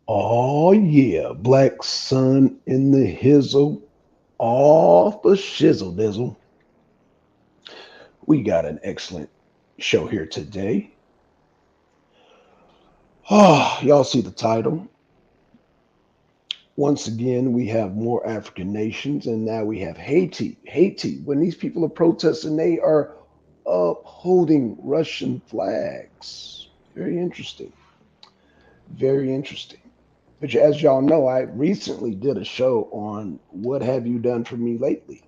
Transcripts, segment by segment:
Oh yeah, Black Sun in the hizzle, off the shizzle dizzle. We got an excellent show here today. Oh, y'all see the title. Once again, we have more African nations, and now we have Haiti. Haiti, when these people are protesting, they are upholding Russian flags. Very interesting. Very interesting. But as y'all know, I recently did a show on what have you done for me lately?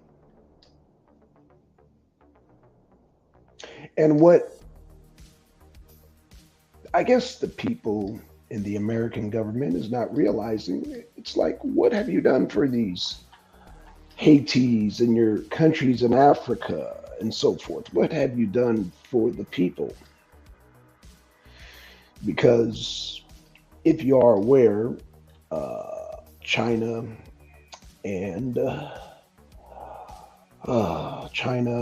And what I guess the people in the American government is not realizing, it's like, what have you done for these Haitis and your countries in Africa and so forth? What have you done for the people? Because if you are aware, China and China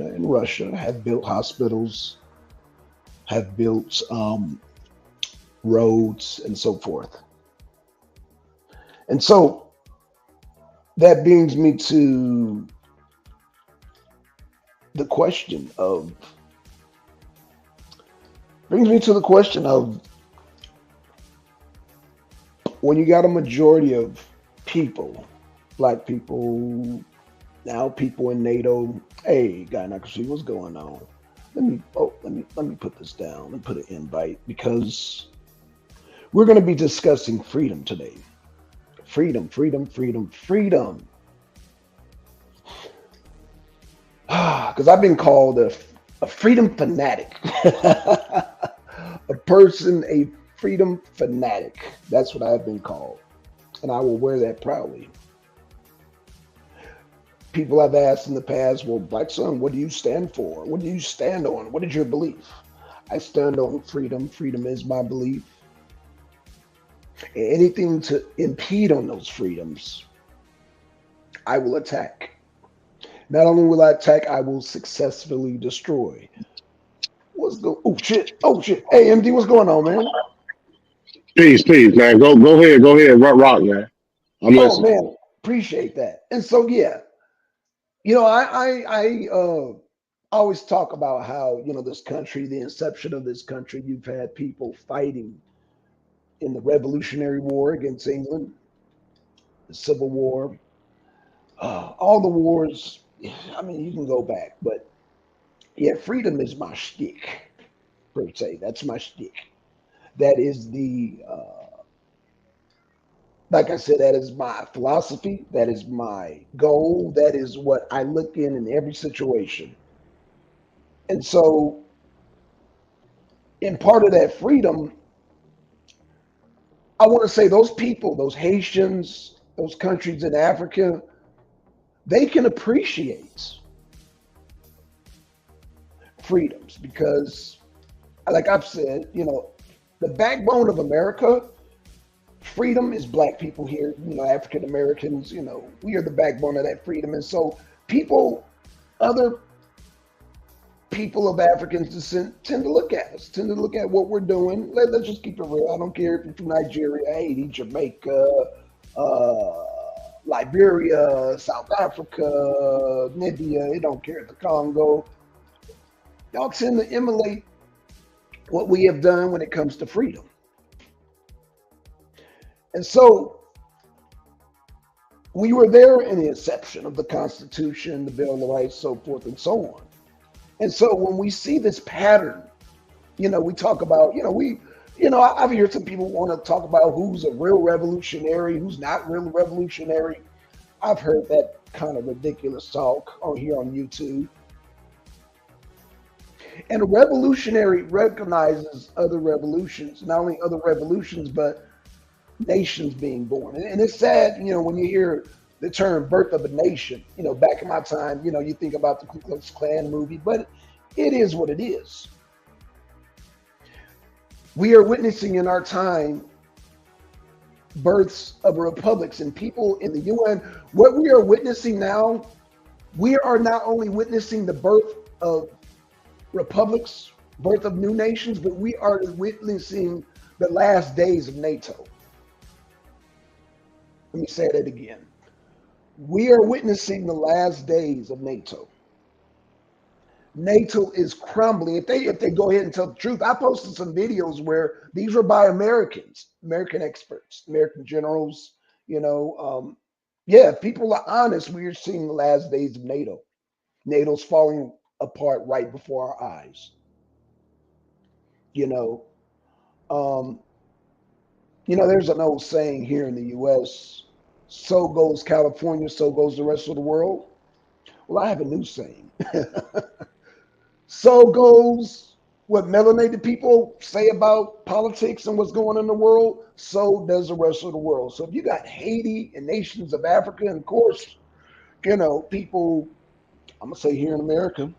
and Russia have built hospitals, have built roads, and so forth. And so that the question of brings me to the question of when you got a majority of people, black people, now people in NATO. Hey, guy, I can see what's going on. Let me put this down. Let me put an invite because we're going to be discussing freedom today. Freedom, freedom, freedom, freedom. Because I've been called a freedom fanatic, a person, a freedom fanatic. That's what I've been called, and I will wear that proudly. People have asked in the past, well, Blackson, what do you stand for? What do you stand on? What is your belief? I stand on freedom. Freedom is my belief. And anything to impede on those freedoms, I will attack. Not only will I attack, I will successfully destroy. Oh shit! Oh shit! Hey MD, what's going on, man? Peace, man. Go ahead, rock, man. I'm Oh listening. man, appreciate that. And so yeah, I always talk about how this country, the inception of this country, you've had people fighting in the Revolutionary War against England, the Civil War, all the wars. I mean, you can go back, but yeah, freedom is my shtick per se. That's my shtick. That is like I said, that is my philosophy. That is my goal. That is what I look in every situation. And so, in part of that freedom, I want to say those people, those Haitians, those countries in Africa, they can appreciate freedoms because, like I've said, the backbone of America, freedom is black people here, African Americans, we are the backbone of that freedom. And so other people of African descent tend to look at us, tend to look at what we're doing. Let's just keep it real. I don't care if you're from Nigeria, Haiti, Jamaica, Liberia, South Africa, Namibia, they don't care, the Congo. Y'all tend to emulate what we have done when it comes to freedom. And so we were there in the inception of the Constitution, the Bill of Rights, so forth and so on. And so when we see this pattern, we talk about, I've heard some people want to talk about who's a real revolutionary, who's not real revolutionary. I've heard that kind of ridiculous talk here on YouTube. And a revolutionary recognizes other revolutions, not only other revolutions, but nations being born. And it's sad, when you hear the term birth of a nation. Back in my time, you think about the Ku Klux Klan movie, but it is what it is. We are witnessing in our time births of republics and people in the UN. What we are witnessing now, we are not only witnessing the birth of republics, birth of new nations, but we are witnessing the last days of NATO. Let me say that again. We are witnessing the last days of NATO. NATO is crumbling. If they go ahead and tell the truth, I posted some videos where these were by Americans, American experts, American generals. Yeah, if people are honest, we are seeing the last days of NATO. NATO's falling apart right before our eyes. You know, um, there's an old saying here in the U.S. So goes California, so goes the rest of the world. Well, I have a new saying. So goes what melanated people say about politics and what's going on in the world, so does the rest of the world. So if you got Haiti and nations of Africa, and of course, people, I'm gonna say here in America,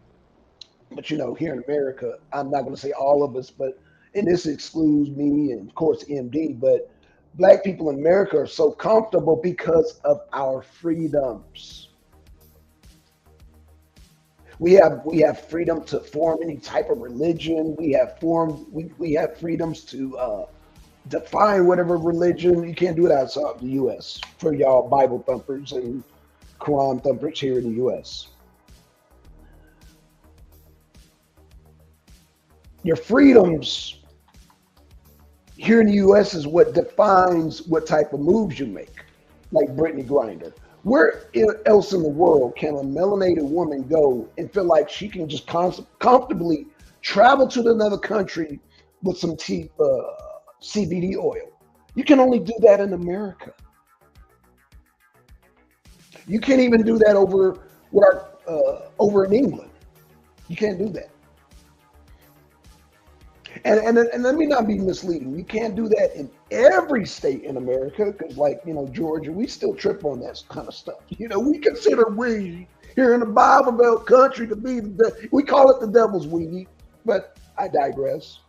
but here in America, I'm not gonna say all of us, but and this excludes me and of course MD, but black people in America are so comfortable because of our freedoms. We have freedom to form any type of religion. We have freedoms to define whatever religion. You can't do it outside the U.S. for y'all Bible thumpers and Quran thumpers here in the U.S. Your freedoms here in the U.S. is what defines what type of moves you make, like Brittany Grinder. Where else in the world can a melanated woman go and feel like she can just comfortably travel to another country with some CBD oil? You can only do that in America. You can't even do that over in England. You can't do that. And let me not be misleading. You can't do that in every state in America because, Georgia, we still trip on that kind of stuff. We consider weed here in the Bible Belt country to be we call it the devil's weed, but I digress.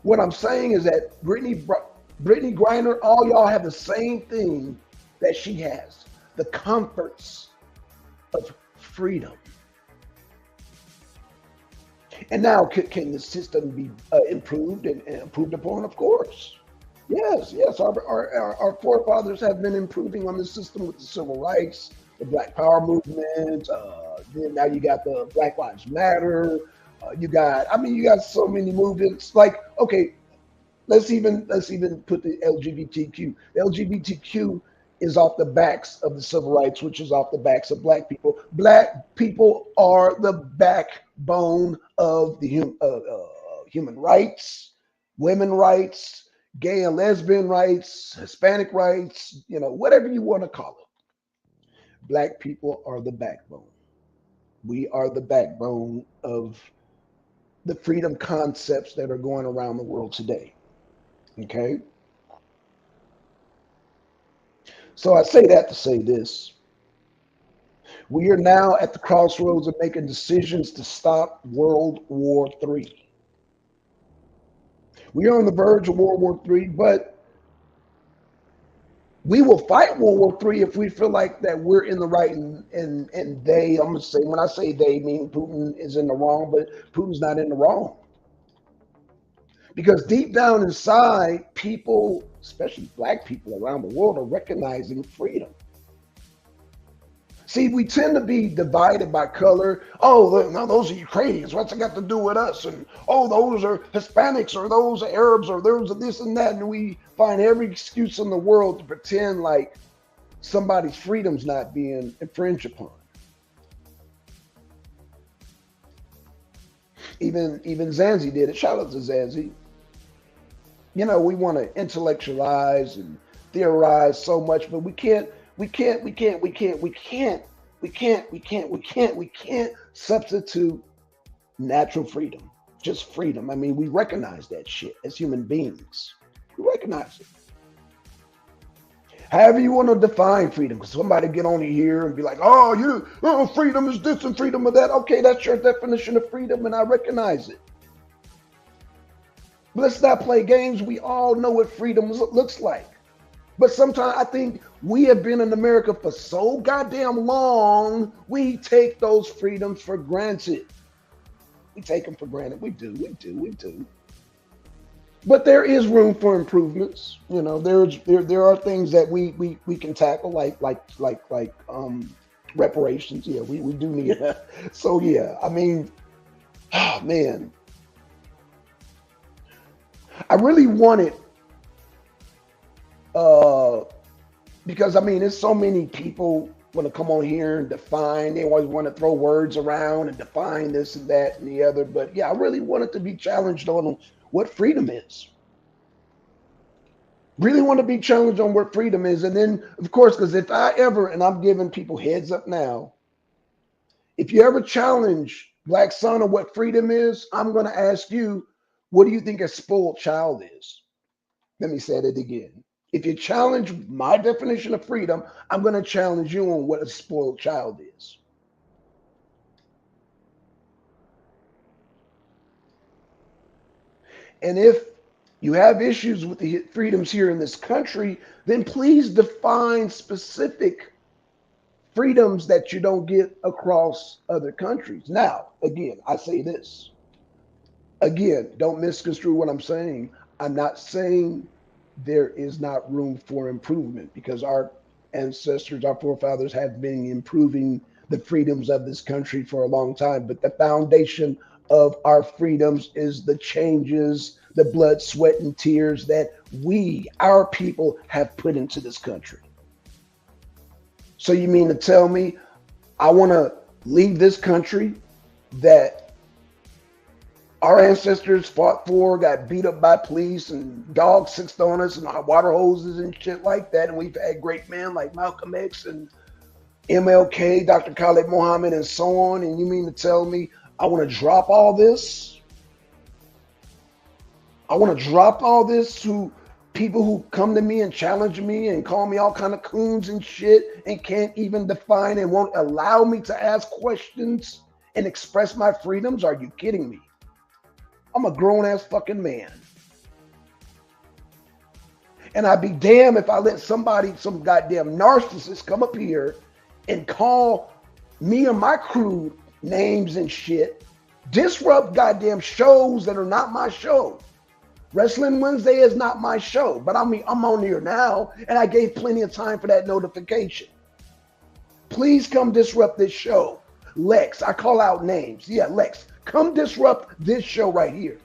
What I'm saying is that Brittany Griner, all y'all have the same thing that she has: the comforts of freedom. And now, can the system be improved and improved upon? Of course. Yes, yes. Our forefathers have been improving on the system with the civil rights, the Black Power movement. Then now you got the Black Lives Matter. You got so many movements. Like, okay, let's even put the LGBTQ. The LGBTQ is off the backs of the civil rights, which is off the backs of black people. Black people are the backbone of the human rights, women rights, gay and lesbian rights, Hispanic rights, whatever you want to call it. Black people are the backbone. We are the backbone of the freedom concepts that are going around the world today. Okay? So I say that to say this. We are now at the crossroads of making decisions to stop World War III. We are on the verge of World War III, but we will fight World War III if we feel like that we're in the right and they, I'm going to say, when I say they, mean Putin is in the wrong, but Putin's not in the wrong. Because deep down inside, people, especially black people around the world, are recognizing freedom. See, we tend to be divided by color. Oh, no, those are Ukrainians. What's it got to do with us? And oh, those are Hispanics, or those are Arabs, or those are this and that. And we find every excuse in the world to pretend like somebody's freedom's not being infringed upon. Even Zanzi did it. Shout out to Zanzi. We want to intellectualize and theorize so much, but we can't substitute natural freedom. Just freedom. I mean, we recognize that shit as human beings. We recognize it. However you want to define freedom, because somebody get on here and be like, "Oh, freedom is this and freedom of that." Okay, that's your definition of freedom, and I recognize it. But let's not play games. We all know what freedom looks like. But sometimes I think we have been in America for so goddamn long, we take those freedoms for granted. We take them for granted. We do. But there is room for improvements. There are things that we can tackle, like reparations. Yeah, we do need that. So yeah, I mean, oh man, I really wanted because I mean, there's so many people want to come on here and define. They always want to throw words around and define this and that and the other. But yeah, I really wanted to be challenged on what freedom is. Really want to be challenged on what freedom is. And then, of course, because if I ever, and I'm giving people heads up now, if you ever challenge Blackson on what freedom is, I'm going to ask you, what do you think a spoiled child is? Let me say that again. If you challenge my definition of freedom, I'm going to challenge you on what a spoiled child is. And if you have issues with the freedoms here in this country, then please define specific freedoms that you don't get across other countries. Now, again, I say this. Again, don't misconstrue what I'm saying. I'm not saying there is not room for improvement because our ancestors, our forefathers have been improving the freedoms of this country for a long time. But the foundation of our freedoms is the changes, the blood, sweat, and tears that we, our people, have put into this country. So you mean to tell me I want to leave this country that our ancestors fought for, got beat up by police and dogs sixed on us and water hoses and shit like that. And we've had great men like Malcolm X and MLK, Dr. Khalid Muhammad, and so on. And you mean to tell me I want to drop all this? I want to drop all this to people who come to me and challenge me and call me all kind of coons and shit and can't even define and won't allow me to ask questions and express my freedoms? Are you kidding me? I'm a grown-ass fucking man. And I'd be damned if I let somebody, some goddamn narcissist come up here and call me and my crew names and shit, disrupt goddamn shows that are not my show. Wrestling Wednesday is not my show, but I mean, I'm on here now, and I gave plenty of time for that notification. Please come disrupt this show. Lex, I call out names. Yeah, Lex, come disrupt this show right here.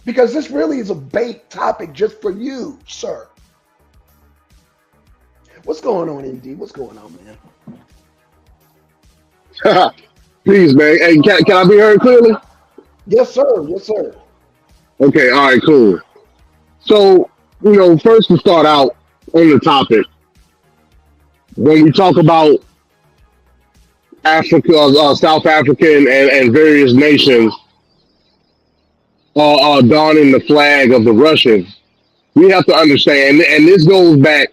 Because this really is a bait topic just for you, sir. What's going on, MD? What's going on, man? Please, man. Hey, can I be heard clearly? Yes, sir. Yes, sir. Okay, all right, cool. So, first to start out on the topic, when we talk about Africa, South African and various nations donning the flag of the Russians, we have to understand, and this goes back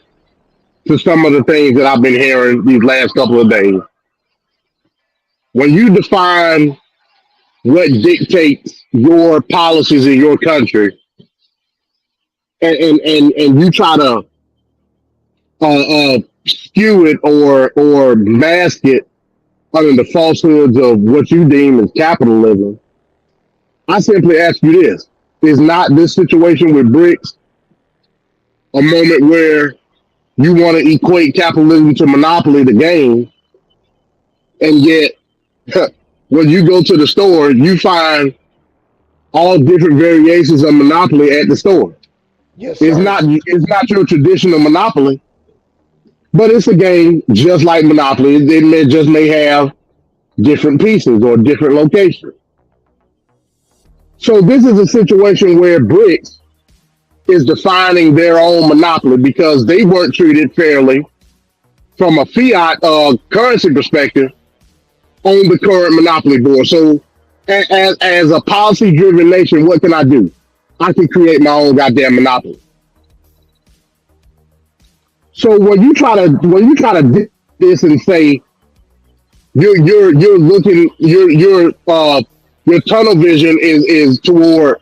to some of the things that I've been hearing these last couple of days. When you define what dictates your policies in your country, and you try to skew it or mask it under the falsehoods of what you deem as capitalism, I simply ask you this: is not this situation with BRICS a moment where you want to equate capitalism to monopoly, the game, and yet when you go to the store, you find all different variations of monopoly at the store. Yes, sir. It's not your traditional monopoly, but it's a game just like Monopoly. It just may have different pieces or different locations. So this is a situation where BRICS is defining their own monopoly because they weren't treated fairly from a fiat currency perspective on the current monopoly board. So as a policy-driven nation, what can I do? I can create my own goddamn monopoly. So when you try to dip this and say you're looking your tunnel vision is toward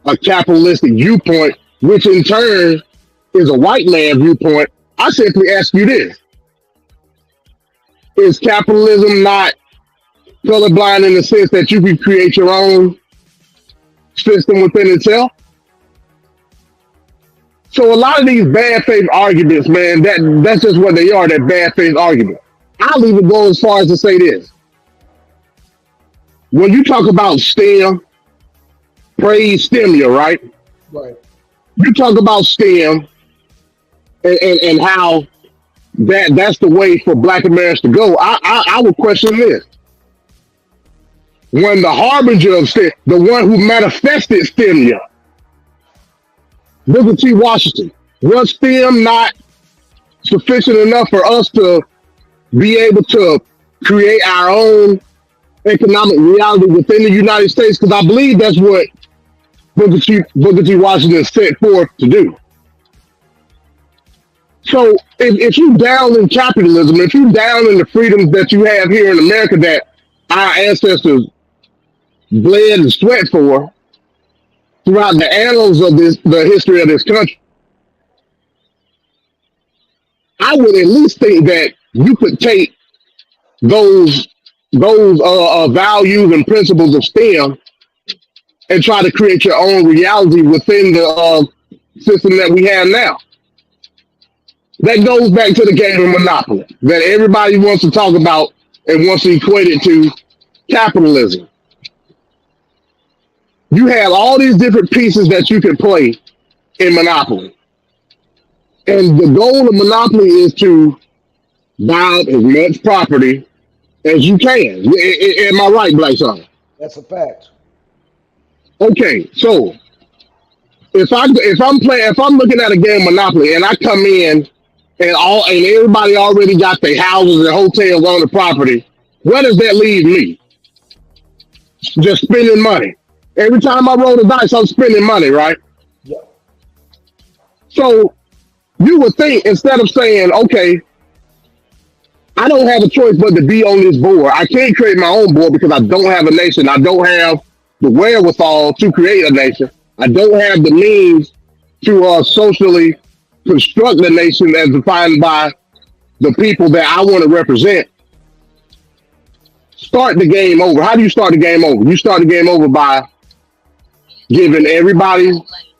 a capitalistic viewpoint, which in turn is a white man viewpoint. I simply ask you this: is capitalism not colorblind in the sense that you can create your own system within itself? So a lot of these bad faith arguments, man, that's just what they are, that bad faith argument. I'll even go as far as to say this. When you talk about STEM, praise STEMia, right? Right. You talk about STEM and how that's the way for black Americans to go. I would question this. When the harbinger of STEM, the one who manifested STEMia, Booker T. Washington, was STEM not sufficient enough for us to be able to create our own economic reality within the United States? Because I believe that's what Booker T. Washington set forth to do. So if you down in capitalism, if you down in the freedoms that you have here in America that our ancestors bled and sweat for throughout the annals of the history of this country, I would at least think that you could take those values and principles of STEM and try to create your own reality within the system that we have now. That goes back to the game of Monopoly that everybody wants to talk about and wants to equate it to capitalism. You have all these different pieces that you can play in Monopoly. And the goal of Monopoly is to buy as much property as you can. Am I right, Blackson? That's a fact. Okay, so if I'm looking at a game of Monopoly and I come in and everybody already got their houses and hotels on the property, where does that leave me? Just spending money. Every time I roll the dice, I'm spending money, right? Yeah. So you would think instead of saying, okay, I don't have a choice but to be on this board. I can't create my own board because I don't have a nation. I don't have the wherewithal to create a nation. I don't have the means to socially construct the nation as defined by the people that I want to represent. Start the game over. How do you start the game over? You start the game over by giving everybody.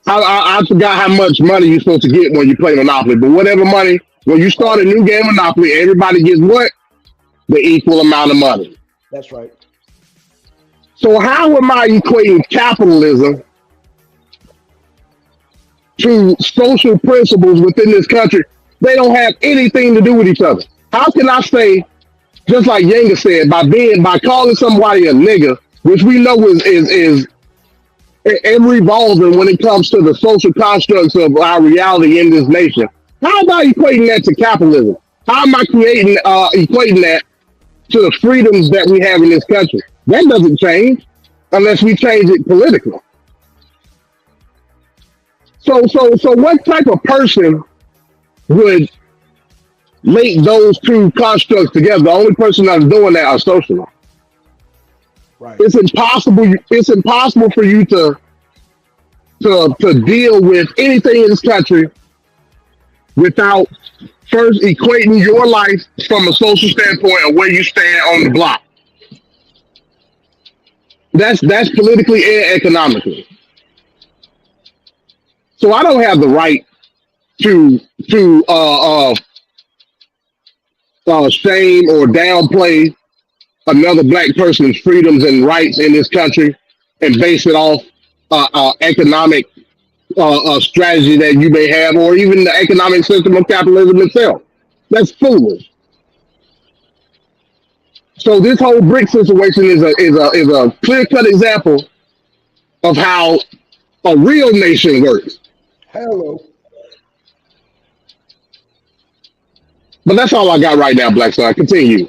I forgot how much money you're supposed to get when you play Monopoly, but whatever money, when you start a new game of Monopoly, everybody gets what? The equal amount of money. That's right. So how am I equating capitalism to social principles within this country? They don't have anything to do with each other. How can I say, just like Yenga said, by calling somebody a nigga, which we know is ever evolving when it comes to the social constructs of our reality in this nation. How am I equating that to capitalism? How am I equating that to the freedoms that we have in this country? That doesn't change unless we change it politically. So what type of person would link those two constructs together? The only person that's doing that are socialists. Right. It's impossible. It's impossible for you to deal with anything in this country without first equating your life from a social standpoint of where you stand on the block. That's politically and economically. So I don't have the right to shame or downplay another black person's freedoms and rights in this country and base it off economic strategy that you may have, or even the economic system of capitalism itself. That's foolish. So this whole BRIC situation is a clear-cut example of how a real nation works. Hello. But that's all I got right now, Black Star. Continue.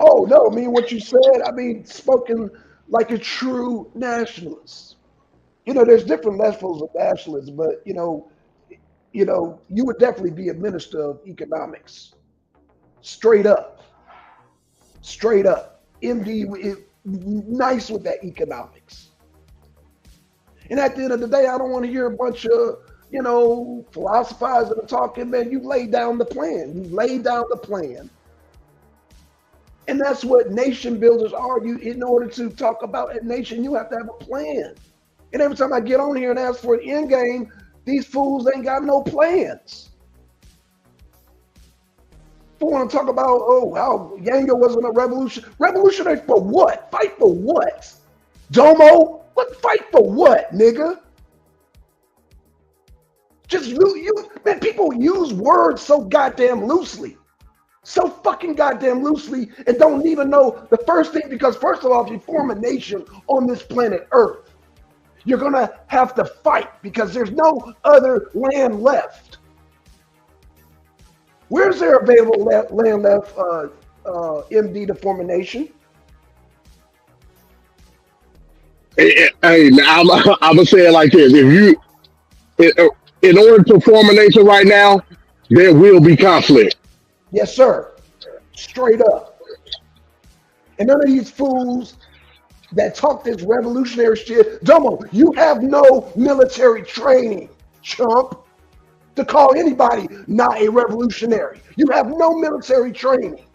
Oh no, I mean what you said, I mean spoken like a true nationalist. There's different levels of nationalism, but you would definitely be a minister of economics. Straight up, straight up. MD is nice with that economics. And at the end of the day, I don't want to hear a bunch of, philosophizing and talking, man. You laid down the plan. You laid down the plan. And that's what nation builders are. In order to talk about a nation, you have to have a plan. And every time I get on here and ask for an end game, these fools ain't got no plans. If we want to talk about, how Yanga wasn't a revolutionary for what? Fight for what? Domo? What fight for what, nigga? Just man, people use words so goddamn loosely. So fucking goddamn loosely and don't even know the first thing, because first of all, if you form a nation on this planet Earth, you're gonna have to fight because there's no other land left. Where's there available land left, MD, to form a nation? Hey, I'm gonna say it like this: in order to form a nation right now, there will be conflict. Yes, sir. Straight up. And none of these fools that talk this revolutionary shit, Domo, you have no military training, chump, to call anybody not a revolutionary. You have no military training.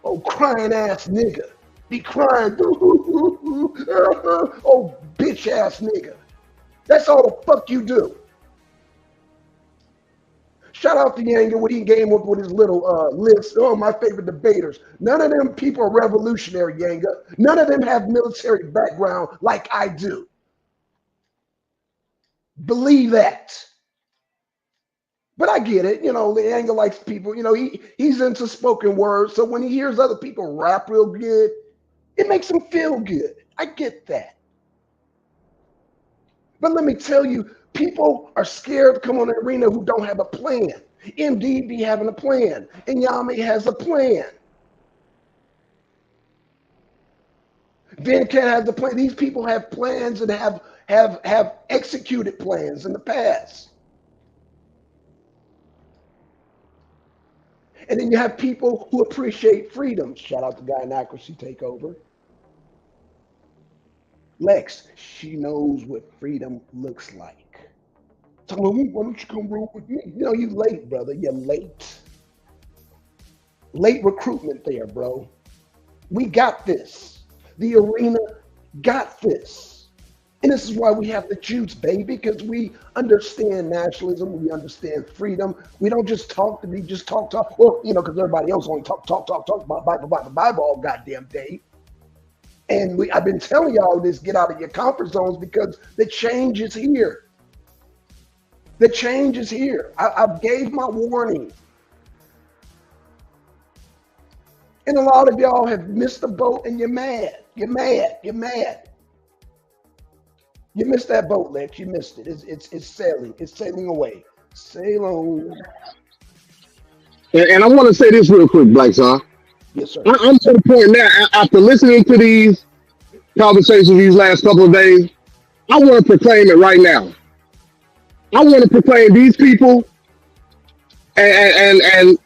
Oh, crying ass nigga. Be crying. Oh, bitch ass nigga. That's all the fuck you do. Shout out to Yanga when he came up with his little list. Oh, my favorite debaters. None of them people are revolutionary, Yanga. None of them have military background like I do. Believe that. But I get it. Yanga likes people. He's into spoken word. So when he hears other people rap real good, it makes him feel good. I get that. But let me tell you, people are scared to come on the arena who don't have a plan. MD be having a plan, and Yami has a plan. Van Cat has a plan. These people have plans and have executed plans in the past. And then you have people who appreciate freedom. Shout out to Gynocracy Takeover. Lex, she knows what freedom looks like. Tell me, why don't you come roll with me? You late, brother. You're late. Late recruitment there, bro. We got this. The arena got this. And this is why we have the juice, baby, because we understand nationalism. We understand freedom. We don't just talk to be just talk. Well, because everybody else only talk about Bible all goddamn day. And I've been telling y'all this, get out of your comfort zones, because the change is here. The change is here. I've gave my warning. And a lot of y'all have missed the boat and you're mad. You're mad. You're mad. You missed that boat, Lex. You missed it. It's sailing. It's sailing away. Sail on. And I want to say this real quick, Blackson. Yes, sir. I'm to the point now, after listening to these conversations these last couple of days, I want to proclaim it right now. I want to proclaim these people, and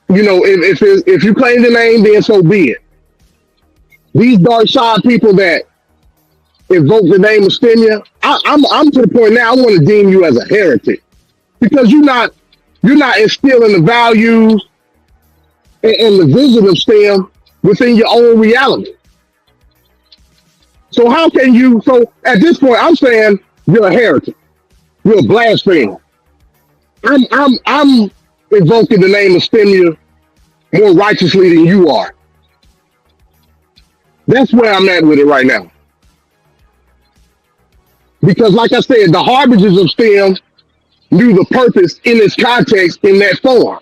if you claim the name, then so be it. These dark side people that invoke the name of Stemia, I'm to the point now, I want to deem you as a heretic, because you're not instilling the values and the vision of STEM within your own reality. So how can you? So at this point, I'm saying you're a heretic. You're a blasphemer. I'm invoking the name of Stemia more righteously than you are. That's where I'm at with it right now. Because, like I said, the harbingers of STEM knew the purpose in its context in that form.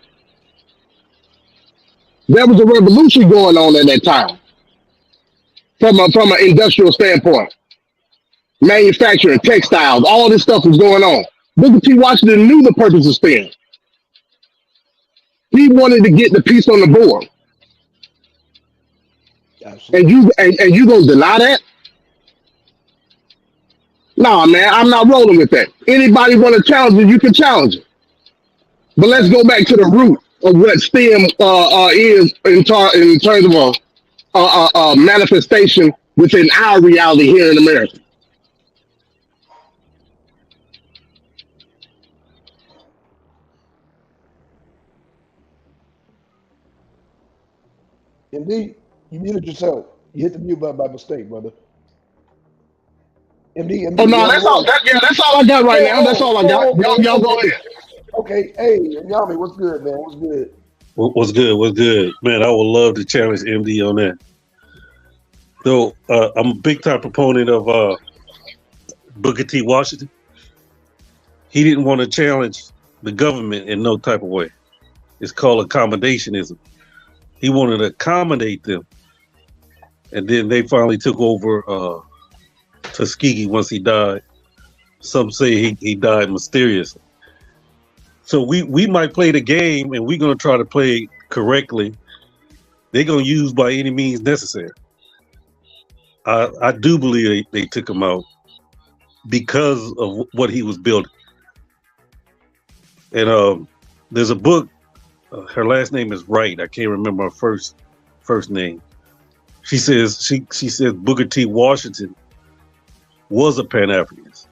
There was a revolution going on at that time, from an industrial standpoint. Manufacturing, textiles, all this stuff was going on. Booker T. Washington knew the purpose of STEM. He wanted to get the piece on the board. Absolutely. And you gonna deny that? Nah, man, I'm not rolling with that. Anybody want to challenge it, you can challenge it. But let's go back to the root of what STEM is in terms of a manifestation within our reality here in America. MD, you muted yourself. You hit the mute button by mistake, brother. MD, Oh you no, on the that's all. roll. Yeah, that's all I got right now. That's all I got. Okay, Y'all go okay, ahead. okay. Hey, Yami, what's good, man? What's good? What's good? What's good, man? I would love to challenge MD on that. Though I'm a big time proponent of Booker T. Washington. He didn't want to challenge the government in no type of way. It's called accommodationism. He wanted to accommodate them, and then they finally took over Tuskegee once he died. Some say he died mysteriously. So we might play the game, and we're gonna try to play correctly. They're gonna use by any means necessary. I do believe they took him out because of what he was building. And there's a book. Her last name is Wright. I can't remember her first name. She says she says Booker T. Washington was a Pan-Africanist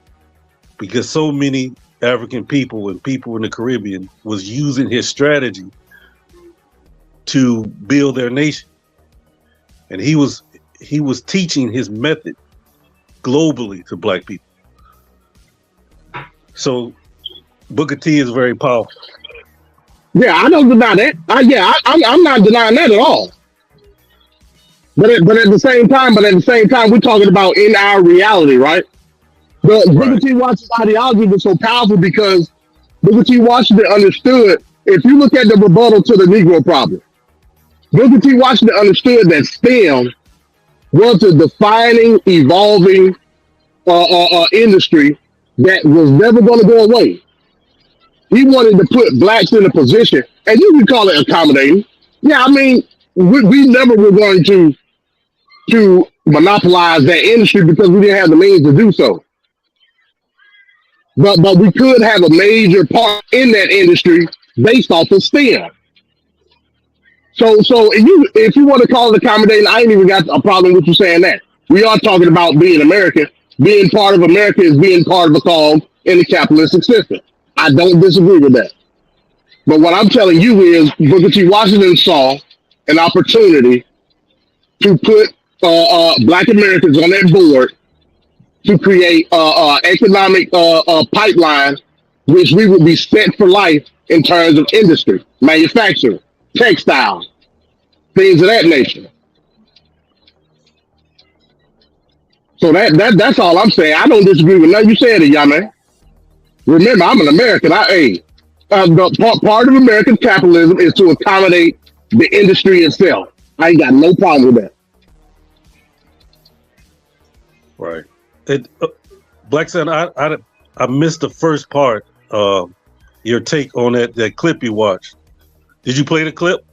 because so many African people and people in the Caribbean was using his strategy to build their nation, and he was teaching his method globally to black people. So Booker T is very powerful. Yeah, I don't deny that. I'm not denying that at all. But at the same time, we're talking about in our reality, right? But Right. Booker T. Washington's ideology was so powerful because Booker T. Washington understood. If you look at the rebuttal to the Negro problem, Booker T. Washington understood that STEM was a defining, evolving industry that was never going to go away. He wanted to put blacks in a position, and you can call it accommodating. Yeah, I mean, we never were going to monopolize that industry because we didn't have the means to do so. But we could have a major part in that industry based off of STEM. So if you want to call it accommodating, I ain't even got a problem with you saying that. We are talking about being American. Being part of America is being part of a cause in the capitalistic system. I don't disagree with that. But what I'm telling you is Booker T. Washington saw an opportunity to put black Americans on that board to create economic pipeline, which we would be set for life in terms of industry, manufacturing, textiles, things of that nature. So that's all I'm saying. I don't disagree with nothing you said, young man. Remember, I'm an American. The part of American capitalism is to accommodate the industry itself. I ain't got no problem with that. Right. Blackson, I missed the first part. Your take on that clip you watched. Did you play the clip?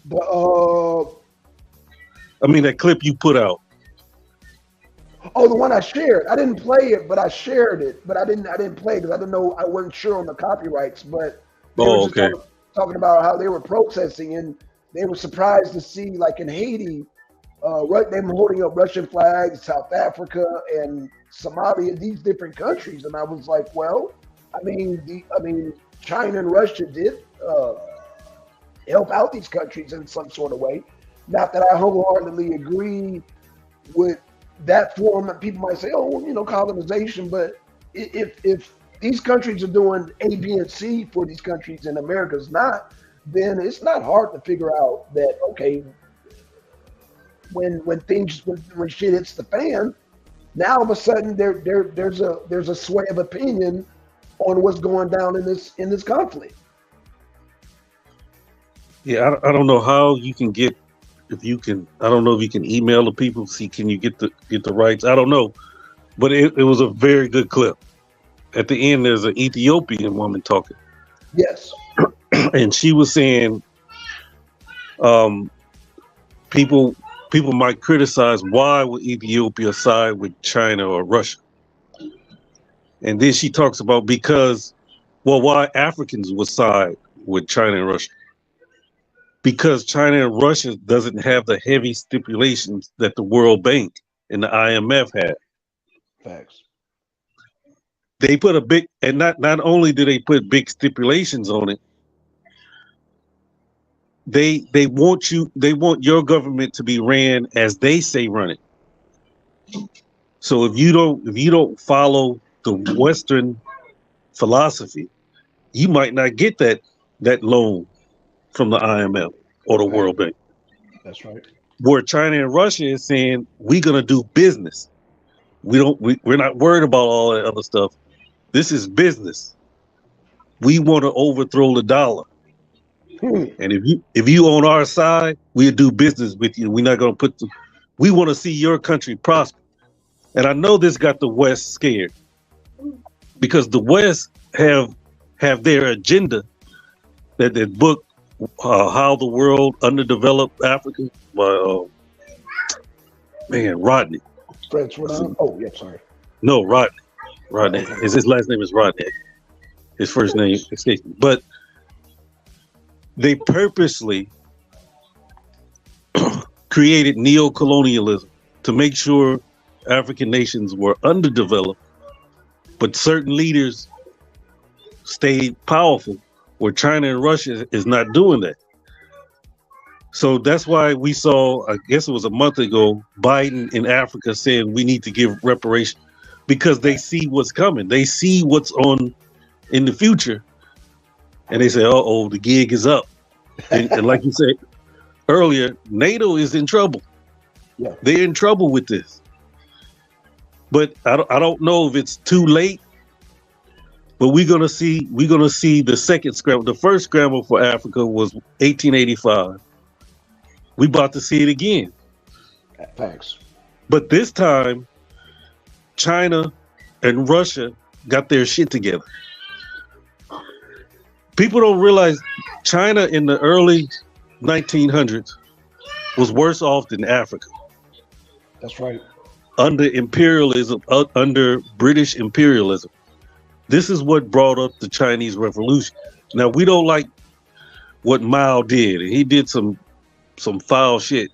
That clip you put out. Oh, the one I shared. I didn't play it, but I shared it. But I didn't play it because I didn't know. I wasn't sure on the copyrights. But they were just talking about how they were protesting, and they were surprised to see, like in Haiti, them holding up Russian flags, South Africa and Somalia, these different countries. And I was like, well, I mean, China and Russia did help out these countries in some sort of way. Not that I wholeheartedly agree with that form. People might say, oh, colonization. But if these countries are doing A, B, and C for these countries and America's not, then it's not hard to figure out that, okay, when shit hits the fan, now all of a sudden there's a sway of opinion on what's going down in this conflict. Yeah, I don't know how you can get, I don't know if you can email the people, see can you get the rights. I don't know, but it was a very good clip. At the end, there's an Ethiopian woman talking. Yes, and she was saying, people people might criticize why would Ethiopia side with China or Russia, and then she talks about because, well, why Africans would side with China and Russia. Because China and Russia doesn't have the heavy stipulations that the World Bank and the IMF had. Facts. They put a big, and not only do they put big stipulations on it, they want your government to be ran as they say run it. So if you don't follow the Western philosophy, you might not get that loan from the IMF or the World Bank. That's right. Where China and Russia is saying we're gonna do business. We're not worried about all that other stuff. This is business. We want to overthrow the dollar. And if you on our side, we'll do business with you. We're not gonna we want to see your country prosper. And I know this got the West scared because the West have their agenda that book How the World Underdeveloped Africa by Rodney. French, oh yeah, sorry. No, Rodney. Rodney. His last name is Rodney. His first name escapes me. But they purposely created neo-colonialism to make sure African nations were underdeveloped, but certain leaders stayed powerful, where China and Russia is not doing that. So that's why we saw, I guess it was a month ago, Biden in Africa saying we need to give reparations because they see what's coming. They see what's on in the future. And they say, uh-oh, the gig is up. And like you said earlier, NATO is in trouble. Yeah. They're in trouble with this. But I don't know if it's too late. But we're gonna see the second scramble. The first scramble for Africa was 1885. We about to see it again. Thanks. But this time, China and Russia got their shit together. People don't realize China in the early 1900s was worse off than Africa. That's right. Under imperialism, under British imperialism. This is what brought up the Chinese Revolution. Now, we don't like what Mao did. He did some foul shit.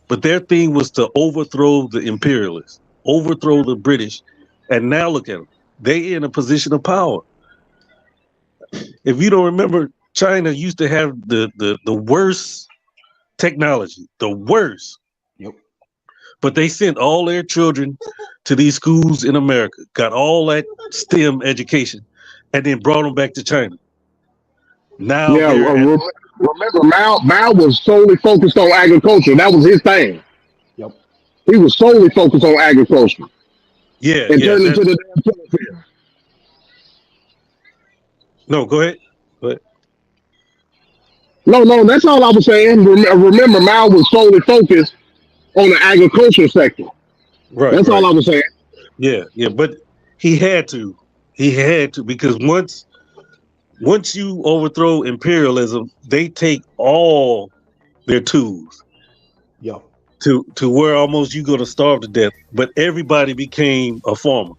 But their thing was to overthrow the imperialists, overthrow the British. And now look at them. They in a position of power. If you don't remember, China used to have the worst technology, the worst. Yep. But they sent all their children to these schools in America, got all that STEM education, and then brought them back to China. Now, remember Mao was solely focused on agriculture. That was his thing. Yep. He was solely focused on agriculture. Yeah. And turned into the damn field. No, go ahead. No, that's all I was saying. Remember, Mao was solely focused on the agriculture sector. Right. That's all I was saying. Yeah, but he had to because once you overthrow imperialism, they take all their tools. Yeah. To where almost you're gonna starve to death. But everybody became a farmer.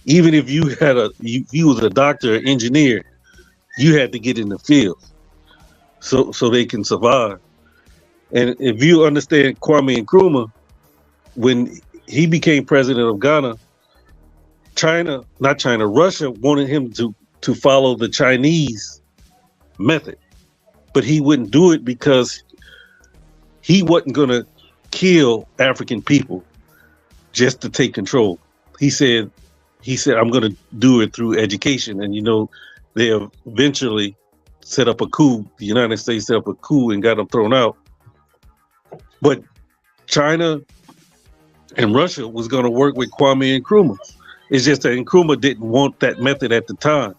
Even if you was a doctor or engineer, you had to get in the field so they can survive. And if you understand Kwame Nkrumah, when he became president of Ghana, Russia wanted him to follow the Chinese method, but he wouldn't do it because he wasn't going to kill African people just to take control. He said, I'm going to do it through education. And, they eventually set up a coup. The United States set up a coup and got them thrown out. But China and Russia was going to work with Kwame Nkrumah. It's just that Nkrumah didn't want that method at the time.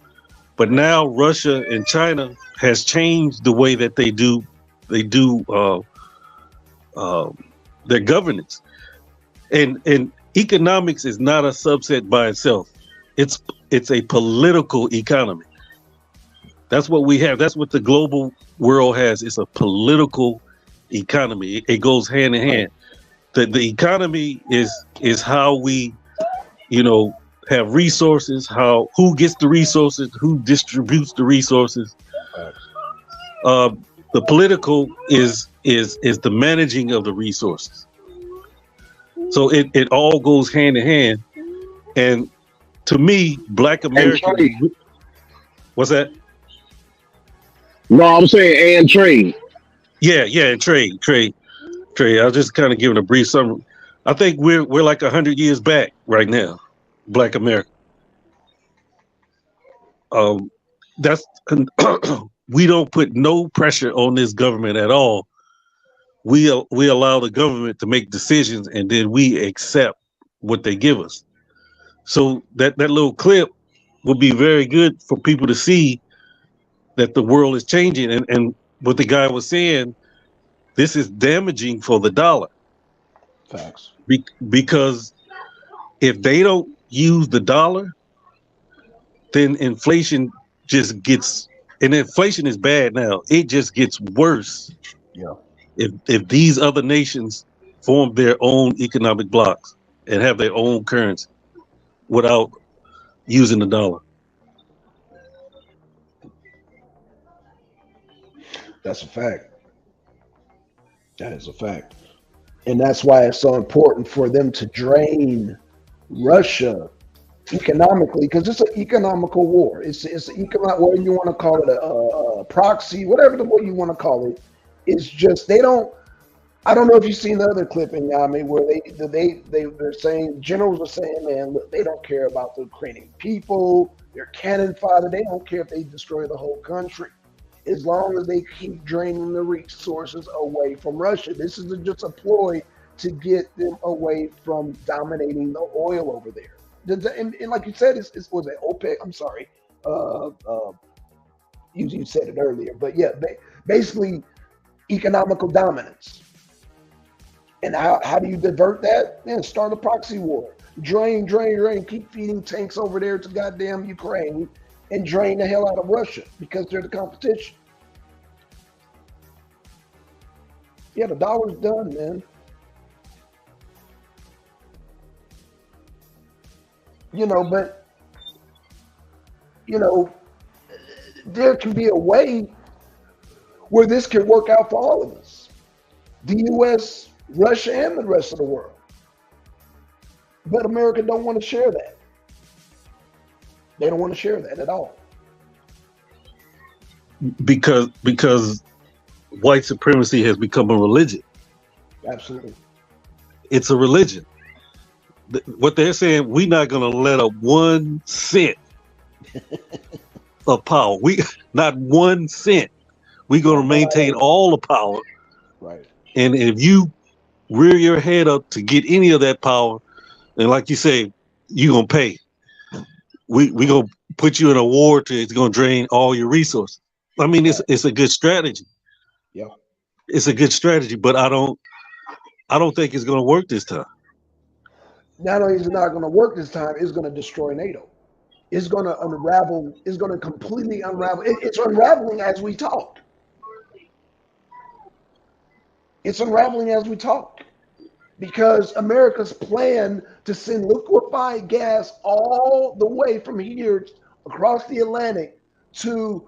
But now Russia and China has changed the way that they do their governance. And economics is not a subset by itself. It's a political economy. That's what we have. That's what the global world has. It's a political economy. It goes hand in hand. The economy is how we, have resources, who gets the resources, who distributes the resources. The political is the managing of the resources. So it all goes hand in hand. And to me, Black Americans. What's that? No, I'm saying and trade. Yeah, and trade. I was just kind of giving a brief summary. I think we're like 100 years back right now, Black America. That's we don't put no pressure on this government at all. We allow the government to make decisions, and then we accept what they give us. So that little clip would be very good for people to see that the world is changing, and what the guy was saying, this is damaging for the dollar. Facts. Because if they don't use the dollar, then inflation just gets, and inflation is bad now. It just gets worse. Yeah. If these other nations form their own economic blocks and have their own currency without using the dollar. That's a fact. That is a fact. And that's why it's so important for them to drain Russia economically, because it's an economical war. It's an economic, whether you want to call it a proxy, whatever the way you want to call it. It's just they don't. I don't know if you've seen the other clipping, Yami, where they're saying, generals are saying, man, look, they don't care about the Ukrainian people. They're cannon fodder. They don't care if they destroy the whole country, as long as they keep draining the resources away from Russia. This is just a ploy to get them away from dominating the oil over there. And like you said, was it OPEC? I'm sorry. You said it earlier, but yeah, basically economical dominance. And how do you divert that? Man, start a proxy war. Drain, keep feeding tanks over there to goddamn Ukraine and drain the hell out of Russia because they're the competition. Yeah, the dollar's done, man. But there can be a way where this can work out for all of us. The U.S., Russia, and the rest of the world. But America don't want to share that. They don't want to share that at all. Because white supremacy has become a religion. Absolutely. It's a religion. What they're saying, we're not going to let up 1 cent of power. Not 1 cent. We're going to maintain all the power. Right. And if you rear your head up to get any of that power, and like you say, you're going to pay. We're going to put you in a war it's going to drain all your resources. I mean, it's a good strategy. Yeah. It's a good strategy, but I don't think it's going to work this time. Not only is it not going to work this time, it's going to destroy NATO. It's going to unravel. It's going to completely unravel. It's unraveling as we talk. It's unraveling as we talk. Because America's plan to send liquefied gas all the way from here across the Atlantic to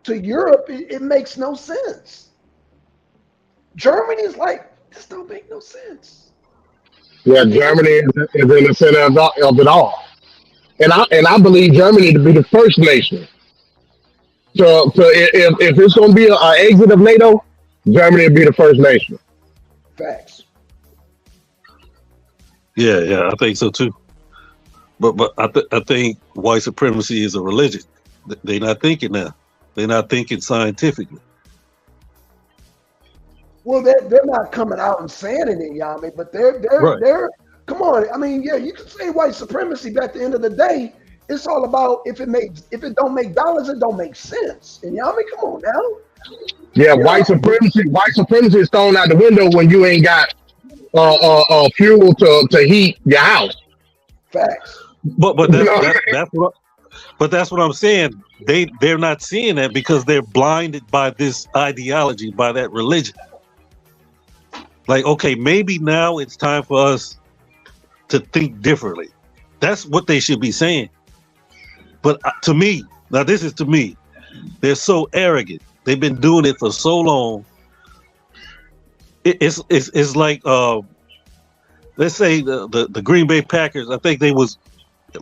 Europe, it makes no sense. Germany is like, this don't make no sense. Yeah, Germany is in the center of it all, and I believe Germany to be the first nation. So if it's going to be an exit of NATO, Germany will be the first nation. Facts. Yeah, I think so too. But I think white supremacy is a religion. They're not thinking now. They're not thinking scientifically. Well, they're not coming out and saying it, Yami, but they're come on. I mean, yeah, you can say white supremacy, but at the end of the day, it's all about if it don't make dollars, it don't make sense. And Yami, come on now. Yeah, white supremacy is thrown out the window when you ain't got fuel to heat your house. Facts. But that's what I'm saying. They're not seeing that because they're blinded by this ideology, by that religion. Like, okay, maybe now it's time for us to think differently. That's what they should be saying. But to me, now this is to me, they're so arrogant. They've been doing it for so long. It's like let's say the Green Bay Packers. I think they was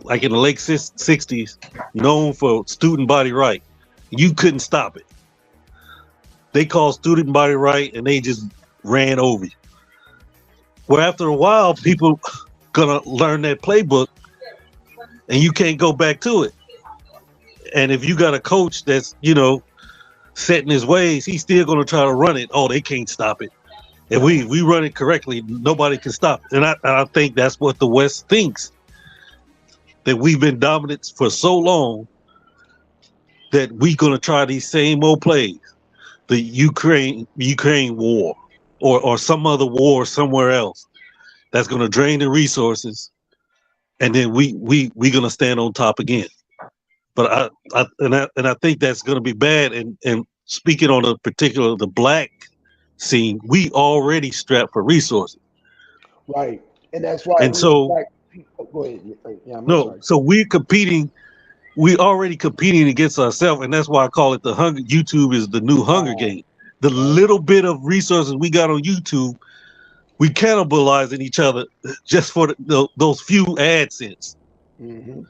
like in the late '60s known for student body right. You couldn't stop it. They called student body right, and they just ran over you. Well, after a while, people gonna learn that playbook, and you can't go back to it. And if you got a coach that's set in his ways, he's still gonna try to run it. Oh, they can't stop it. If we run it correctly, nobody can stop it. And I think that's what the West thinks, that we've been dominant for so long that we're gonna try these same old plays, the Ukraine war, or some other war somewhere else that's gonna drain the resources, and then we gonna stand on top again. But I think that's gonna be bad. And speaking on the black scene, we already strapped for resources. Right. And that's why And so go ahead. Yeah, I'm no, sorry. so we're competing. We already competing against ourselves, and that's why I call it the hunger. YouTube is the new Hunger Game. The little bit of resources we got on YouTube, we cannibalizing each other just for those few AdSense. Mm-hmm.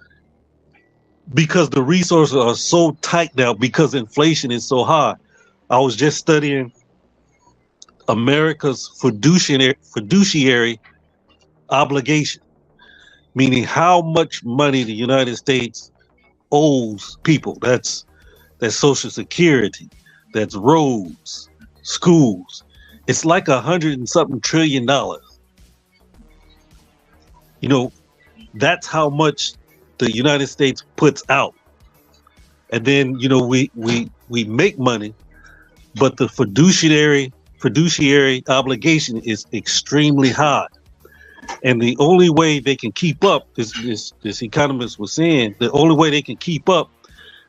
Because the resources are so tight now, because inflation is so high. I was just studying America's fiduciary obligation, meaning how much money the United States owes people. That's Social Security, that's roads, schools. It's like $100 and something trillion. That's how much the United States puts out. And then we make money, but the fiduciary obligation is extremely high. And the only way they can keep up, this economist was saying, the only way they can keep up,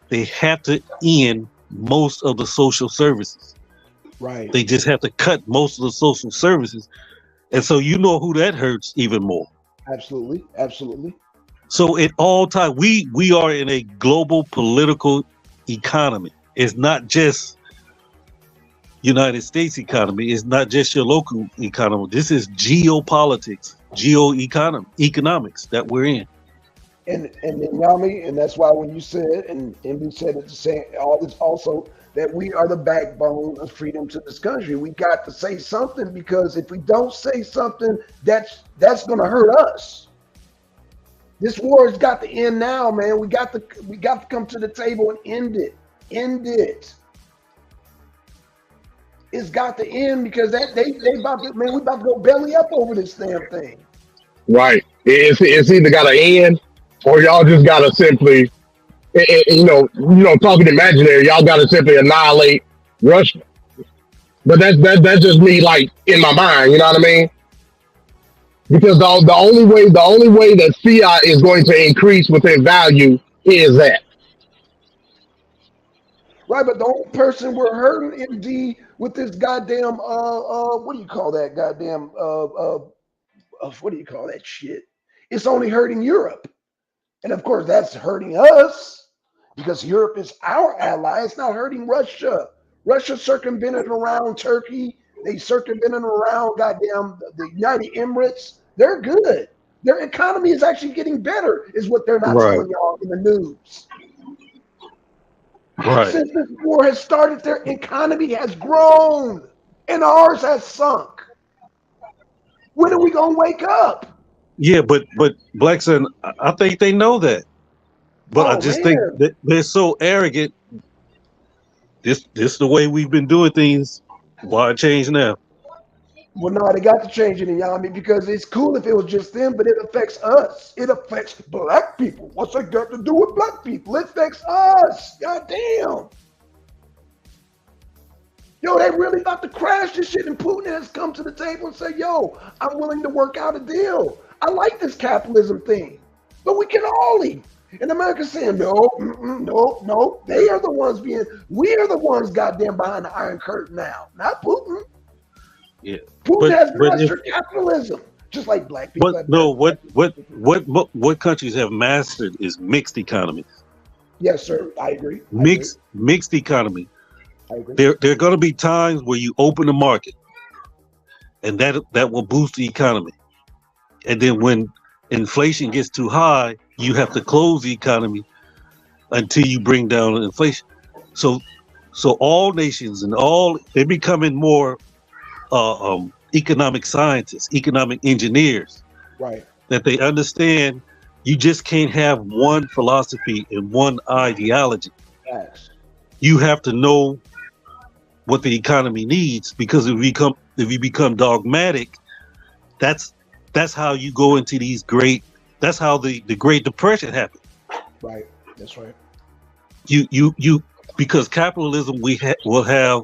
they have to end most of the social services. Right. They just have to cut most of the social services. And so who that hurts even more. Absolutely. Absolutely. So at all times, we are in a global political economy. It's not just United States economy. It's not just your local economy. This is geopolitics, economics that we're in. And Yami, and that's why when you said, and we said it, saying all this also, that we are the backbone of freedom to this country. We got to say something, because if we don't say something, that's going to hurt us. This war has got to end now, man. We got to come to the table and end it. End it. It's got to end, because they about to, man, we about to go belly up over this damn thing. Right. It's either got to end, or y'all just got to simply, talking imaginary, y'all got to simply annihilate Russia. But that's just me, like, in my mind, you know what I mean? Because the only way that fiat is going to increase within value is that. Right, but the only person we're hurting, MD, with this goddamn what do you call that goddamn what do you call that shit? It's only hurting Europe. And of course that's hurting us, because Europe is our ally. It's not hurting Russia. Russia circumvented around Turkey. They circumvented around goddamn the United Emirates. They're good. Their economy is actually getting better, is what they're not telling y'all in the news. Right. Since this war has started, their economy has grown and ours has sunk. When are we gonna wake up? Yeah, but Blackson, I think they know that. But I just think that they're so arrogant. This is the way we've been doing things. Why change now? Well, no, they got to change it in Yami, because it's cool if it was just them, but it affects us. It affects black people. What's that got to do with black people? It affects us. God damn. Yo, they really about to crash this shit, and Putin has come to the table and say, yo, I'm willing to work out a deal. I like this capitalism thing, but we can all eat. And America's saying, no, no. They are the ones we are the ones goddamn behind the Iron Curtain now, not Putin. Yeah, Putin has but if mastered capitalism, just like black people what have no mastered what countries have mastered is mixed economy. Yes, sir. I agree. I agree. Mixed economy. I agree. There are going to be times where you open the market, and that will boost the economy. And then when inflation gets too high, you have to close the economy until you bring down inflation. So so all nations and all they're becoming more economic scientists, economic engineers, Right. that they understand you just can't have one philosophy and one ideology. Facts. You have to know what the economy needs, because if you become dogmatic, that's that's how you go into these great that's how the Great Depression happened. Right. That's right. You because capitalism will have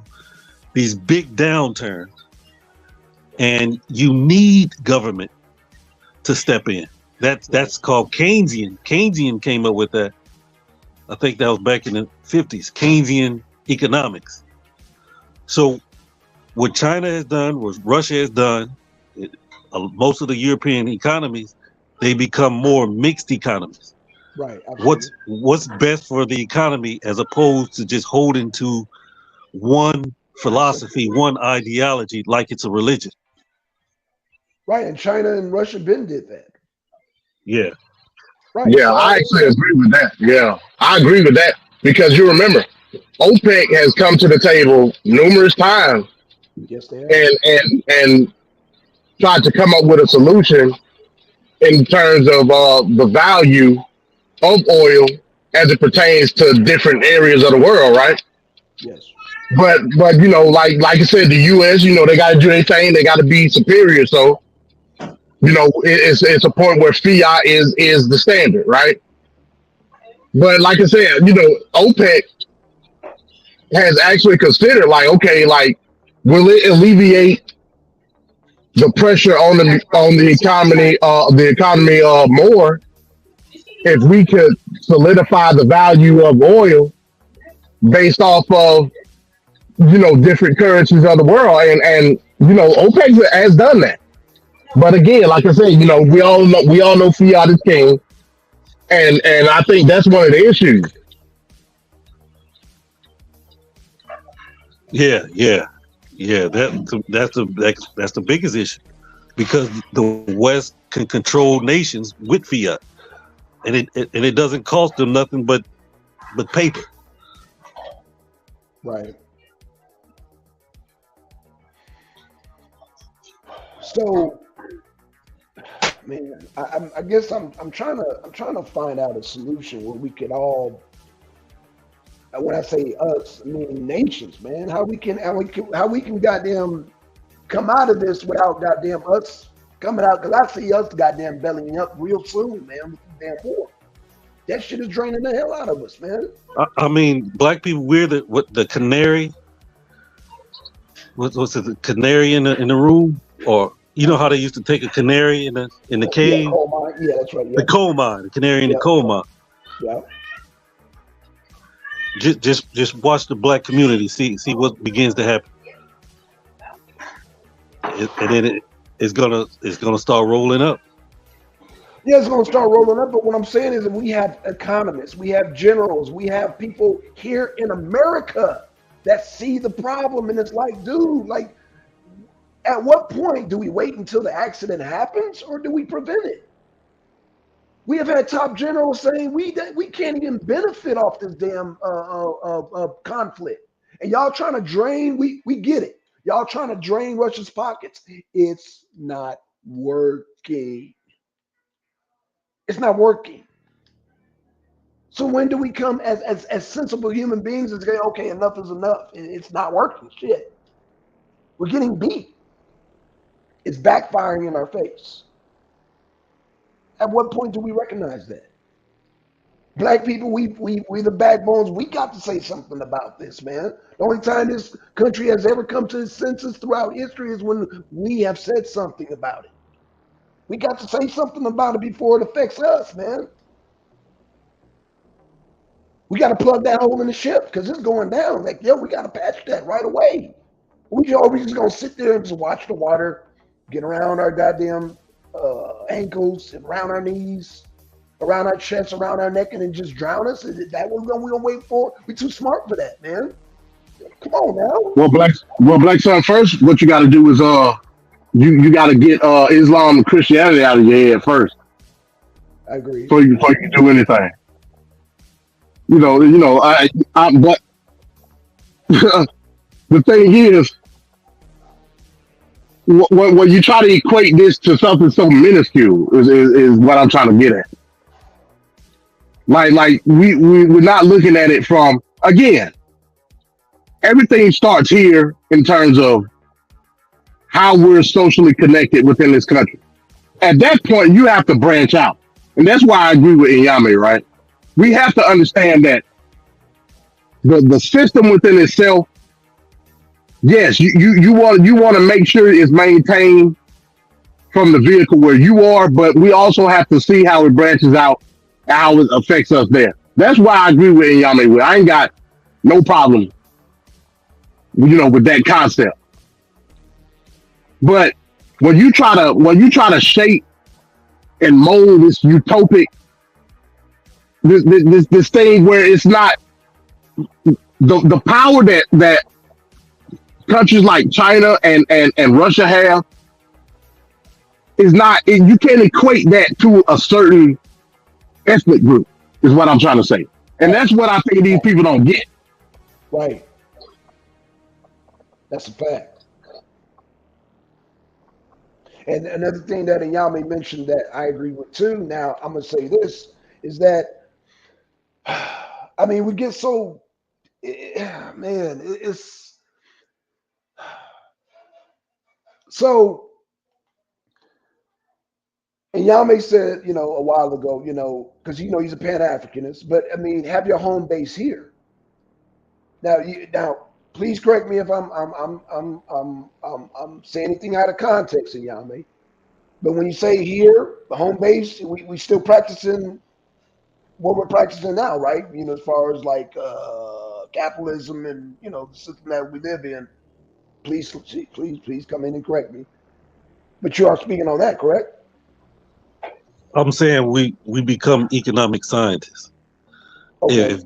these big downturns, and you need government to step in. Right. That's called Keynesian. Keynesian came up with that. I think that was back in the 50s. Keynesian economics. So what China has done, what Russia has done, most of the European economies, they become more mixed economies. Right. Absolutely. What's best for the economy, as opposed to just holding to one philosophy, one ideology, like it's a religion. Right. And China and Russia been did that. Yeah, Right. Yeah, So I actually agree with that. Yeah, I agree with that because you remember OPEC has come to the table numerous times yes, they have. and tried to come up with a solution in terms of the value of oil as it pertains to different areas of the world, right? Yes. But you know, like I said, the U.S. You know they got to do their thing. They got to be superior. So you know, it's a point where fiat is the standard, right? But like I said, you know, OPEC has actually considered like, okay, like, will it alleviate the pressure on the economy more if we could solidify the value of oil based off of different currencies of the world, and OPEC has done that. But again, like I said, we all know fiat is king, and I think that's one of the issues. yeah. That's the biggest issue, because the West can control nations with fiat, and it doesn't cost them nothing but paper. Right. So, man, I guess I'm trying to find out a solution where we could all. When I say us, I mean nations, man. How we can goddamn come out of this without goddamn us coming out? Because I see us goddamn bellying up real soon, man. With the damn war. That shit is draining the hell out of us, man. I mean, black people, we're the canary. What's it? The canary in the room, or you know how they used to take a canary in the Yeah, cave, coal mine. Yeah, that's right. the Yep, coal mine, the canary in the yep, coal mine. yep. Just watch the black community, see what begins to happen, and then it's gonna start rolling up. Yeah, it's gonna start rolling up. But what I'm saying is that we have economists, we have generals, we have people here in America that see the problem, and it's like, dude, like, at what point do we wait until the accident happens, or do we prevent it? We have had top generals saying we can't even benefit off this damn conflict, and y'all trying to drain. We get it. Y'all trying to drain Russia's pockets. It's not working. It's not working. So when do we come as sensible human beings and say, okay, enough is enough? It's not working. Shit, we're getting beat. It's backfiring in our face. At what point do we recognize that? Black people, we the backbones. We got to say something about this, man. The only time this country has ever come to its senses throughout history is when we have said something about it. We got to say something about it before it affects us, man. We got to plug that hole in the ship because it's going down. Like, yo, we got to patch that right away. We just gonna sit there and just watch the water get around our goddamn ankles and around our knees, around our chest, around our neck, and then just drown us? Is that what we gonna wait for? We too smart for that, man. Come on now. Black son, first, what you got to do is you got to get Islam and Christianity out of your head first I agree. before you can do anything. But the thing is, when you try to equate this to something so minuscule is what I'm trying to get at. Like we're not looking at it from, again, everything starts here in terms of how we're socially connected within this country. At that point, you have to branch out. And that's why I agree with Inyame, right? We have to understand that the system within itself, yes, you want to make sure it's maintained from the vehicle where you are, but we also have to see how it branches out, how it affects us there. That's why I agree with Inyame. I ain't got no problem, with that concept. But when you try to shape and mold this utopic, this thing where it's not the power that countries like China and Russia have is not, you can't equate that to a certain ethnic group, is what I'm trying to say. And that's what I think these people don't get. Right. That's a fact. And another thing that Inyame mentioned that I agree with too, now I'm going to say this, is that, I mean, we get so, man, it's, so, Inyame said, a while ago, because, he's a Pan-Africanist, but, I mean, have your home base here. Now, please correct me if I'm saying anything out of context, Inyame. But when you say here, the home base, we still practicing what we're practicing now, right? As far as like capitalism and the system that we live in. Please come in and correct me. But you are speaking on that, correct? I'm saying we become economic scientists. Okay,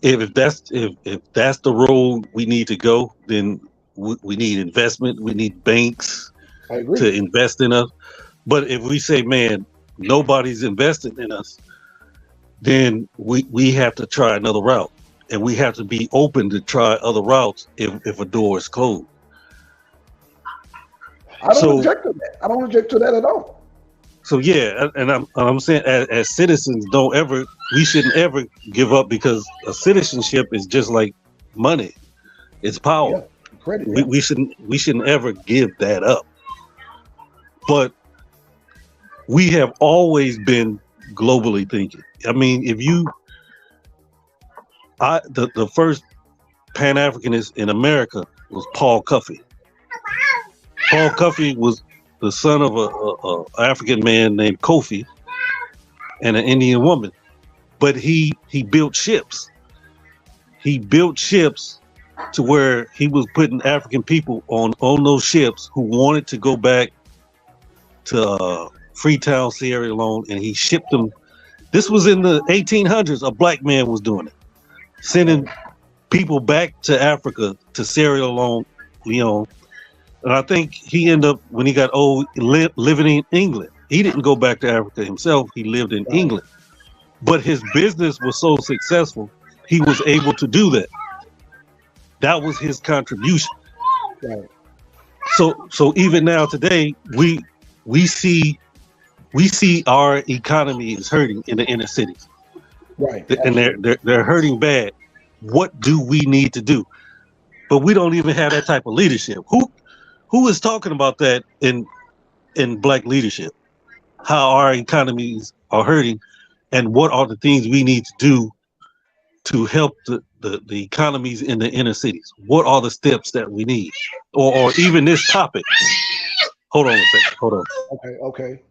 If that's the road we need to go, then we need investment. We need banks I agree. to invest in us. But if we say, man, nobody's investing in us, then we have to try another route, and we have to be open to try other routes if a door is closed. I don't object to that. I don't object to that at all. So yeah, and I'm saying as citizens, we shouldn't ever give up, because a citizenship is just like money. It's power. Yeah, credit. We shouldn't ever give that up. But we have always been globally thinking. I mean, the first Pan-Africanist in America was Paul Cuffey. Paul Cuffey was the son of a African man named Kofi and an Indian woman, but he built ships. He built ships to where he was putting African people on those ships who wanted to go back to Freetown, Sierra Leone, and he shipped them. This was in the 1800s. A black man was doing it, sending people back to Africa, to Sierra Leone, And I think he ended up, when he got old, living in England. He didn't go back to Africa himself. He lived in England. But his business was so successful, he was able to do that. That was his contribution. Right. So even now today, we see our economy is hurting in the inner cities. Right. And they're hurting bad. What do we need to do? But we don't even have that type of leadership. Who is talking about that in black leadership? How our economies are hurting, and what are the things we need to do to help the economies in the inner cities? What are the steps that we need? Or even this topic. Hold on a second. Hold on. Okay.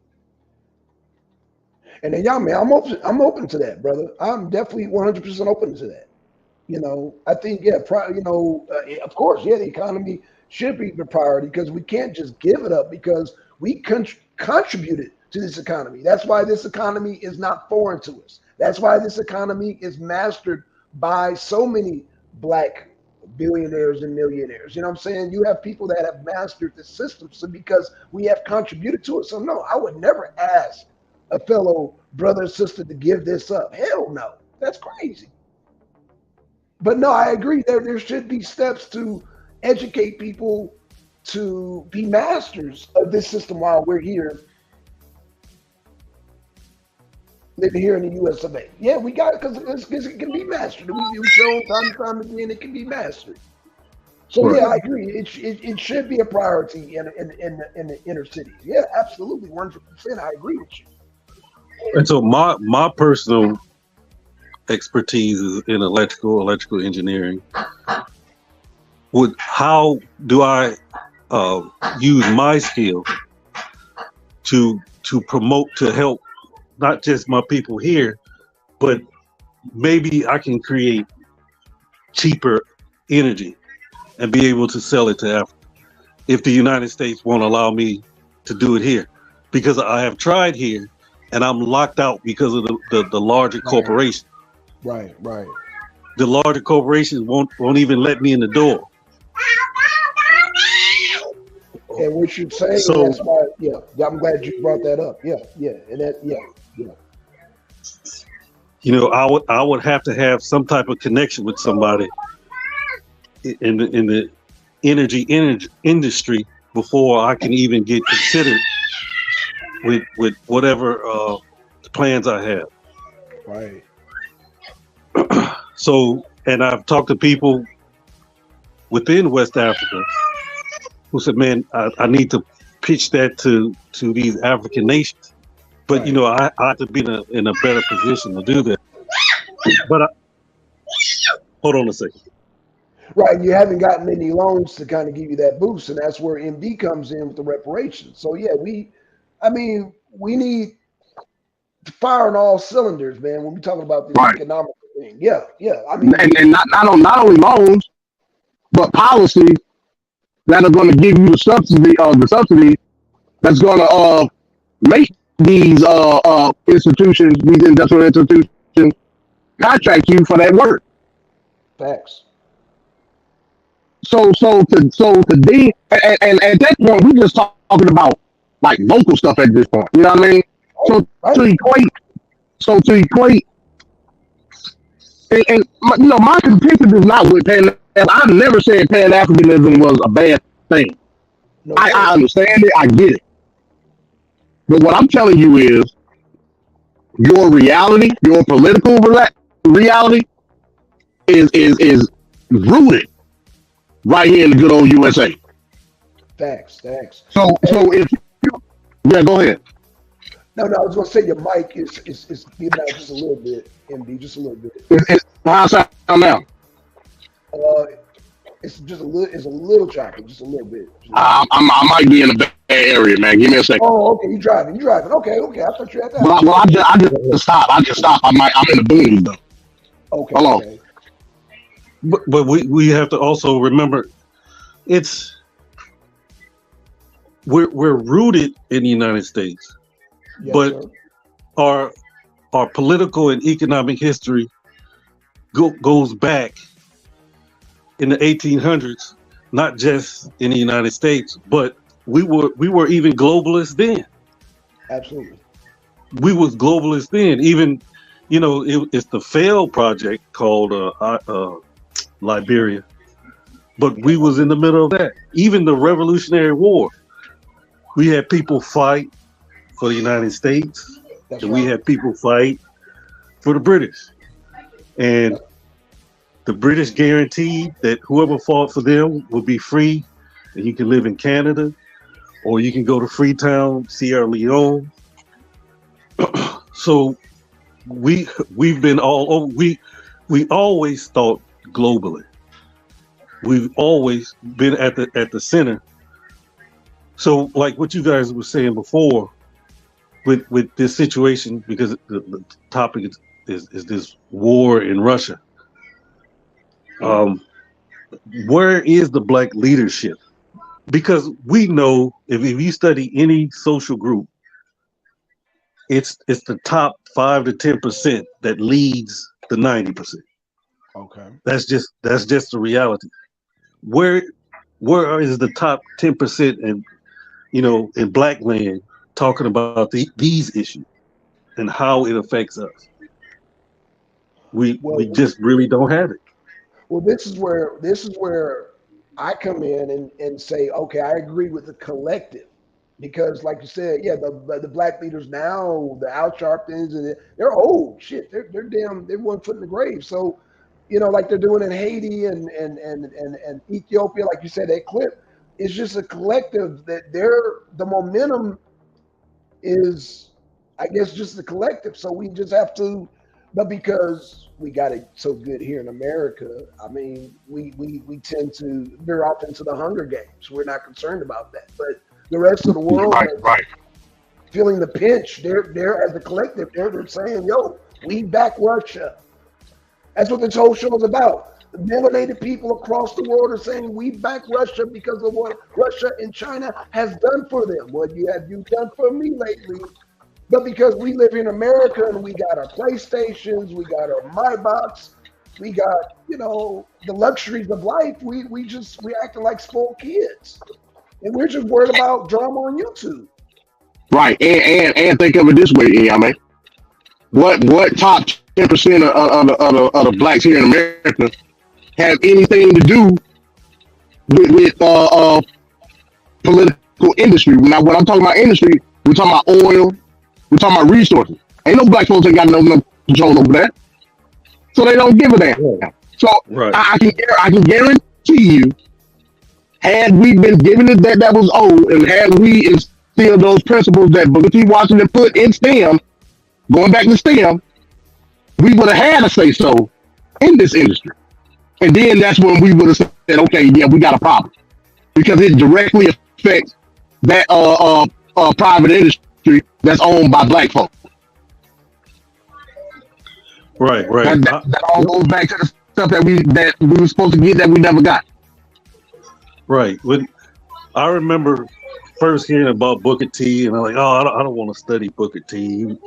And then, y'all, man, I'm open to that, brother. I'm definitely 100% open to that. I think, yeah, of course, yeah, the economy should be the priority because we can't just give it up because we contributed to this economy. That's why this economy is not foreign to us. That's why this economy is mastered by so many black billionaires and millionaires. You know what I'm saying? You have people that have mastered the system so because we have contributed to it. So no, I would never ask a fellow brother or sister to give this up. Hell no. That's crazy. But no, I agree. There should be steps to educate people to be masters of this system while we're here, living here in the US of A. Yeah, we got it because it can be mastered. We've shown time and time again it can be mastered. So yeah, I agree. It should be a priority in the inner cities. Yeah, absolutely, 100%. I agree with you. And so my personal expertise is in electrical engineering. How do I use my skill to promote, to help not just my people here, but maybe I can create cheaper energy and be able to sell it to Africa if the United States won't allow me to do it here, because I have tried here and I'm locked out because of the larger corporations. Right. The larger corporations won't even let me in the door. And what you're saying, So, that's why, yeah, I'm glad you brought that up. Yeah, and that, yeah. I would have to have some type of connection with somebody in the energy industry before I can even get considered with whatever plans I have. Right. So, and I've talked to people within West Africa who said, "Man, I need to pitch that to these African nations." But Right. I have to be in a better position to do that. But hold on a second. Right. You haven't gotten any loans to kind of give you that boost, and that's where MB comes in with the reparations. So yeah, we need to fire on all cylinders, man. When we talking about this Right. economic thing, yeah. I mean, And not only loans, but policies that are going to give you the subsidy that's going to make these these industrial institutions contract you for that work. facts. So D and at that point we just talking about like local stuff at this point. You know what I mean? Right. So Right. to equate, to equate, and my contention is not with Pan. I've never said Pan Africanism was a bad thing. No, I sir. understand it. I get it. But what I'm telling you is your reality, your political reality is rooted right here in the good old USA. Facts. So Hey, if yeah, go ahead. no, I was gonna say your mic is giving out just a little bit, MB, just a little bit. How's that sound now? Uh, it's a little choppy, just a little bit. I might be in a bad area, man. Give me a second. Oh, okay, you driving. Okay. I thought you had that. Well, I just stopped. I'm in the boonies though. Okay, Hold on. okay. But we have to also remember we're rooted in the United States, Yes, but sir. our political and economic history goes back in the 1800s, not just in the United States, but we were even globalists then. Absolutely. We was globalists then. Even it's the failed project called Liberia, but we was in the middle of that. Even the Revolutionary War, we had people fight for the United States, That's and we right. had people fight for the British. And the British guaranteed that whoever fought for them would be free, and you can live in Canada, or you can go to Freetown, Sierra Leone. So we've been all over. We always thought globally. We've always been at the center. So, like what you guys were saying before, with this situation, because the topic is this war in Russia. Um, where is the black leadership? Because we know if you study any social group, it's the top 5 to 10% that leads the 90%. Okay. That's just the reality. Where where is the top 10% in black land talking about these issues and how it affects us? We Well, just really don't have it. well, this is where I come in and say, okay, I agree with the collective because, like you said, yeah, the black leaders now, the Al Sharptons, and they're old shit. They're damn, they're 1 foot in the grave. So, like they're doing in Haiti and Ethiopia, like you said, that clip. It's just a collective that the momentum is, I guess, just the collective. So we just have to, but because we got it so good here in America, I mean, we tend to veer off into the Hunger Games. We're not concerned about that. But the rest of the world Right, is right. feeling the pinch. They're as a collective, they're saying, yo, we back Russia. That's what this whole show is about. The melanated people across the world are saying we back Russia because of what Russia and China has done for them. What have you done for me lately? But because we live in America and we got our PlayStations, we got our MyBox, we got, the luxuries of life, we acting like spoiled kids. And we're just worried about drama on YouTube. Right. And think of it this way, man. What top 10% of the blacks here in America have anything to do with political industry? Now, when I'm talking about industry, we're talking about oil, we're talking about resources. Ain't no black folks ain't got no control over that, so they don't give a damn. So Right. I can guarantee you, had we been given it that was old, and had we instilled those principles that Booker T. Washington put in STEM, going back to STEM, we would have had a say so in this industry. And then that's when we would have said, okay, yeah, we got a problem. Because it directly affects that private industry that's owned by black folks. Right. That all goes back to the stuff that we were supposed to get that we never got. Right. When I remember first hearing about Booker T, and I'm like, oh, I don't want to study Booker T.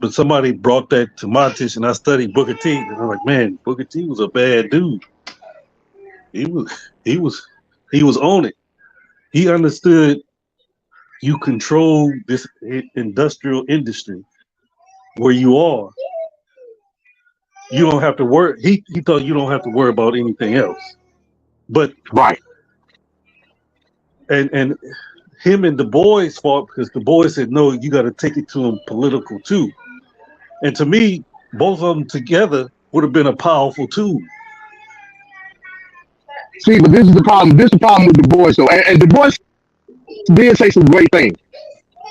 But somebody brought that to my attention. I studied Booker T, and I'm like, man, Booker T was a bad dude. He was on it. He understood you control this industrial industry where you are. You don't have to worry. He thought you don't have to worry about anything else. But Right. and him and Du Bois fought because Du Bois said, no, you got to take it to him political too. And to me, both of them together would have been a powerful tool. See, but this is the problem. This is the problem with Du Bois. So, and Du Bois did say some great things,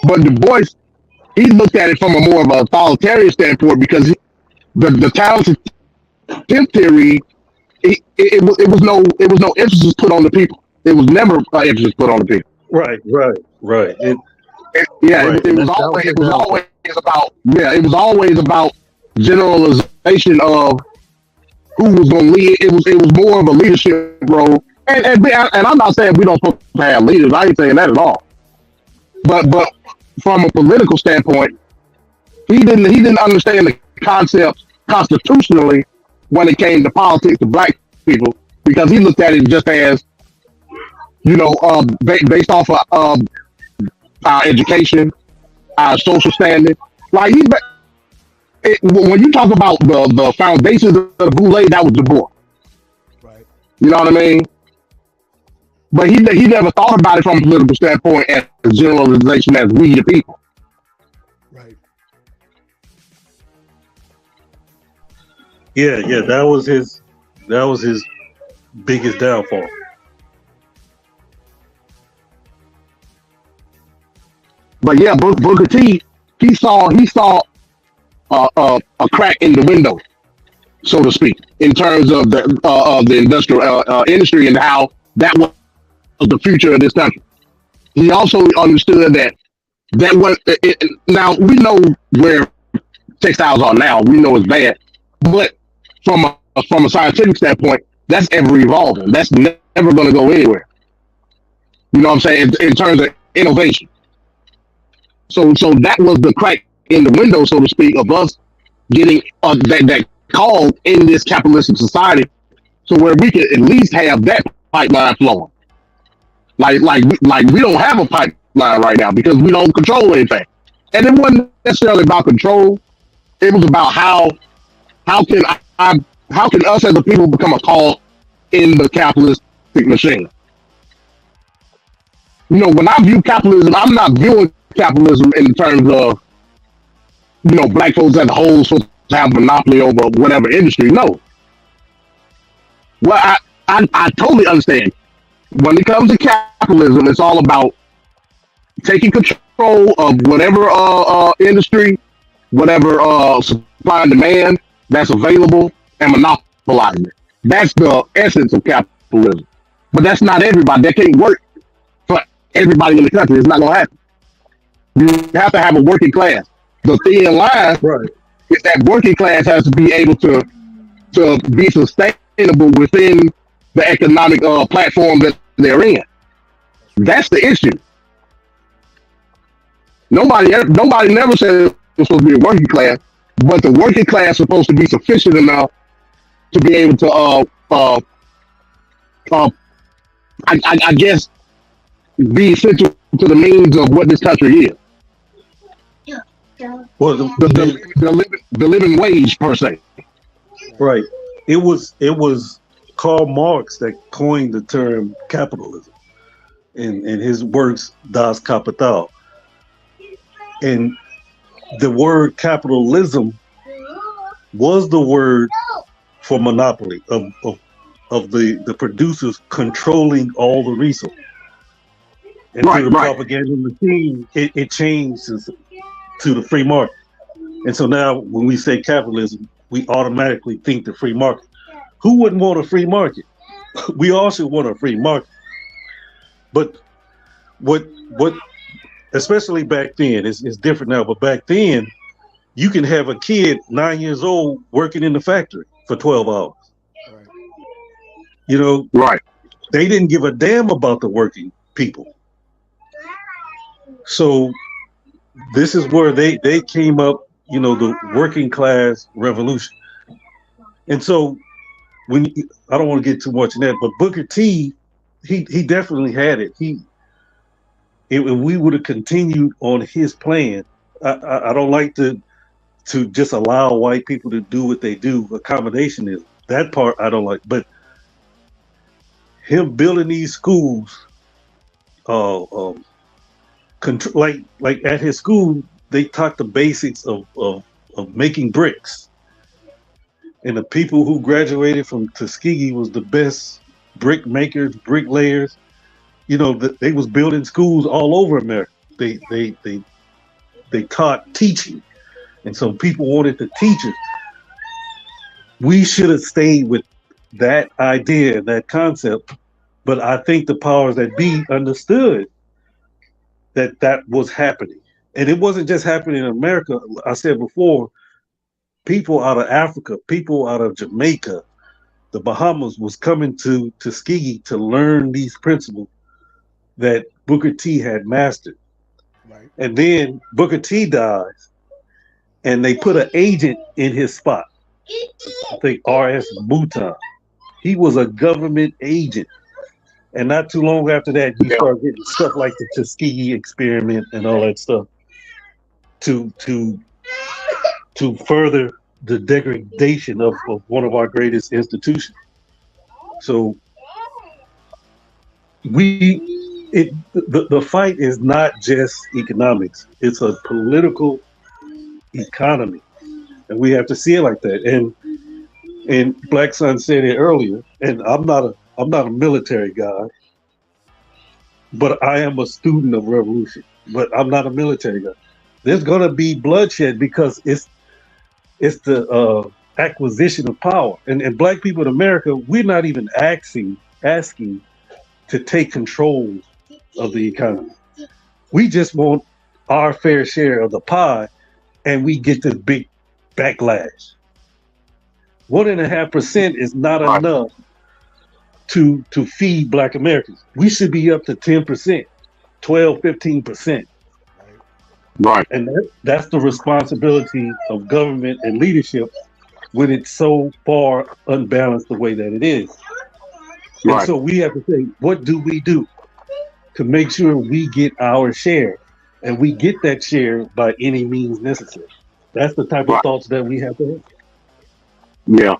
but Du Bois, he looked at it from a more of a authoritarian standpoint because the talented tip theory, it was no emphasis put on the people. It was never emphasis put on the people. Right. It was always about generalization of who was going to lead. It was more of a leadership role. And I'm not saying we don't supposed to have leaders. I ain't saying that at all. But from a political standpoint, he didn't understand the concepts constitutionally when it came to politics of black people because he looked at it just as based off of our education, our social standing. Like when you talk about the foundations of the Boule, that was Du Bois. Right. You know what I mean? But he never thought about it from a political standpoint as a generalization as we the people. Right. Yeah. That was his biggest downfall. But yeah, Booker T, he saw a crack in the window, so to speak, in terms of the industrial industry and how that was the future of this country. He also understood that was now we know where textiles are now. We know it's bad, but from a scientific standpoint, That's ever evolving. That's never going to go anywhere. You know what I'm saying? In terms of innovation. So that was the crack in the window, so to speak, of us getting that call in this capitalistic society, so where we could at least have that pipeline flowing. Like we don't have a pipeline right now because we don't control anything. And it wasn't necessarily about control. It was about how can how can us as a people become a call in the capitalistic machine. You know, when I view capitalism, I'm not viewing capitalism in terms of, you know, black folks as a whole supposed to have a monopoly over whatever industry. No. Well, I totally understand. When it comes to capitalism, it's all about taking control of whatever industry, whatever supply and demand that's available, and monopolizing it. That's the essence of capitalism. But that's not everybody. That can't work for everybody in the country. It's not going to happen. You have to have a working class. The thin line Right. is that working class has to be able to be sustainable within the economic platform that they're in. That's the issue. Nobody never said it's supposed to be a working class, but the working class is supposed to be sufficient enough to be able to, I guess, be essential to the means of what this country is. Well, The living wage per se. right. It was Karl Marx that coined the term capitalism in his works Das Kapital. And the word capitalism was the word for monopoly of the producers controlling all the resources. And Right, through the right. propaganda machine, it changed to the free market. And so now when we say capitalism, we automatically think the free market. Who wouldn't want a free market? We all should want a free market. But what especially back then, it's different now, but back then you can have a kid 9 years old working in the factory for 12 hours. Right. You know, Right. they didn't give a damn about the working people. So this is where they came up, you know, the working class revolution. And so I don't want to get too much in that, but Booker T, he definitely had it. If we would have continued on his plan, I don't like to just allow white people to do what they do. Accommodation is that part I don't like, but him building these schools, like at his school, they taught the basics of making bricks, and the people who graduated from Tuskegee was the best brick makers, bricklayers. You know, they was building schools all over America. They taught teaching, and so people wanted to teach it. We should have stayed with that idea, that concept, but I think the powers that be understood that was happening. And it wasn't just happening in America. I said before, people out of Africa, people out of Jamaica, the Bahamas was coming to Tuskegee to learn these principles that Booker T had mastered. Right. And then Booker T dies, and they put an agent in his spot. I think R.S. Bhutan. He was a government agent. And not too long after that, you start getting stuff like the Tuskegee experiment and all that stuff to further the degradation of one of our greatest institutions. So the fight is not just economics; it's a political economy, and we have to see it like that. And Blackson said it earlier, and I'm not a military guy, but I am a student of revolution. But I'm not a military guy. There's going to be bloodshed because it's the acquisition of power. And black people in America, we're not even asking to take control of the economy. We just want our fair share of the pie, and we get this big backlash. 1.5% is not enough to feed Black Americans. We should be up to 10%, 12, 15%. Right. Right. And that's the responsibility of government and leadership when it's so far unbalanced the way that it is. And Right. so we have to say, what do we do to make sure we get our share? And we get that share by any means necessary. That's the type of Right. thoughts that we have to have. Yeah.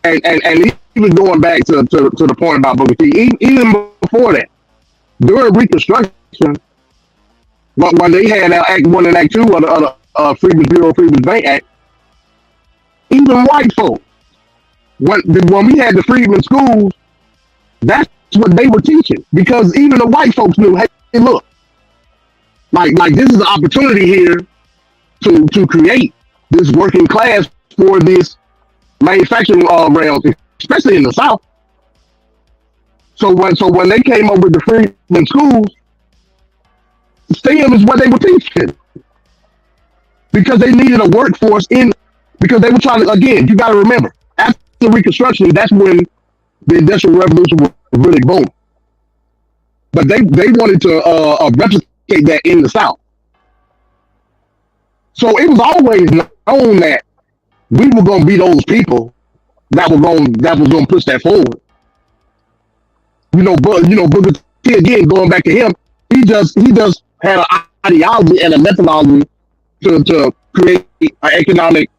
And even going back to the point about Booker T, even before that, during Reconstruction, when they had Act One and Act Two of the Freedmen's Bureau Freedmen's Bank Act, even white folk, when we had the freedmen schools, that's what they were teaching because even the white folks knew, hey, look, like this is an opportunity here to create this working class for this manufacturing realm, especially in the South. So when they came up with the freedmen schools, STEM is what they were teaching because they needed a workforce in because they were trying to again. You got to remember after Reconstruction, that's when the Industrial Revolution was really boom. But they wanted to replicate that in the South. So it was always known that we were going to be those people that was going to push that forward. But Booker T again going back to him, he just had an ideology and a methodology to create an economic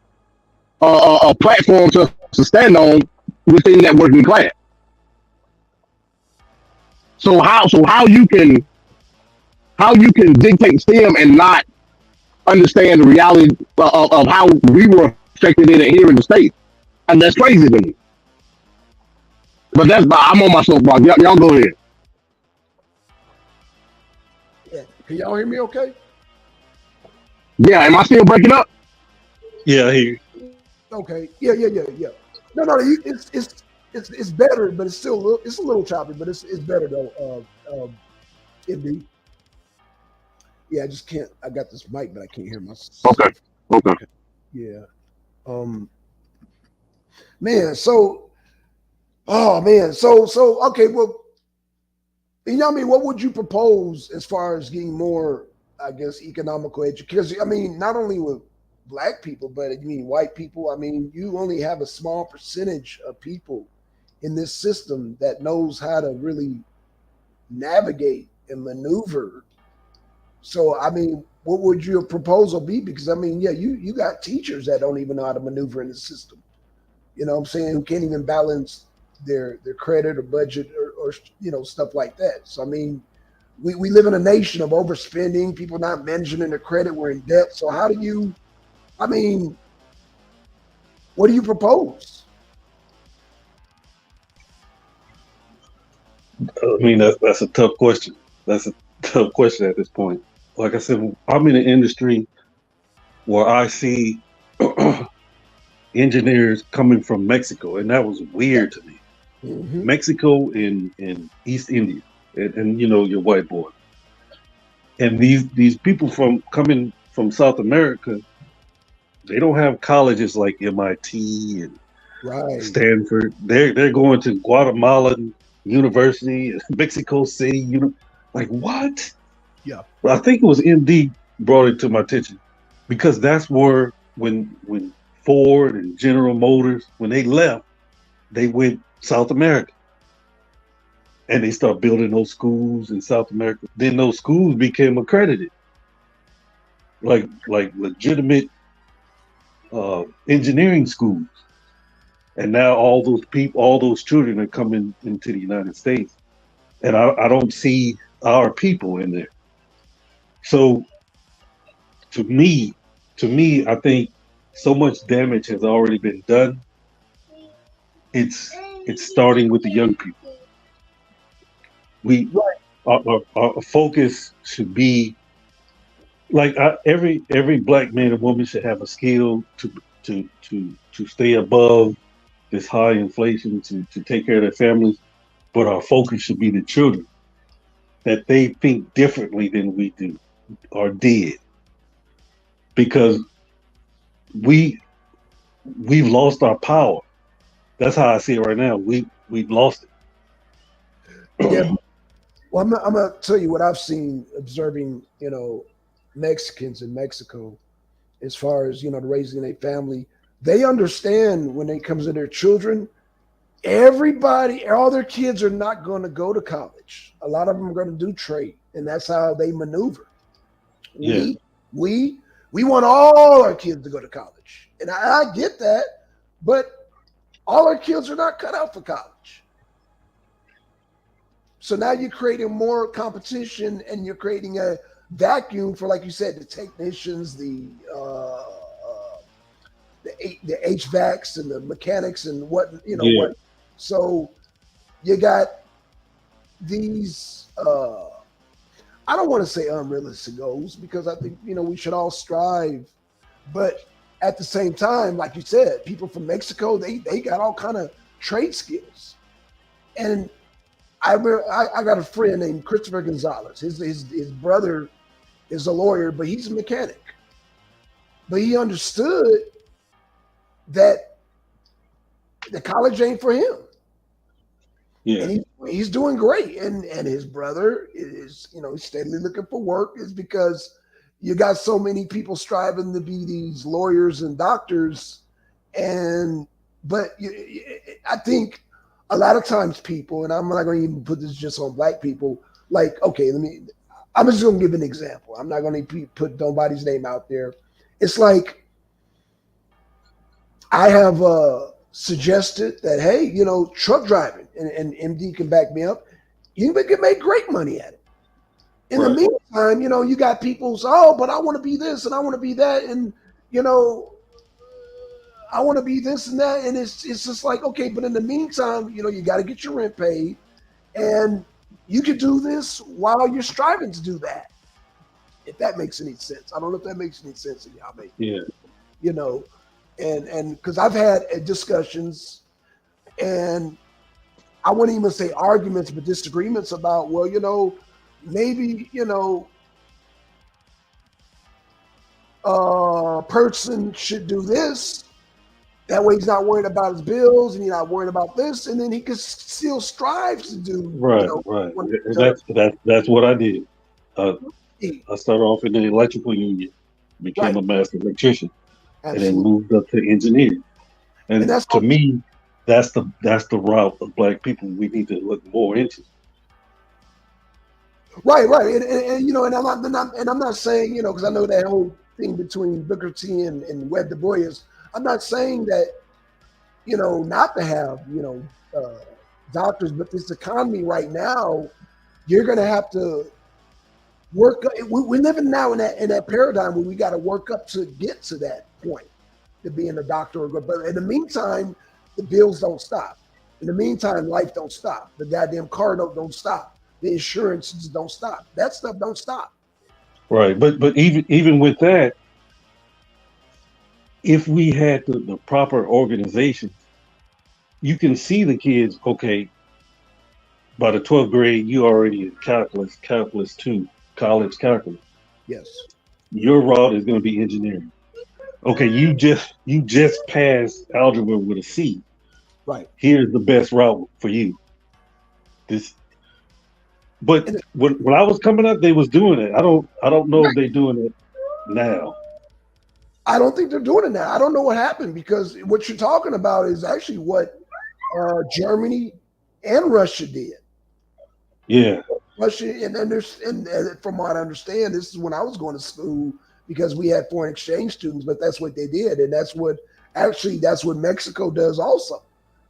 a platform to stand on within that working class. So how you can dictate STEM and not understand the reality of how we were affected in it here in the States, and that's crazy to me. But I'm on my soapbox. Y'all go ahead. Yeah. Can y'all hear me okay? Yeah, am I still breaking up? Yeah, I hear you. Okay. Yeah. No. It's better, but it's still a little choppy, but it's better though. MD. Yeah, I just can't. I got this mic, but I can't hear myself. Okay. Yeah. Man. So. Oh man. So okay. Well, you know what I mean. What would you propose as far as getting more, I guess, economical education? Because I mean, not only with Black people, but I mean white people. I mean, you only have a small percentage of people in this system that knows how to really navigate and maneuver. So I mean, what would your proposal be? Because I mean, yeah, you got teachers that don't even know how to maneuver in the system. You know what I'm saying? Who can't even balance their credit or budget or stuff like that. So I mean, we live in a nation of overspending, people not managing their credit, we're in debt. So how do you I mean, what do you propose? I mean, that's a tough question. That's a tough question at this point. Like I said, I'm in an industry where I see engineers coming from Mexico, and that was Yeah. weird to me. Mm-hmm. Mexico in East India, and your white boy, and these people from coming from South America, they don't have colleges like MIT and Right. Stanford. They're going to Guatemala University, Mexico City. Like what? Yeah. Well, I think it was MD brought it to my attention because that's where when Ford and General Motors when they left, they went South America and they start building those schools in South America. Then those schools became accredited, like legitimate engineering schools. And now all those children are coming into the United States, and I don't see our people in there. So to me, I think so much damage has already been done. It's starting with the young people. We Right. our focus should be like every black man and woman should have a skill to stay above this high inflation to take care of their families. But our focus should be the children that they think differently than we do or did because we we've lost our power. That's how I see it right now. We've lost it. Yeah. Well, I'm gonna tell you what I've seen observing, Mexicans in Mexico, as far as the raising a family. They understand when it comes to their children. Everybody, all their kids are not going to go to college. A lot of them are going to do trade, and that's how they maneuver. Yeah, We we we want all our kids to go to college, and I get that, but all our kids are not cut out for college. So now you're creating more competition, and you're creating a vacuum for, like you said, the technicians, the HVACs and the mechanics and yeah, what. So you got these. I don't want to say unrealistic goals, because I think we should all strive, but at the same time, like you said, people from Mexico, they got all kind of trade skills. And I got a friend named Christopher Gonzalez. His brother is a lawyer, but he's a mechanic. But he understood that the college ain't for him, yeah. and he's doing great. And his brother is he's steadily looking for work, is because you got so many people striving to be these lawyers and doctors, and but I think a lot of times people, and I'm not going to even put this just on black people. Like, okay, I'm just going to give an example. I'm not going to put nobody's name out there. It's like, I have suggested that, hey, truck driving, and MD can back me up, you can make great money at it. In the Right. meantime, you got people say, oh, but I want to be this and I want to be that, and you know, I want to be this and that, and it's just like, okay, but in the meantime, you got to get your rent paid, and you can do this while you're striving to do that. If that makes any sense, I don't know if that makes any sense to y'all, maybe. Yeah. You know, and because I've had discussions, and I wouldn't even say arguments, but disagreements about, well, maybe a person should do this. That way, he's not worried about his bills, and he's not worried about this, and then he can still strive to do, Right, right. And that's what I did. Uh, I started off in the electrical union, became right, a master electrician, and then absolutely, moved up to engineering. and And that's to me, that's the route of black people we need to look more into. right, right, and and I'm not saying, because I know that whole thing between Booker T and Webb Du Bois. I'm not saying that not to have doctors, but this economy right now, you're going to have to work. We're living now in that paradigm where we got to work up to get to that point, to being a doctor. But in the meantime, the bills don't stop. In the meantime, life don't stop. The goddamn car don't stop. The insurances don't stop. That stuff don't stop. Right. But even with that, if we had the proper organization, you can see the kids, okay, by the 12th grade, you already in calculus two, college calculus. Yes. Your route is going to be engineering. Okay, you just passed algebra with a C. Right. Here's the best route for you. This, but And when I was coming up, they was doing it. I don't know if they're doing it now. I don't think they're doing it now. I don't know what happened, because what you're talking about is actually what Germany and Russia did. Yeah, Russia, and from what I understand, this is when I was going to school, because we had foreign exchange students, but that's what they did, and that's what Mexico does also.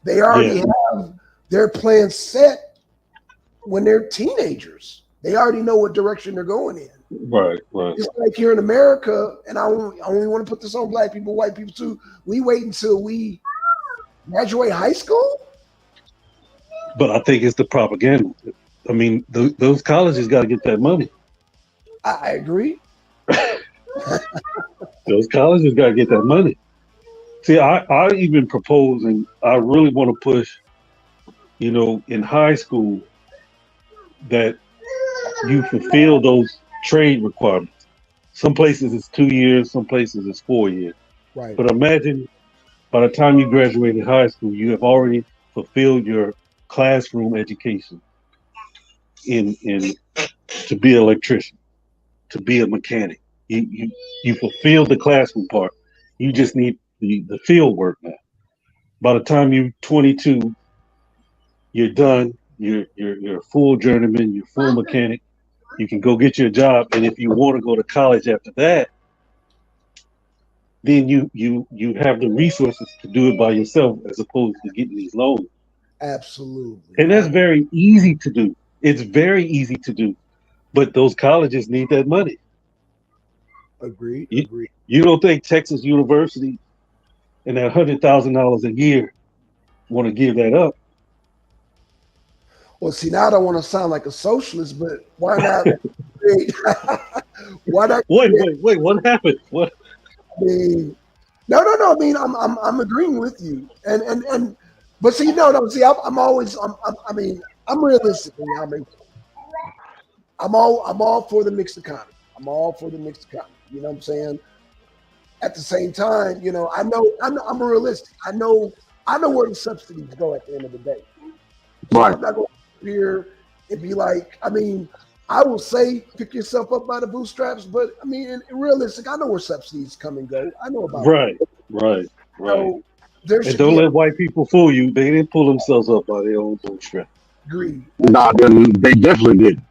They already yeah, have their plans set when they're teenagers. They already know what direction they're going in. right, right. It's like here in America, and I only want to put this on black people, white people too. We wait until we graduate high school. But I think it's the propaganda. I mean, those colleges got to get that money. I agree. Those colleges got to get that money. See, I even propose, and I really want to push, in high school, that you fulfill those trade requirements. Some places it's 2 years, some places it's 4 years. Right. But imagine by the time you graduated high school, you have already fulfilled your classroom education. in to be an electrician, to be a mechanic. You fulfilled the classroom part. You just need the field work now. By the time you're 22, you're done. You're a full journeyman. You're a full mechanic. You can go get your job, and if you want to go to college after that, then you have the resources to do it by yourself as opposed to getting these loans. Absolutely. And that's very easy to do. It's very easy to do, but those colleges need that money. Agreed. You, Agreed. you don't think Texas University and that $100,000 a year want to give that up? Well, see, now I don't want to sound like a socialist, but why not? Why not? Wait. What happened? What? I mean, no. I mean, I'm agreeing with you, and but see, no. See, I'm always, I mean, I'm realistic. I mean, I'm all for the mixed economy. I'm all for the mixed economy. You know what I'm saying? At the same time, you know, I'm realistic. I know where the subsidies go at the end of the day. So Right. I'm not going to here and be like, I mean, I will say pick yourself up by the bootstraps, but I mean, in realistic, I know where subsidies come and go. I know about Right, it. right. So there And should don't be a let white people fool you. They didn't pull themselves up by their own bootstrap. greed. Nah, they definitely did.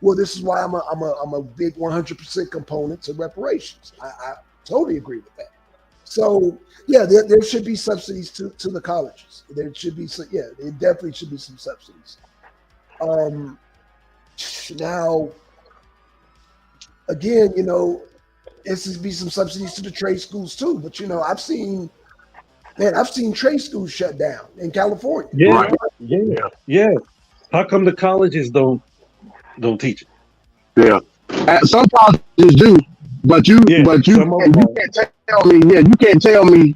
Well, this is why I'm a big 100% component to reparations. I totally agree with that. So yeah, there should be subsidies to the colleges. There should be some, yeah, there definitely should be some subsidies. Now, again, you know, there should be some subsidies to the trade schools too. But you know, I've seen trade schools shut down in California. Yeah, Right. yeah. How come the colleges don't teach it? Yeah. Some colleges do, but you Yeah, but some of them you are. can't tell me. Yeah, you can't tell me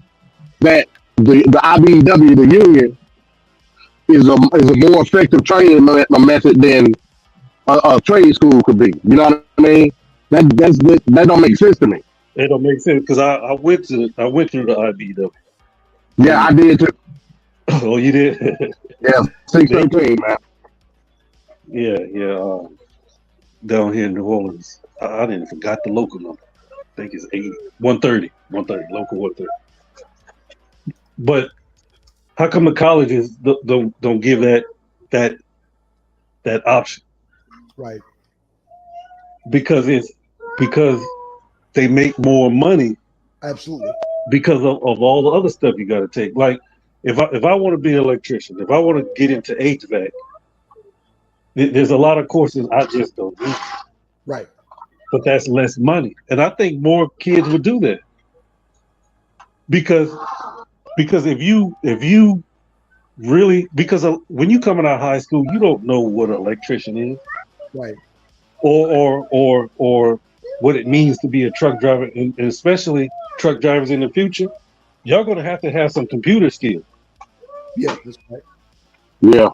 that the IBW, the union, is a more effective training method than a trade school could be. You know what I mean? That don't make sense to me. It don't make sense because I went through the IBW. Yeah, And I did too. oh, you did? Yeah, six They thirteen, man. yeah. Down here in New Orleans, I didn't forgot the local number. I think it's 130, local 130. But how come the colleges don't give that that option? Right. Because they make more money Absolutely. because of all the other stuff you got to take. Like if I want to be an electrician, if I want to get into HVAC, there's a lot of courses I just don't do. Right. But that's less money, and I think more kids would do that because if you really when you coming out of high school, you don't know what an electrician is Right. or what it means to be a truck driver, and especially truck drivers in the future. Y'all gonna have to have some computer skills. Yeah. That's right. Yeah,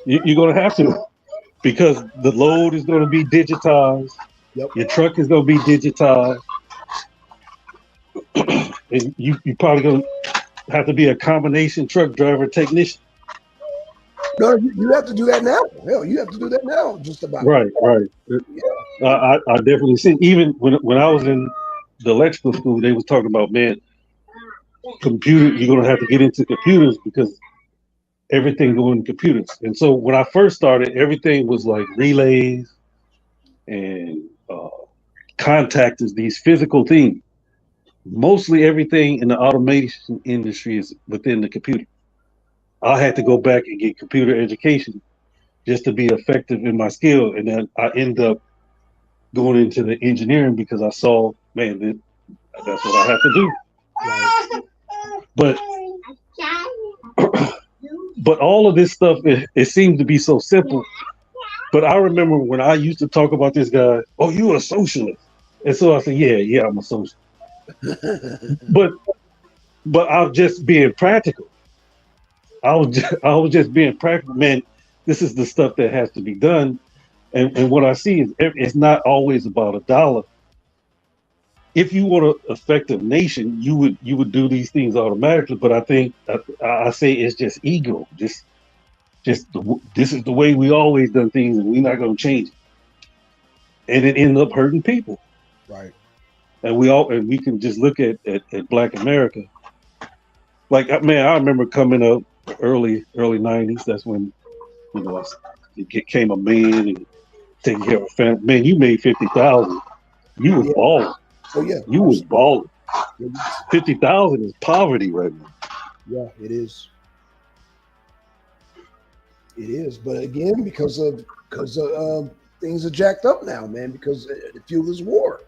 You're gonna have to because the load is gonna be digitized. Yep. Your truck is gonna be digitized, and you probably gonna have to be a combination truck driver technician. No, you have to do that now. Hell, you have to do that now. Just about. Right. Yeah. I definitely see. Even when I was in the electrical school, they was talking about, man, computer. You're gonna have to get into computers because everything going in computers. And so when I first started, everything was like relays and contactors, these physical things. Mostly everything in the automation industry is within the computer. I had to go back and get computer education just to be effective in my skill, and then I end up going into the engineering because I saw, man, that's what I have to do. Right. But but all of this stuff, it seems to be so simple. But I remember when I used to talk about this guy, oh, you a socialist. And so I said, yeah, I'm a socialist. But I was just being practical. I was just being practical. Man, this is the stuff that has to be done. And what I see is it's not always about a dollar. If you want to affect a nation, you would do these things automatically. But I think I say it's just ego. Just This is the way we always done things, and we're not going to change it. And it ended up hurting people. Right. And we can just look at Black America. Like, man, I remember coming up early '90s. That's when it became a man and taking care of a family. Man, you made 50,000. You was Yeah. balling. Oh yeah. You was balling. It was- 50,000 is poverty right now. Yeah, it is. It is. But again, because things are jacked up now, man, because the fuel is war.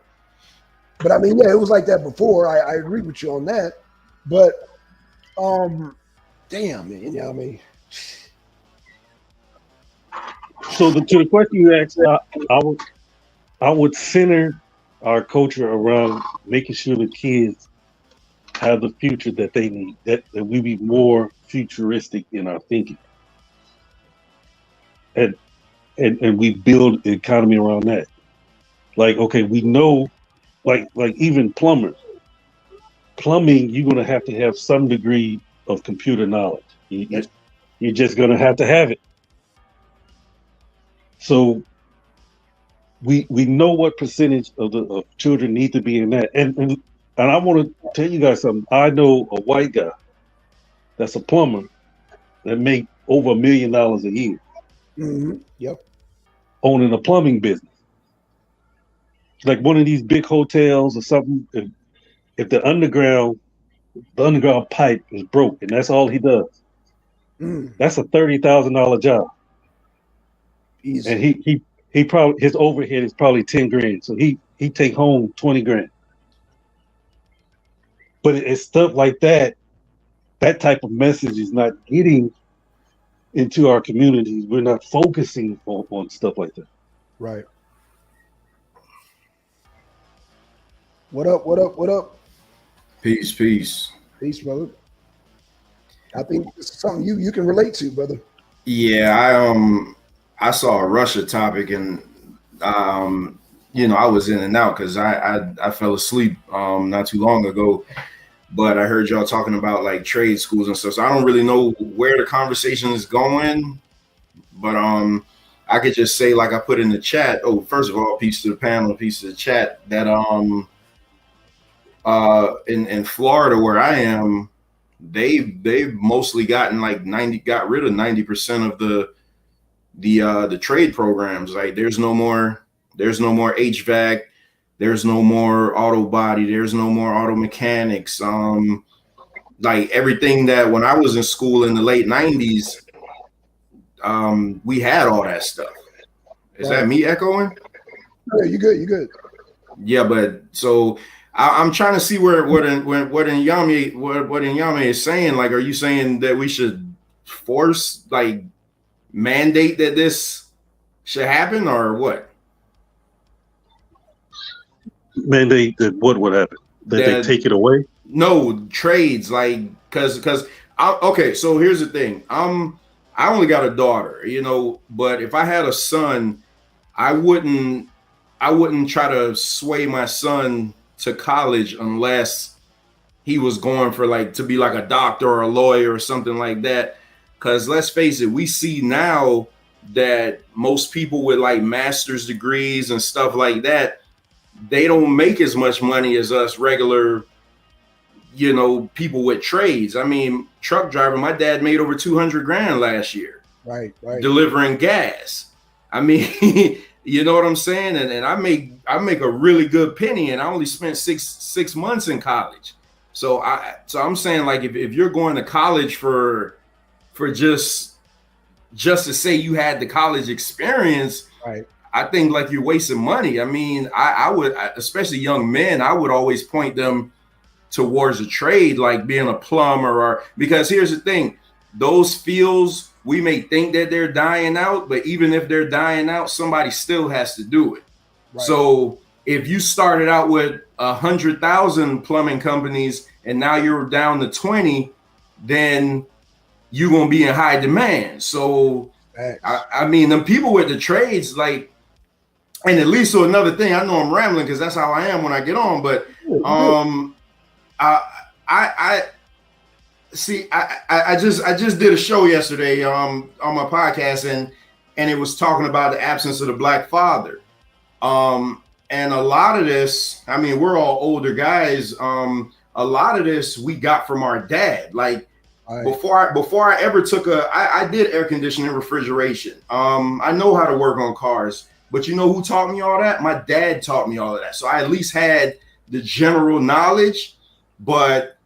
But I mean, yeah, it was like that before. I agree with you on that. But damn, man, you know what I mean? So to the question you asked, I would center our culture around making sure the kids have the future that they need. That we be more futuristic in our thinking, and we build the economy around that. Like, okay, we know, like even plumbing, you're gonna have to have some degree of computer knowledge. You're just gonna have to have it. So we know what percentage of children need to be in that, and I want to tell you guys something. I know a white guy that's a plumber that make over $1 million a year Mm-hmm. Yep. owning a plumbing business, like one of these big hotels or something. If the underground pipe is broke and that's all he does, Mm. that's a $30,000 job, and Easy. he probably his overhead is probably 10 grand, so he take home 20 grand. But it's stuff like that. That type of message is not getting into our communities. We're not focusing on stuff like that. Right. What up? What up? What up? Peace, peace. Peace, brother. I think this is something you can relate to, brother. Yeah, I saw a Russia topic and I was in and out because I fell asleep not too long ago. But I heard y'all talking about like trade schools and stuff. So I don't really know where the conversation is going. But I could just say, like I put in the chat. Oh, first of all, peace to the panel, peace to the chat. That in Florida where I am, they've mostly got rid of 90% of the trade programs. Like there's no more HVAC. There's no more auto body. There's no more auto mechanics. Like everything that when I was in school in the late 90s, we had all that stuff. Is that me echoing? Yeah, you good. You good. Yeah, but so I'm trying to see what Inyame is saying. Like, are you saying that we should force, like, mandate that this should happen, or what? Mandate that what would happen? That they take it away? No, trades, like, because okay. So here's the thing. I only got a daughter, but if I had a son, I wouldn't try to sway my son to college unless he was going for like to be like a doctor or a lawyer or something like that. Because let's face it, we see now that most people with like master's degrees and stuff like that, they don't make as much money as us regular, people with trades. I mean, truck driver, my dad made over 200 grand last year. Right. Delivering gas. I mean, you know what I'm saying? And I make a really good penny, and I only spent six months in college. So I'm saying, like, if you're going to college for just to say you had the college experience, right, I think like you're wasting money. I mean, I would, especially young men, I would always point them towards a trade, like being a plumber, because here's the thing, those fields, we may think that they're dying out, but even if they're dying out, somebody still has to do it. Right. So if you started out with 100,000 plumbing companies and now you're down to 20, then you're going to be in high demand. So, I mean, the people with the trades, like, and at least so another thing, I know I'm rambling because that's how I am when I get on, but See, I just did a show yesterday on my podcast, and it was talking about the absence of the black father. And a lot of this, I mean, we're all older guys. A lot of this we got from our dad. Like Right. before I ever took I did air conditioning and refrigeration. I know how to work on cars, but you know who taught me all that? My dad taught me all of that. So I at least had the general knowledge, but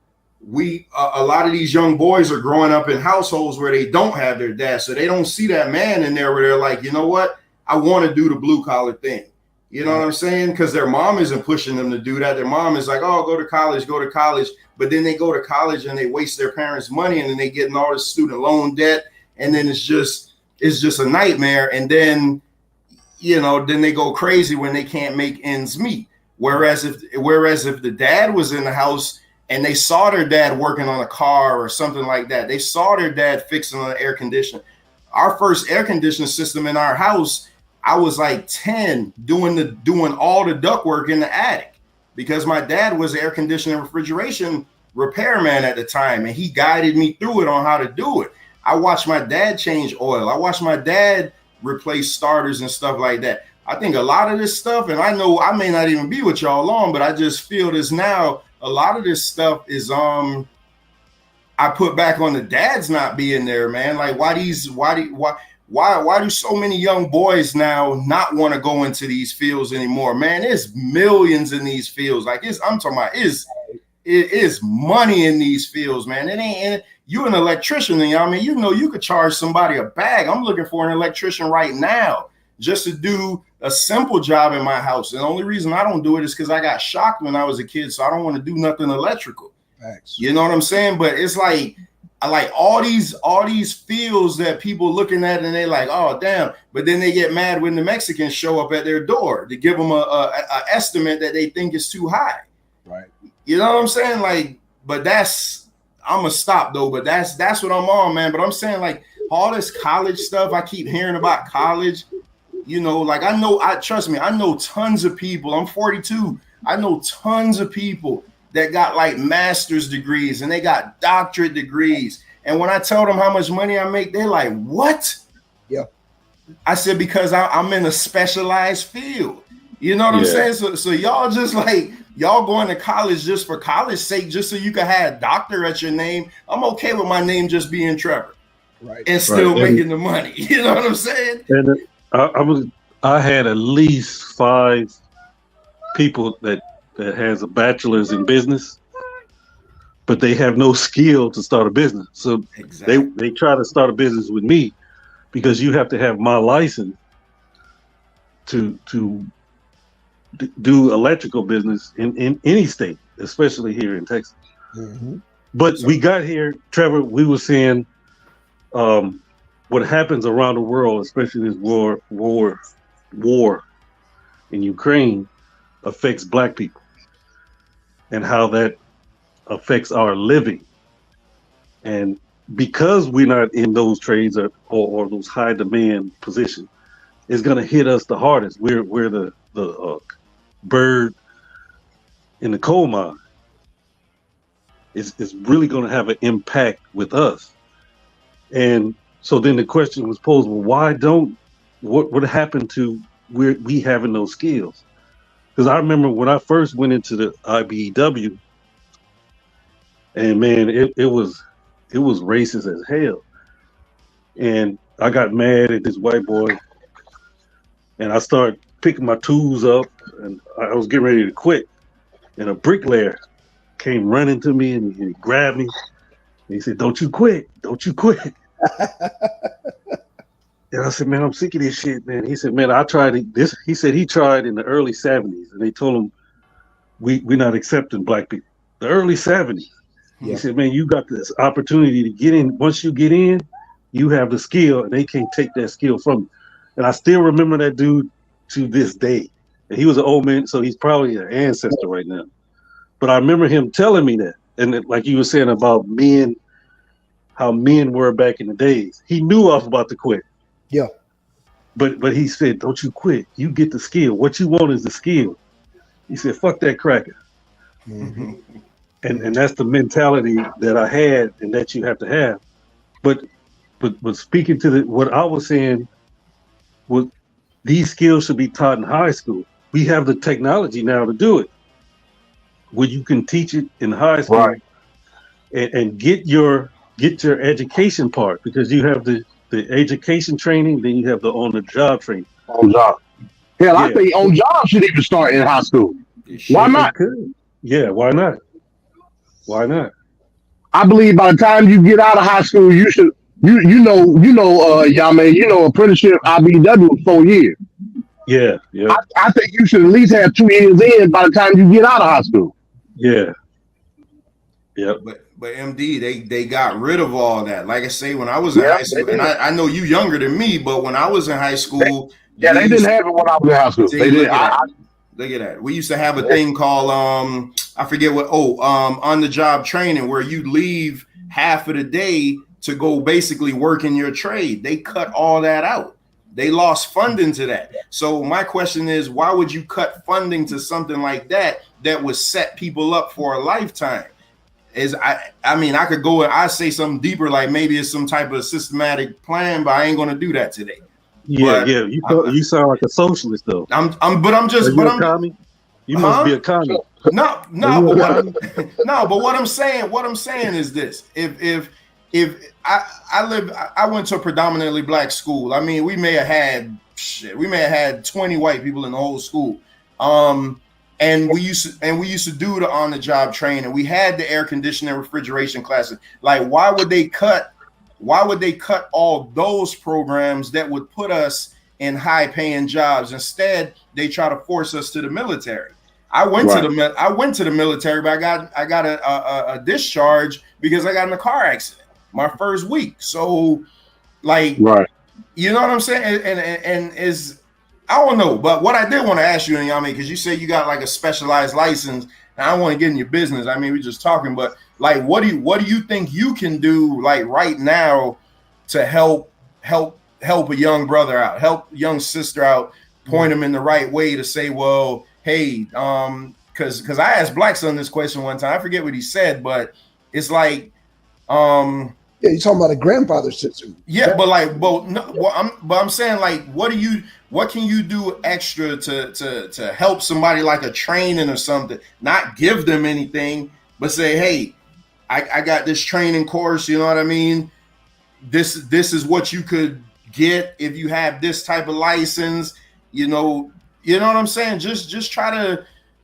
a lot of these young boys are growing up in households where they don't have their dad, so they don't see that man in there where they're like, you know what, I want to do the blue collar thing. You know what I'm saying? Because their mom isn't pushing them to do that. Their mom is like, oh, go to college. But then they go to college and they waste their parents' money, and then they get in all this student loan debt, and then it's just a nightmare. And then, you know, then they go crazy when they can't make ends meet. Whereas if the dad was in the house and they saw their dad working on a car or something like that, they saw their dad fixing on an air conditioner. Our first air conditioning system in our house, I was like 10 doing all the ductwork in the attic because my dad was air conditioning and refrigeration repairman at the time, and he guided me through it on how to do it. I watched my dad change oil. I watched my dad replace starters and stuff like that. I think a lot of this stuff, and I know I may not even be with y'all long, but I just feel this now. A lot of this stuff is I put back on the dads not being there, man. Like why do so many young boys now not want to go into these fields anymore? Man, there's millions in these fields. Like I'm talking about it is money in these fields, man. It ain't you an electrician, and I mean, you know, you could charge somebody a bag. I'm looking for an electrician right now just to do a simple job in my house. And the only reason I don't do it is because I got shocked when I was a kid, so I don't want to do nothing electrical. Thanks. You know what I'm saying? But it's like all these fields that people looking at and they like, oh damn, but then they get mad when the Mexicans show up at their door to give them a estimate that they think is too high. Right. You know what I'm saying? Like, but I'm gonna stop though. But that's what I'm on, man. But I'm saying like all this college stuff, I keep hearing about college. You know, like trust me, I know tons of people. I'm 42. I know tons of people that got like master's degrees and they got doctorate degrees. And when I tell them how much money I make, they're like, what? Yeah. I said, because I'm in a specialized field. You know what I'm saying? So y'all just like, y'all going to college just for college sake, just so you can have a doctor at your name. I'm okay with my name just being Trevor. Right. And still making the money. You know what I'm saying? And I had at least 5 people that has a bachelor's in business, but they have no skill to start a business. So they try to start a business with me because you have to have my license to do electrical business in any state, especially here in Texas. Mm-hmm. But we got here, Trevor, we were saying what happens around the world, especially this war in Ukraine, affects Black people and how that affects our living. And because we're not in those trades or those high demand positions, it's going to hit us the hardest. We're the bird in the coal mine. It's really going to have an impact with us. And so then the question was posed, well, what happened to we having those skills? Because I remember when I first went into the IBEW, and man, it was racist as hell. And I got mad at this white boy, and I started picking my tools up, and I was getting ready to quit. And a bricklayer came running to me, and he grabbed me, and he said, "Don't you quit! Don't you quit!" And I said, "Man, I'm sick of this shit, man." He said, "Man, I tried this." He said he tried in the early 70s, and they told him, we're not accepting Black people. The early 70s. Yeah. He said, "Man, you got this opportunity to get in. Once you get in, you have the skill, and they can't take that skill from you." And I still remember that dude to this day. And he was an old man, so he's probably an ancestor right now. But I remember him telling me that. And like you were saying about men, how men were back in the days. He knew I was about to quit. Yeah. But he said, "Don't you quit. You get the skill. What you want is the skill." He said, "Fuck that cracker." Mm-hmm. and that's the mentality that I had, and that you have to have. But speaking to what I was saying was, these skills should be taught in high school. We have the technology now to do it, where you can teach it in high Right. school, and get your education part, because you have the education training, then you have the on the job training. On job. Hell, I Yeah, think on job should even start in high school. It Why should. not? it could. Yeah, why not? Why not? I believe by the time you get out of high school, you should Yame, apprenticeship IBW is 4 years. Yeah, yeah, I think you should at least have 2 years in by the time you get out of high school. yeah, yeah, But MD, they got rid of all that. Like I say, when I was in Yeah, high they school, and did. I know you younger than me, but when I was in high school, Yeah, we they didn't used have it when I was in high school. see, They did. look at that. Look at that. We used to have a Yeah. thing called I forget what on the job training, where you leave half of the day to go basically work in your trade. They cut all that out. They lost funding to that. So my question is, why would you cut funding to something like that would set people up for a lifetime? I mean, I could go and I say something deeper, like maybe it's some type of systematic plan, but I ain't gonna do that today. yeah, But yeah. You sound like a socialist, though. Are you a commie? You must be a commie. No, Are no, you a but commie? but what I'm saying is this: if I went to a predominantly black school. I mean, we may have had 20 white people in the whole school. And we used to do the on the job training. We had the air conditioning and refrigeration classes. Like, why would they cut all those programs that would put us in high paying jobs? Instead, they try to force us to the military. I went to the military, but I got a discharge because I got in a car accident my first week. So, like, Right. you know what I'm saying? And is, I don't know, but what I did want to ask you, Yami, because you said you got like a specialized license, and I don't want to get in your business. I mean, we're just talking, but like, what do you think you can do like right now to help a young brother out, help a young sister out, point them in the right way to say, well, hey, because I asked Blackson this question one time. I forget what he said, but it's like, Yeah, you're talking about a grandfather system. yeah, but I'm saying, like, what can you do extra to help somebody, like a training or something? Not give them anything, but say, hey, I got this training course. You know what I mean? This is what you could get if you have this type of license. You know what I'm saying? Just try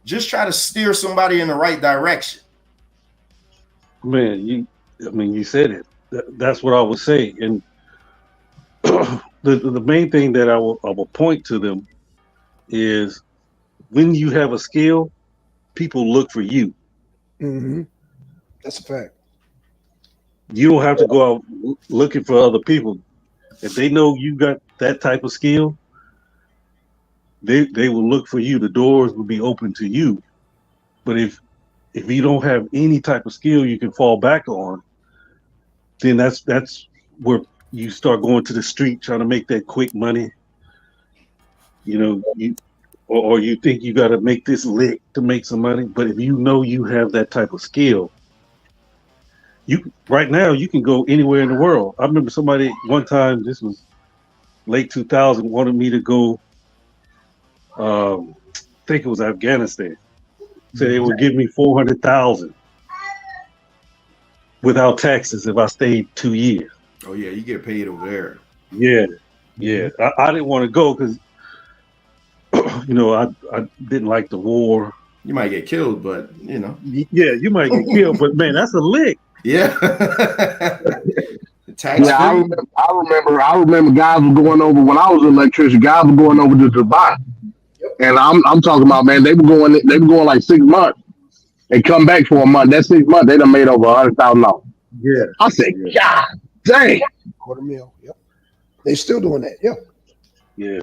to steer somebody in the right direction. Man, you said it. That's what I would say. And the main thing that I will point to them is, when you have a skill, people look for you. Mm-hmm. That's a fact. You don't have to go out looking for other people. If they know you got that type of skill, they will look for you. The doors will be open to you. But if you don't have any type of skill you can fall back on, then that's where you start going to the street trying to make that quick money. Or you think you got to make this lick to make some money. But if you know you have that type of skill, right now you can go anywhere in the world. I remember somebody one time, this was late 2000, wanted me to go. I think it was Afghanistan. So they would give me 400,000 without taxes if I stayed 2 years. Oh yeah, you get paid over there. Yeah. I didn't want to go because I didn't like the war. You might get killed, but Yeah, you might get killed, but man, that's a lick. yeah. Tax Yeah, free. I remember guys were going over when I was an electrician. Guys were going over to Dubai, and I'm talking about, man, they were going like 6 months and come back for a month. That 6 months they done made over $100,000. Yeah. I said, God dang. $250,000. Yep. They still doing that. Yeah. Yeah.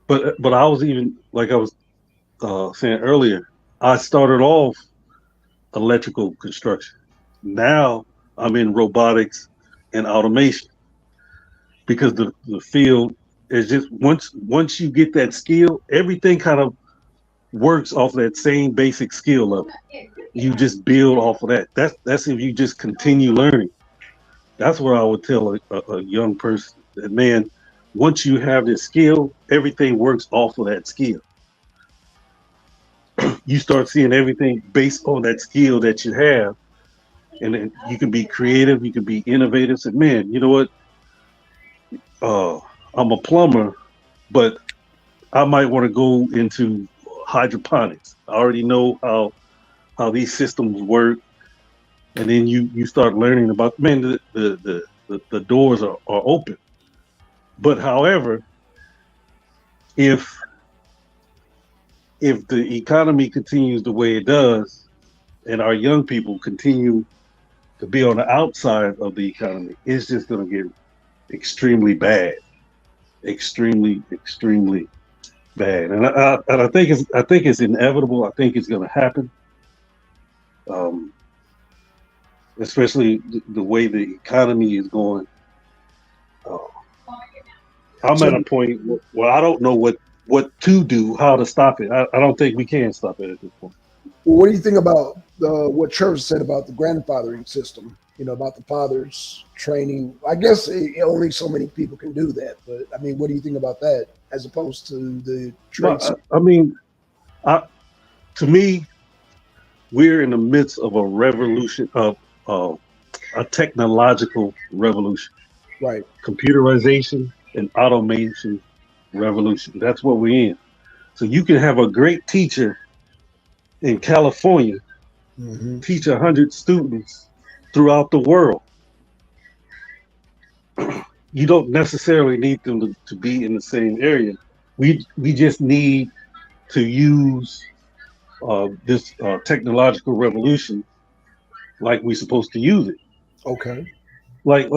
But I was, even like I was saying earlier, I started off electrical construction. Now I'm in robotics and automation, because the field is just, once you get that skill, everything kind of works off that same basic skill level. you just build off of that. That's if you just continue learning. That's what I would tell a young person. That man, once you have this skill, everything works off of that skill. You start seeing everything based on that skill that you have, and then you can be creative, you can be innovative. Say, man, you know what? I'm a plumber, but I might want to go into hydroponics. I already know how these systems work, and then you start learning about, man, the doors are open. But however, if the economy continues the way it does, and our young people continue to be on the outside of the economy, it's just going to get extremely bad, extremely bad. And I think it's inevitable. I think it's going to happen. Especially the way the economy is going. I'm at a point where I don't know what to do, how to stop it. I don't think we can stop it at this point. Well, what do you think about what Trevor said about the grandfathering system? You know, about the fathers training. I guess only so many people can do that. But I mean, what do you think about that as opposed to the trade? I mean, to me, we're in the midst of a revolution of a technological revolution, right? Computerization and automation revolution. That's what we're in. So you can have a great teacher in California teach 100 students throughout the world. You don't necessarily need them to be in the same area. We just need to use this technological revolution like we're supposed to use it. Okay. Like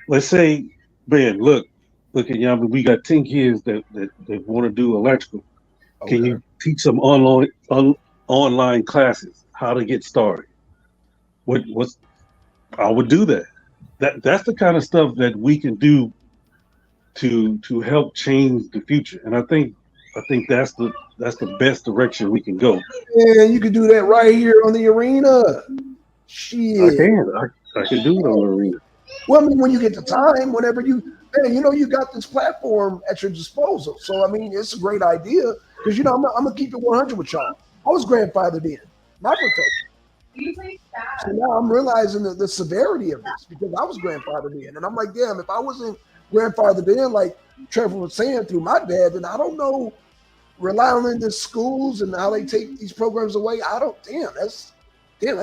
let's say, man, look at Yami, we got 10 kids that want to do electrical. Okay. Can you teach them online classes how to get started? What's I would do that. That's the kind of stuff that we can do to help change the future. And I think that's the best direction we can go. Yeah, you can do that right here on the arena. Shit. I can do it on the arena. Well, I mean, when you get the time, whenever you got this platform at your disposal. So, I mean, it's a great idea because, I'm going to keep it 100 with y'all. I was grandfathered in, my profession. So now I'm realizing the severity of this because I was grandfathered in. And I'm like, damn, if I wasn't grandfathered in, like Trevor was saying, through my dad, then I don't know, relying on the schools and how they take these programs away. That's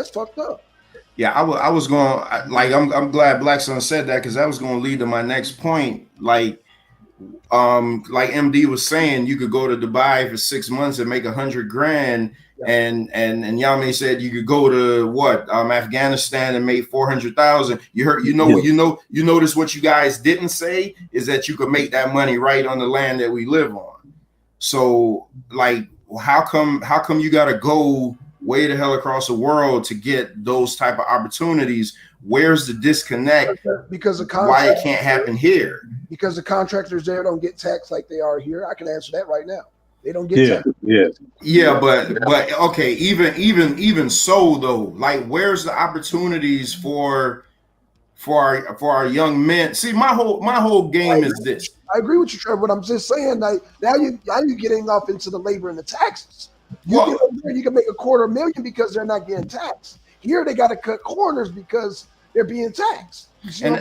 fucked up. Yeah, I was going, like, I'm glad Blackson said that because that was going to lead to my next point. Like MD was saying, you could go to Dubai for 6 months and make $100,000, and Yami said you could go to Afghanistan and make 400,000. You notice what you guys didn't say is that you could make that money right on the land that we live on. So, like, how come you got to go way the hell across the world to get those type of opportunities? Where's the disconnect? Because why it can't happen here? Because the contractors there don't get taxed like they are here. I can answer that right now. They don't get taxed. Yeah, but okay, even so though, like, where's the opportunities for our young men? See, my whole game is this. I agree with you, Trevor, but I'm just saying, like, now you're getting off into the labor and the taxes. You can make $250,000 because they're not getting taxed. Here they got to cut corners because they're being taxed. And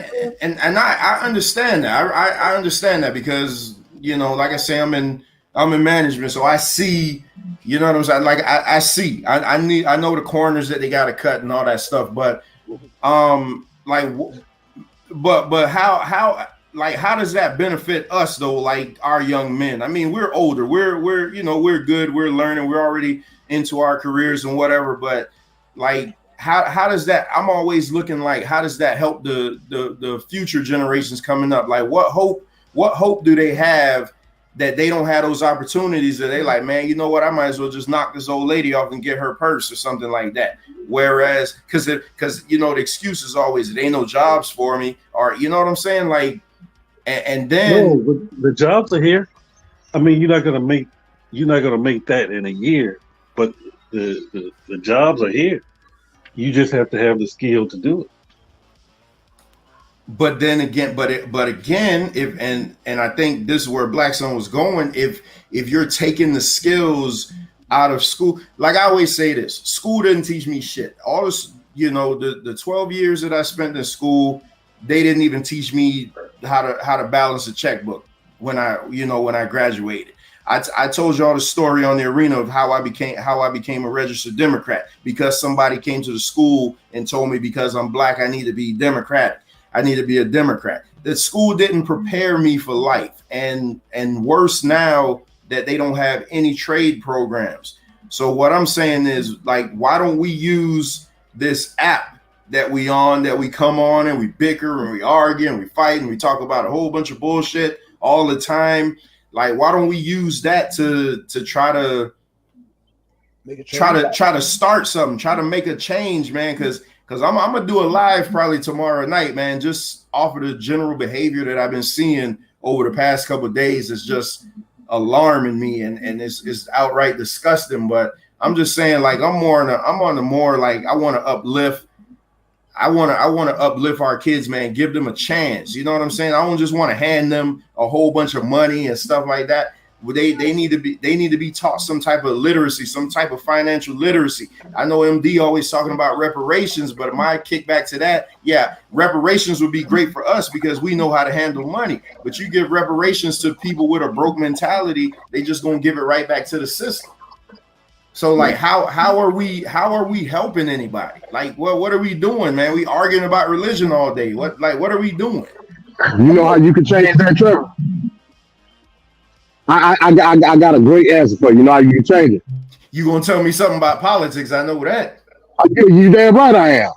I understand that. I understand that because, like I say, I'm in management, so I see, you know what I'm saying? Like I see, I know the corners that they got to cut and all that stuff, but how does that benefit us though? Like our young men. I mean, we're older. We're good. We're learning. We're already into our careers and whatever. But like, how does that? I'm always looking like, how does that help the future generations coming up? Like, what hope do they have that they don't have those opportunities? That they like, man, you know what? I might as well just knock this old lady off and get her purse or something like that. Whereas, because the excuse is always, there ain't no jobs for me, or you know what I'm saying? Like. And then the jobs are here. I mean, you're not gonna make that in a year, but The jobs are here. You just have to have the skill to do it. But then again, but again, if and I think this is where Blackson was going. If you're taking the skills out of school, like I always say this, school didn't teach me shit. All this, the 12 years that I spent in school, they didn't even teach me how to balance a checkbook when I graduated. I told y'all the story on the arena of how I became a registered Democrat, because somebody came to the school and told me because I'm black I need to be Democratic. I need to be a Democrat. The school didn't prepare me for life, and worse now that they don't have any trade programs. So what I'm saying is, like, why don't we use this app that we come on and we bicker and we argue and we fight and we talk about a whole bunch of bullshit all the time? Like, why don't we use that to try to start something, try to make a change, man? Because I'm gonna do a live probably tomorrow night, man, just off of the general behavior that I've been seeing over the past couple of days. Is just alarming me, and it's outright disgusting. But I'm just saying, like, I'm on the more like, I want to uplift. I want to uplift our kids, man. Give them a chance. You know what I'm saying? I don't just want to hand them a whole bunch of money and stuff like that. They need to be taught some type of literacy, some type of financial literacy. I know MD always talking about reparations, but my kickback to that, yeah, reparations would be great for us because we know how to handle money. But you give reparations to people with a broke mentality, they just gonna give it right back to the system. So like, how are we helping anybody? Like, what are we doing, man? We arguing about religion all day. What are we doing? You know how you can change that, Trevor? I got a great answer for you. You know how you can change it? You gonna tell me something about politics? I know that. You damn right I am.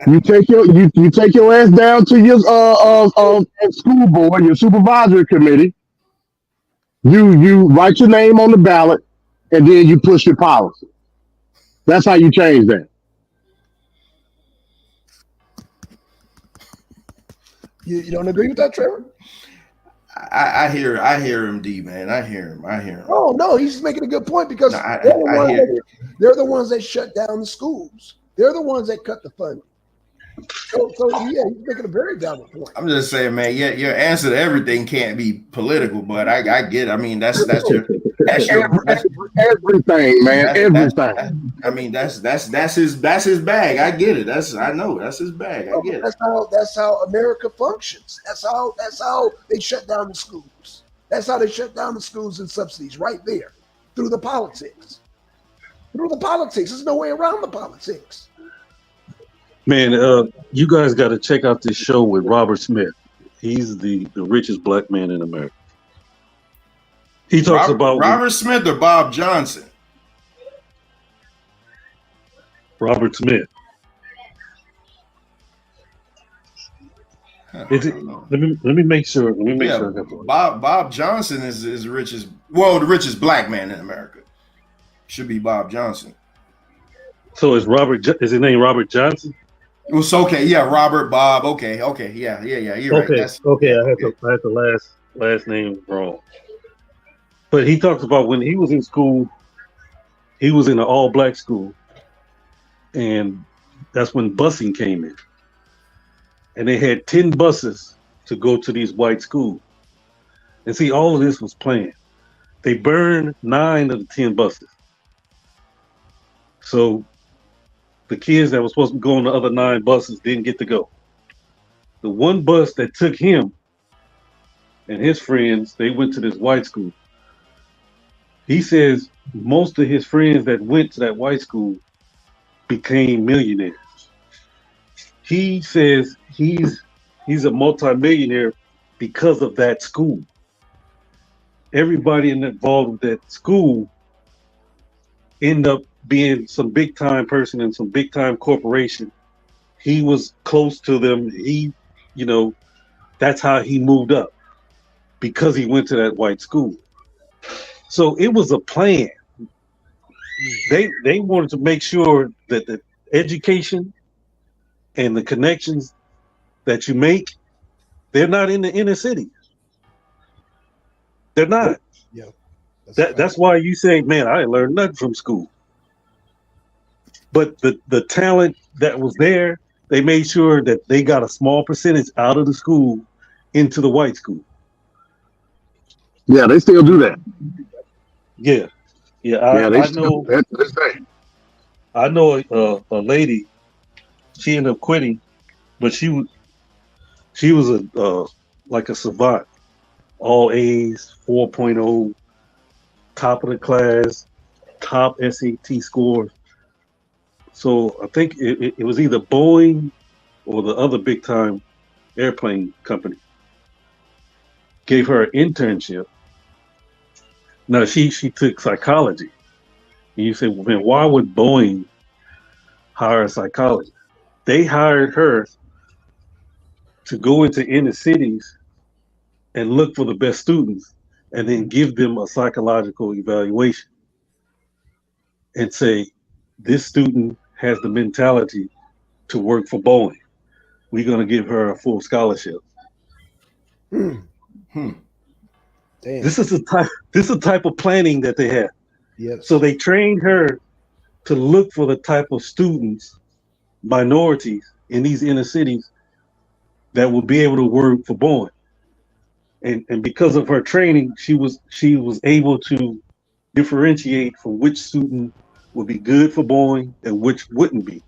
you take your ass down to your school board, your supervisory committee. You write your name on the ballot, and then you push your policy. That's how you change that. You don't agree with that, Trevor? I hear MD, man. I hear him. Oh no, he's making a good point because they're the ones that shut down the schools. They're the ones that cut the funding. So yeah, he's making a very valid point. I'm just saying, man. Yeah, your answer to everything can't be political, but I get it. I mean, that's everything, man. Everything. I mean, that's his bag. I get it. I know that's his bag. I get it. That's how America functions. That's how they shut down the schools. That's how they shut down the schools and subsidies right there through the politics. There's no way around the politics. Man, you guys got to check out this show with Robert Smith. He's the richest black man in America. He talks about Robert Smith or Bob Johnson. Robert Smith. Is it? Let me make sure. Let me make sure. I got the Bob Johnson is the richest black man in America. Should be Bob Johnson. So is his name Robert Johnson? It was okay. Yeah, Robert, Bob. Okay. Yeah. You're right. I had the last name wrong. But he talks about when he was in school, he was in an all-black school, and that's when busing came in. And they had 10 buses to go to these white schools. And see, all of this was planned. They burned 9 of the 10 buses. So the kids that were supposed to go on the other 9 buses didn't get to go. The one bus that took him and his friends, they went to this white school. He says most of his friends that went to that white school became millionaires. He says he's a multimillionaire because of that school. Everybody involved with that school end up being some big time person in some big time corporation. He was close to them. That's how he moved up, because he went to that white school. So it was a plan. They wanted to make sure that the education and the connections that you make, they're not in the inner city. They're not. Yeah. That's a fact. That's why you say, man, I ain't learned nothing from school. But the talent that was there, they made sure that they got a small percentage out of the school into the white school. Yeah, they still do that. Yeah, yeah. Yeah, they I still do know that to this day. I know a lady. She ended up quitting, but she was a like a savant, all A's, 4.0, top of the class, top SAT scores. So I think it was either Boeing or the other big time airplane company gave her an internship. Now she took psychology. And you say, well, man, why would Boeing hire a psychologist? They hired her to go into inner cities and look for the best students and then give them a psychological evaluation and say, this student has the mentality to work for Boeing. We're going to give her a full scholarship. Hmm. Hmm. Damn. This is the type of planning that they have. Yes. So they trained her to look for the type of students, minorities in these inner cities that will be able to work for Boeing. And because of her training, she was able to differentiate from which student would be good for Boeing and which wouldn't be.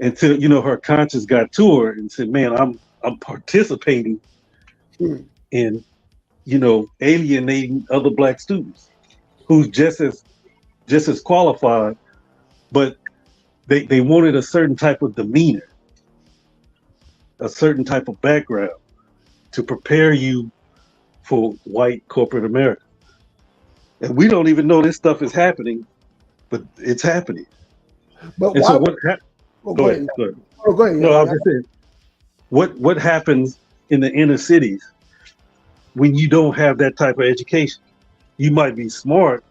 Until her conscience got to her and said, "Man, I'm participating Hmm. in alienating other black students who's just as qualified, but they wanted a certain type of demeanor, a certain type of background to prepare you for white corporate America. And we don't even know this stuff is happening, but it's happening. But And why? so what? Oh, Go go ahead. ahead. Go ahead. Oh, go ahead. No, I Yeah, was just saying, what happens in the inner cities when you don't have that type of education? You might be smart,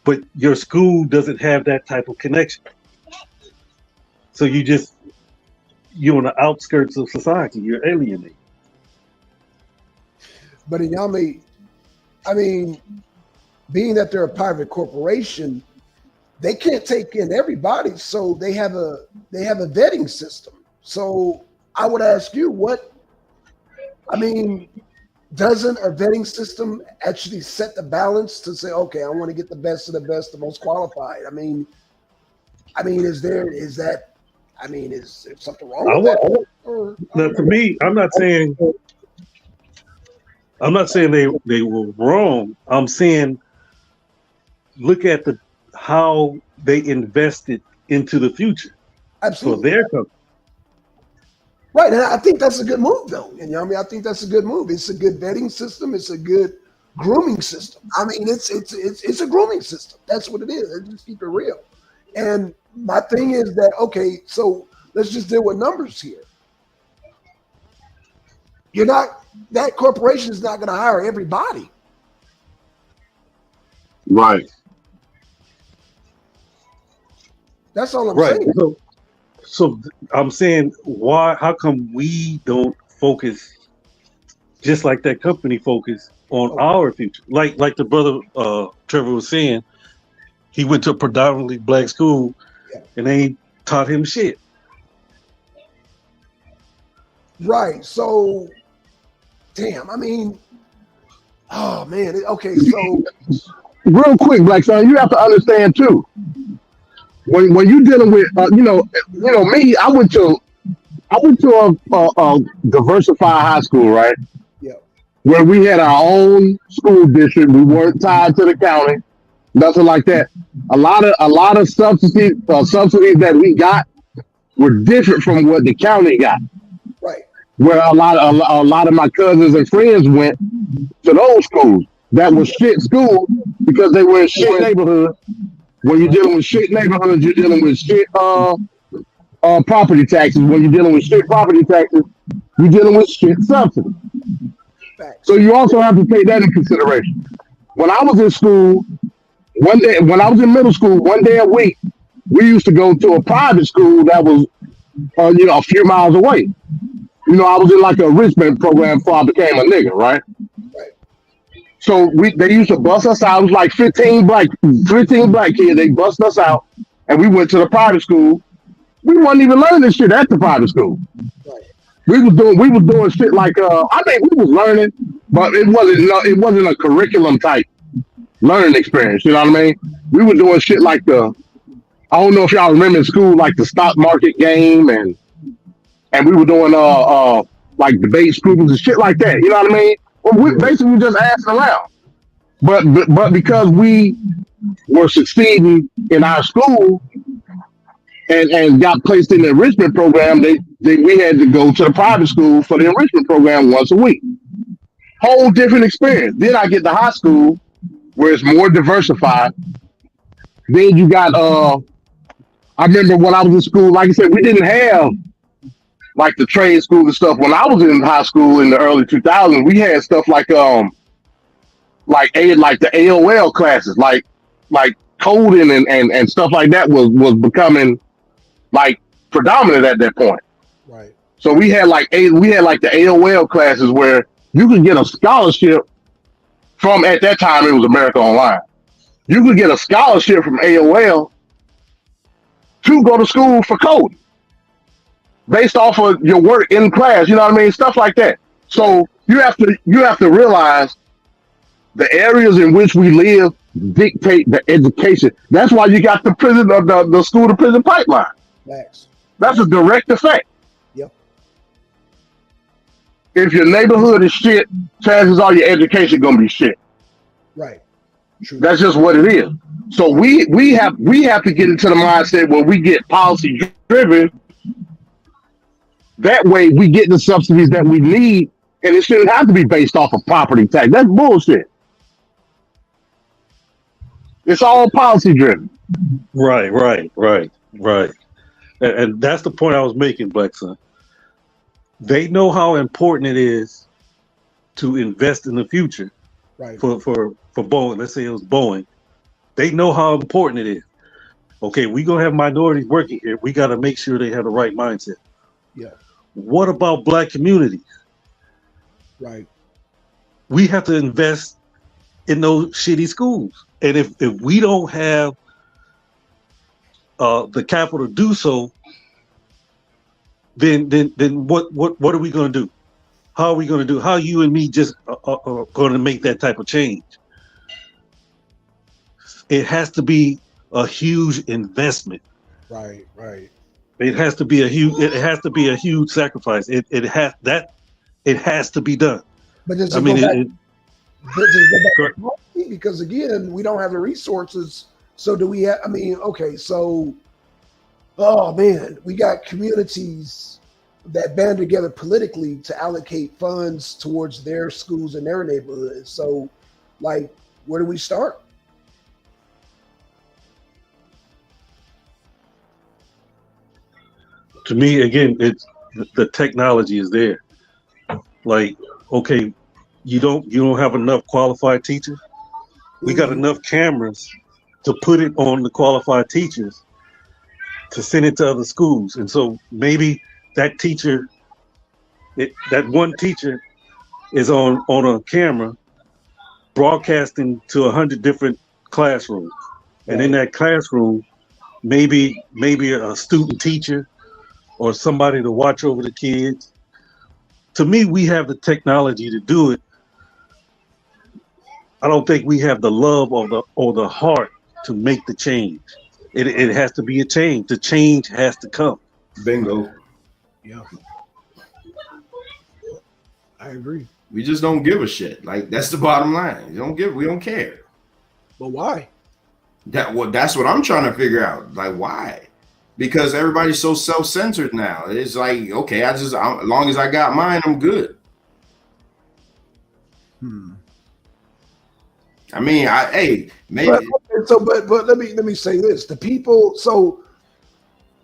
but your school doesn't have that type of connection. So you're on the outskirts of society. You're alienated. but in Yami, I mean, being that they're a private corporation, they can't take in everybody, so they have a vetting system. So I would ask you, what I mean, doesn't a vetting system actually set the balance to say, okay, I want to get the best of the best, the most qualified? Is that? Is there something wrong I with that? want now to me. I'm not saying they were wrong. I'm saying look at how they invested into the future for Absolutely. their company. Right, and I think that's a good move, though. And I think that's a good move. It's a good vetting system. It's a good grooming system. It's a grooming system. That's what it is. Let's just keep it real. And my thing is that, okay, so let's just deal with numbers here. That corporation is not going to hire everybody. Right. That's all I'm Right. saying. So I'm saying why? How come we don't focus just like that company focus on our future? Like the brother Trevor was saying, he went to a predominantly black school, and they taught him shit. Right. So, damn. Oh man. Okay. So, Real quick, Blackson, you have to understand too. When you're dealing with, me, I went to a diversified high school, right? yeah. Where we had our own school district. We weren't tied to the county, nothing like that. A lot of subsidies that we got were different from what the county got. Right. Where a lot of my cousins and friends went to those schools that were shit schools because they were in shit neighborhoods. When you're dealing with shit neighborhoods, you're dealing with shit property taxes. When you're dealing with shit property taxes, you're dealing with shit subsidies. Facts. So you also have to take that in consideration. When I was in school, when I was in middle school, one day a week, we used to go to a private school that was, a few miles away. I was in like a enrichment program before I became a nigga, right? Right. So they used to bust us out. It was like 15 black kids. They bust us out, and we went to the private school. We wasn't even learning this shit at the private school. Right. We was doing shit like I think we was learning, but it wasn't a curriculum type learning experience. You know what I mean? We were doing shit like I don't know if y'all remember in school like the stock market game and we were doing like debate groups and shit like that. You know what I mean? Well, we basically just asking around. But because we were succeeding in our school and got placed in the enrichment program, we had to go to the private school for the enrichment program once a week. Whole different experience. Then I get to high school where it's more diversified. Then you got I remember when I was in school, like I said, we didn't have like the trade school and stuff. When I was in high school in the early 2000s, we had stuff like the AOL classes, like coding and stuff like that was becoming like predominant at that point. Right. So we had like the AOL classes where you could get a scholarship from, at that time it was America Online. You could get a scholarship from AOL to go to school for coding based off of your work in class. You know what I mean? Stuff like that. So you have to realize the areas in which we live dictate the education. That's why you got the school to prison pipeline. Facts. That's a direct effect. Yep. If your neighborhood is shit, chances are your education gonna be shit. Right. True. That's just what it is. So we have to get into the mindset where we get policy driven. That way we get the subsidies that we need, and it shouldn't have to be based off of property tax. That's bullshit. It's all policy driven. Right. And that's the point I was making, Blackson. They know how important it is to invest in the future. Right. For Boeing. Let's say it was Boeing. They know how important it is. Okay, we're gonna have minorities working here. We got to make sure they have the right mindset. Yeah. What about black communities? Right. We have to invest in those shitty schools. And if we don't have the capital to do so, then what are we going to do? How are we going to do? How you and me just are going to make that type of change? It has to be a huge investment. Right. It has to be a huge sacrifice. It has to be done. But just because again, we don't have the resources. So do we have, okay, so oh man, we got communities that band together politically to allocate funds towards their schools and their neighborhoods. So like, where do we start? To me, again, it's the technology is there. Like, okay, you don't have enough qualified teachers. We got enough cameras to put it on the qualified teachers to send it to other schools. And so maybe that teacher, that one teacher is on a camera broadcasting to 100 different classrooms. And in that classroom, maybe a student teacher or somebody to watch over the kids. To me, we have the technology to do it. I don't think we have the love or the heart to make the change. It has to be a change. The change has to come. Bingo. Yeah. I agree. We just don't give a shit. Like, that's the bottom line. We don't care. But why? That's what I'm trying to figure out. Like, why? Because everybody's so self-centered now. It's like, okay, as long as I got mine, I'm good. I mean, maybe. But let me say this: the people. So,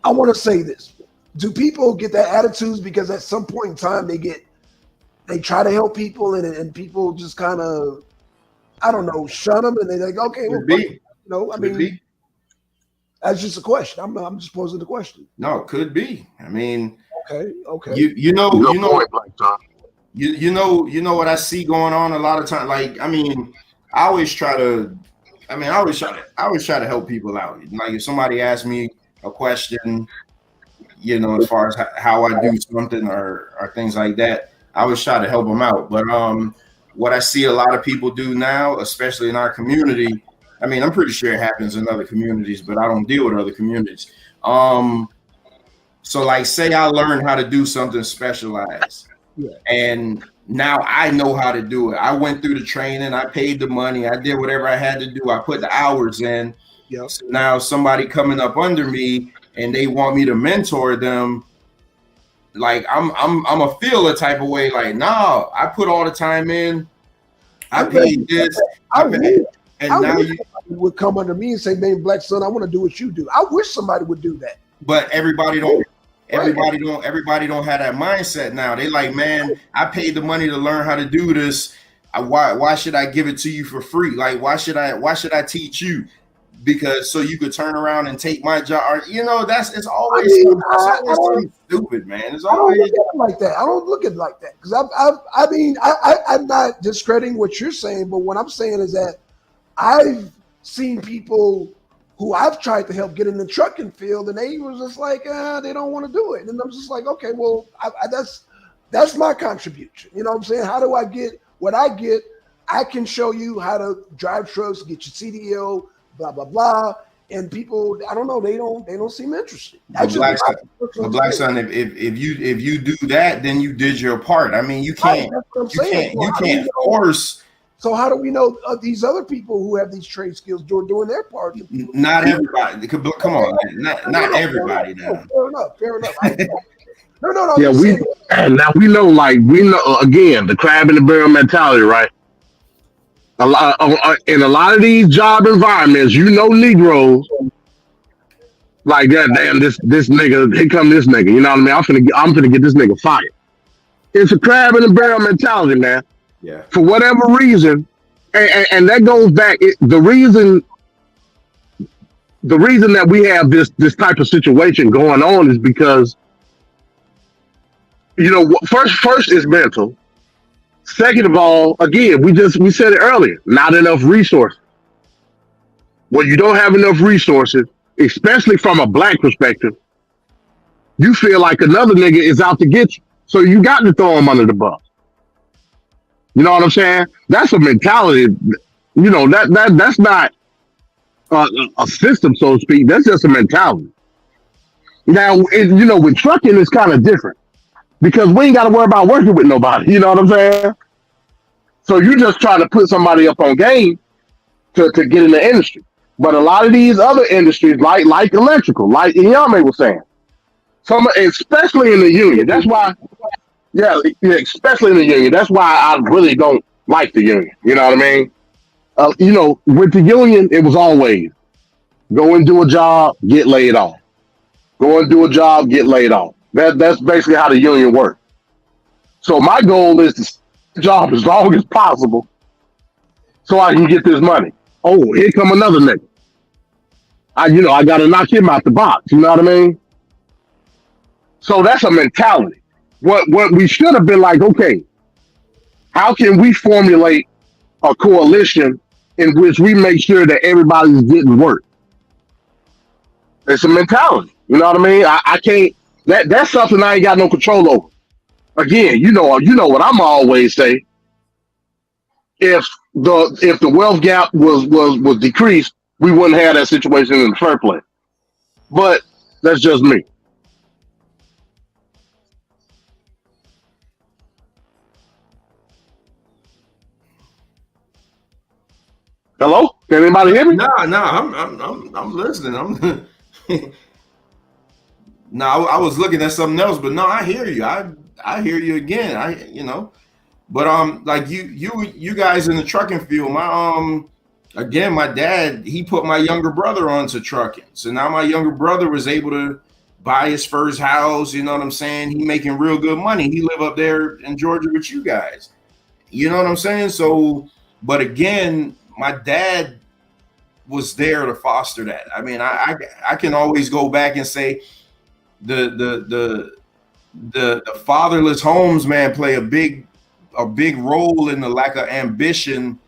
I want to say this: do people get that attitudes because at some point in time they try to help people and people just kind of, I don't know, shun them and they're like, okay, well, that's just a question. I'm just posing the question. No, it could be. I mean, okay. You know, you know what I see going on a lot of times. Like, I mean, I always try to. I always try to help people out. Like if somebody asks me a question, as far as how I do something or things like that, I always try to help them out. But what I see a lot of people do now, especially in our community, I mean, I'm pretty sure it happens in other communities, but I don't deal with other communities. So like, say I learned how to do something specialized, and now I know how to do it. I went through the training, I paid the money, I did whatever I had to do, I put the hours in. Yep. So now somebody coming up under me and they want me to mentor them, like I'm a feel a type of way, like, nah, I put all the time in, I paid this, and now you would come under me and say, man, Blackson, I want to do what you do. I wish somebody would do that. But everybody don't have that mindset now. They like, man, I paid the money to learn how to do this. Why should I give it to you for free? Like, why should I teach you? Because so you could turn around and take my job. Or, it's always something stupid, man. It's always I don't look at it like that. I don't look at it like that because I'm not discrediting what you're saying, but what I'm saying is that I've seen people who I've tried to help get in the trucking field, and they was just like, they don't want to do it. And I'm just like, okay, well, that's my contribution. You know what I'm saying? How do I get what I get? I can show you how to drive trucks, get your CDL, blah, blah, blah. And people, I don't know, they don't seem interested. Blackson, if you do that, then you did your part. I mean, you can't force. So how do we know these other people who have these trade skills doing their part? Not everybody. Come on, not everybody. Fair enough. No. Yeah, now we know again the crab in the barrel mentality, right? In a lot of these job environments, Negroes like that. Damn, this nigga, here come this nigga. You know what I mean? I'm finna get this nigga fired. It's a crab in the barrel mentality, man. Yeah. For whatever reason, and that goes back. The reason that we have this type of situation going on is because first is mental. Second of all, again, we said it earlier, not enough resources. When you don't have enough resources, especially from a black perspective, you feel like another nigga is out to get you. So you got to throw him under the bus. You know what I'm saying? That's a mentality. That's not a system, so to speak. That's just a mentality. Now, with trucking, it's kind of different because we ain't got to worry about working with nobody. You know what I'm saying? So you just try to put somebody up on game to get in the industry. But a lot of these other industries, like electrical, like Iyame was saying, especially in the union. That's why. Yeah, especially in the union. That's why I really don't like the union. You know what I mean? With the union, it was always go and do a job, get laid off. Go and do a job, get laid off. That's basically how the union works. So my goal is to stay at the job as long as possible so I can get this money. Oh, here come another nigga. I got to knock him out the box. You know what I mean? So that's a mentality. What we should have been like, okay, how can we formulate a coalition in which we make sure that everybody's getting work? It's a mentality. You know what I mean? I can't. That's something I ain't got no control over. Again, you know what I'm always say. If the wealth gap was decreased, we wouldn't have that situation in the first place. But that's just me. Hello? Can anybody hear me? No, I'm listening. I was looking at something else, but no, I hear you. I hear you again. But like you guys in the trucking field, my dad, he put my younger brother onto trucking. So now my younger brother was able to buy his first house. You know what I'm saying? He making real good money. He live up there in Georgia with you guys. You know what I'm saying? So, but again, my dad was there to foster that. I mean, I can always go back and say the fatherless homes, man, play a big a big role in the lack of ambition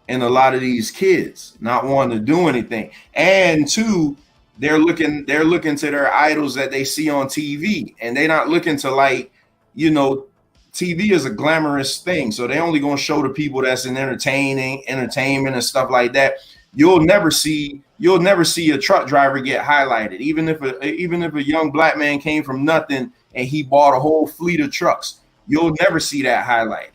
in a lot of these kids not wanting to do anything. And two, they're looking to their idols that they see on TV, and they're not looking to, like, you know, TV is a glamorous thing, so they only gonna show the people that's in entertainment and stuff like that. You'll never see a truck driver get highlighted, even if a young black man came from nothing and he bought a whole fleet of trucks. You'll never see that highlighted,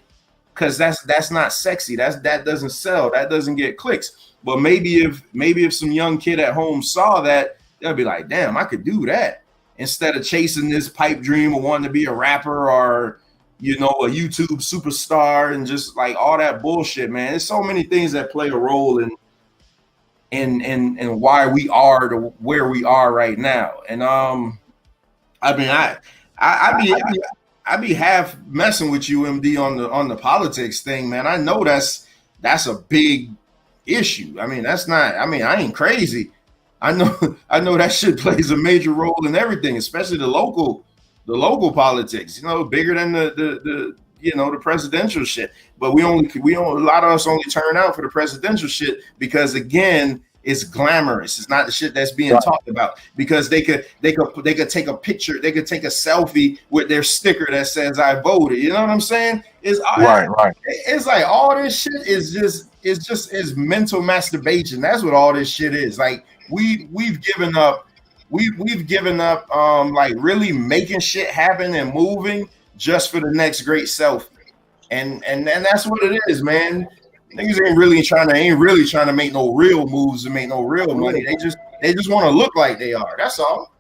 because that's not sexy. That doesn't sell. That doesn't get clicks. But maybe if some young kid at home saw that, they'll be like, damn, I could do that, instead of chasing this pipe dream of wanting to be a rapper or, you know, a YouTube superstar and just like all that bullshit, man. There's so many things that play a role in why we are to where we are right now. And I mean, I be half messing with you, MD, on the politics thing, man. I know that's a big issue. I mean, I ain't crazy. I know that shit plays a major role in everything, especially the local politics, you know, bigger than the you know, the presidential shit. But we only a lot of us only turn out for the presidential shit because, again, it's glamorous. It's not the shit that's being talked about, because they could take a picture, they could take a selfie with their sticker that says I voted. You know what I'm saying? It's right. It's like all this shit is mental masturbation. That's what all this shit is. Like we've given up like really making shit happen and moving just for the next great selfie. And that's what it is, man. Niggas ain't really trying to make no real moves and make no real money. They just want to look like they are. That's all.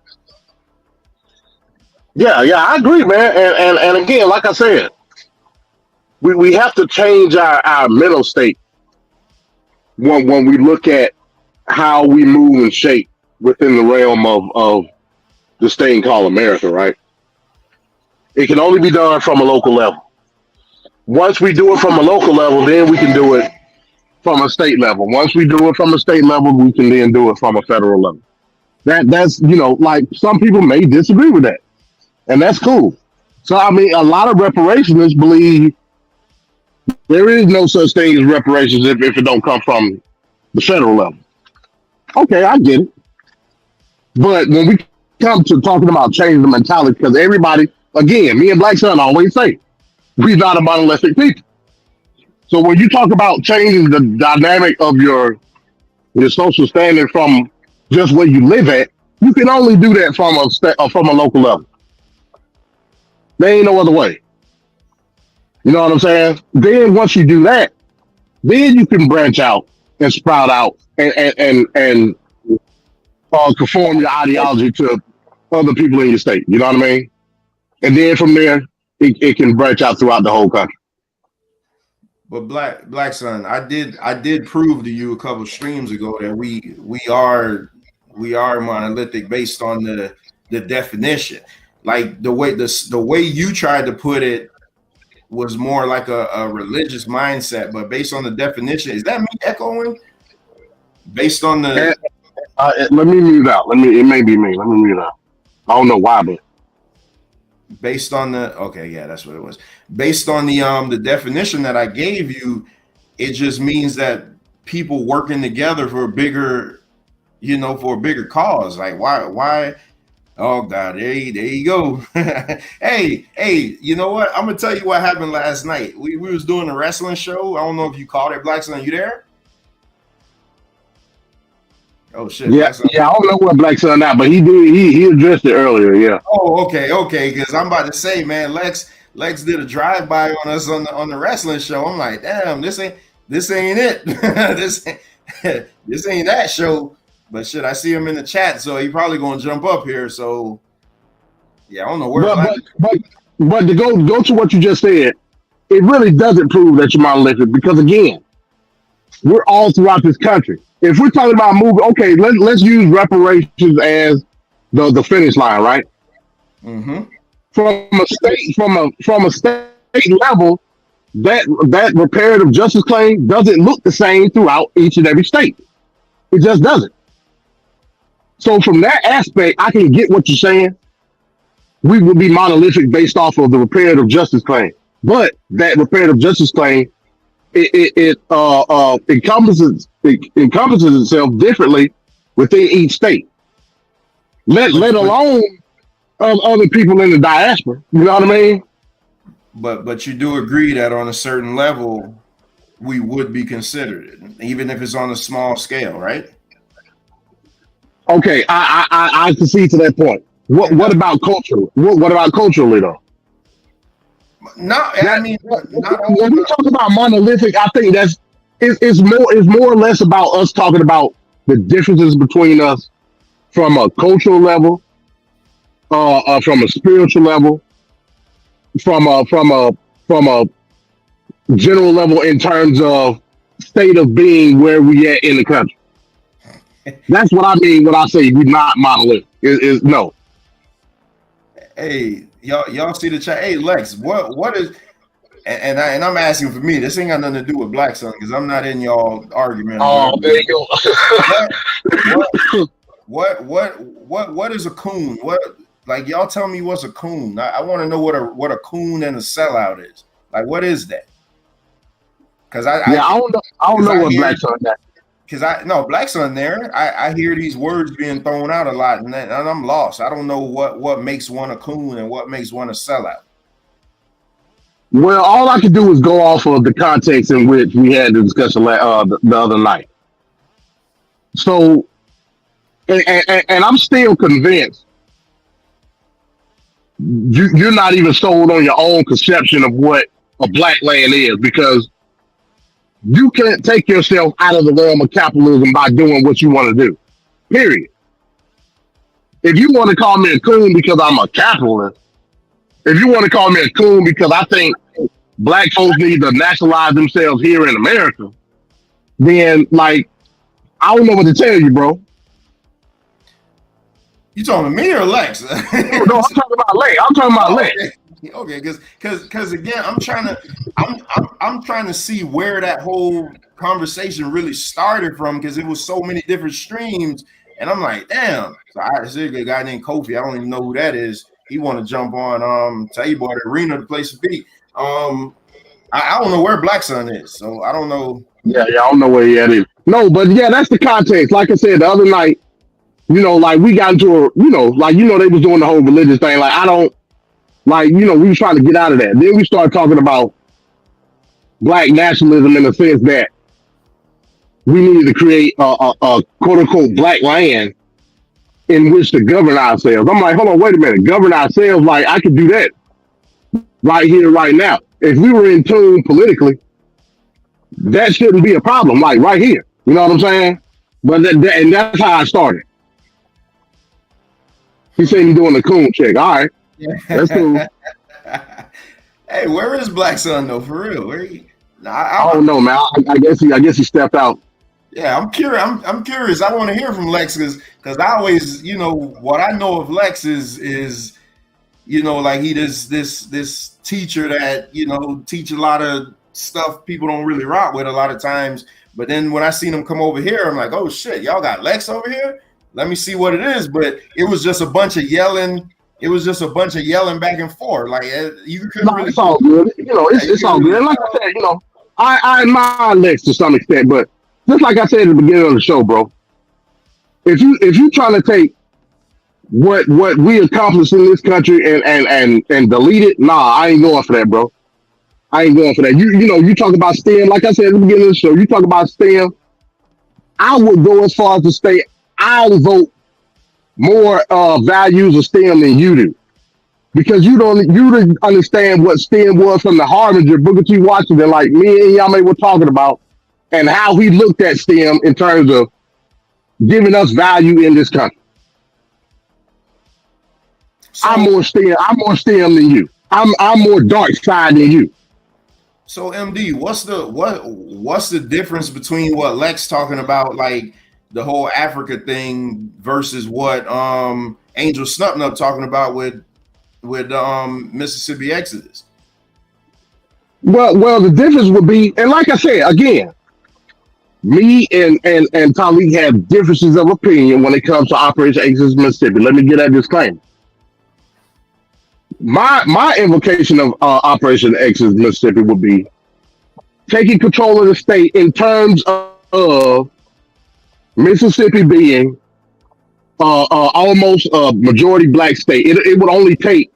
Yeah, I agree, man. And again, like I said, we have to change our mental state when we look at how we move and shape within the realm of this thing called America, right? It can only be done from a local level. Once we do it from a local level, then we can do it from a state level. Once we do it from a state level, we can then do it from a federal level. That's, you know, like, some people may disagree with that, and that's cool. So, I mean, a lot of reparationists believe there is no such thing as reparations if it don't come from the federal level. Okay, I get it. But when we come to talking about changing the mentality, because everybody, again, me and Blackson always say, we're not a monolithic people. So when you talk about changing the dynamic of your social standing from just where you live at, you can only do that from a local level. There ain't no other way. You know what I'm saying? Then once you do that, then you can branch out and sprout out and conform your ideology to other people in your state. You know what I mean? And then from there, it can branch out throughout the whole country. But Blackson, I did prove to you a couple streams ago that we are monolithic based on the definition. Like the way you tried to put it was more like a religious mindset, but based on the definition, is that me echoing? Based on the let me mute out. It may be me. Let me mute out. I don't know why, but based on that's what it was. Based on the definition that I gave you, it just means that people working together for a bigger cause. Like why? Oh God, there you go. hey, you know what? I'm gonna tell you what happened last night. We was doing a wrestling show. I don't know if you caught it, Blackson. Are you there? Oh shit! Yeah, I don't know what Blackson now, but he addressed it earlier. Yeah. Oh, okay. Because I'm about to say, man, Lex did a drive-by on us on the wrestling show. I'm like, damn, this ain't it. this ain't that show. But shit, I see him in the chat, so he probably gonna jump up here. So yeah, I don't know where. But to go to what you just said, it really doesn't prove that you're monolithic, because again, we're all throughout this country. If we're talking about moving, okay, let's use reparations as the finish line, right? Mm-hmm. From a state level, that reparative justice claim doesn't look the same throughout each and every state. It just doesn't. So from that aspect, I can get what you're saying. We would be monolithic based off of the reparative justice claim. But that reparative justice claim, it encompasses itself differently within each state. Let but alone other people in the diaspora. You know what I mean? but you do agree that on a certain level we would be considered, even if it's on a small scale, right? Okay, I concede to that point. What about culturally? What about culturally though? No, I mean, not all. When we talk about monolithic, I think it's more or less about us talking about the differences between us from a cultural level, from a spiritual level, from a general level in terms of state of being where we at in the country. That's what I mean when I say we're not monolithic. Is no. Hey, y'all see the chat? Hey, Lex, what is? And I'm asking for me. This ain't got nothing to do with Blackson because I'm not in y'all argument. Oh, there you go. What is a coon? What, like, y'all tell me what's a coon? I want to know what a coon and a sellout is. Like, what is that? Because I don't know what Blackson that. Because Blackson there. I hear these words being thrown out a lot, and I'm lost. I don't know what makes one a coon and what makes one a sellout. Well, all I can do is go off of the context in which we had the discussion the other night. So, and I'm still convinced you're not even sold on your own conception of what a black land is, because you can't take yourself out of the realm of capitalism by doing what you want to do. Period. If you want to call me a coon because I'm a capitalist, if you want to call me a coon because I think black folks need to nationalize themselves here in America, then like I don't know what to tell you, bro. You talking to me or Lex? No, I'm talking about Lex. I'm talking about Lex. Okay, because again, I'm trying to see where that whole conversation really started from, because it was so many different streams, and I'm like, damn. So I see a guy named Kofi. I don't even know who that is. He want to jump on tell you about the arena, the place to be. I don't know where Blackson is, so I don't know. Yeah, I don't know where he is. No, but yeah, that's the context. Like I said the other night, like we got into they was doing the whole religious thing. Like I don't, we was trying to get out of that. Then we started talking about black nationalism in the sense that we needed to create a quote unquote black land in which to govern ourselves. I'm like, hold on, wait a minute, govern ourselves? Like I could do that right here, right now. If we were in tune politically, that shouldn't be a problem. Like right here, you know what I'm saying? But and that's how I started. He said he's doing a coon check. All right, that's cool. Hey, where is Blackson though? For real? Where he? I don't know, man. I guess he stepped out. Yeah, I'm curious. I'm curious. I want to hear from Lex because I always, what I know of Lex is like he this teacher that teach a lot of stuff people don't really rock with a lot of times. But then when I seen him come over here, I'm like, oh shit, y'all got Lex over here? Let me see what it is. But it was just a bunch of yelling. It was just a bunch of yelling back and forth. Like you couldn't really. It's all good. It's all good. And like I said, I admire Lex to some extent, but just like I said at the beginning of the show, bro, if you trying to take what we accomplished in this country and delete it, nah, I ain't going for that, bro. I ain't going for that. You talk about STEM, like I said at the beginning of the show, you talk about STEM. I would go as far as to say I'll vote more values of STEM than you do, because you didn't understand what STEM was from the Harbinger, Booker T. Washington, like me and Yame were talking about, and how he looked at STEM in terms of giving us value in this country. So, I'm more STEM than you. I'm more dark side than you. So MD, what's the difference between what Lex talking about, like the whole Africa thing, versus what Angel Snupnup talking about with Mississippi Exodus? Well, the difference would be, and like I said again, me and Talik have differences of opinion when it comes to Operation Exodus Mississippi. Let me get that disclaimer. my invocation of Operation X in Mississippi would be taking control of the state in terms of Mississippi being almost a majority black state. It would only take,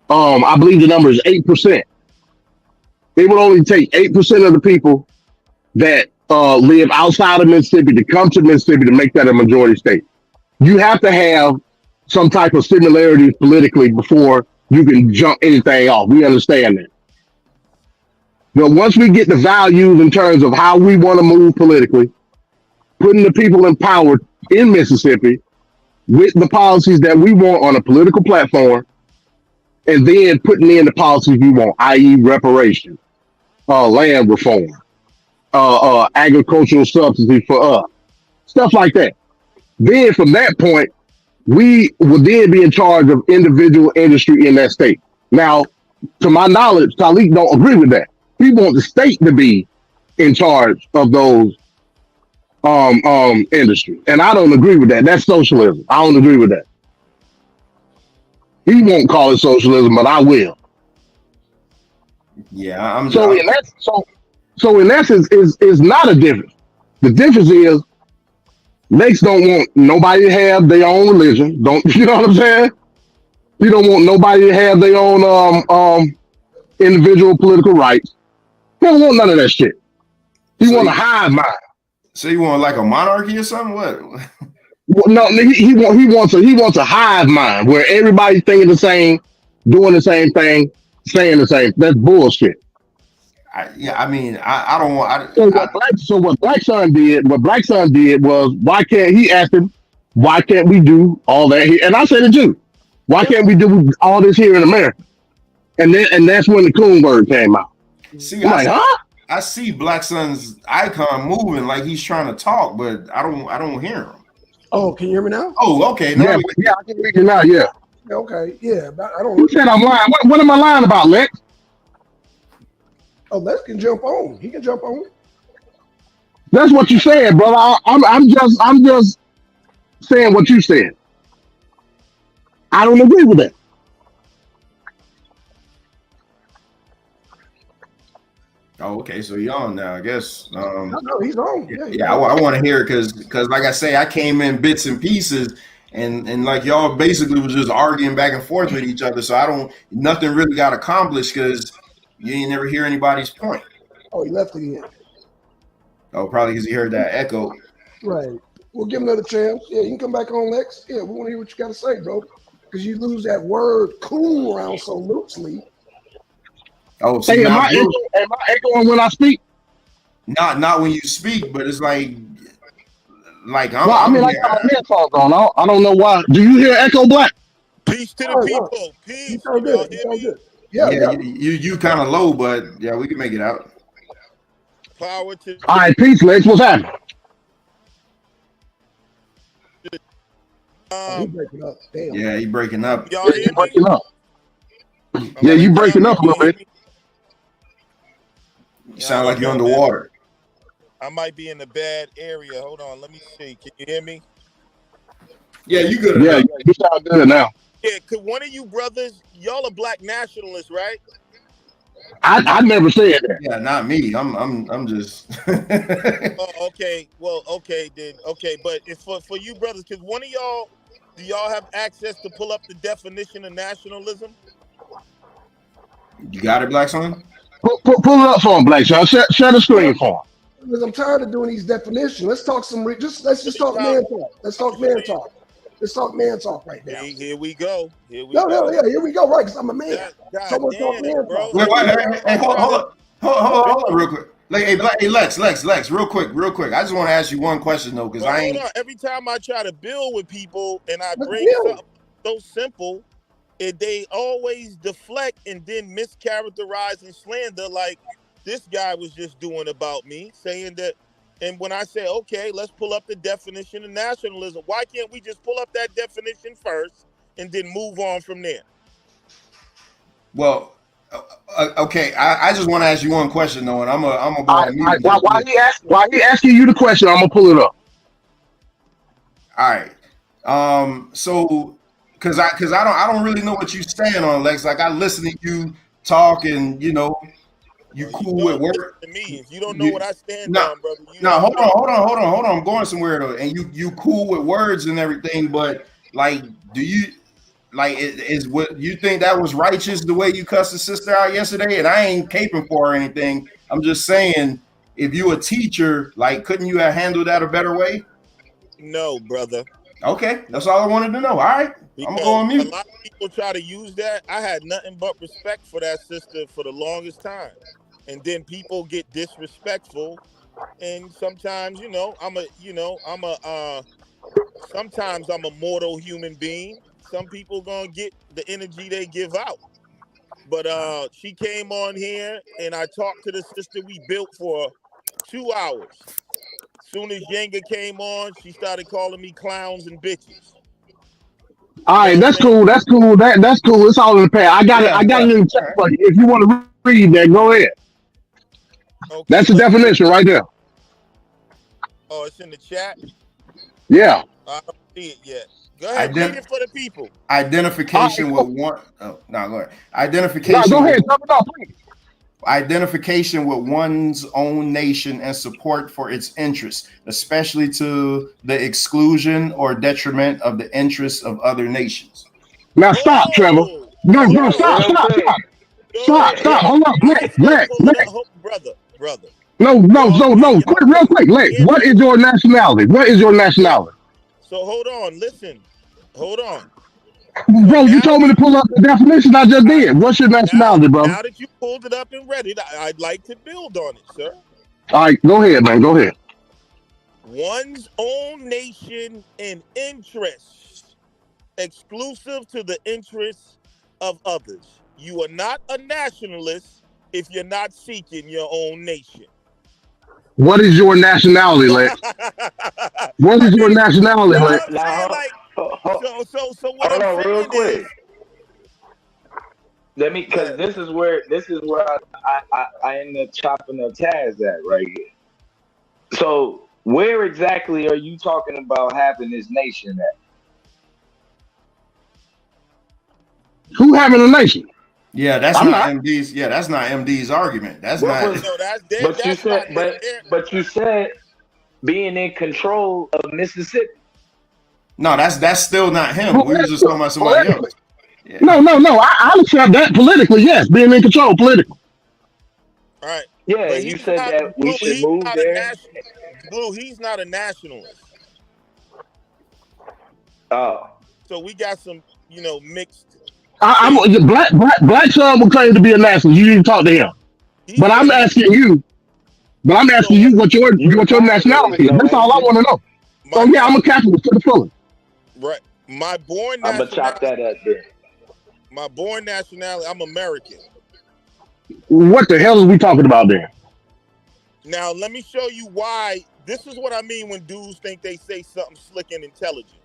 I believe the number is 8%. It would only take 8% of the people that live outside of Mississippi to come to Mississippi to make that a majority state. You have to have some type of similarities politically before you can jump anything off. We understand that. But once we get the values in terms of how we want to move politically, putting the people in power in Mississippi with the policies that we want on a political platform, and then putting in the policies we want, i.e. reparations, land reform, agricultural subsidy for us, stuff like that. Then from that point, we will then be in charge of individual industry in that state. Now, to my knowledge, Talik don't agree with that. He wants the state to be in charge of those industry. And I don't agree with that. That's socialism. I don't agree with that. He won't call it socialism, but I will. Yeah, I'm so in that so in essence is not a difference. The difference is Lex don't want nobody to have their own religion. Don't you know what I'm saying? He don't want nobody to have their own individual political rights. He don't want none of that shit. He want a hive mind. So you want like a monarchy or something? What? Well, no, he wants a hive mind where everybody's thinking the same, doing the same thing, saying the same. That's bullshit. I don't want. So what Blackson did was, why can't he ask him, why can't we do all that here? And I said it too. Why can't we do all this here in America? And that's when the coon word came out. See, I see Blackson's icon moving like he's trying to talk, but I don't hear him. Oh, can you hear me now? Oh, okay. Yeah, I can hear you now. Yeah. Okay. Yeah, I don't. Who said I'm lying? What am I lying about, Lex? Oh, Lex can jump on. He can jump on. That's what you said, brother. I'm just saying what you said. I don't agree with that. Oh, okay. So you're on now, I guess. No, he's on. Yeah, I want to hear it because, like I say, I came in bits and pieces, and like y'all basically was just arguing back and forth with each other. So nothing really got accomplished because you ain't never hear anybody's point. Oh, he left again. Oh, probably because he heard that echo. Right. We'll give him another chance. Yeah, you can come back on, Lex. Yeah, we want to hear what you got to say, bro. Because you lose that word "cool" around so loosely. Oh, so hey, am I echoing when I speak? Not when you speak, but it's like I'm. Well, I got my headphones on. I don't know why. Do you hear echo, Black? Peace to the people. Peace. You sound good. You sound good. Yeah. You kind of low, but yeah, we can make it out. Power to. All right, peace, Lex. What's happening? He breaking up. Damn. Yeah, he breaking up. Y'all hear me? Breaking up. Yeah, you breaking up a little bit. You sound like you're underwater. I might be in a bad area. Hold on, let me see. Can you hear me? Yeah, you good. Yeah, you sound good now. Yeah, could one of you brothers, y'all are black nationalists, right? I never said that. Yeah, not me. I'm just. Oh, okay. Well, okay then. Okay, but it's for you brothers, because one of y'all, do y'all have access to pull up the definition of nationalism? You got it, Blackson? Pull it up for him, Blackson. Share the screen for him. Because I'm tired of doing these definitions. Let's talk let's just talk man talk. Let's talk man talk. Let's talk man talk right now. Here we go. Here we go. Right, because I'm a man. Someone talk man talk. Wait, hold on, real quick. Like, hey, Lex, real quick. I just want to ask you one question though, because I ain't. Every time I try to build with people and I bring something so simple, they always deflect and then mischaracterize and slander like this guy was just doing about me, saying that. And when I say, okay, let's pull up the definition of nationalism, why can't we just pull up that definition first and then move on from there? Well, okay. I just want to ask you one question though, and I'm gonna go. While he asking you the question, I'm gonna pull it up. All right. So, I don't really know what you stand on, Lex. Like I listen to you talk, and you know you cool with work. To me, if you don't know what I stand on, brother, hold on. I'm going somewhere though, and you cool with words and everything, but like, do you like is what you think that was righteous the way you cussed the sister out yesterday? And I ain't caping for her or anything. I'm just saying, if you a teacher, like, couldn't you have handled that a better way? No, brother. Okay, that's all I wanted to know. All right, because I'm going mute. A lot of people try to use that. I had nothing but respect for that sister for the longest time, and then people get disrespectful, and sometimes, sometimes I'm a mortal human being. Some people gonna get the energy they give out. But she came on here, and I talked to the sister. We built for 2 hours. Soon as Yenga came on, she started calling me clowns and bitches. All right, that's cool. That's cool. That's cool. It's all in the past. I got it in the chat for you. If you want to read that, go ahead. Okay, that's the definition right there. Oh, it's in the chat? Yeah. I don't see it yet. Go ahead, read it for the people. Identification with one. Oh, no, go ahead. Identification. No, go ahead. Talk about it. Identification with one's own nation and support for its interests, especially to the exclusion or detriment of the interests of other nations. Now stop, Trevor. No, stop. Hold up, Lex. Brother. No. Quick, real quick, Lex. What is your nationality? So hold on, listen. Hold on. Bro, you told me to pull up the definition. I just did. What's your nationality, bro? Now that you pulled it up and read it, I'd like to build on it, sir. All right, go ahead, man. Go ahead. One's own nation and interests, exclusive to the interests of others. You are not a nationalist if you're not seeking your own nation. What is your nationality, Lex? What is your nationality, Lex? So what I'm saying real quick. Let me, because this is where I end up chopping up Taz at right here. So where exactly are you talking about having this nation at? Who having a nation? Yeah, that's not MD's. Yeah, that's not MD's argument. That's not. But you said being in control of Mississippi. No, that's still not him. We were just talking about somebody else. Yeah. No. I accept that politically. Yes, being in control politically. All right. Yeah, you said that we should move there. Blue, he's not a nationalist. Oh. So we got some, mixed. Blackson will claim to be a nationalist. You didn't talk to him. But I'm asking you. What your nationality is. That's all I want to know. So yeah, I'm a Catholic to the fullest. Right. My born nationality. I'm gonna chop that up there. My born nationality, I'm American. What the hell are we talking about there? Now let me show you why. This is what I mean when dudes think they say something slick and intelligent.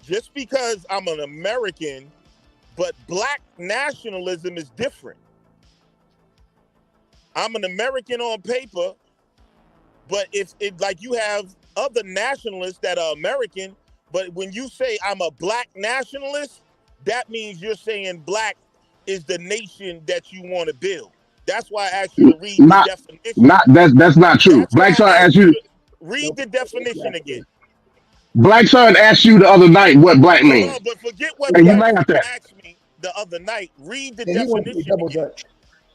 Just because I'm an American, but black nationalism is different. I'm an American on paper, but if it like you have other nationalists that are American, but when you say I'm a black nationalist, that means you're saying black is the nation that you want to build. That's why I asked you to read the definition. That's not true. Blackson asked you to read the definition again. Blackson asked you the other night what black means. No, but forget what Blackson asked me the other night. Read the definition again.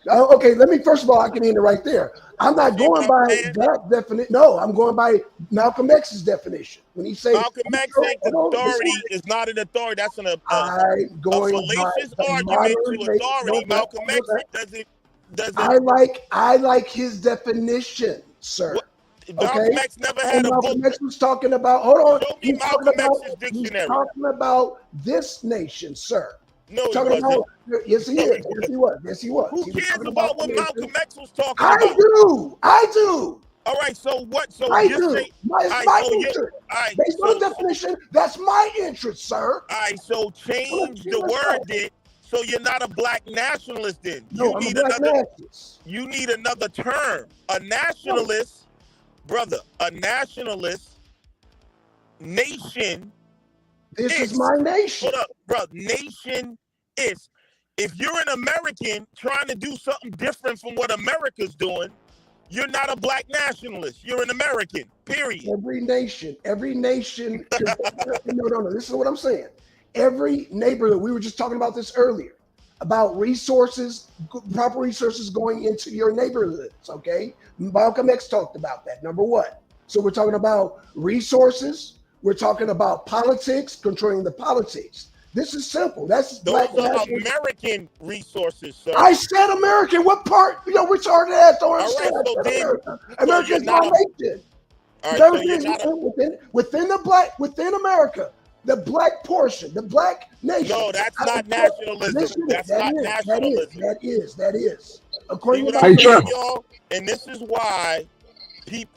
Okay, let me first of all, I can end it right there. I'm not going by that definition. No, I'm going by Malcolm X's definition. When he says Malcolm X said authority is not an authority, that's a fallacious argument to authority. Malcolm X doesn't. I like his definition, sir. Malcolm X never had a book. Malcolm X was talking about. Hold on. Show me Malcolm X's dictionary. He's talking about this nation, sir. No, he wasn't. Yes, he is. Yes, he was. Who cares about what Malcolm X was talking about? I do. All right, so what? So I do. It's my interest. Based on the definition, that's my interest, sir. All right, so change the word then. So you're not a black nationalist then. No, I'm a black nationalist. You need another term. A nationalist, brother, a nationalist nation This is It's my nation. hold up, bro. Nation is. If you're an American trying to do something different from what America's doing, you're not a black nationalist. You're an American. Period. Every nation. No. This is what I'm saying. Every neighborhood. We were just talking about this earlier about resources, proper resources going into your neighborhoods. Okay, Malcolm X talked about that. Number one. So we're talking about resources. We're talking about politics, controlling the politics. This is simple. That's Those black are national. American resources, sir. I said American. What part? Retarded ass don't understand. All right, so then, America is my nation. All right, so Everything you're is not within America, the black portion, the black nation. No, that's not nationalism. That's not nationalism. That is. See According what to I'm Hey, saying, Trevor. y'all? And this is why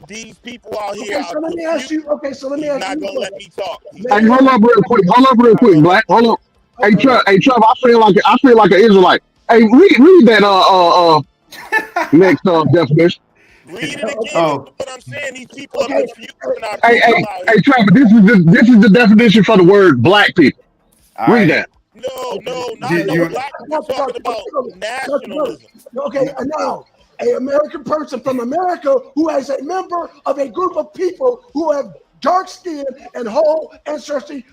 these people out here Okay, so let me ask you. Okay, so let me He's ask not you. gonna let me talk. Hey, hold up real quick. Black. Hold up. Hey, Okay. Trevor. I feel like an Israelite. Hey, read that next definition. Read it again. Oh. What I'm saying, these people are Okay. confused and our Hey, people out hey, here. Trevor. This is the definition for the word black people. All Read right. that. No, not Did no you- black. We're talking about nationalism. Okay, and now an American person from America who is a member of a group of people who have dark skin and whole ancestry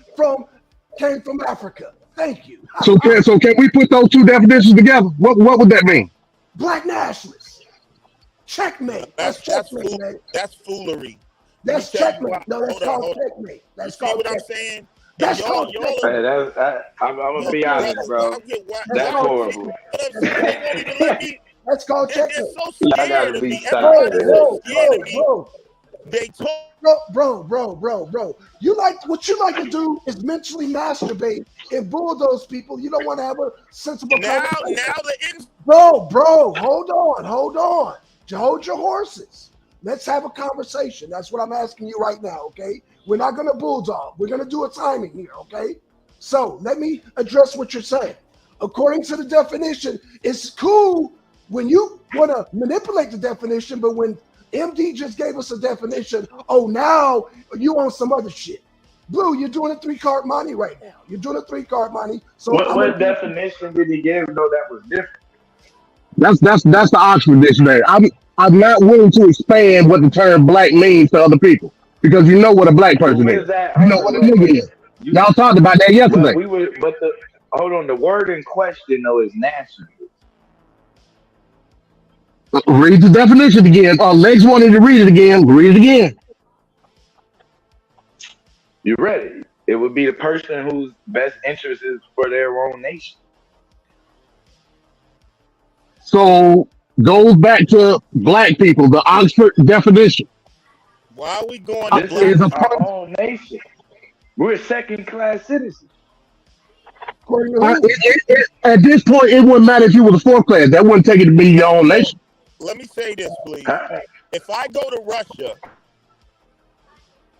came from Africa. Thank you. So can we put those two definitions together? What would that mean? Black nationalists. Checkmate. That's checkmate, man. That's foolery. That's Let me tell you checkmate. No, that's Hold on, called hold on. checkmate. You That's see called what I'm checkmate. saying? That's And called y'all, checkmate. I'm gonna be honest, bro. That's horrible. They won't even let me. That's called They're checkmate. so Y'all scared gotta of be me. stopped. Everybody's so scared of me. Bro. They told Bro. What you like to do is mentally masturbate and bulldoze people. You don't want to have a sensible now conversation. the Bro, hold on. Hold your horses. Let's have a conversation. That's what I'm asking you right now, okay? We're not gonna bulldog. We're gonna do a timing here, okay? So let me address what you're saying. According to the definition, it's cool when you want to manipulate the definition, but when MD just gave us a definition, oh, now you on some other shit. Blue, you're doing a 3-card money right now. You're doing a 3-card money. So What definition did he give? No, that was different. That's the Oxford dictionary. I'm not willing to expand what the term black means to other people because you know what a black person is. Where's that? You know what a nigga is. Y'all talked about that yesterday. Hold on. The word in question though is national. Read the definition again. Lex wanted to read it again. Read it again. You ready? It would be the person whose best interest is for their own nation. So goes back to black people, the Oxford definition. Why are we going to This black? is our own nation. We're second-class citizens. At this point, it wouldn't matter if you were the 4th class. That wouldn't take it to be your own nation. Let me say this, please. Huh? If I go to Russia,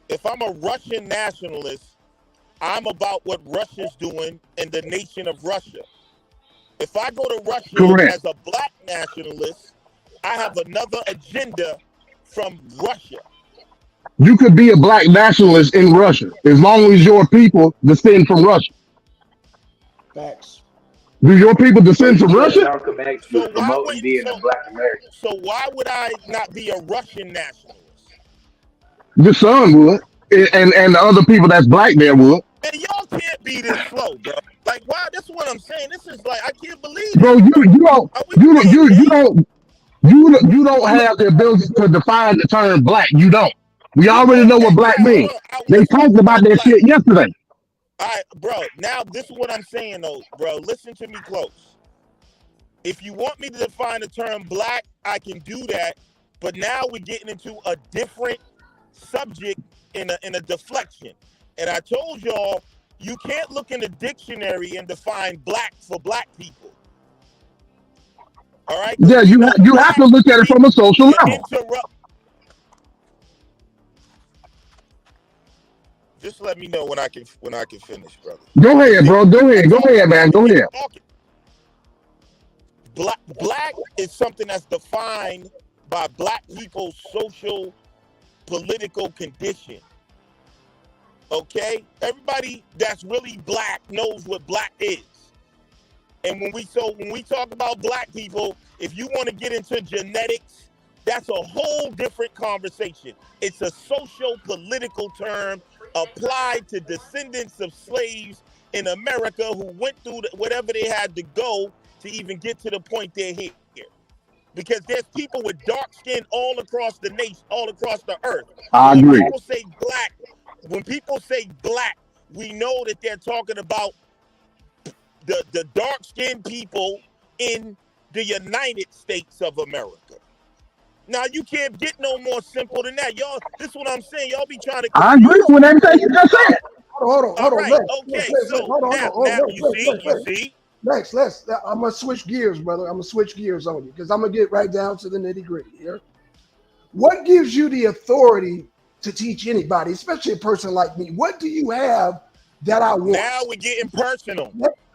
if I'm a Russian nationalist, I'm about what Russia's doing and the nation of Russia. If I go to Russia Correct. as a black nationalist, I have another agenda from Russia. You could be a black nationalist in Russia as long as your people descend from Russia. Facts. Do your people descend from Russia? Malcolm X was promoting being a black American. So why would I not be a Russian nationalist? The son would, and the other people that's black there would. And y'all can't be this slow, bro. Like, wow, this is what I'm saying. This is like, I can't believe Bro, it. you don't have the ability to define the term black. You don't. We already know what black means. They talked about that shit yesterday. All right, bro. Now, this is what I'm saying, though, bro. Listen to me close. If you want me to define the term black, I can do that. But now we're getting into a different subject in a deflection. And I told y'all, you can't look in the dictionary and define black for black people. All right? Yeah, you have to look at it from a social level. Just let me know when I can finish, brother. Go ahead, bro. Go ahead, man. Go ahead. Black is something that's defined by black people's social, political condition. Okay, everybody that's really black knows what black is. And when we talk about black people, if you want to get into genetics, that's a whole different conversation. It's a socio-political term applied to descendants of slaves in America who went through whatever they had to go to even get to the point they're here. Because there's people with dark skin all across the nation, all across the earth. I So when agree. people say black, we know that they're talking about the dark-skinned people in the United States of America. Now, you can't get no more simple than that. Y'all, this is what I'm saying. Y'all be trying to I agree with everything you just said. Hold on. All right, okay, Lex, so hold on. now you see? Lex, I'm going to switch gears, brother. I'm going to switch gears on you because I'm going to get right down to the nitty-gritty here. What gives you the authority to teach anybody, especially a person like me? What do you have that I want? Now we're getting personal.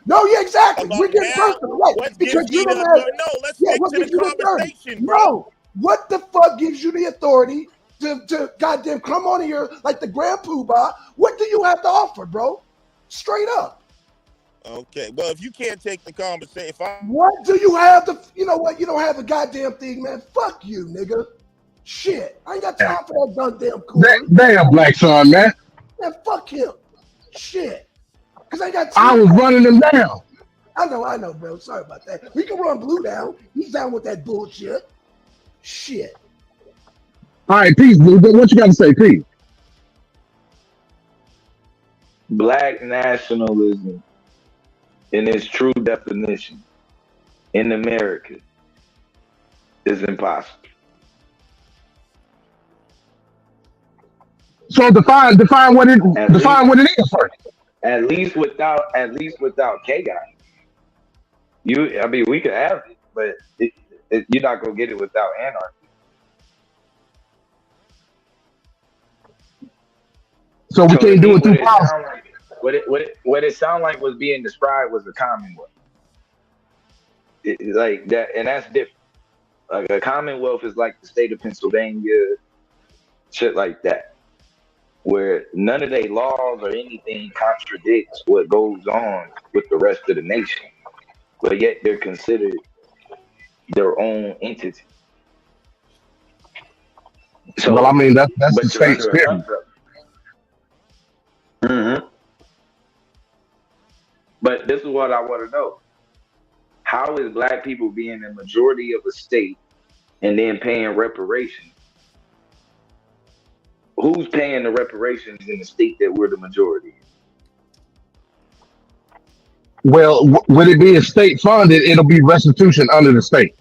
No, yeah, exactly. We're getting personal, right? What Because gives you you don't the have. authority? No, let's stick to the conversation, bro. No, what the fuck gives you the authority to goddamn come on here like the Grand Poobah? What do you have to offer, bro? Straight up. Okay, well, if you can't take the conversation, what do you have to? You know what? You don't have a goddamn thing, man. Fuck you, nigga. Shit, I ain't got time for that goddamn corn. Damn, Blackson, man. Man, fuck him. Shit. Because I got time. I was running them down. I know, bro. Sorry about that. We can run Blue down. He's down with that bullshit. Shit. All right, peace, Blue. What you got to say, peace? Black nationalism, in its true definition, in America, is impossible. So define what it is first. At least without chaos. We could have it, but you're not gonna get it without anarchy. So we can't do it through policy. What it sounded like was being described was a commonwealth. Like that, and that's different. Like a commonwealth is like the state of Pennsylvania, shit like that, where none of their laws or anything contradicts what goes on with the rest of the nation, but yet they're considered their own entity. So, well, I mean that's the state spirit. Mm-hmm. But this is what I want to know: how is black people being the majority of a state and then paying reparations? Who's paying the reparations in the state that we're the majority? Well, would it be a state funded? It'll be restitution under the state.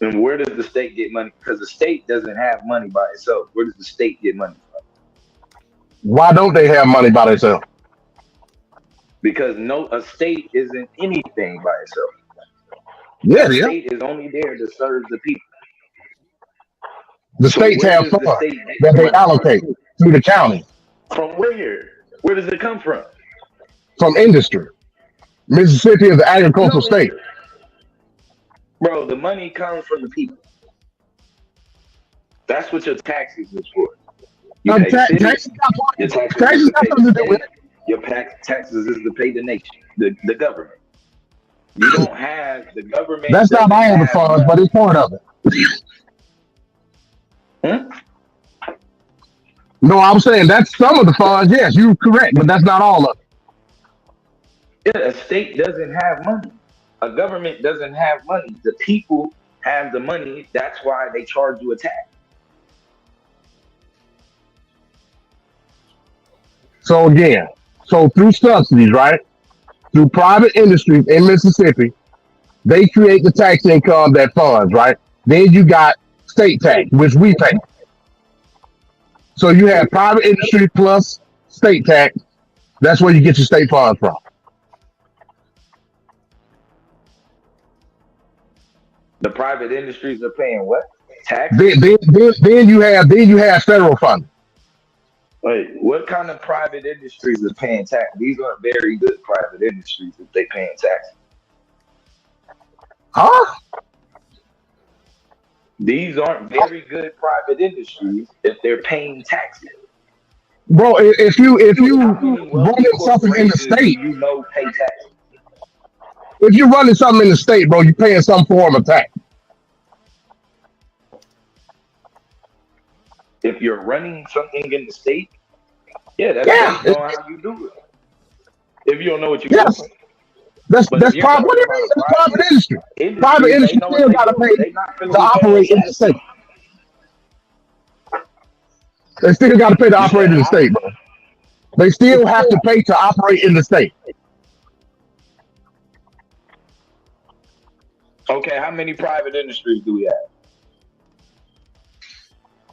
And where does the state get money? Because the state doesn't have money by itself. Where does the state get money from? Why don't they have money by themselves? Because a state isn't anything by itself. Yeah, the state is only there to serve the people. The states have funds that they allocate through the county. From where? Where does it come from? From industry. Mississippi is an agricultural state. Bro, the money comes from the people. That's what your taxes is for. Taxes is to pay the nation, the government. You don't have the government. That's not all the funds, but it's part of it. No, I'm saying that's some of the funds. Yes, you're correct, but that's not all of it. Yeah, a state doesn't have money. A government doesn't have money. The people have the money. That's why they charge you a tax. So again, through subsidies, right? Through private industries in Mississippi, they create the tax income that funds, right? Then you got state tax, which we pay. So you have private industry plus state tax. That's where you get your state funds from. The private industries are paying what? Tax? Then you have federal funding. Wait, what kind of private industries are paying tax? These aren't very good private industries if they paying tax. Huh? These aren't very good private industries if they're paying taxes. bro. If you How many wealthy running something in the corporations do state, you know pay tax? if you're running something in the state, bro, you're paying some form of tax. If you're running something in the state, yeah, that's Yeah, based on how you do it. If you don't know what you're yes. doing. But if That's you're private. What talking do you about mean? a That's private private industry. Private industry, they industry know what still they got to do. pay They not to gonna be paying operate in the taxes. state. They still got to pay to You operate said in the how? state, bro. They still have to pay to operate in the state. Okay, how many private industries do we have?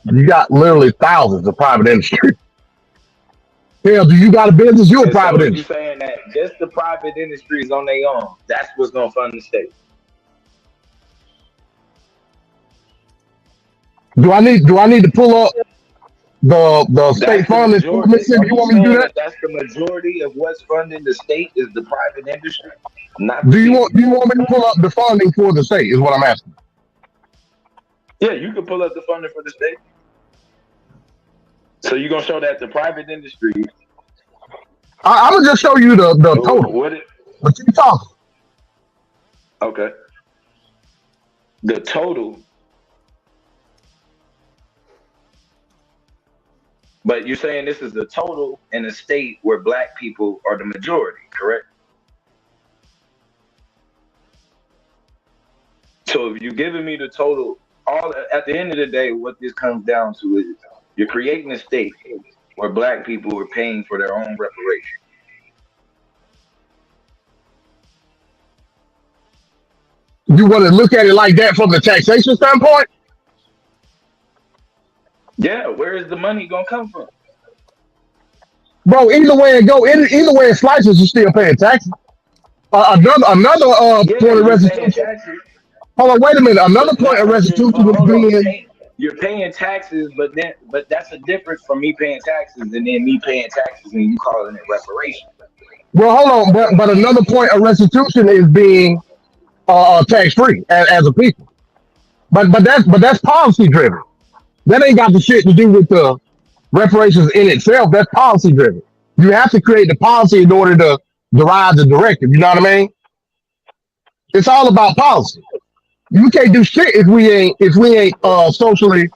You got literally thousands of private industry. Hell, do you got a business? You're a And private so you industry. saying that just the private industries on their own, that's what's gonna fund the state. Do I need to pull up the state That's the funding for majority. Mississippi? Are You you want me to do saying that? that that's the majority of what's funding the state is the private industry, not the Do you people? want do you want me to pull up the funding for the state? Is what I'm asking. Yeah, you can pull up the funding for the state. So you're gonna show that the private industry, I'm gonna just show you the total. what it? But you talking? Okay, the total. But you're saying this is the total in a state where black people are the majority, correct? So if you're giving me the total, all at the end of the day, what this comes down to is you're creating a state where black people are paying for their own reparations. You want to look at it like that from the taxation standpoint, Yeah, where is the money gonna come from? bro? Either way it go, either way it slices, you still paying taxes. Another Yeah, point of you're paying restitution. taxes, Hold on, wait a minute. Another but point not of but you're restitution but is hold on, being you're paying taxes, but that's a difference from me paying taxes and then me paying taxes and you calling it reparation. well. Hold on, but another point of restitution is being tax free as a people. But that's policy driven. That ain't got the shit to do with the reparations in itself. That's policy driven. You have to create the policy in order to derive the directive. You know what I mean? It's all about policy. You can't do shit if we ain't socially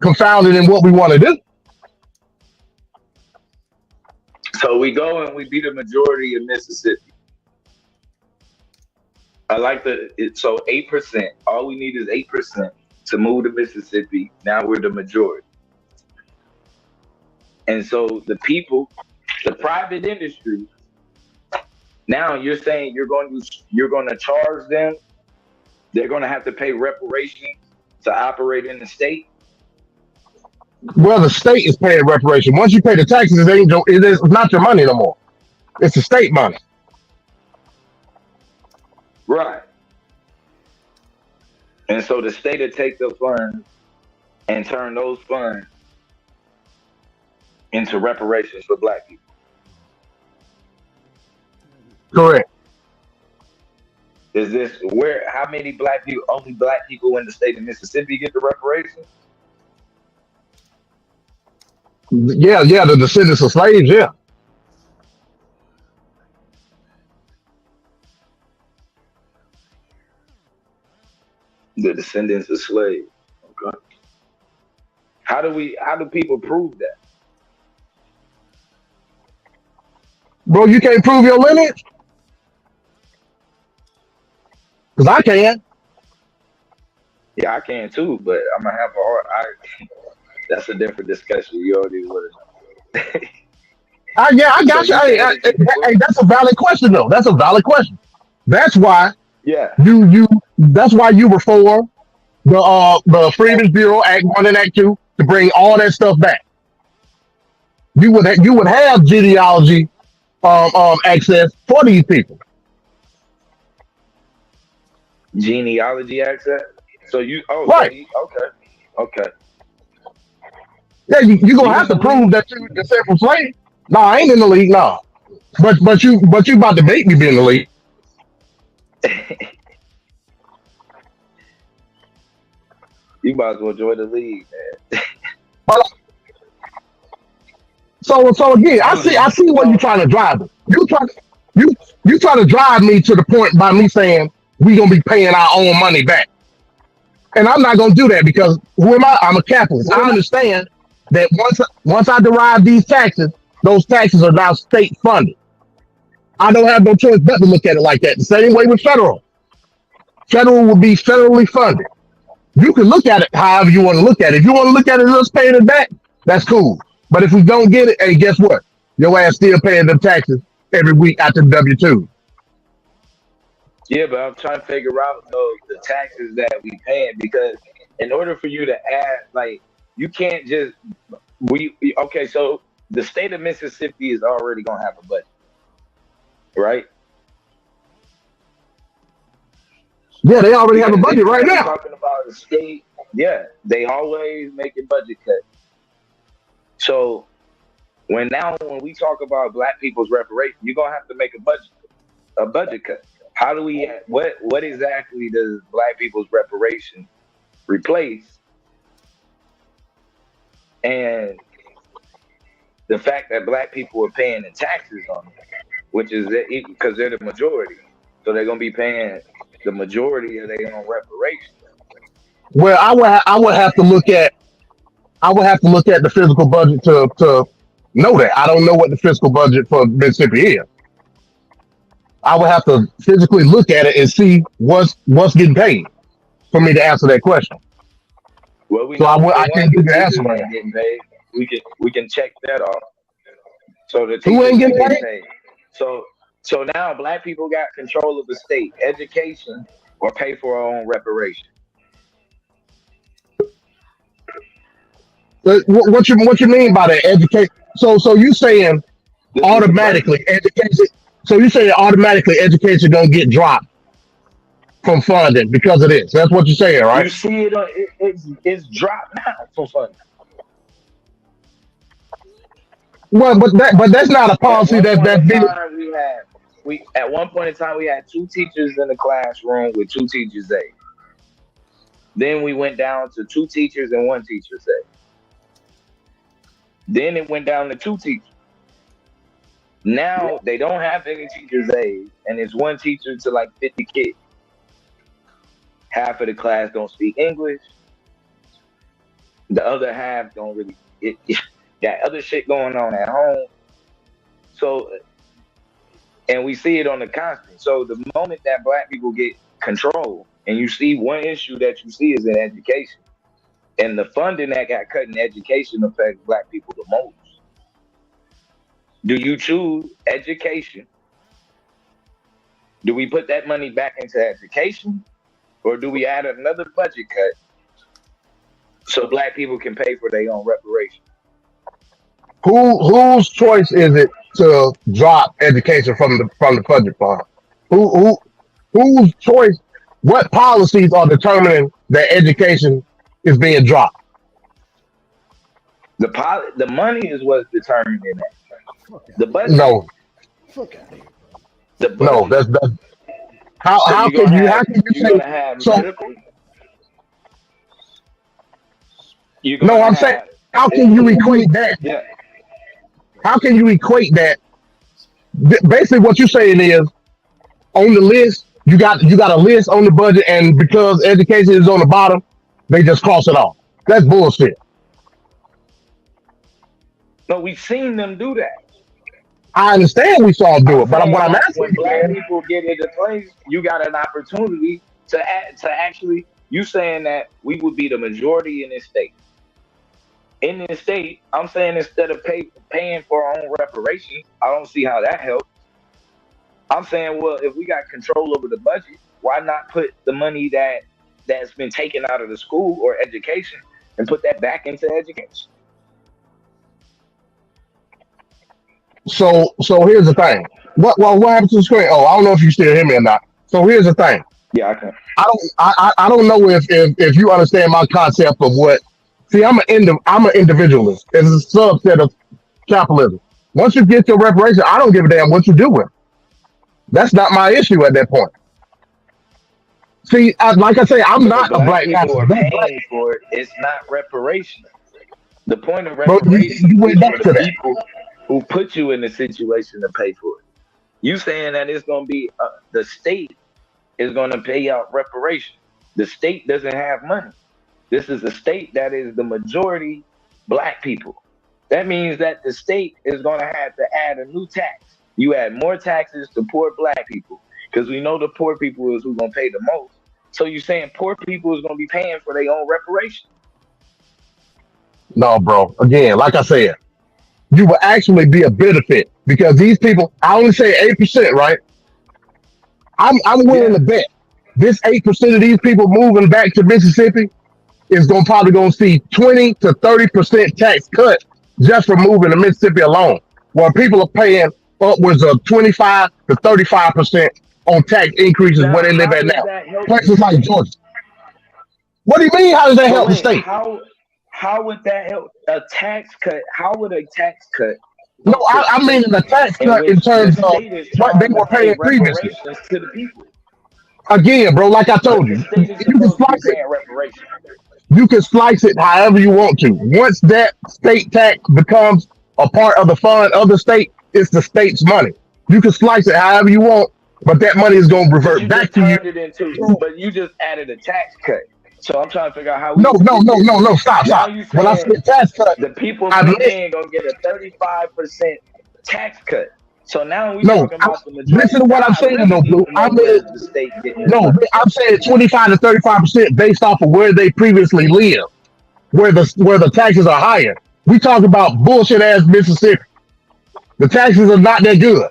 confounded in what we want to do. So we go and we be the majority in Mississippi. I like so 8%. All we need is 8% to move to Mississippi. Now we're the majority. And so the people, the private industry, now you're saying you're going to charge them. They're going to have to pay reparations to operate in the state. Well, the state is paying reparation. Once you pay the taxes, it's not your money no more. It's the state money. Right. And so the state will take the funds and turn those funds into reparations for black people. Correct. Is this where how many black people only black people in the state of Mississippi get the reparations? Yeah, the descendants of slaves. Yeah. The descendants of slaves. Okay. How do people prove that? Bro, you can't prove your lineage? Because I can. Yeah, I can too, but I'm gonna have a hard that's a different discussion. You already would have known. Yeah, I So got you. you Hey, saying that you can hey, prove? that's a valid question, though. That's a valid question. That's why Yeah. you reform the Freedmen's Bureau Act 1 and Act 2 to bring all that stuff back. You would have genealogy access for these people. Genealogy access. So Right. okay. Okay. Yeah, you gonna You have in the to prove league? that you descend from slaves. No, I ain't in the league, no. But you about to make me be in the league. You might as well join the league, man. So again, I see where you're trying to drive it. You you try to drive me to the point by me saying we gonna be paying our own money back. And I'm not gonna do that because who am I? I'm a capitalist. I understand that once I derive these taxes, those taxes are now state funded. I don't have no choice but to look at it like that. The same way with federal. Federal will be federally funded. You can look at it however you want to look at it. If you want to look at it as us paying it back, that's cool. But if we don't get it, hey, guess what? Your ass still paying them taxes every week after W-2. Yeah, but I'm trying to figure out the taxes that we paying because in order for you to add, like, you can't just okay. So the state of Mississippi is already gonna have a budget, right? Yeah, they already have a budget right now. Talking about the state, yeah, they always making budget cuts. So when we talk about Black people's reparations, you're gonna have to make a budget cut. How do we? What exactly does Black people's reparation replace? And the fact that Black people are paying the taxes on it, which is because they're the majority, so they're gonna be paying the majority of their own reparations. Well, I would have to look at the physical budget to know that. I don't know what the fiscal budget for Mississippi is. I would have to physically look at it and see what's getting paid for me to answer that question. Well, we So know I can't give you the answer right ain't getting paid. We can check that off. So the Who teachers ain't getting getting paid? paid. So now Black people got control of the state, education, or pay for our own reparation. What you mean by that? Educate. So you saying This is the budget. automatically education? So you saying automatically education gonna get dropped from funding because of this? That's what you're saying, You right? see it, it's dropped now for funding. Well, but that's not a At policy one point that's in been. time, at one point in time we had two teachers in the classroom with two teachers aides. Then we went down to two teachers and one teacher's aide. Then it went down to two teachers. Now they don't have any teachers aides, and it's one teacher to like 50 kids. Half of the class don't speak English. The other half don't really. Got other shit going on at home. So, and we see it on the constant. So the moment that Black people get control, and you see one issue that you see is in education, and the funding that got cut in education affects Black people the most. Do you choose education? Do we put that money back into education, or do we add another budget cut so Black people can pay for their own reparations? Whose choice is it to drop education from the budget fund? Whose choice? What policies are determining that education is being dropped? The money is what's determining that. The budget. No, Fuck out of here. The no. budget. That's how So how you're can you gonna have so medical. You're no? gonna I'm saying have how can you equate that? yeah. How can you equate that? Basically, what you're saying is on the list, you got a list on the budget, and because education is on the bottom, they just cross it off. That's bullshit. No, we've seen them do that. I understand we saw them do I'm it, but saying what I'm like asking when you, Black man, people get into place, you got an opportunity to actually. You saying that we would be the majority in this state. In this state, I'm saying instead of paying for our own reparations, I don't see how that helps. I'm saying, well, if we got control over the budget, why not put the money that's been taken out of the school or education and put that back into education? so here's the thing. What happened to the screen? Oh, I don't know if you still hear me or not. So here's the thing. Yeah, I can. I don't know if you understand my concept of what. See, I'm an individualist. It's a subset of capitalism. Once you get your reparation, I don't give a damn what you do with it. That's not my issue at that point. See, like I say, I'm not a Black black people are nationalist. paying for it. It's not reparations. The point of Bro, reparations you went is back for the to that. people who put you in the situation to pay for it. You saying that it's going to be the state is going to pay out reparations. The state doesn't have money. This is a state that is the majority black people. That means that the state is going to have to add a new tax. You add more taxes to poor black people because we know the poor people is who's going to pay the most. So you're saying poor people is going to be paying for their own reparations? No, bro. Again, like I said, you will actually be a benefit because these people, I only say 8%, right? I'm willing Yeah. to bet this 8% of these people moving back to Mississippi is gonna probably gonna see 20 to 30% tax cut just for moving to Mississippi alone. While people are paying upwards of 25 to 35% on tax increases where Now, they live how at does now. that help the Places like state? Georgia. What do you mean? How does that But help the wait, state? how would that help a tax cut? How would a tax cut No, help the I mean state the tax in cut in which the terms of state is what they trying to were pay paying previously. reparations to the people? Again, bro, like I But told the you, state is you can supposed to be slice it. paying reparations. You can slice it however you want to. Once that state tax becomes a part of the fund of the state, it's the state's money. You can slice it however you want, but that money is going to But revert you back just to you. turned it into, but you just added a tax cut. So I'm trying to figure out how we No, even no, get no, there. no, no. Stop, Now stop. you When I saying said tax cut, the people I meant paying gonna get a 35% tax cut. So now we no. talking about the majority. Listen to Now what I'm I saying, really though, need Blue. to I know mean, where's the state getting this no, money. I'm saying 25 to 35% based off of where they previously lived, where the taxes are higher. We talk about bullshit ass Mississippi. The taxes are not that good.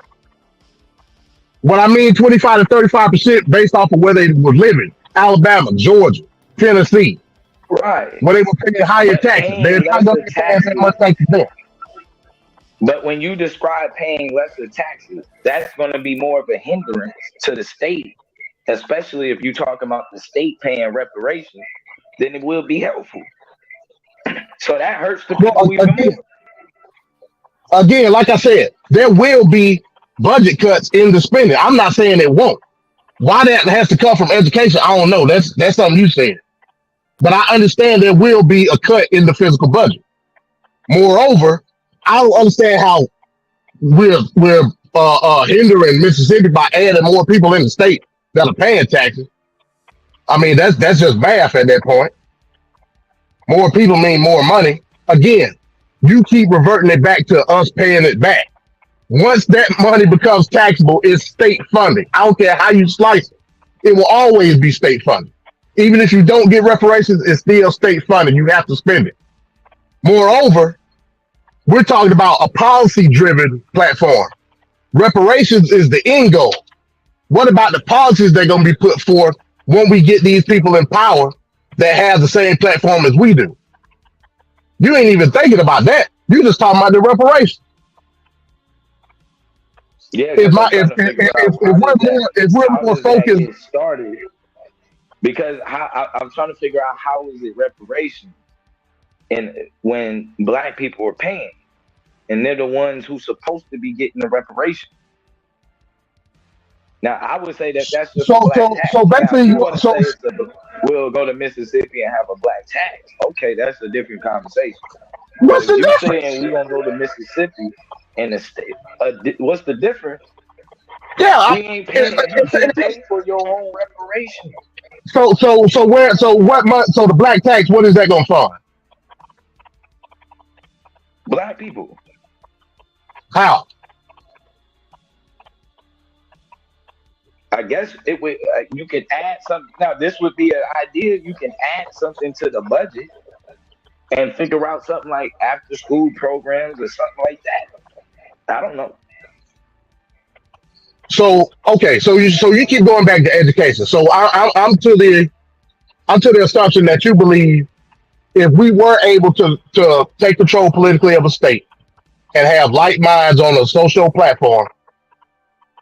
What I mean, 25 to 35% based off of where they were living. Alabama, Georgia, Tennessee, Right. where they were paying higher But taxes. They're paying not going lesser to be paying that taxes, much taxes there. but when you describe paying lesser taxes, that's going to be more of a hindrance to the state, especially if you're talking about the state paying reparations, then it will be helpful. So that hurts the Well, people even more. again, like I said, there will be budget cuts in the spending. I'm not saying it won't. Why that has to come from education, I don't know. That's something you said. But I understand there will be a cut in the physical budget. Moreover, I don't understand how we're hindering Mississippi by adding more people in the state that are paying taxes. I mean, that's just math at that point. More people mean more money. Again, you keep reverting it back to us paying it back. Once that money becomes taxable, it's state funding. I don't care how you slice it. It will always be state funded. Even if you don't get reparations, it's still state funded. You have to spend it. Moreover, we're talking about a policy driven platform. Reparations is the end goal. What about the policies that are going to be put forth when we get these people in power that have the same platform as we do? You ain't even thinking about that. You just talking about the reparations. Yeah, If because my I'm trying to figure out if we're how more does that focused, get started? Because I'm trying to figure out how is it reparations and when black people are paying and they're the ones who's supposed to be getting the reparation. Now I would say that that's just a black tax. so Now if basically, you want to so say we'll go to Mississippi and have a black tax, okay, that's a different conversation. But what's if the you difference? saying we're gonna go to Mississippi and the state, what's the difference? Yeah, We ain't paying. You can pay for your own reparations. so what month? So the black tax, what is that going to fund? Black people. How? I guess it would. You can add something. Now, this would be an idea. You can add something to the budget and figure out something like after school programs or something like that. I don't know. So okay, so you keep going back to education. So I'm to the assumption that you believe if we were able to take control politically of a state and have like minds on a social platform,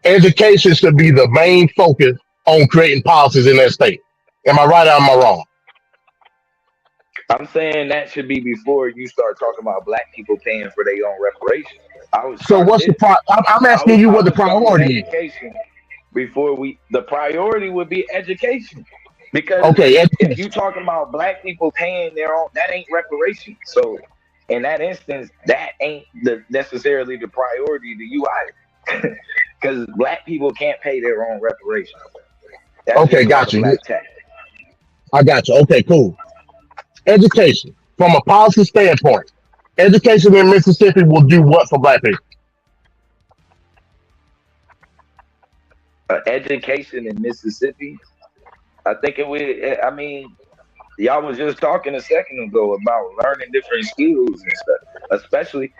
education should be the main focus on creating policies in that state. Am I right or am I wrong? I'm saying that should be before you start talking about black people paying for their own reparations. I would So start what's the there. I'm asking you I what the would start with priority is. education before we. The priority would be education because Okay, if education. you talking about black people paying their own, that ain't reparations. So In that instance, that ain't necessarily the priority to you either. Because black people can't pay their own reparations. That's Okay, just like got a you. black tax. I got you. Okay, cool. Education from a policy standpoint. Education in Mississippi will do what for black people? Education in Mississippi, I think it would. I mean, y'all was just talking a second ago about learning different skills and stuff. Especially,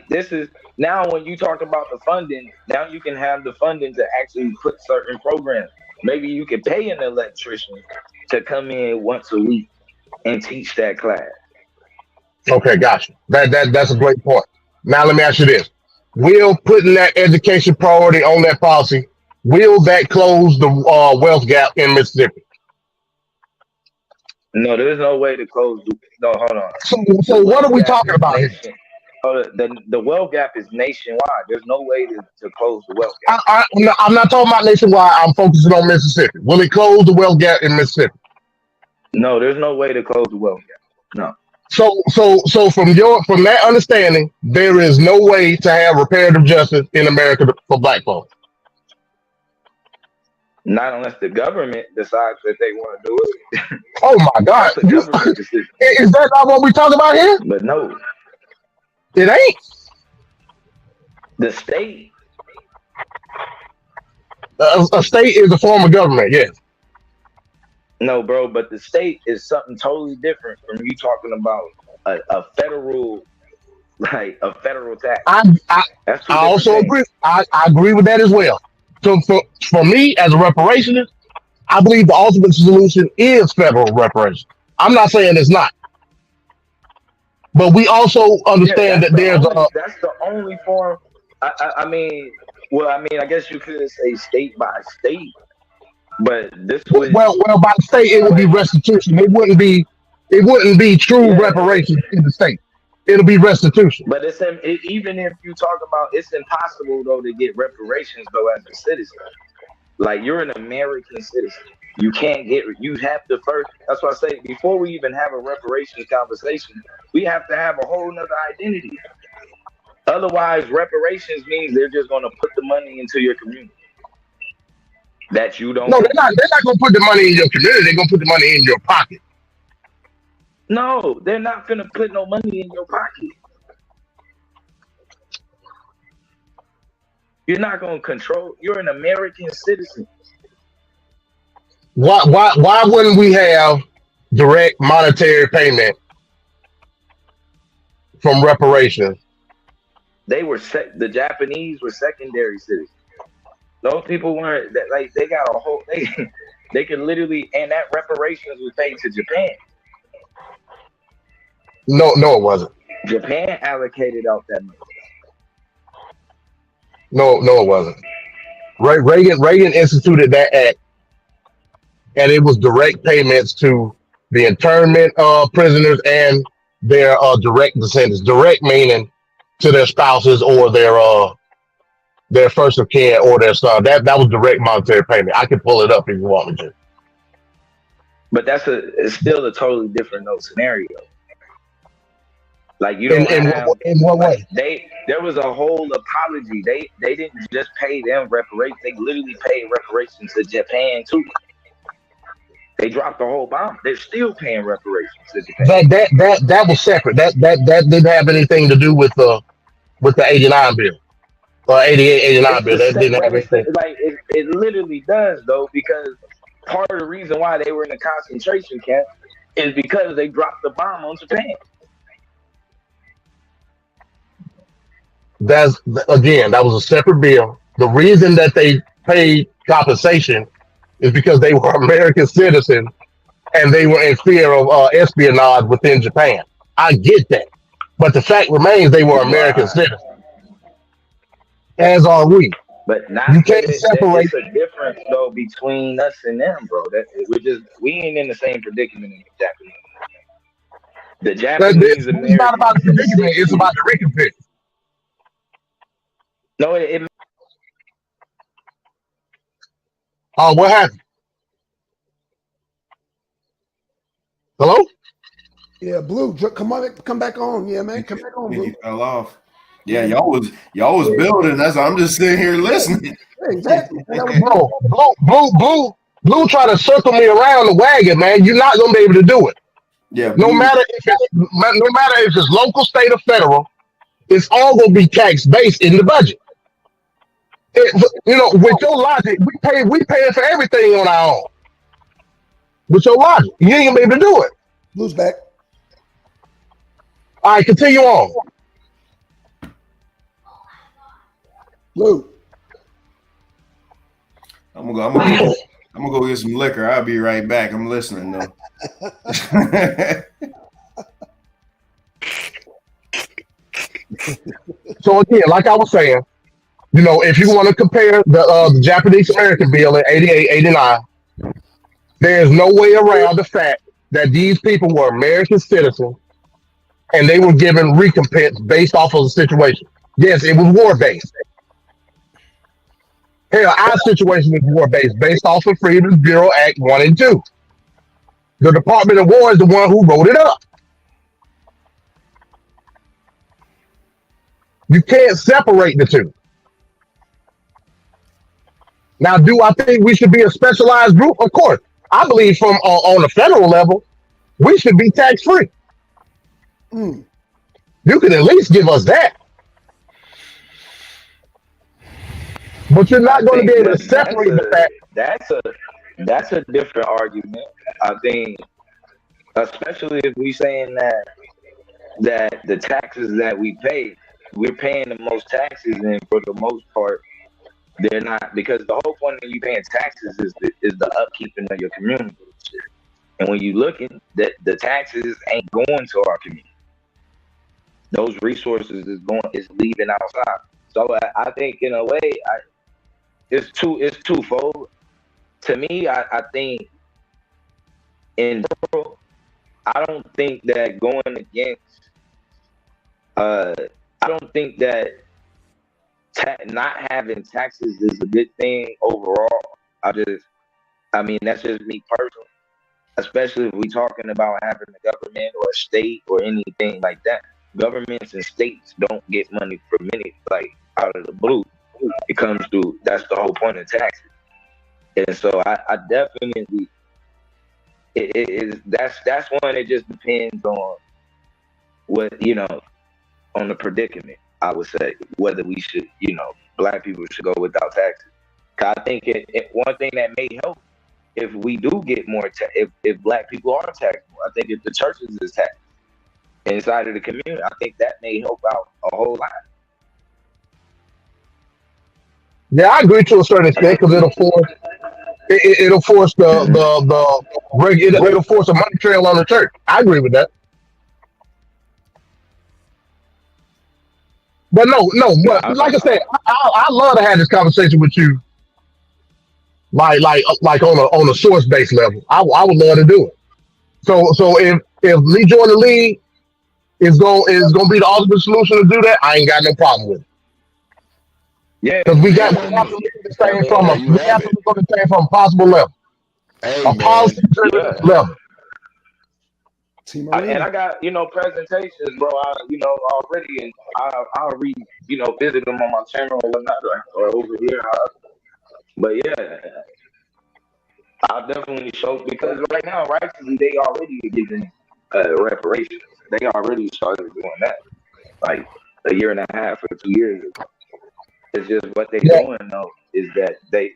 this is now when you talk about the funding. Now you can have the funding to actually put certain programs. Maybe you could pay an electrician to come in once a week and teach that class. Okay, got you. That's a great point. Now let me ask you this: will putting that education priority on that policy, will that close the wealth gap in Mississippi? No, there's no way to close. No, hold on. The So what are wealth we gap talking is about here? nation. The wealth gap is nationwide. There's no way to close the wealth gap. I'm not talking about nationwide. I'm focusing on Mississippi. Will it close the wealth gap in Mississippi? No, there's no way to close the wealth gap. No. So from that understanding, there is no way to have reparative justice in America for black folks. Not unless the government decides that they want to do it. Oh my God. That's a government decision. Is that not what we talk about here? But no, It ain't. the state. A state is a form of government, yes. No, bro, but the state is something totally different from you talking about a federal, like a federal tax. That's two I different also things. agree. I agree with that as well. So for me as a reparationist, I believe the ultimate solution is federal reparations. I'm not saying it's not, but we also understand that that's the only form. I mean, well, I guess you could say state by state, but this would well by the state it would be restitution. It wouldn't be true reparations in the state. It'll be restitution. But even if you talk about, it's impossible though to get reparations though as a citizen. Like you're an American citizen. You can't get. You have to first. That's why I say before we even have a reparations conversation, we have to have a whole nother identity. Otherwise, reparations means they're just going to put the money into your community that you don't. No, they're not. They're not going to put the money in your community. They're going to put the money in your pocket. No, they're not going to put no money in your pocket. You're not going to control. You're an American citizen. Why wouldn't we have direct monetary payment from reparations? The Japanese were secondary citizens. Those people weren't like they got a whole they could literally, and that reparations was paid to Japan. No, it wasn't. Japan allocated out that money. No, it wasn't. Reagan instituted that act, and it was direct payments to the internment prisoners and their direct descendants. Direct meaning to their spouses or their first of kin or their son. That was direct monetary payment. I can pull it up if you want me to. But it's still a totally different scenario. Like you don't in what way? There was a whole apology. They didn't just pay them reparations. They literally paid reparations to Japan too. They dropped the whole bomb. They're still paying reparations to Japan. That was separate. That didn't have anything to do with the 89 bill. 88, 89 bill. That didn't have anything. Like it literally does though, because part of the reason why they were in the concentration camp is because they dropped the bomb on Japan. That was a separate bill. The reason that they paid compensation is because they were American citizens and they were in fear of espionage within Japan. I get that. But the fact remains they were American citizens. As are we. But you can't separate. It's a difference though between us and them, bro. We ain't in the same predicament as the Japanese. The Japanese Americans. It's not about the predicament, it's about the recompense. No, it what happened? Hello? Yeah, Blue, come on, come back on. Yeah, man, come back on, When Blue. you fell off. Yeah, y'all was building. That's I'm just sitting here listening. Yeah, exactly. And that was Bro, Blue try to circle me around the wagon, man. You're not gonna be able to do it. Yeah, No Blue. matter if it's local, state, or federal, it's all gonna be tax based in the budget. With your logic, we paying for everything on our own. With your logic, you ain't gonna be able to do it. Blue's back. All right, continue on. Blue. I'm gonna go get some liquor. I'll be right back. I'm listening though. So again, like I was saying, if you want to compare the Japanese American bill in 88, 89, there's no way around the fact that these people were American citizens and they were given recompense based off of the situation. Yes, it was war based. Hell, our situation is war based off of Freedom Bureau Act 1 and 2. The Department of War is the one who wrote it up. You can't separate the two. Now, do I think we should be a specialized group? Of course. I believe from on the federal level, we should be tax free. Mm. You can at least give us that. But you're not going to be able to separate the fact. That's a different argument. I think, especially if we saying that the taxes that we pay, we're paying the most taxes, and for the most part, they're not, because the whole point of you paying taxes is the upkeeping of your community. And when you looking, that the taxes ain't going to our community. Those resources is leaving outside. So I think in a way, it's twofold. To me, I think in general, I don't think that going against, I don't think that not having taxes is a good thing overall. I mean, that's just me personally. Especially if we're talking about having a government or a state or anything like that. Governments and states don't get money from many, like out of the blue. It comes to, that's the whole point of taxes. And so I definitely, that's one. It just depends on what, on the predicament. I would say whether we should, Black people should go without taxes. Cause I think one thing that may help if we do get more, if Black people are taxed more. I think if the churches is taxed inside of the community, I think that may help out a whole lot. Yeah, I agree to a certain extent because it'll force it'll force it'll force a money trail on the church. I agree with that. But but like I said, I love to have this conversation with you, like on a source based level. I would love to do it. So if Lee join the league is gonna be the ultimate solution to do that, I ain't got no problem with it. Yeah, because we got to look at this thing from a possible level, a policy level. And I got, presentations, bro. Already, and I'll visit them on my channel or whatnot, or over here. But yeah, I'll definitely show, because right now, rightfully, they already giving reparations. They already started doing that, like a year and a half or 2 years ago. It's just what they're doing though is that they're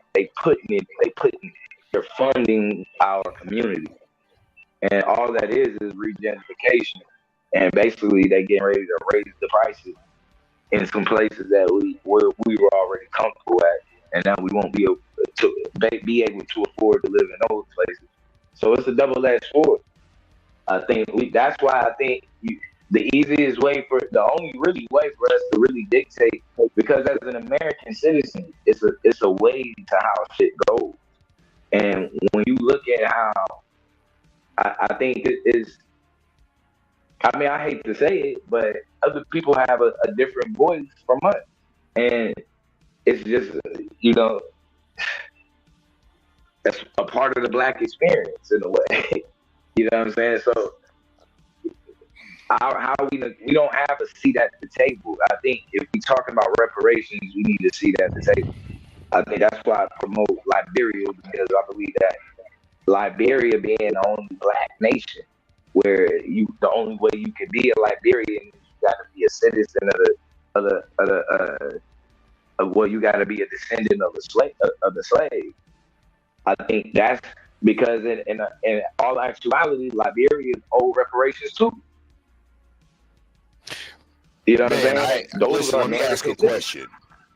funding our community. And all that is regentrification. And basically, they getting ready to raise the prices in some places that we were already comfortable at, and now we won't be able to afford to live in those places. So it's a double-edged sword. I think that's why I think the easiest way the only really way for us to really dictate, because as an American citizen, it's a way to how shit goes. And when you look at how, I think it is, I mean, I hate to say it, but other people have a different voice from us. And it's just, that's a part of the Black experience in a way. You know what I'm saying? So how we don't have a seat at the table. I think if we talking about reparations, we need a seat at the table. I think that's why I promote Liberia, because I believe that Liberia being the only black nation, where the only way you can be a Liberian is you got to be a citizen you got to be a descendant of the slave. I think that's because in all actuality, Liberians owe reparations too. You know what I'm saying? Those listen, are let me ask a American question.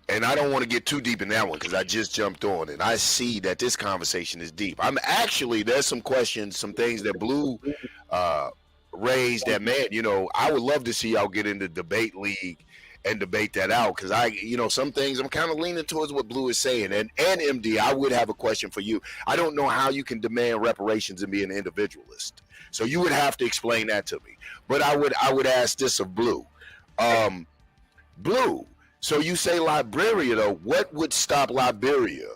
And I don't want to get too deep in that one because I just jumped on and I see that this conversation is deep. There's some questions, some things that Blue raised that, man, I would love to see y'all get into debate league and debate that out, because some things I'm kind of leaning towards what Blue is saying. And MD, I would have a question for you. I don't know how you can demand reparations and be an individualist. So you would have to explain that to me. But I would ask this of Blue. Blue, so you say Liberia, though. What would stop Liberia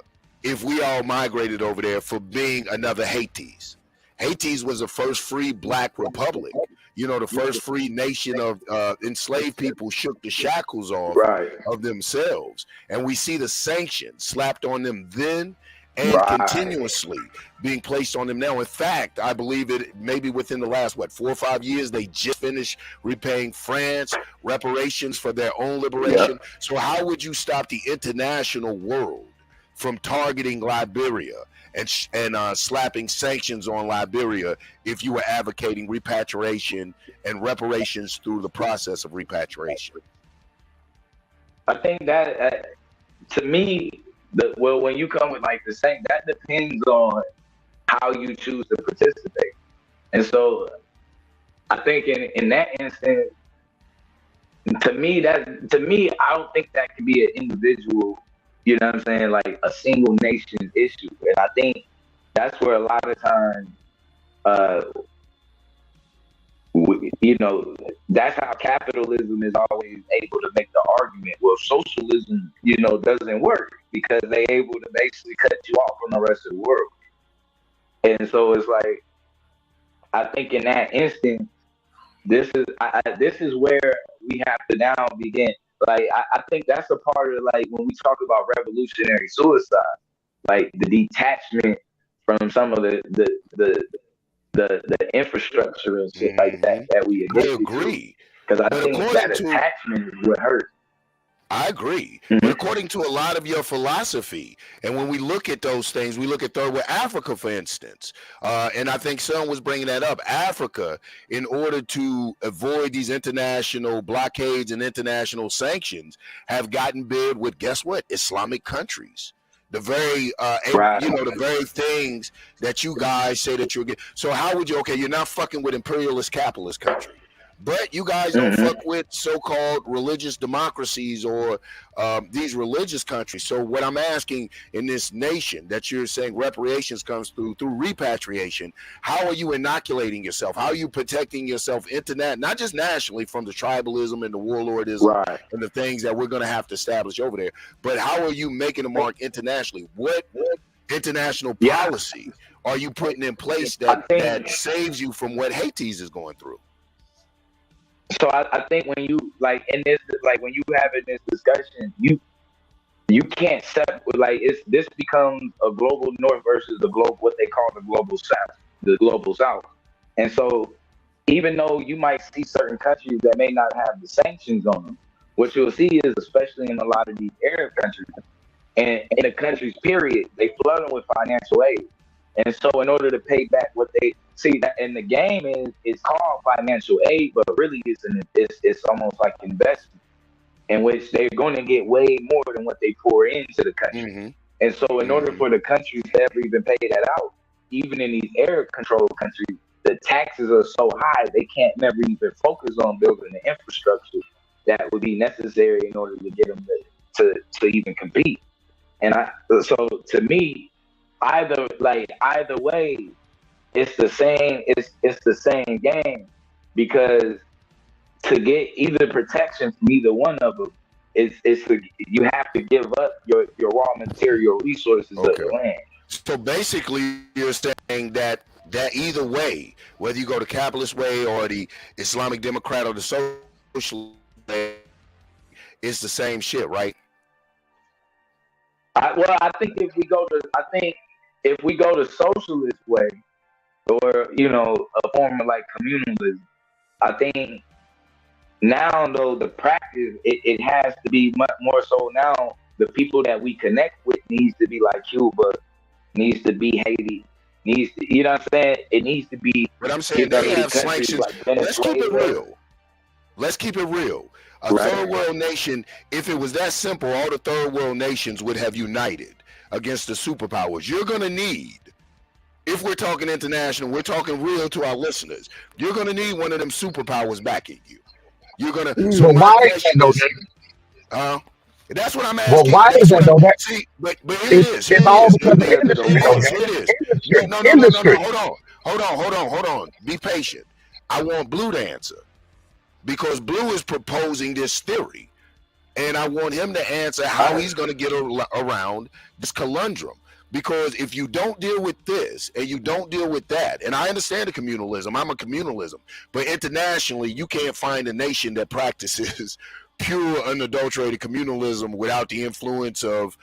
if we all migrated over there for being another Haiti's? Haiti's was the first free black republic. The first free nation of enslaved people shook the shackles off of themselves. And we see the sanctions slapped on them then and continuously being placed on them now. In fact, I believe it maybe within the last, 4 or 5 years, they just finished repaying France reparations for their own liberation. Yep. So how would you stop the international world from targeting Liberia and slapping sanctions on Liberia if you were advocating repatriation and reparations through the process of repatriation? I think that, to me, when you come with the same, that depends on how you choose to participate. And so I think in that instance, to me, I don't think that could be an individual, you know what I'm saying, like a single nation issue. And I think that's where a lot of times, that's how capitalism is always able to make the argument. Well, socialism, doesn't work because they're able to basically cut you off from the rest of the world. And so it's like, I think in that instance, this is where we have to now begin. Like, I think that's a part of, when we talk about revolutionary suicide, like the detachment from some of the infrastructure and shit like that we agree. Because I think that attachment is what hurts. I agree. Mm-hmm. But according to a lot of your philosophy, and when we look at those things, we look at third world Africa, for instance, and I think someone was bringing that up. Africa, in order to avoid these international blockades and international sanctions, have gotten bid with, guess what, Islamic countries. The very, the very things that you guys say that you're getting. So how would you? Okay, you're not fucking with imperialist capitalist country. But you guys don't fuck with so-called religious democracies or these religious countries. So what I'm asking in this nation that you're saying reparations comes through repatriation, how are you inoculating yourself? How are you protecting yourself not just nationally from the tribalism and the warlordism and the things that we're going to have to establish over there, but how are you making a mark internationally? What international policy are you putting in place that saves you from what Haiti's is going through? So I think when you when you having this discussion, you can't separate. This becomes a global north versus what they call the global south. And so even though you might see certain countries that may not have the sanctions on them, what you'll see is, especially in a lot of these Arab countries and in the countries, period, they flood them with financial aid. And so in order to pay back what they see, that in the game is called financial aid, but really it's almost like investment in which they're going to get way more than what they pour into the country. Mm-hmm. And so in order for the countries to ever even pay that out, even in these Arab controlled countries, the taxes are so high, they can't never even focus on building the infrastructure that would be necessary in order to get them to even compete. And so to me, either way, it's the same. It's the same game, because to get either protection from either one of them, you have to give up your raw material resources of the land. So basically, you're saying that that either way, whether you go the capitalist way or the Islamic Democrat or the socialist way, it's the same shit, right? I think if we go the socialist way, or a form of like communalism, I think now though the practice it has to be much more so now. The people that we connect with needs to be like Cuba, needs to be Haiti, needs to, you know what I'm saying? It needs to be, But I'm saying they maybe have countries sanctions. like Let's keep it Venezuela. real. Let's keep it real. A Right. third world nation, if it was that simple, all the third world nations would have united against the superpowers. You're going to need, if we're talking international, we're talking real to our listeners, you're going to need one of them superpowers backing you. You're going to, so But my why is that question though, is, Nate? that's what I'm Well, asking. why is That's what that I'm, though? see, but here it is. Here It's it all is. because of Because of the industry, It though, war. is. Nate. It is. Industry, No. industry. Hold on. Be patient. I want Blue to answer because Blue is proposing this theory, and I want him to answer how he's going to get around this conundrum. Because if you don't deal with this and you don't deal with that, and I understand the communalism, I'm a communalism, but internationally, you can't find a nation that practices pure, unadulterated communalism without the influence of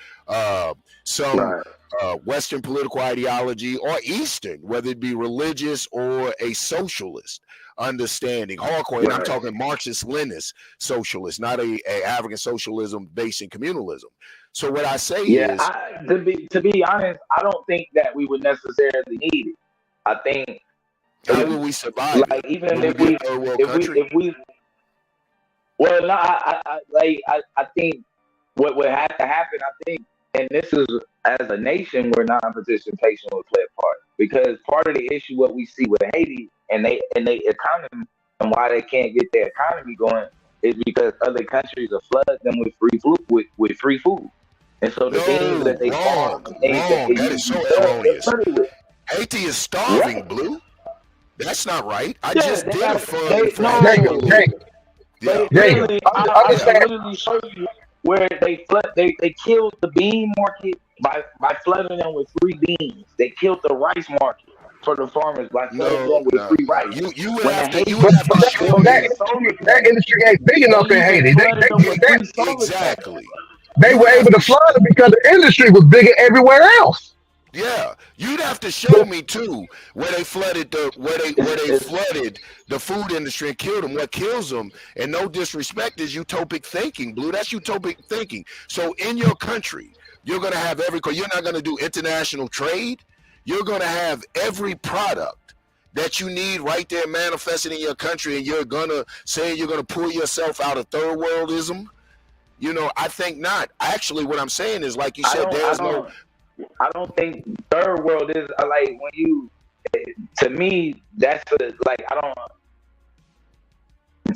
some Right. Western political ideology or Eastern, whether it be religious or a socialist understanding, hardcore. And I'm Right. talking Marxist-Leninist socialist, not a African socialism based in communalism. So what I say Yeah, is, to be honest, I don't think that we would necessarily need it. I think, how will we survive like, it? even Will we if be a third world country? if we, well, no, I think what would have to happen, I think, and this is, as a nation, where non-participation would play a part, because part of the issue what we see with Haiti and they economy, and why they can't get their economy going, is because other countries have flooded them with free food. And so the things No, that they farm wrong. and things that they That use is so to sell, they're erroneous. flooded with. Haiti is starving, Right. Blue. That's not right. I Yeah, just they did got a fund they for no Haiti. Jacob, Yeah. they Jacob, literally I understand. can literally show you where they killed the bean market by flooding them with free beans. They killed the rice market for the farmers by flooding them with No. free rice. You would When the have to But, Haitians but started show building that me the solar that panels, industry ain't big they enough in even Haiti. flooded them They with did that. free solar panels. exactly. They You were would have able to to. flood it because the industry was bigger everywhere else. Yeah, you'd have to show me too where they flooded It's flooded the food industry and killed them. What kills them, and no disrespect, is utopic thinking, Blue. That's utopic thinking. So in your country, you're gonna have because you're not gonna do international trade. You're gonna have every product that you need right there manifested in your country, and you're gonna say you're gonna pull yourself out of third worldism. I think not. Actually, what I'm saying is, like you said, there's no. I don't think third world is like when you, to me that's like I don't,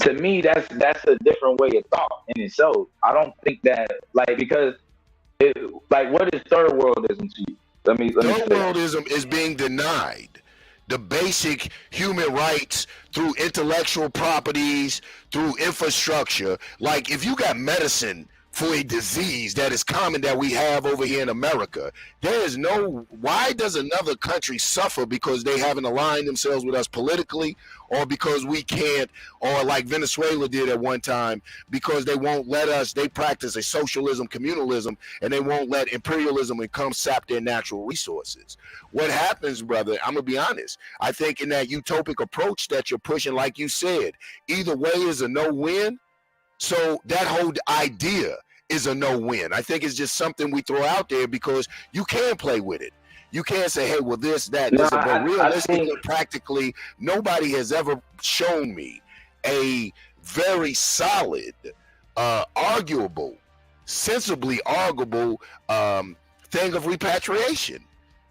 to me that's a different way of thought in itself. I don't think that, like, because like, what is third worldism to you? Let me Third say that. worldism is being denied the basic human rights through intellectual properties, through infrastructure. Like if you got medicine for a disease that is common that we have over here in America, there is no, why does another country suffer because they haven't aligned themselves with us politically, or because we can't, or like Venezuela did at one time, because they won't let us, they practice a socialism, communalism, and they won't let imperialism and come sap their natural resources. What happens, brother, I'm gonna be honest, I think in that utopic approach that you're pushing, like you said, either way is a no-win. So that whole idea is a no-win. I think it's just something we throw out there because you can play with it. You can't say, hey, well, this, that, No, this, but realistically, think practically, nobody has ever shown me a very solid, arguable, sensibly arguable thing of repatriation.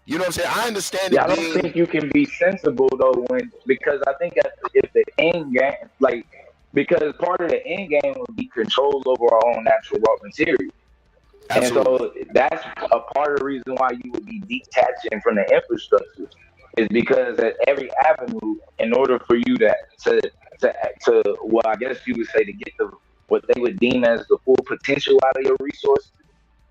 You know what I'm saying? I understand it I don't being. think you can be sensible though, because I think if the end game, like, because part of the end game would be control over our own natural raw material. Absolutely. And so that's a part of the reason why you would be detaching from the infrastructure, is because at every avenue, in order for you to well, I guess you would say, to get what they would deem as the full potential out of your resources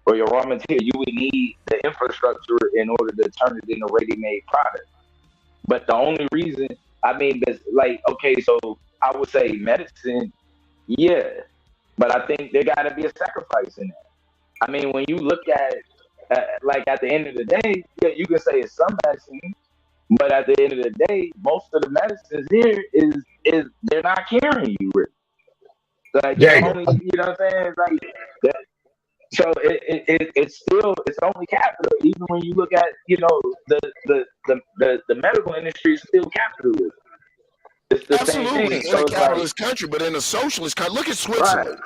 or your raw material, you would need the infrastructure in order to turn it into ready-made product. But the only reason, I mean, like, okay, so I would say medicine, yeah, but I think there got to be a sacrifice in that. I mean, when you look at, like, at the end of the day, yeah, you can say it's some medicine, but at the end of the day, most of the medicines here is they're not carrying you really. Like, the Jada. only, you know what I'm saying? Like, that, so it's only capital. Even when you look at, you know, the medical industry is still capitalism. It's the same Absolutely, thing. in a So it's like, capitalist country, but in a socialist country, look at right, Switzerland,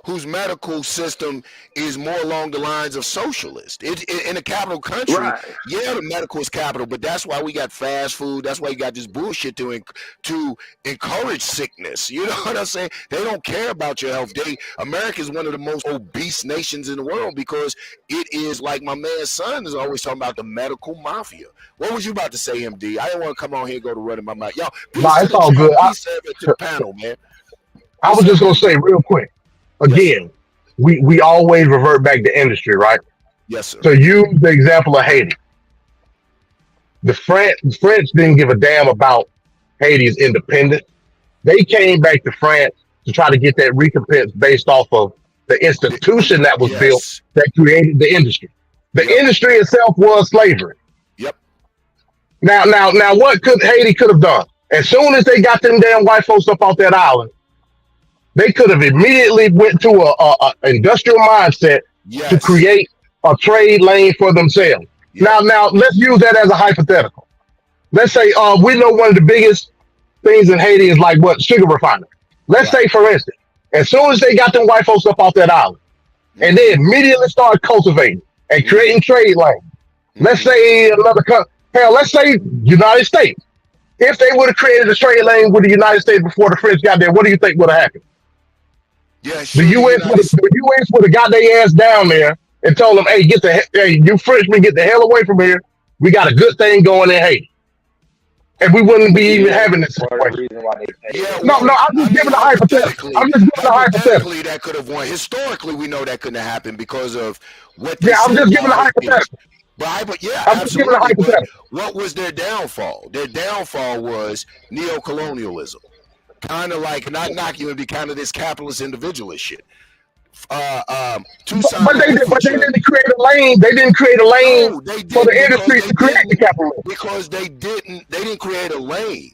whose medical system is more along the lines of socialist. In a capital country, right, yeah, the medical is capital, but that's why we got fast food. That's why you got this bullshit to encourage sickness. You know what I'm saying? They don't care about your health. America is one of the most obese nations in the world because it is, like my man's son is always talking about, the medical mafia. What was you about to say, MD? I didn't want to come on here and go to running my mouth. Y'all, peace Nah, to it's the all chat. good. Peace to the panel, man. I What's was up, just gonna MD? say real quick. Yes, sir. Again, we always revert back to industry, right? Yes, sir. So use the example of Haiti. The French didn't give a damn about Haiti's independence. They came back to France to try to get that recompense based off of the institution that was built Yes. that created the industry. The Yep. industry itself was slavery. Yep. Now, what could Haiti could have done? As soon as they got them damn white folks up off that island, they could have immediately went to a industrial mindset to Yes. create a trade lane for themselves. Yep. Now let's use that as a hypothetical. Let's say we know one of the biggest things in Haiti is like what, sugar refinery. Let's Right. say, for instance, as soon as they got them white folks up off that island, and they immediately started cultivating and creating trade lanes. Let's say another hell, let's say United States. If they would have created a trade lane with the United States before the French got there, what do you think would have happened? Yeah, The sure. U.S. would have got their ass down there and told them, "Hey, hey, you Frenchmen, get the hell away from here. We got a good thing going in Haiti." And we wouldn't be even having this part of the situation. reason why they Yeah, say No, well, I'm just giving a hypothetical. I'm just giving a hypothetical. hypothetically, that could have won. Historically, we know that couldn't have happened because of what they Yeah, I'm said just giving a about Haitians. hypothetical. But yeah, I'm just giving a absolutely. But hypothetical. what was their downfall? Their downfall was neocolonialism. Kind of like, not knocking, it would be kind of this capitalist individualist shit. Toussaint But they Louverture. didn't create a lane. They didn't create a lane No, they for the didn't industry to create the capitalism. because they didn't create a lane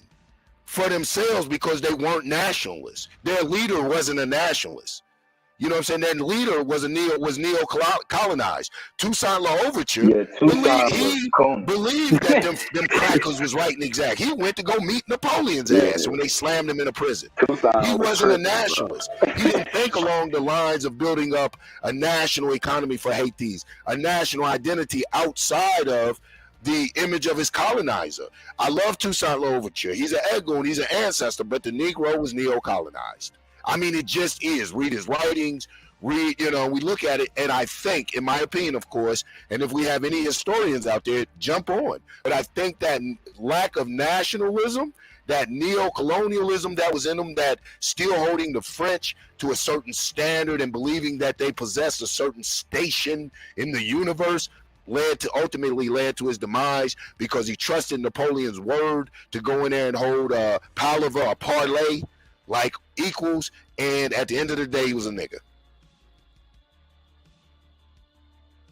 for themselves because they weren't nationalists. Their leader wasn't a nationalist. You know what I'm saying? Their leader was neo-colonized. Toussaint Louverture believed that them crackers was right and exact. He went to go meet Napoleon's ass when they slammed him in a prison. He wasn't a nationalist. He didn't think along the lines of building up a national economy for Haiti, a national identity outside of the image of his colonizer. I love Toussaint Louverture. He's an Egun, he's an ancestor, but the Negro was neo-colonized. I mean, it just is. Read his writings, we look at it, and I think, in my opinion, of course, and if we have any historians out there, jump on. But I think that lack of nationalism, that neo-colonialism that was in them, that still holding the French to a certain standard and believing that they possessed a certain station in the universe, ultimately led to his demise because he trusted Napoleon's word to go in there and hold a palaver, a parlay, like equals, and at the end of the day, he was a nigga.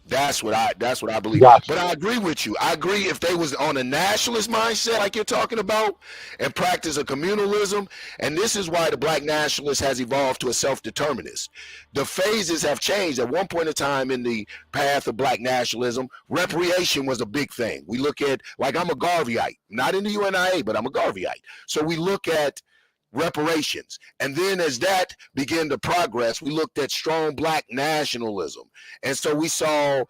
That's what I believe. Gotcha. But I agree with you. I agree if they was on a nationalist mindset like you're talking about and practice a communalism, and this is why the black nationalist has evolved to a self-determinist. The phases have changed. At one point in time in the path of black nationalism, reparation was a big thing. We look at, like, I'm a Garveyite, not in the UNIA, but I'm a Garveyite. So we look at reparations. And then as that began to progress, we looked at strong black nationalism. And so we saw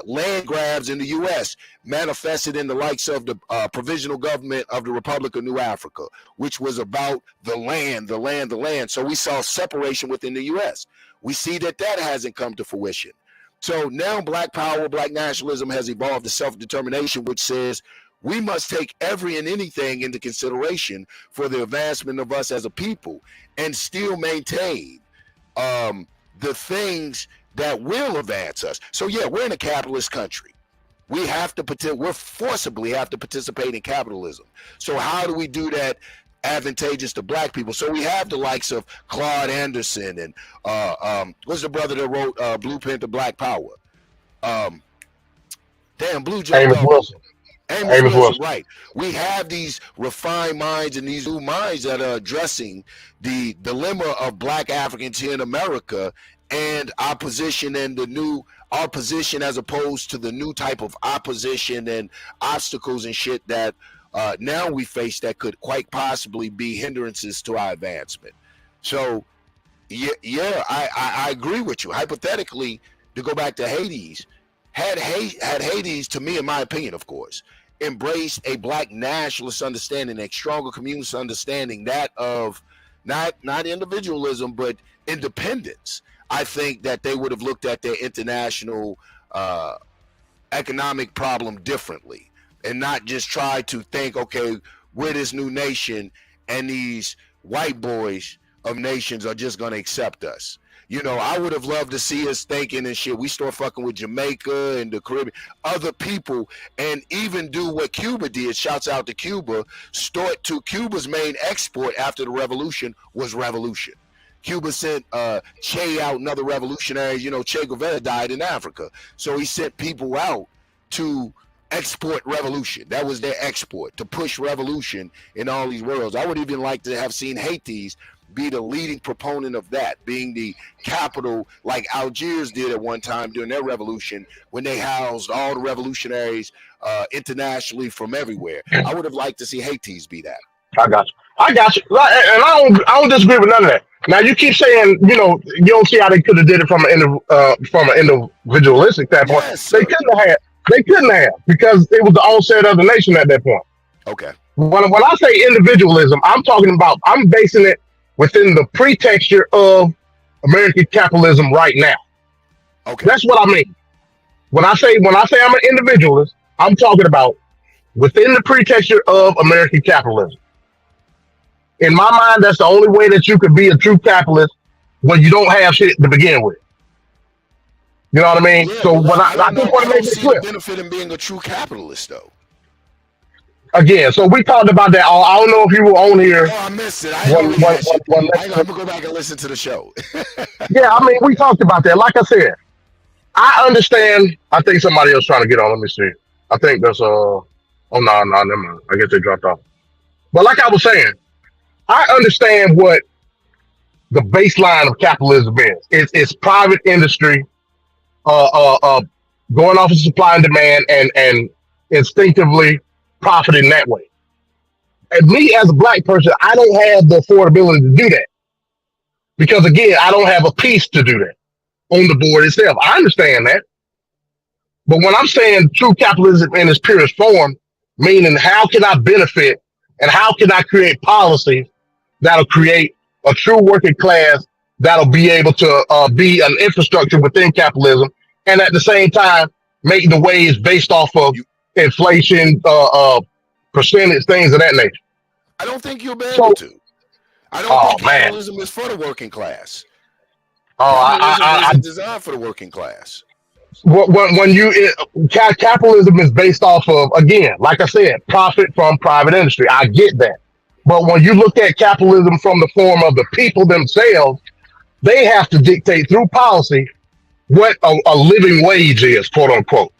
land grabs in the U.S. manifested in the likes of the provisional government of the Republic of New Africa, which was about the land, the land, the land. So we saw separation within the U.S. We see that hasn't come to fruition. So now black power, black nationalism has evolved to self-determination, which says we must take every and anything into consideration for the advancement of us as a people and still maintain the things that will advance us. So yeah, we're in a capitalist country. We have to we're forcibly have to participate in capitalism. So how do we do that advantageous to black people? So we have the likes of Claude Anderson and what's the brother that wrote Blueprint to Black Power? Blue jumped Amos out. Wilson. Amos Wilson, right. We have these refined minds and these new minds that are addressing the dilemma of black Africans here in America and our position and our position as opposed to the new type of opposition and obstacles and shit that now we face that could quite possibly be hindrances to our advancement. So, yeah, I agree with you. Hypothetically, to go back to Hades, had Hades, to me, in my opinion, of course, embraced a black nationalist understanding, a stronger communist understanding, that of not individualism, but independence, I think that they would have looked at their international economic problem differently and not just try to think, okay, we're this new nation and these white boys of nations are just going to accept us. You know, I would have loved to see us thinking and shit. We start fucking with Jamaica and the Caribbean, other people, and even do what Cuba did. Shouts out to Cuba. Start to Cuba's main export after the revolution was revolution. Cuba sent Che out and other revolutionaries. You know, Che Guevara died in Africa. So he sent people out to export revolution. That was their export, to push revolution in all these worlds. I would even like to have seen Haiti's be the leading proponent of that, being the capital like Algiers did at one time during their revolution when they housed all the revolutionaries internationally from everywhere. I would have liked to see Haiti's be that. I got you. And I don't disagree with none of that. Now you keep saying, you know, you don't see how they could have did it from an individualistic standpoint. Yes, they couldn't have because it was the onset of the nation at that point. Okay. When I say individualism, I'm basing it within the pretexture of American capitalism right now. Okay. That's what I mean. When I say I'm an individualist, I'm talking about within the pretexture of American capitalism. In my mind, that's the only way that you could be a true capitalist when you don't have shit to begin with. You know what I mean? Yeah, so well, when I just want to make it clear. The benefit in being a true capitalist, though. Again, so we talked about that. I don't know if you were on here. Oh, I missed it. I'm going to go back and listen to the show. Yeah, I mean, we talked about that. Like I said, I understand. I think somebody else trying to get on. Let me see. I think there's oh, no, never mind. I guess they dropped off. But like I was saying, I understand what the baseline of capitalism is. It's private industry going off of supply and demand and instinctively profiting that way. And me as a black person, I don't have the affordability to do that. Because again, I don't have a piece to do that on the board itself. I understand that. But when I'm saying true capitalism in its purest form, meaning how can I benefit and how can I create policies that'll create a true working class that'll be able to be an infrastructure within capitalism and at the same time make the waves based off of inflation, percentage, things of that nature. I don't think you'll be able to. I don't think capitalism is for the working class. Capitalism is designed for the working class. When capitalism is based off of, again, like I said, profit from private industry. I get that. But when you look at capitalism from the form of the people themselves, they have to dictate through policy what a living wage is, quote unquote.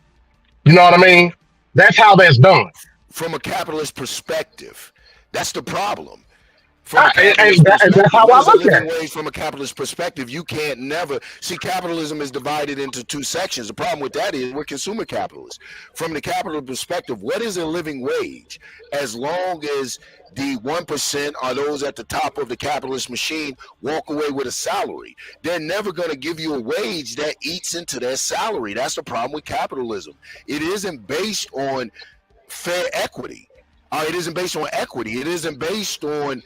You know what I mean? That's how that's done. From a capitalist perspective, that's the problem. That's how I look at it. From a capitalist perspective, you can't never see capitalism is divided into two sections. The problem with that is we're consumer capitalists. From the capitalist perspective, what is a living wage? As long as the 1% are those at the top of the capitalist machine walk away with a salary, they're never going to give you a wage that eats into their salary. That's the problem with capitalism. It isn't based on fair equity. It isn't based on equity. It isn't based on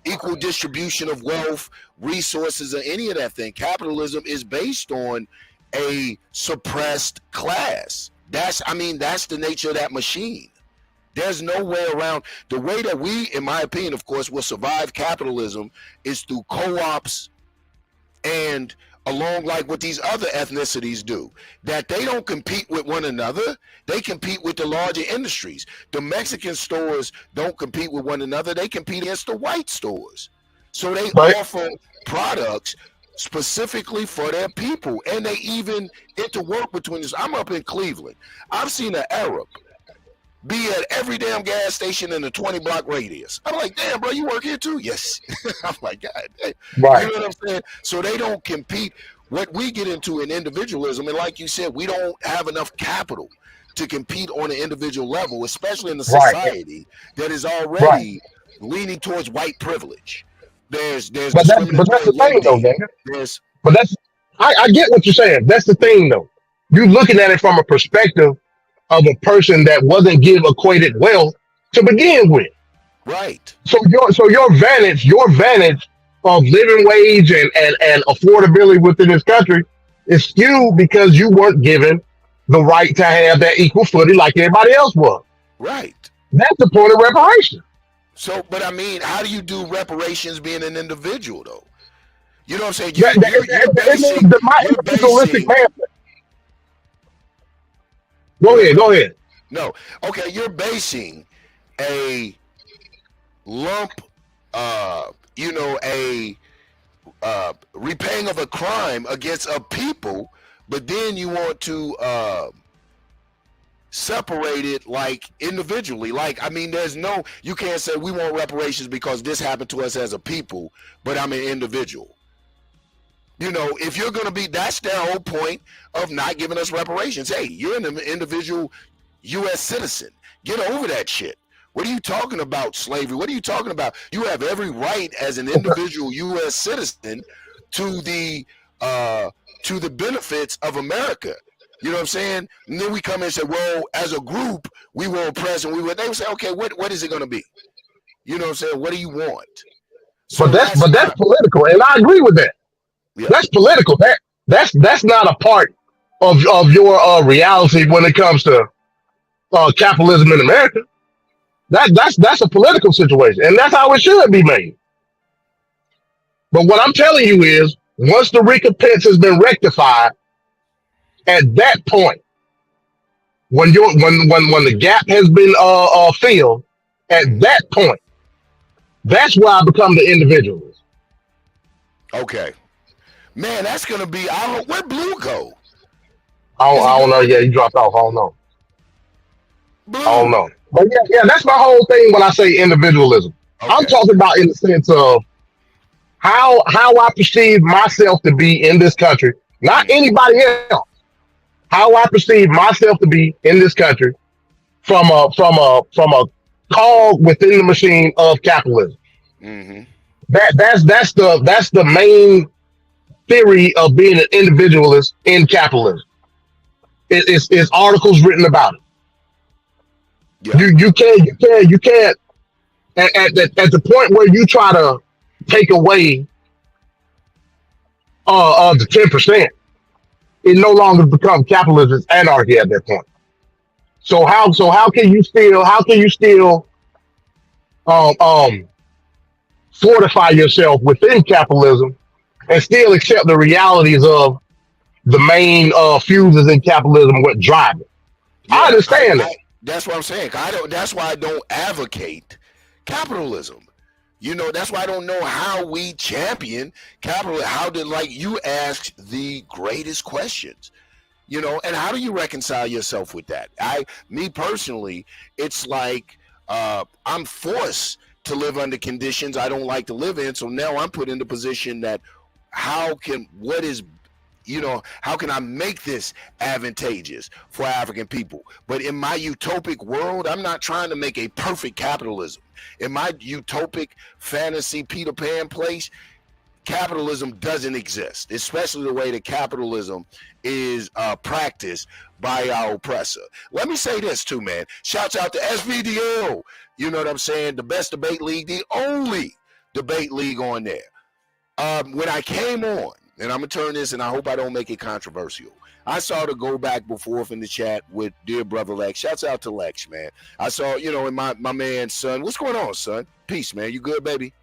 equal distribution of wealth, resources, or any of that thing. Capitalism is based on a suppressed class. That's the nature of that machine. There's no way around. The way that we, in my opinion, of course, will survive capitalism is through co-ops and along like what these other ethnicities do, that they don't compete with one another. They compete with the larger industries. The Mexican stores don't compete with one another. They compete against the white stores. So they Right. offer products specifically for their people, and they even interwork between this. I'm up in Cleveland. I've seen an Arab be at every damn gas station in a 20-block radius. I'm like, damn, bro, you work here too? Yes. I'm like, God, hey. Right. You know what I'm saying? So they don't compete. What we get into in individualism, and like you said, we don't have enough capital to compete on an individual level, especially in a society that is already leaning towards white privilege. There's But that's discriminatory the thing though, lending. Daniel. There's But I get what you're saying. That's the thing though. You're looking at it from a perspective of a person that wasn't give equated wealth to begin with. right. So your vantage of living wage and affordability within this country is skewed because you weren't given the right to have that equal footing like everybody else was. Right. That's the point of reparation. So, but I mean, how do you do reparations being an individual though? You know what I'm saying? That, it means that my individualistic man. Go ahead. No. Okay, you're basing a lump, a repaying of a crime against a people, but then you want to separate it like individually. Like, I mean, you can't say we want reparations because this happened to us as a people, but I'm an individual. You know, if you're going to be, that's their whole point of not giving us reparations. Hey, you're an individual U.S. citizen. Get over that shit. What are you talking about, slavery? What are you talking about? You have every right as an individual U.S. citizen to the benefits of America. You know what I'm saying? And then we come in and say, well, as a group, we will oppress, and they would say, okay, what is it going to be? You know what I'm saying? What do you want? So that's political, and I agree with that. Yeah. That's political. That's not a part of your reality when it comes to capitalism in America. That's a political situation, and that's how it should be made. But what I'm telling you is, once the recompense has been rectified, at that point, when the gap has been filled, at that point, that's where I become the individualist. Okay. Man, that's gonna be. Where'd Blue go? I don't know. Yeah, he dropped off. I don't know. Blue. I don't know. But yeah, that's my whole thing when I say individualism. Okay. I'm talking about in the sense of how I perceive myself to be in this country, not anybody else. How I perceive myself to be in this country from a cog within the machine of capitalism. Mm-hmm. That's the main theory of being an individualist in capitalism. It's articles written about it. Yeah. You can't at the point where you try to take away the 10%, it no longer becomes capitalism, it's anarchy at that point. So how can you still fortify yourself within capitalism and still accept the realities of the main fuses in capitalism, what drive it? Yeah, I understand that. That's what I'm saying. That's why I don't advocate capitalism. You know, that's why I don't know how we champion capitalism. How did, like, you asked the greatest questions, you know, and how do you reconcile yourself with that? Me personally, it's like I'm forced to live under conditions I don't like to live in. So now I'm put in the position that how can I make this advantageous for African people? But in my utopic world, I'm not trying to make a perfect capitalism. In my utopic fantasy Peter Pan place, capitalism doesn't exist, especially the way that capitalism is practiced by our oppressor. Let me say this too, man. Shouts out to SVDO. You know what I'm saying? The best debate league, the only debate league on there. When I came on, and I'm going to turn this, and I hope I don't make it controversial. I saw the go back and forth in the chat with dear brother Lex. Shouts out to Lex, man. I saw, and my man's son. What's going on, son? Peace, man. You good, baby?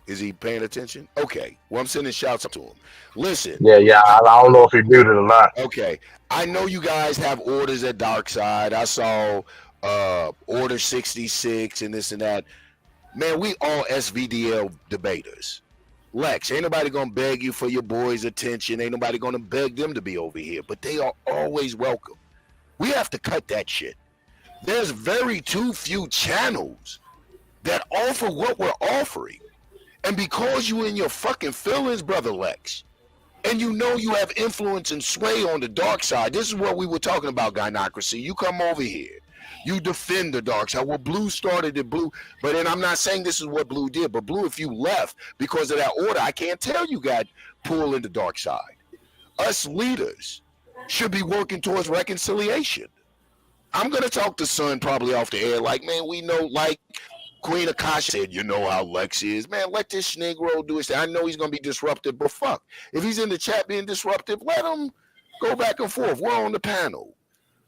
Is he paying attention? Okay. Well, I'm sending shouts to him. Listen. Yeah. I don't know if he muted or not. Okay. I know you guys have orders at Dark Side. I saw Order 66 and this and that. Man, we all SVDL debaters. Lex, ain't nobody gonna beg you for your boys' attention. Ain't nobody gonna beg them to be over here, but they are always welcome. We have to cut that shit. There's very too few channels that offer what we're offering. And because you in your fucking feelings, brother Lex, and you know you have influence and sway on the dark side, this is what we were talking about, gynocracy. You come over here. You defend the dark side. Well, Blue started it, Blue. But then I'm not saying this is what Blue did. But Blue, if you left because of that order, I can't tell you got pulled in the dark side. Us leaders should be working towards reconciliation. I'm going to talk to Son probably off the air. Like, man, we know, like Queen Akasha said, you know how Lex is. Man, let this Negro do his thing. I know he's going to be disruptive, but fuck. If he's in the chat being disruptive, let him go back and forth. We're on the panel.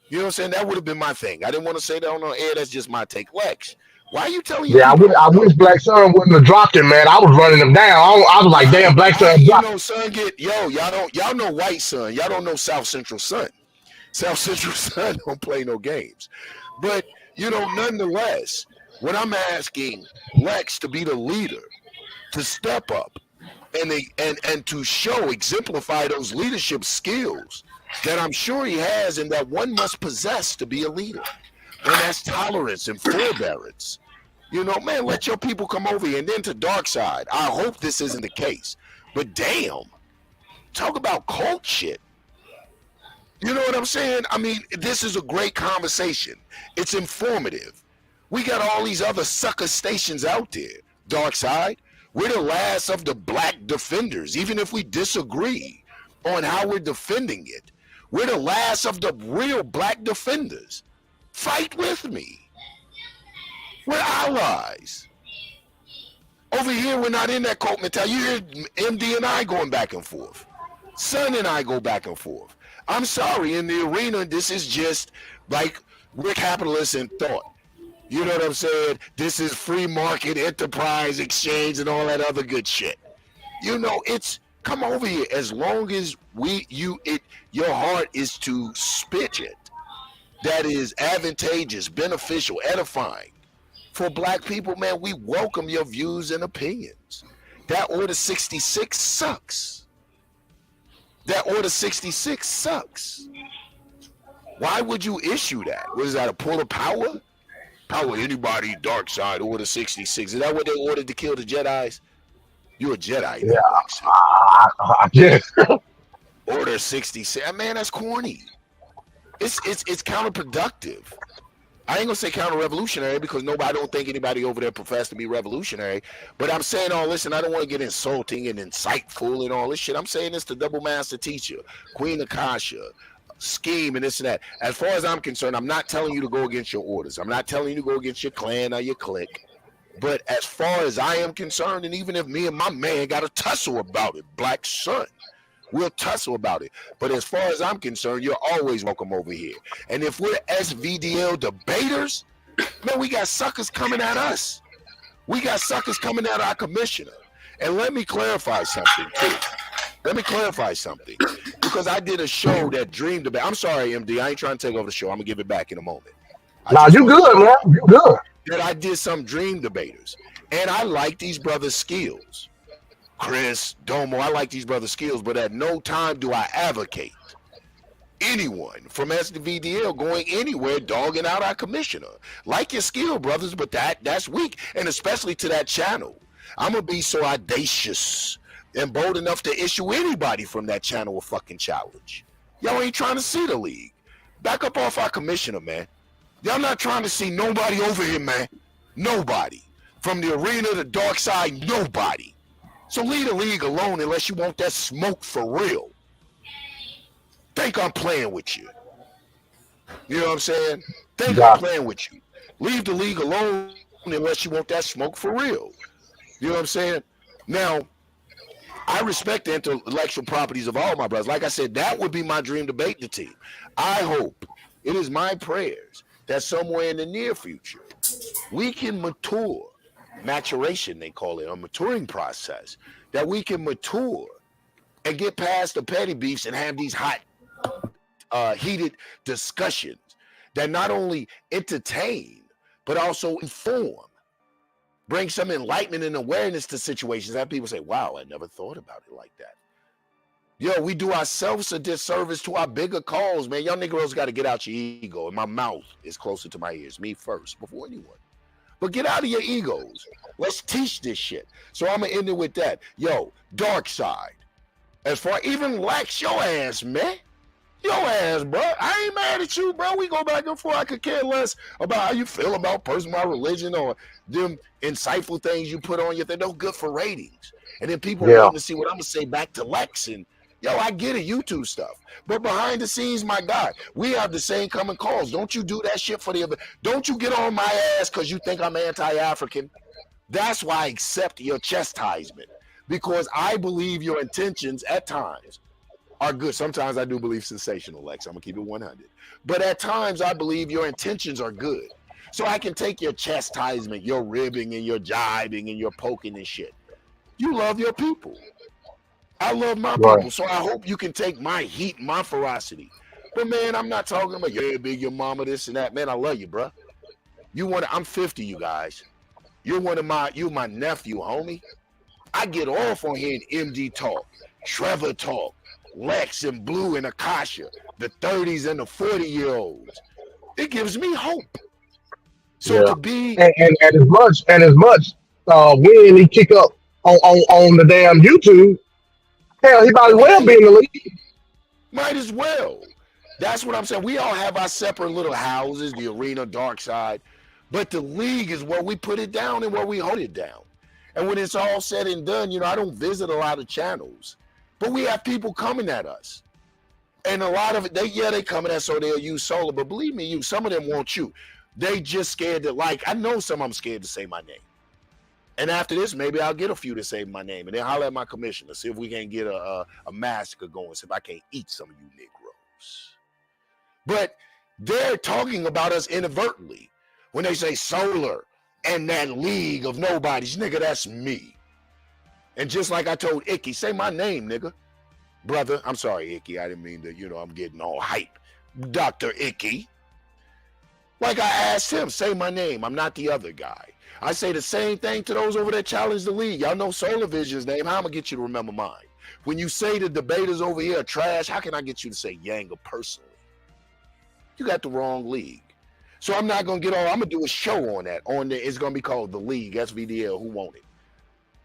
You know what I'm saying? That would have been my thing. I didn't want to say that on air. That's just my take. Lex, why are you telling Yeah, I wish Blackson wouldn't have dropped him, man. I was running him down. I was like, damn, Blackson dropped. You know, Son y'all know White Son. Y'all don't know South Central Son. South Central Son don't play no games. But, you know, nonetheless, when I'm asking Lex to be the leader, to step up and to exemplify those leadership skills that I'm sure he has and that one must possess to be a leader. And that's tolerance and forbearance. You know, man, let your people come over here. And then to dark side, I hope this isn't the case. But damn, talk about cult shit. You know what I'm saying? I mean, this is a great conversation. It's informative. We got all these other sucker stations out there. Dark side, we're the last of the black defenders, even if we disagree on how we're defending it. We're the last of the real black defenders. Fight with me. We're allies. Over here, we're not in that cult mentality. You hear MD and I going back and forth. Son and I go back and forth. I'm sorry, in the arena, this is just like we're capitalists in thought. You know what I'm saying? This is free market, enterprise, exchange, and all that other good shit. You know, it's come over here. As long as your heart is to spit it, that is advantageous, beneficial, edifying for black people, man, we welcome your views and opinions. That Order 66 sucks. That Order 66 sucks. Why would you issue that? Was that a pull of power? Power anybody, dark side, Order 66. Is that what they ordered to kill the Jedis? You're a Jedi. Yeah, I guess. Order 66. Man, that's corny. It's counterproductive. I ain't gonna say counter-revolutionary because I don't think anybody over there profess to be revolutionary. But I'm saying all this, and I don't want to get insulting and insightful and all this shit. I'm saying this to Double Master Teacher, Queen Akasha, Scheme, and this and that. As far as I'm concerned, I'm not telling you to go against your orders. I'm not telling you to go against your clan or your clique. But as far as I am concerned, and even if me and my man got a tussle about it, Blackson, we'll tussle about it. But as far as I'm concerned, you're always welcome over here. And if we're SVDL debaters, man, we got suckers coming at us. We got suckers coming at our commissioner. And let me clarify something, too. Let me clarify something. Because I did a show that dreamed about. I'm sorry, MD. I ain't trying to take over the show. I'm going to give it back in a moment. Nah, you good, man. You good. That I did some dream debaters. And I like these brothers' skills. Chris, Domo, I like these brothers' skills, but at no time do I advocate anyone from SVDL going anywhere dogging out our commissioner. Like your skill, brothers, but that's weak. And especially to that channel. I'm going to be so audacious and bold enough to issue anybody from that channel a fucking challenge. Y'all ain't trying to see the league. Back up off our commissioner, man. Y'all not trying to see nobody over here, man. Nobody. From the arena to dark side, nobody. So leave the league alone unless you want that smoke for real. Think I'm playing with you. You know what I'm saying? Think I'm playing with you. Leave the league alone unless you want that smoke for real. You know what I'm saying? Now, I respect the intellectual properties of all my brothers. Like I said, that would be my dream debate team. I hope, it is my prayers, that somewhere in the near future, we can mature maturation, they call it, a maturing process, that we can mature and get past the petty beefs and have these hot, heated discussions that not only entertain, but also inform, bring some enlightenment and awareness to situations that people say, wow, I never thought about it like that. Yo, we do ourselves a disservice to our bigger cause, man. Y'all Negroes got to get out your ego, and my mouth is closer to my ears, me first, before anyone. But get out of your egos. Let's teach this shit. So I'm going to end it with that. Yo, dark side. As far, even Lex, your ass, man. Your ass, bro. I ain't mad at you, bro. We go back and forth. I could care less about how you feel about personal religion or them insightful things you put on you. They're no good for ratings. And then people waiting to see what I'm going to say back to Lex. And, yo, I get it, YouTube stuff. But behind the scenes, my God, we have the same common cause. Don't you do that shit for the other. Don't you get on my ass because you think I'm anti-African. That's why I accept your chastisement. Because I believe your intentions at times are good. Sometimes I do believe sensational, Lex. I'm going to keep it 100. But at times I believe your intentions are good. So I can take your chastisement, your ribbing and your jibing and your poking and shit. You love your people. I love my people. So I hope you can take my heat, my ferocity. But man, I'm not talking about, yeah, big, your mama, this and that. Man, I love you, bro. I'm 50, you guys. You're my nephew, homie. I get off on hearing MD talk, Trevor talk, Lex and Blue and Akasha, the 30s and the 40-year-olds. It gives me hope. So to be and as much when he kick up on the damn YouTube, hell, he might as well be in the league. Might as well. That's what I'm saying. We all have our separate little houses, the arena, dark side, but the league is where we put it down and where we hold it down. And when it's all said and done, I don't visit a lot of channels, but we have people coming at us. And a lot of it, they coming at so they'll use Solar, but believe me, some of them want you. They just scared to, I know some of them scared to say my name. And after this, maybe I'll get a few to say my name, and then holler at my commissioner, see if we can get a massacre going, see if I can't eat some of you Negroes. But they're talking about us inadvertently when they say Solar and that league of nobodies. Nigga, that's me. And just like I told Icky, say my name, nigga. Brother, I'm sorry, Icky. I didn't mean to, I'm getting all hype. Dr. Icky. Like I asked him, say my name. I'm not the other guy. I say the same thing to those over there challenge the league. Y'all know Solar Vision's name. How am I gonna get you to remember mine? When you say the debaters over here are trash, how can I get you to say Yanga personally? You got the wrong league. So I'm not gonna I'm gonna do a show on that. It's gonna be called The League, SVDL, who won it.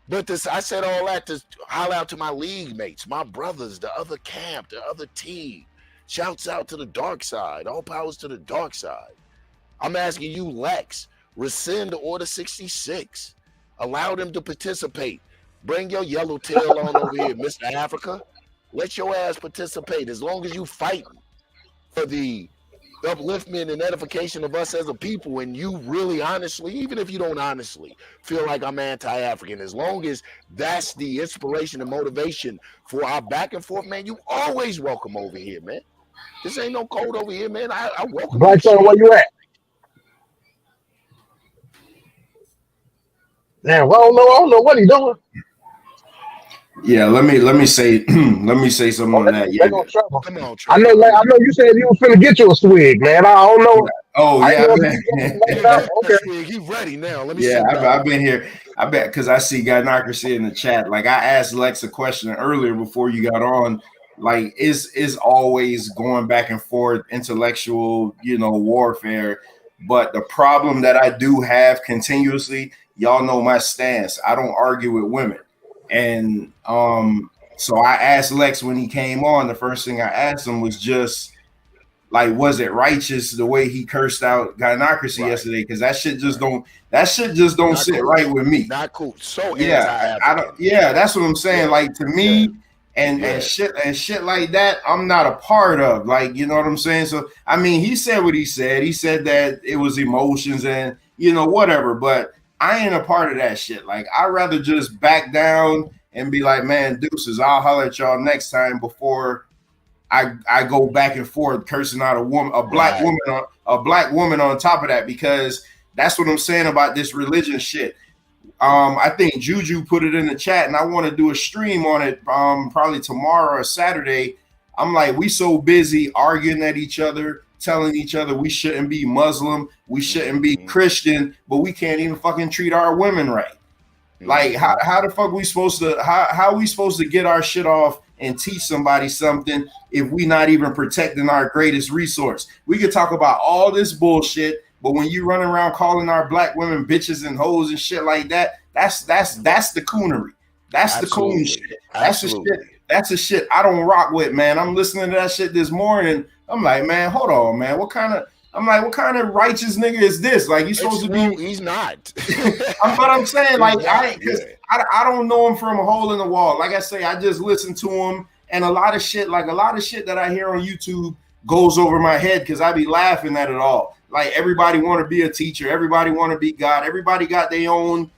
But I said all that to holler out to my league mates, my brothers, the other camp, the other team. Shouts out to the dark side. All powers to the dark side. I'm asking you, Lex, rescind the Order 66. Allow them to participate. Bring your yellow tail on over here, Mr. Africa. Let your ass participate. As long as you fighting for the upliftment and edification of us as a people, and you really honestly, even if you don't honestly feel like I'm anti-African, as long as that's the inspiration and motivation for our back and forth, man, you always welcome over here, man. This ain't no code over here, man. I welcome you. Blackson, where you at? Damn, I don't know what he's doing. Yeah, let me say something on that. Yeah, come on, I know you said you were finna get you a swig, man. I don't know. Oh yeah, okay. He's ready now. Let me see. I've been here. I bet because I see Gynocracy in the chat. Like I asked Lex a question earlier before you got on. Like is always going back and forth intellectual, warfare. But the problem that I do have continuously, y'all know my stance. I don't argue with women. And so I asked Lex when he came on, the first thing I asked him was just like, was it righteous the way he cursed out Gynocracy yesterday? Because that shit just don't sit right with me. Not cool. So yeah, that's what I'm saying. Like to me, and shit like that, I'm not a part of. Like, you know what I'm saying? So I mean, he said what he said. He said that it was emotions and whatever, but I ain't a part of that shit. Like, I'd rather just back down and be like, man, deuces, I'll holler at y'all next time before I go back and forth cursing out a black woman on top of that, because that's what I'm saying about this religion shit. I think Juju put it in the chat, and I want to do a stream on it probably tomorrow or Saturday. I'm like, we so busy arguing at each other, telling each other we shouldn't be Muslim, we shouldn't be Christian, but we can't even fucking treat our women right. Like, how the fuck we supposed to how are we supposed to get our shit off and teach somebody something if we not even protecting our greatest resource? We could talk about all this bullshit, but when you run around calling our black women bitches and hoes and shit like that, that's the coonery. That's the coon shit. That's the shit. That's the shit I don't rock with, man. I'm listening to that shit this morning. I'm like, man, hold on, man. What kind of righteous nigga is this? Like, he's supposed to be. He's not. But I'm saying, like, I don't know him from a hole in the wall. Like I say, I just listen to him, and a lot of shit that I hear on YouTube goes over my head because I be laughing at it all. Like, everybody want to be a teacher, everybody want to be God, everybody got their little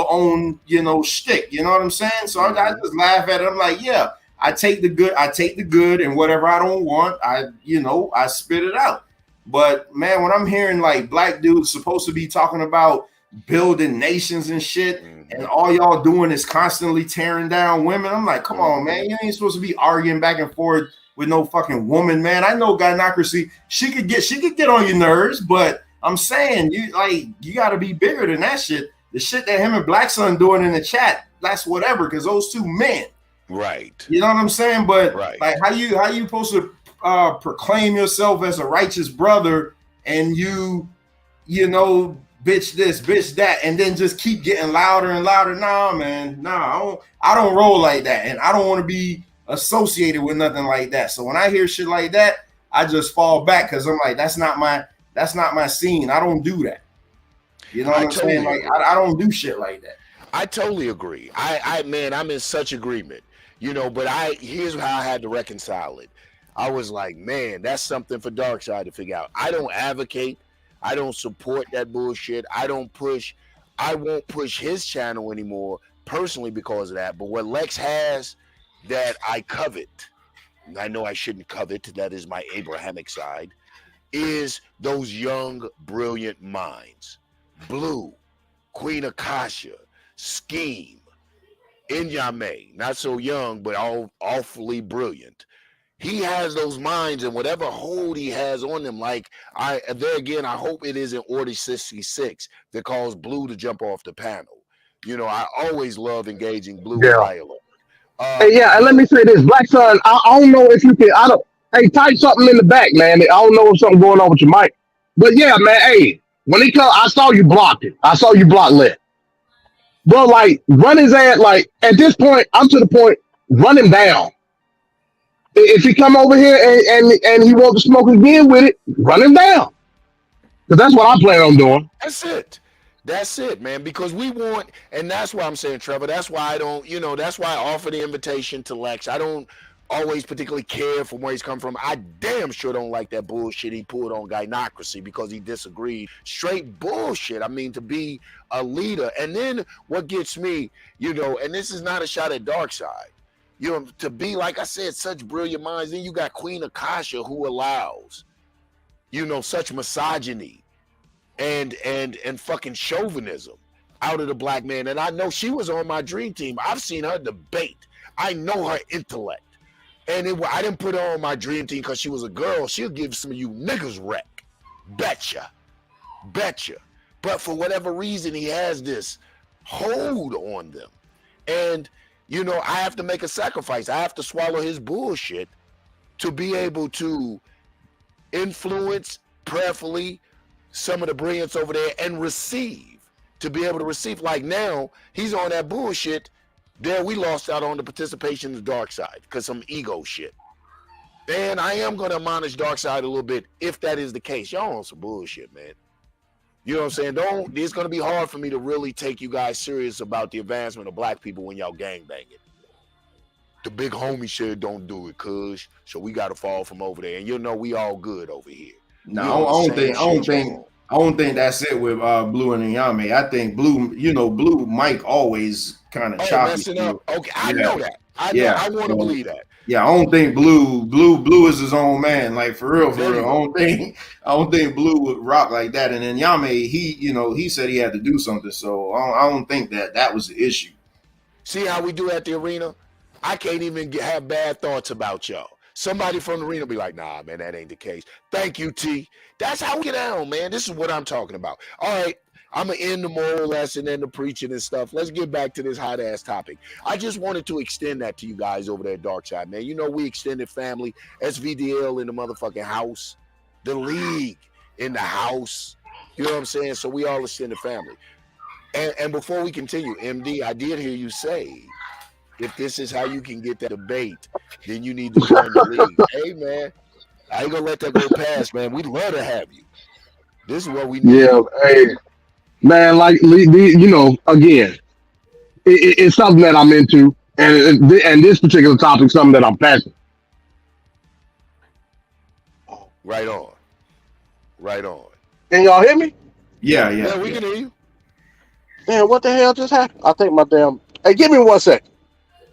own, shtick. You know what I'm saying? So I just laugh at it. I'm like, yeah, I take the good, and whatever I don't want, I spit it out. But man, when I'm hearing like black dudes supposed to be talking about building nations and shit, and all y'all doing is constantly tearing down women, I'm like, come on, man, you ain't supposed to be arguing back and forth with no fucking woman, man. I know gynocracy, she could get on your nerves, but I'm saying you got to be bigger than that shit. The shit that him and Blackson doing in the chat, that's whatever, because those two men, right? You know what I'm saying? But like, how you supposed to proclaim yourself as a righteous brother, and you bitch this, bitch that, and then just keep getting louder and louder? Nah, man, nah, I don't roll like that, and I don't want to be associated with nothing like that. So when I hear shit like that, I just fall back because I'm like, that's not my scene. I don't do that. You know what I'm saying? Like, I don't do shit like that. I totally agree. I'm in such agreement. But here's how I had to reconcile it. I was like, man, that's something for Darkseid to figure out. I don't advocate. I don't support that bullshit. I won't push his channel anymore personally because of that. But what Lex has that I covet, and I know I shouldn't covet, that is my Abrahamic side, is those young, brilliant minds. Blue, Queen Akasha, Scheme, Inyame, not so young, but awfully brilliant. He has those minds, and whatever hold he has on them, like I hope it isn't Order 66 that caused Blue to jump off the panel. I always love engaging Blue in dialogue. And let me say this, Black Son, I don't know if you can, hey, type something in the back, man. I don't know if something going on with your mic. But yeah, man, hey, when he come, I saw you blocked it. I saw you block lit. Bro, like, run his ass, like, at this point, I'm to the point, run him down. If he come over here and he wants to smoke again with it, run him down. Because that's what I plan on doing. That's it, man. Because we want, and that's why I'm saying, Trevor, that's why I don't, that's why I offer the invitation to Lex. I don't always particularly care from where he's come from. I damn sure don't like that bullshit he pulled on gynocracy because he disagreed. Straight bullshit. I mean, to be a leader. And then what gets me, and this is not a shot at Darkseid, to be, like I said, such brilliant minds. Then you got Queen Akasha, who allows, such misogyny and fucking chauvinism out of the black man. And I know she was on my dream team. I've seen her debate. I know her intellect. And I didn't put her on my dream team because she was a girl. She'll give some of you niggas wreck. Betcha. But for whatever reason, he has this hold on them. And I have to make a sacrifice. I have to swallow his bullshit to be able to influence prayerfully some of the brilliance over there and to be able to receive. Like now, he's on that bullshit. There, we lost out on the participation of the Darkseid because some ego shit. And I am going to admonish Darkseid a little bit if that is the case. Y'all on some bullshit, man. You know what I'm saying? It's going to be hard for me to really take you guys serious about the advancement of black people when y'all gangbanging. The big homie said don't do it, so we got to fall from over there. And we all good over here. No, I don't I don't think that's it with Blue and Yame. I think Blue Mike always kind of Oh, choppy. messing up. Okay, I Yeah, know that. I know. yeah. I want to So, believe that. yeah, I don't think Blue is his own man. Like for real, There for you real. go. I don't think Blue would rock like that. And then Yame, he said he had to do something. So I don't think that was the issue. See how we do at the arena? I can't even have bad thoughts about y'all. Somebody from the arena be like, nah, man, that ain't the case. Thank you, T. That's how we get down, man. This is what I'm talking about. All right, I'm going to end the moral lesson and the preaching and stuff. Let's get back to this hot-ass topic. I just wanted to extend that to you guys over there at Dark Side, man. You know we extended family, SVDL in the motherfucking house, the league in the house. You know what I'm saying? So we all extended family. And before we continue, MD, I did hear you say, if this is how you can get that debate, then you need to join the league. Hey, man, I ain't gonna let that go past, man. We'd love to have you. This is what we need. Yeah, hey, man, like again, it's something that I'm into, and this particular topic is something that I'm passionate. Right on. Right on. Can y'all hear me? Yeah, Yeah, we can hear you. Man, what the hell just happened? I think my damn. Hey, give me 1 second.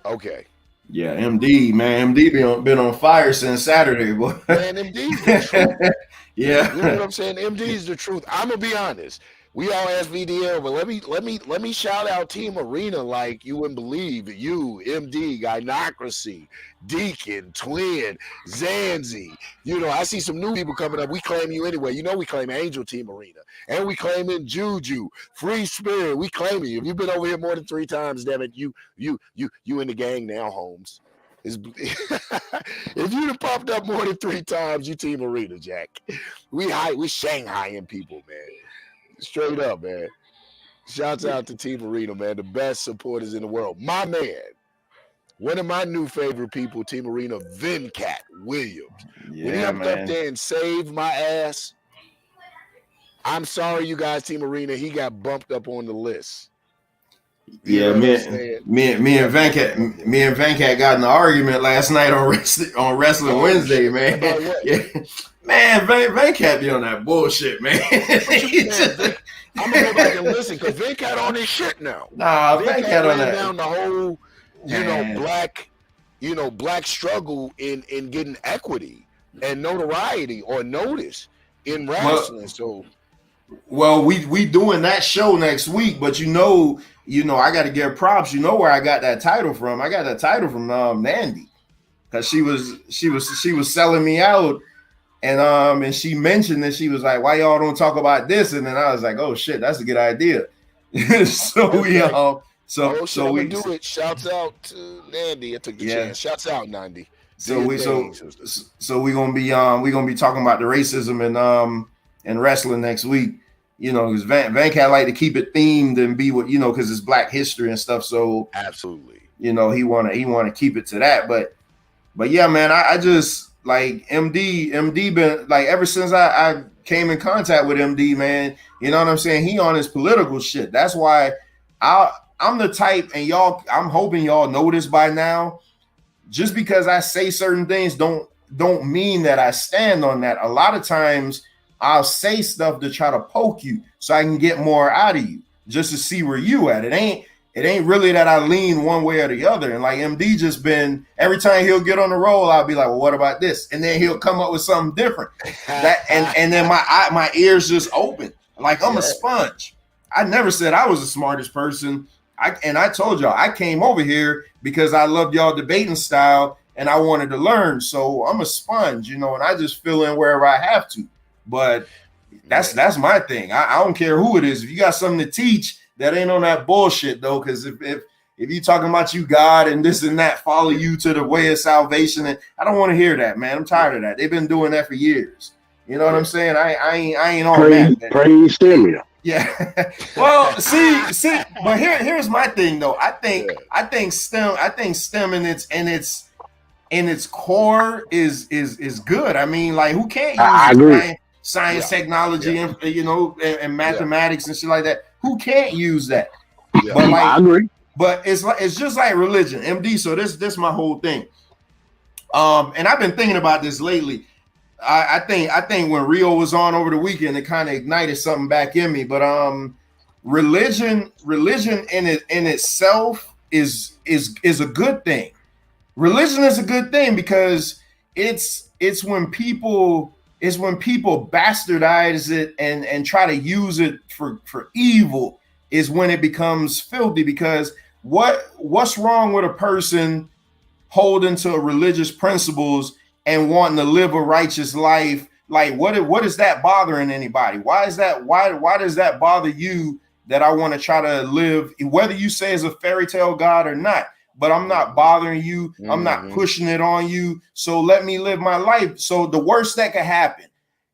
Okay. Yeah, MD, man, MD been on fire since Saturday, boy. Man, MD's the truth. Yeah. You know what I'm saying? MD's the truth. I'm gonna be honest. We all ask VDL, but let me shout out Team Arena like you wouldn't believe. You, MD, Gynocracy, Deacon, Twin, Zanzi. You know, I see some new people coming up. We claim you anyway. You know we claim Angel Team Arena. And we claim in Juju, Free Spirit. We claim you. If you've been over here more than 3 times, damn it, you in the gang now, Holmes. If you'd have popped up more than 3 times, you Team Arena, Jack. We Shanghaiing people, man. Straight up, man. Shouts out to Team Arena, man. The best supporters in the world. My man. One of my new favorite people, Team Arena, Venkat Williams. Yeah, when he hopped man. up there and saved my ass, I'm sorry, you guys, Team Arena, he got bumped up on the list. Yeah, me and Venkat got in an argument last night on Wrestling Wednesday, man. Yeah. Man, Venkat be on that bullshit, man. I'm gonna go back and listen because Venkat on his shit now. Nah, Venkat on that. Down the whole, black struggle in getting equity and notoriety or notice in wrestling. Well, we doing that show next week, but I got to give props. You know where I got that title from? I got that title from Nandy, because she was selling me out, and she mentioned that she was like, "Why y'all don't talk about this?" And then I was like, "Oh shit, that's a good idea." So we do it. Shouts out to Nandy. I took the chance. Shouts out Nandy. So we gonna be talking about the racism and wrestling next week. Because Venkat like to keep it themed and be what because it's Black history and stuff. So absolutely, he wanna keep it to that. But yeah, man, I just like MD been like ever since I came in contact with MD, man. You know what I'm saying? He on his political shit. That's why I'm the type, and I'm hoping y'all know this by now. Just because I say certain things don't mean that I stand on that. A lot of times I'll say stuff to try to poke you so I can get more out of you, just to see where you at. It ain't really that I lean one way or the other. And like MD just been, every time he'll get on the roll, I'll be like, well, what about this? And then he'll come up with something different. And then my ears just open. Like I'm a sponge. I never said I was the smartest person. I told y'all I came over here because I loved y'all debating style and I wanted to learn. So I'm a sponge, and I just fill in wherever I have to. But that's my thing. I don't care who it is. If you got something to teach, that ain't on that bullshit though. Because if you talking about you God and this and that, follow you to the way of salvation, and I don't want to hear that, man. I'm tired of that. They've been doing that for years. You know what I'm saying? I ain't on that. Man. Praise Stemia. Yeah. Well, see, but here's my thing though. I think STEM in its core is good. I mean, like, who can't use science, technology, and mathematics and shit like that? Who can't use that? Yeah. But I agree. But it's just like religion, MD. So this my whole thing. And I've been thinking about this lately. I think when Rio was on over the weekend, it kind of ignited something back in me. But religion in itself is a good thing. Religion is a good thing because it's when people bastardize it and try to use it for evil is when it becomes filthy. Because what's wrong with a person holding to religious principles and wanting to live a righteous life? Like what is that bothering anybody? Why is that why does that bother you that I want to try to live, whether you say it's a fairy tale God or not? But I'm not bothering you. I'm not pushing it on you. So let me live my life. So the worst that could happen,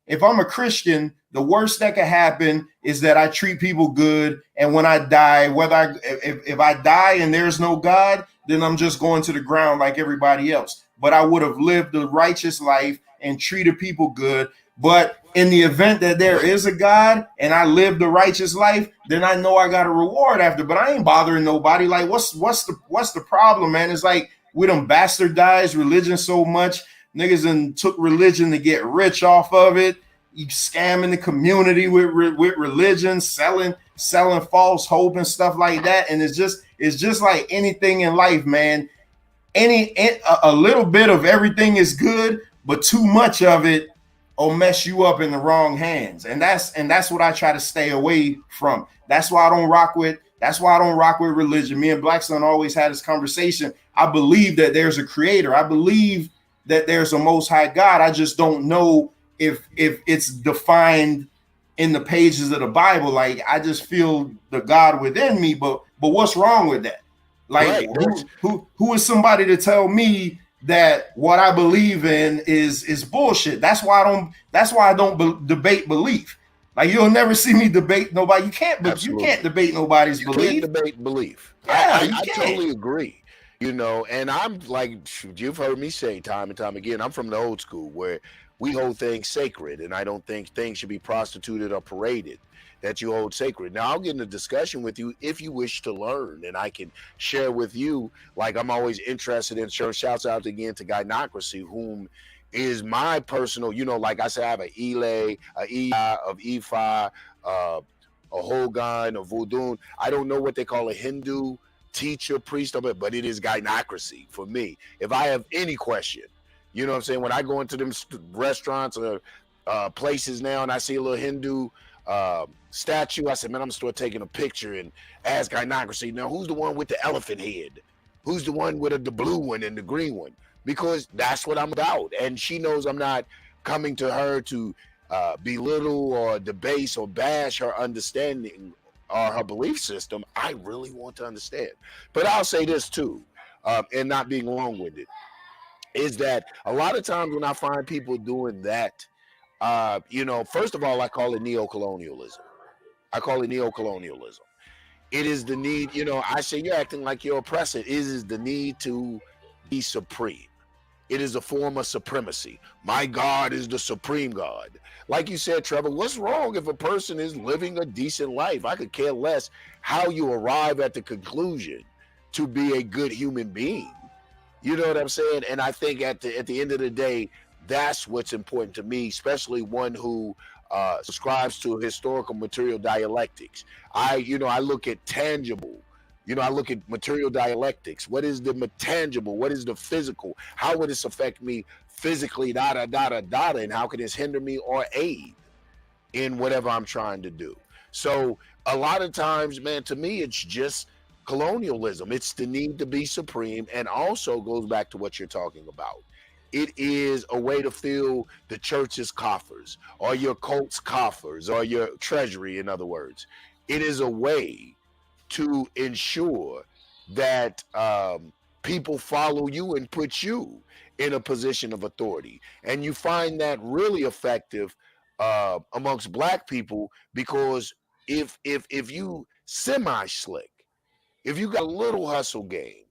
if I'm a Christian, the worst that could happen is that I treat people good. And when I die, if I die and there's no God, then I'm just going to the ground like everybody else. But I would have lived a righteous life and treated people good. But in the event that there is a God and I live the righteous life, then I know I got a reward after. But I ain't bothering nobody. Like, what's the problem, man? It's like we done bastardized religion so much. Niggas and took religion to get rich off of it. You scamming the community with religion, selling false hope and stuff like that. And it's just like anything in life, man. A little bit of everything is good, but too much of it will mess you up in the wrong hands. And that's what I try to stay away from. That's why I don't rock with religion. Me and Blackson always had this conversation. I believe that there's a creator. I believe that there's a most high God. I just don't know if it's defined in the pages of the Bible. Like, I just feel the God within me, but what's wrong with that? Like, right. Who is somebody to tell me that what I believe in is bullshit? That's why I don't debate belief. Like, you'll never see me debate nobody. You can't debate nobody's belief. You can't debate belief. Yeah, I totally agree. You know, and I'm like, you've heard me say time and time again, I'm from the old school where we hold things sacred, and I don't think things should be prostituted or paraded, that you hold sacred. Now, I'll get in a discussion with you if you wish to learn, and I can share with you, like I'm always interested in. Sure, shouts out again to Gynocracy, whom is my personal, you know, like I said, I have an Ile, a Iya of Ifa, a Hogan, a Vodun. I don't know what they call a Hindu teacher, priest of it, but it is Gynocracy for me. If I have any question, you know what I'm saying? When I go into them restaurants or places now and I see a little Hindu statue, I said, man, I'm gonna start taking a picture and ask Gynocracy, now who's the one with the elephant head? Who's the one with the blue one and the green one? Because that's what I'm about. And she knows I'm not coming to her to belittle or debase or bash her understanding or her belief system. I really want to understand. But I'll say this too, and not being long-winded, is that a lot of times when I find people doing that, you know, first of all, I call it neocolonialism. It is the need, you know, I say you're acting like you're oppressor. It is the need to be supreme. It is a form of supremacy. My God is the supreme God. Like you said, Trevor, what's wrong if a person is living a decent life? I could care less how you arrive at the conclusion to be a good human being. You know what I'm saying? And I think at the end of the day, that's what's important to me, especially one who subscribes to historical material dialectics. I look at tangible. You know, I look at material dialectics. What is the tangible? What is the physical? How would this affect me physically, and how can this hinder me or aid in whatever I'm trying to do? So a lot of times, man, to me, it's just colonialism. It's the need to be supreme, and also goes back to what you're talking about. It is a way to fill the church's coffers or your cult's coffers or your treasury, in other words. It is a way to ensure that people follow you and put you in a position of authority. And you find that really effective amongst Black people, because if you semi-slick, if you got a little hustle game,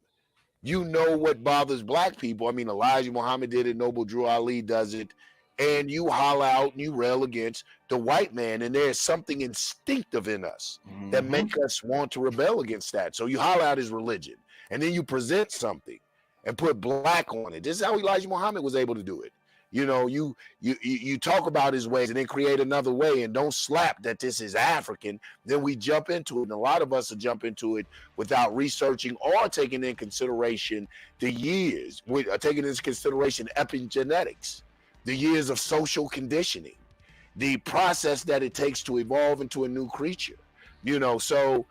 you know what bothers Black people. I mean, Elijah Muhammad did it, Noble Drew Ali does it, and you holler out and you rail against the white man, and there's something instinctive in us that make us want to rebel against that. So you holler out his religion, and then you present something and put Black on it. This is how Elijah Muhammad was able to do it. You know, you talk about his ways and then create another way and don't slap that this is African. Then we jump into it, and a lot of us will jump into it without researching or taking in consideration the years, taking into consideration epigenetics, the years of social conditioning, the process that it takes to evolve into a new creature. You know, so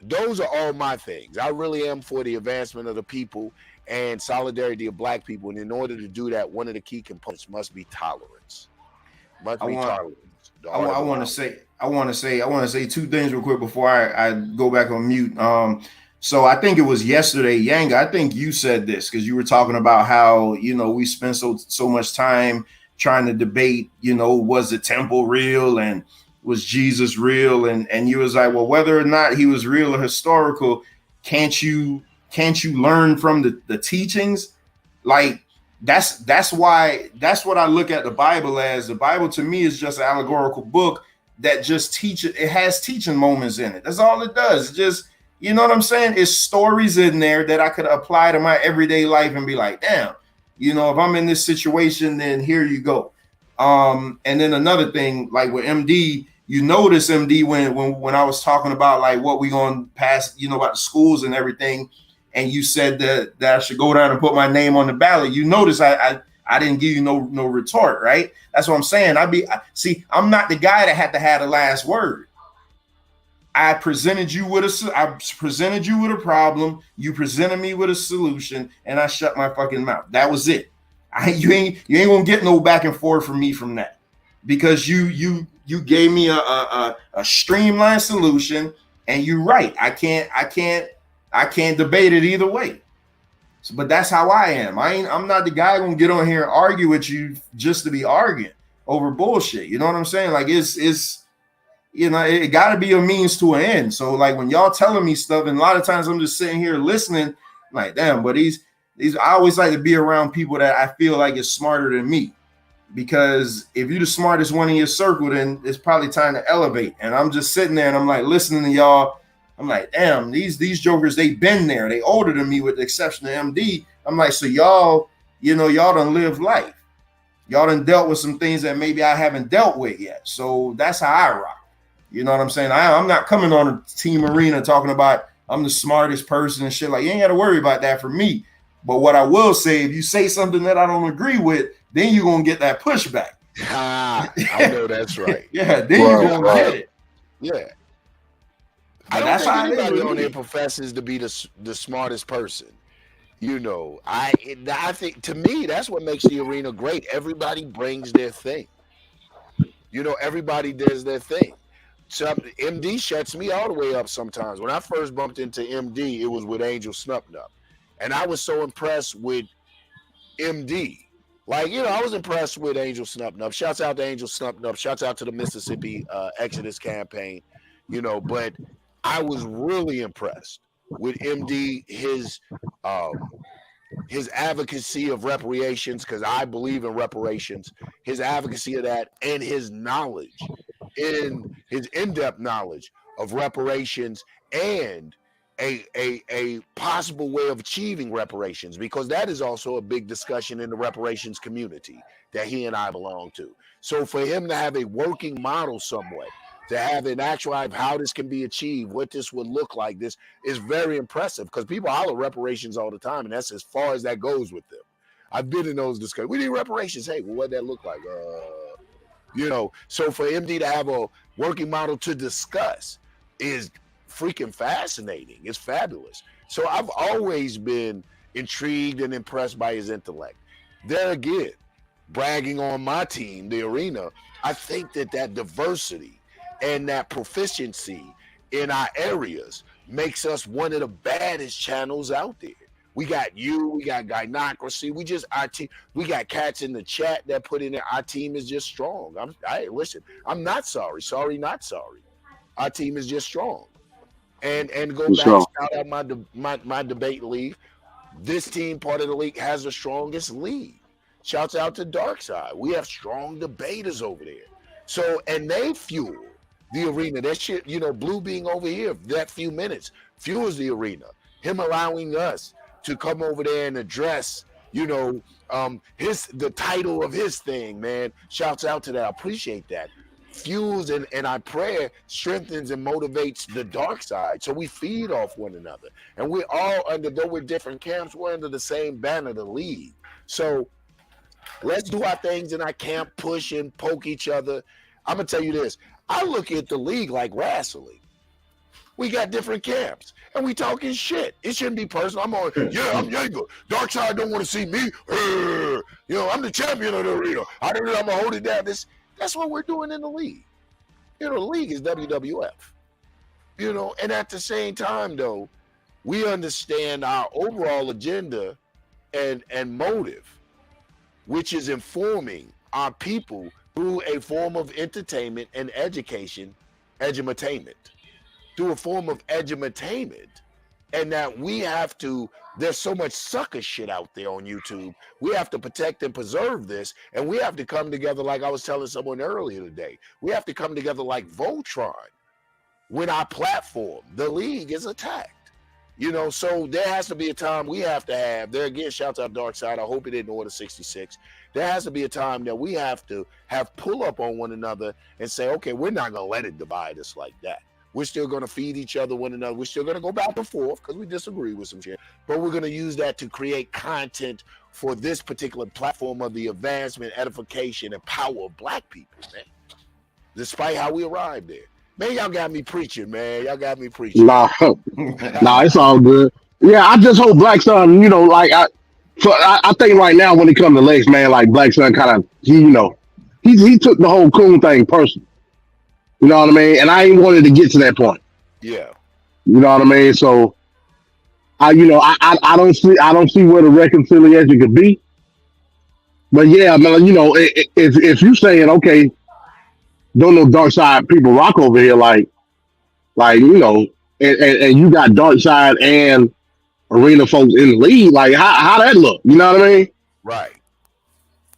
those are all my things. I really am for the advancement of the people and solidarity of Black people. And in order to do that, one of the key components must be tolerance. Tolerance. I want to say two things real quick before I go back on mute. So I think it was yesterday, Yanga, I think you said this because you were talking about how, you know, we spend so much time trying to debate, you know, was the temple real and was Jesus real? And you was like, well, whether or not he was real or historical, can't you learn from the teachings? Like that's what I look at the Bible as. The Bible to me is just an allegorical book that just it has teaching moments in it. That's all it does. It's just, you know what I'm saying? It's stories in there that I could apply to my everyday life and be like, damn, you know, if I'm in this situation, then here you go. And then another thing, like with MD, you notice MD when I was talking about like what we going to pass, you know, about the schools and everything, and you said that I should go down and put my name on the ballot. You notice I didn't give you no retort, right? That's what I'm saying. I'm not the guy that had to have the last word. I presented you with a problem. You presented me with a solution, and I shut my fucking mouth. That was it. You ain't gonna get no back and forth from me from that, because you gave me a streamlined solution, and you're right. I can't debate it either way. So, but that's how I am. I'm not the guy gonna get on here and argue with you just to be arguing over bullshit. You know what I'm saying? Like it's you know, it got to be a means to an end. So like when y'all telling me stuff, and a lot of times I'm just sitting here listening, like, damn, but these I always like to be around people that I feel like is smarter than me, because if you're the smartest one in your circle, then it's probably time to elevate. And I'm just sitting there and I'm like listening to y'all. I'm like, damn, these jokers, they been there. They older than me with the exception of MD. I'm like, so y'all, you know, y'all done live life. Y'all done dealt with some things that maybe I haven't dealt with yet. So that's how I rock. You know what I'm saying? I'm not coming on a team arena talking about I'm the smartest person and shit. Like, you ain't got to worry about that for me. But what I will say, if you say something that I don't agree with, then you're going to get that pushback. I know that's right. Yeah, then you're going to get it. Yeah. I don't think anybody on there professes to be the smartest person. You know, I think, to me, that's what makes the arena great. Everybody brings their thing. You know, everybody does their thing. So MD shuts me all the way up sometimes. When I first bumped into MD, it was with Angel Snupnup. And I was so impressed with MD. Like, you know, I was impressed with Angel Snupnup. Shouts out to Angel Snupnup. Shouts out to the Mississippi Exodus campaign. You know, but I was really impressed with MD, his advocacy of reparations, because I believe in reparations, his advocacy of that, and his knowledge, his in-depth knowledge of reparations and a possible way of achieving reparations, because that is also a big discussion in the reparations community that he and I belong to. So for him to have a working model somewhat, to have an actual how this can be achieved, what this would look like, this is very impressive, because people holler reparations all the time, and that's as far as that goes with them. I've been in those discussions. We need reparations. Hey, well, what'd that look like? You know, so for MD to have a working model to discuss is freaking fascinating. It's fabulous. So I've always been intrigued and impressed by his intellect. There again, bragging on my team, the arena, I think that diversity and that proficiency in our areas makes us one of the baddest channels out there. We got we got gynocracy. Our team, we got cats in the chat that put in there. Our team is just strong. Listen, I'm not sorry. Sorry, not sorry. Our team is just strong. And go back, shout out my debate league. This team, part of the league, has the strongest league. Shouts out to Darkside. We have strong debaters over there. So, and they fuel the arena. That shit, you know, Blue being over here, that few minutes fuels the arena. Him allowing us to come over there and address You know, the title of his thing, man. Shouts out to that. I appreciate that. Fuels and I pray strengthens and motivates the dark side. So we feed off one another. And we're all though we're different camps, we're under the same banner, the league. So let's do our things in our camp, push and poke each other. I'm gonna tell you this. I look at the league like wrestling. We got different camps, and we talking shit. It shouldn't be personal. I'm I'm Jaeger. Dark side don't want to see me. I'm the champion of the arena. I'm gonna hold it down. That's what we're doing in the league. The league is WWF. And at the same time, though, we understand our overall agenda and motive, which is informing our people through a form of entertainment and education, edutainment, through a form of edutainment, and that we have to, there's so much sucker shit out there on YouTube. We have to protect and preserve this, and we have to come together like I was telling someone earlier today. We have to come together like Voltron when our platform, the league, is attacked. So there has to be a time we have to have, there again, shouts out Dark Side, I hope it in Order 66. There has to be a time that we have to have pull up on one another and say, okay, we're not going to let it divide us like that. We're still going to feed each other, one another. We're still going to go back and forth because we disagree with some shit. But we're going to use that to create content for this particular platform of the advancement, edification, and power of Black people, man. Despite how we arrived there. Man, y'all got me preaching, man. Y'all got me preaching. Nah, it's all good. Yeah, I just hope Blackson, I think right now when it comes to Lex, man, like Blackson kind of, he took the whole coon thing personal. You know what I mean? And I ain't wanted to get to that point. Yeah. You know what I mean? So I don't see where the reconciliation could be. But yeah, man, if you saying, okay, don't know dark side people rock over here, and you got dark side and arena folks in the league, like how that look? You know what I mean? Right.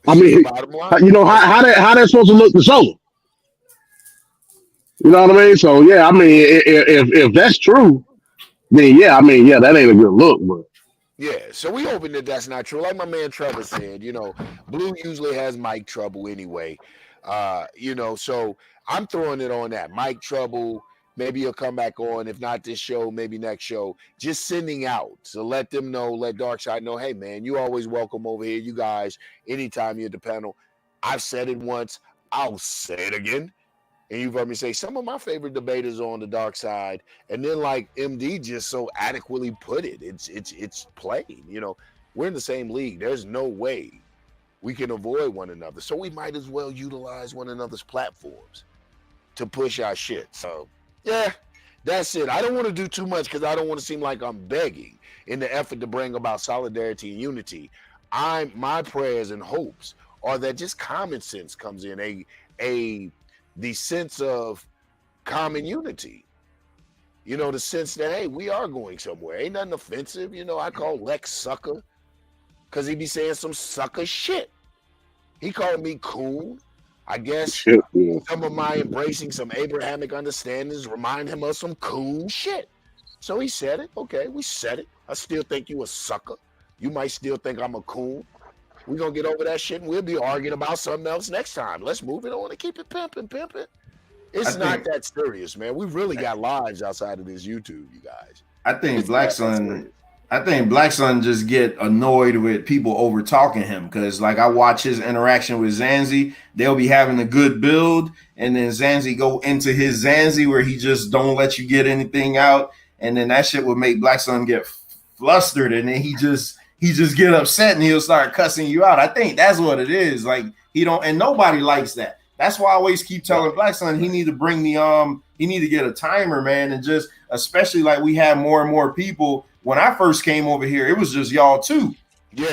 I mean, how that supposed to look to Solo? You know what I mean? So yeah, I mean, if that's true, then yeah, that ain't a good look, but. Yeah, so we hoping that that's not true. Like my man Trevor said, Blue usually has mic trouble anyway. So I'm throwing it on that. Mic trouble, maybe he'll come back on. If not this show, maybe next show. Just sending out to let them know, let Darkseid know, hey man, you always welcome over here. You guys, anytime you're at the panel. I've said it once, I'll say it again. And you've heard me say some of my favorite debaters are on the dark side. And then like MD just so adequately put it, it's plain. We're in the same league. There's no way we can avoid one another. So we might as well utilize one another's platforms to push our shit. So yeah, that's it. I don't want to do too much because I don't want to seem like I'm begging in the effort to bring about solidarity and unity. My prayers and hopes are that just common sense comes in, the sense of common unity, the sense that, hey, we are going somewhere. Ain't nothing offensive. I call Lex sucker because he be saying some sucker shit. He called me coon. I guess some of my embracing some Abrahamic understandings remind him of some coon shit. So he said it. Okay, we said it. I still think you a sucker. You might still think I'm a coon. We're going to get over that shit and we'll be arguing about something else next time. Let's move it on and keep it pimping. It's not that serious, man. We really got lives outside of this YouTube, you guys. I think Blackson just get annoyed with people over talking him because, like, I watch his interaction with Zanzi. They'll be having a good build, and then Zanzi go into his Zanzi where he just don't let you get anything out, and then that shit would make Blackson get flustered, and then he just get upset and he'll start cussing you out. I think that's what it is. Like and nobody likes that. That's why I always keep telling Blackson he need to bring he need to get a timer, man, and just especially like we had more and more people. When I first came over here, it was just y'all two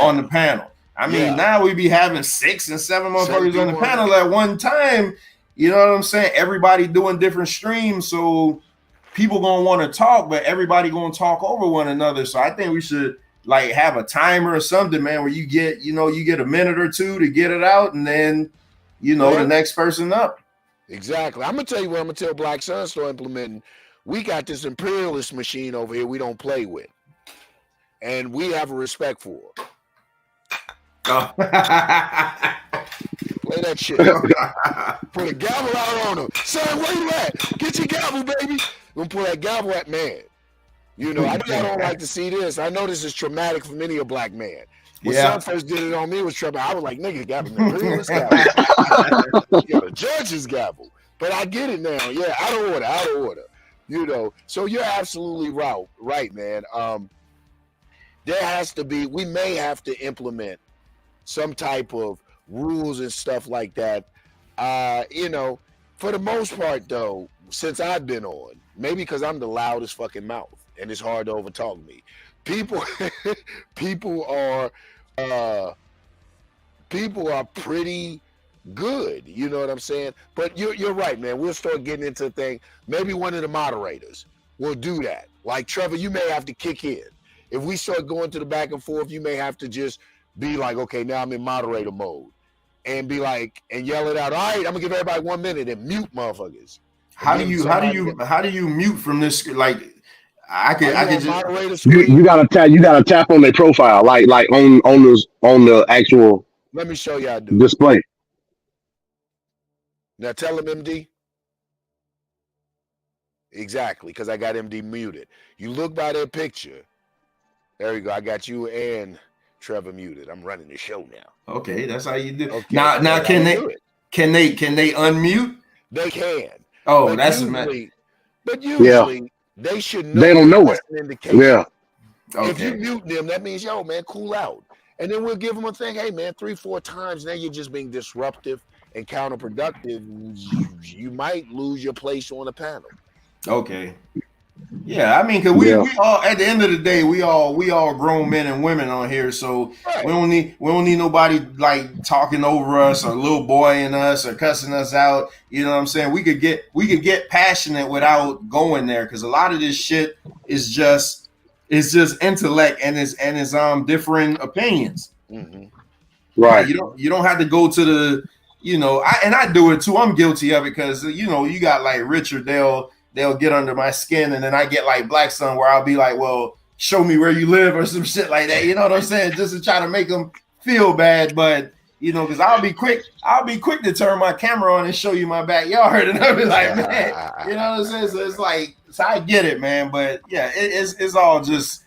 on the panel. I mean, now we be having 6 and 7 motherfuckers on the panel at one time. You know what I'm saying? Everybody doing different streams, so people gonna want to talk, but everybody gonna talk over one another. So I think we should like have a timer or something, man, where you get a minute or two to get it out, and then the next person up. Exactly. I'm gonna tell you what I'm gonna tell Black Sun start implementing. We got this imperialist machine over here we don't play with, and we have a respect for. Oh. Play that shit. Put a gavel out on him. Son, where you at? Get your gavel, baby. Gonna pull that gavel at man. You know, I know y'all don't like to see this. I know this is traumatic for many a black man. When son first did it on me, it was trouble. I was like, nigga, gavel, man. Let's gavel. Yeah, the judge's gavel. But I get it now. Yeah, out of order. You know, so you're absolutely right, man. There has to be, we may have to implement some type of rules and stuff like that. You know, for the most part, though, since I've been on, maybe because I'm the loudest fucking mouth and it's hard to overtalk me. People are pretty good. You know what I'm saying? But you're right, man. We'll start getting into the thing. Maybe one of the moderators will do that. Like Trevor, you may have to kick in. If we start going to the back and forth, you may have to just be like, okay, now I'm in moderator mode. And be like, and yell it out. All right, I'm gonna give everybody 1 minute and mute motherfuckers. How do you mute from this? Like, I can just you gotta tap on their profile, like on the actual. Let me show you how to do display. Now tell him MD. Exactly, because I got MD muted. You look by their picture. There you go. I got you and Trevor muted. I'm running the show now. Okay, that's how you do. Okay, now can they unmute? They can. Oh, but that's usually they should know. They don't know it. Yeah. Okay. If you mute them, that means, yo, man, cool out. And then we'll give them a thing. Hey, man, 3-4 times. Now you're just being disruptive and counterproductive. You might lose your place on the panel. Okay. Yeah, I mean, because we all, at the end of the day, we all grown men and women on here, so we don't need nobody like talking over us or little boying us or cussing us out. You know what I'm saying? We could get passionate without going there, because a lot of this shit is just intellect and is different opinions. Mm-hmm. Right. You don't have to go to the, you know, I do it too. I'm guilty of it because, you know, you got like Richard, they'll get under my skin, and then I get like Blackson, where I'll be like, well, show me where you live or some shit like that. You know what I'm saying? Just to try to make them feel bad. But, you know, because I'll be quick to turn my camera on and show you my backyard. And I'll be like, man, you know what I'm saying? So it's like, so I get it, man. But yeah, it's all just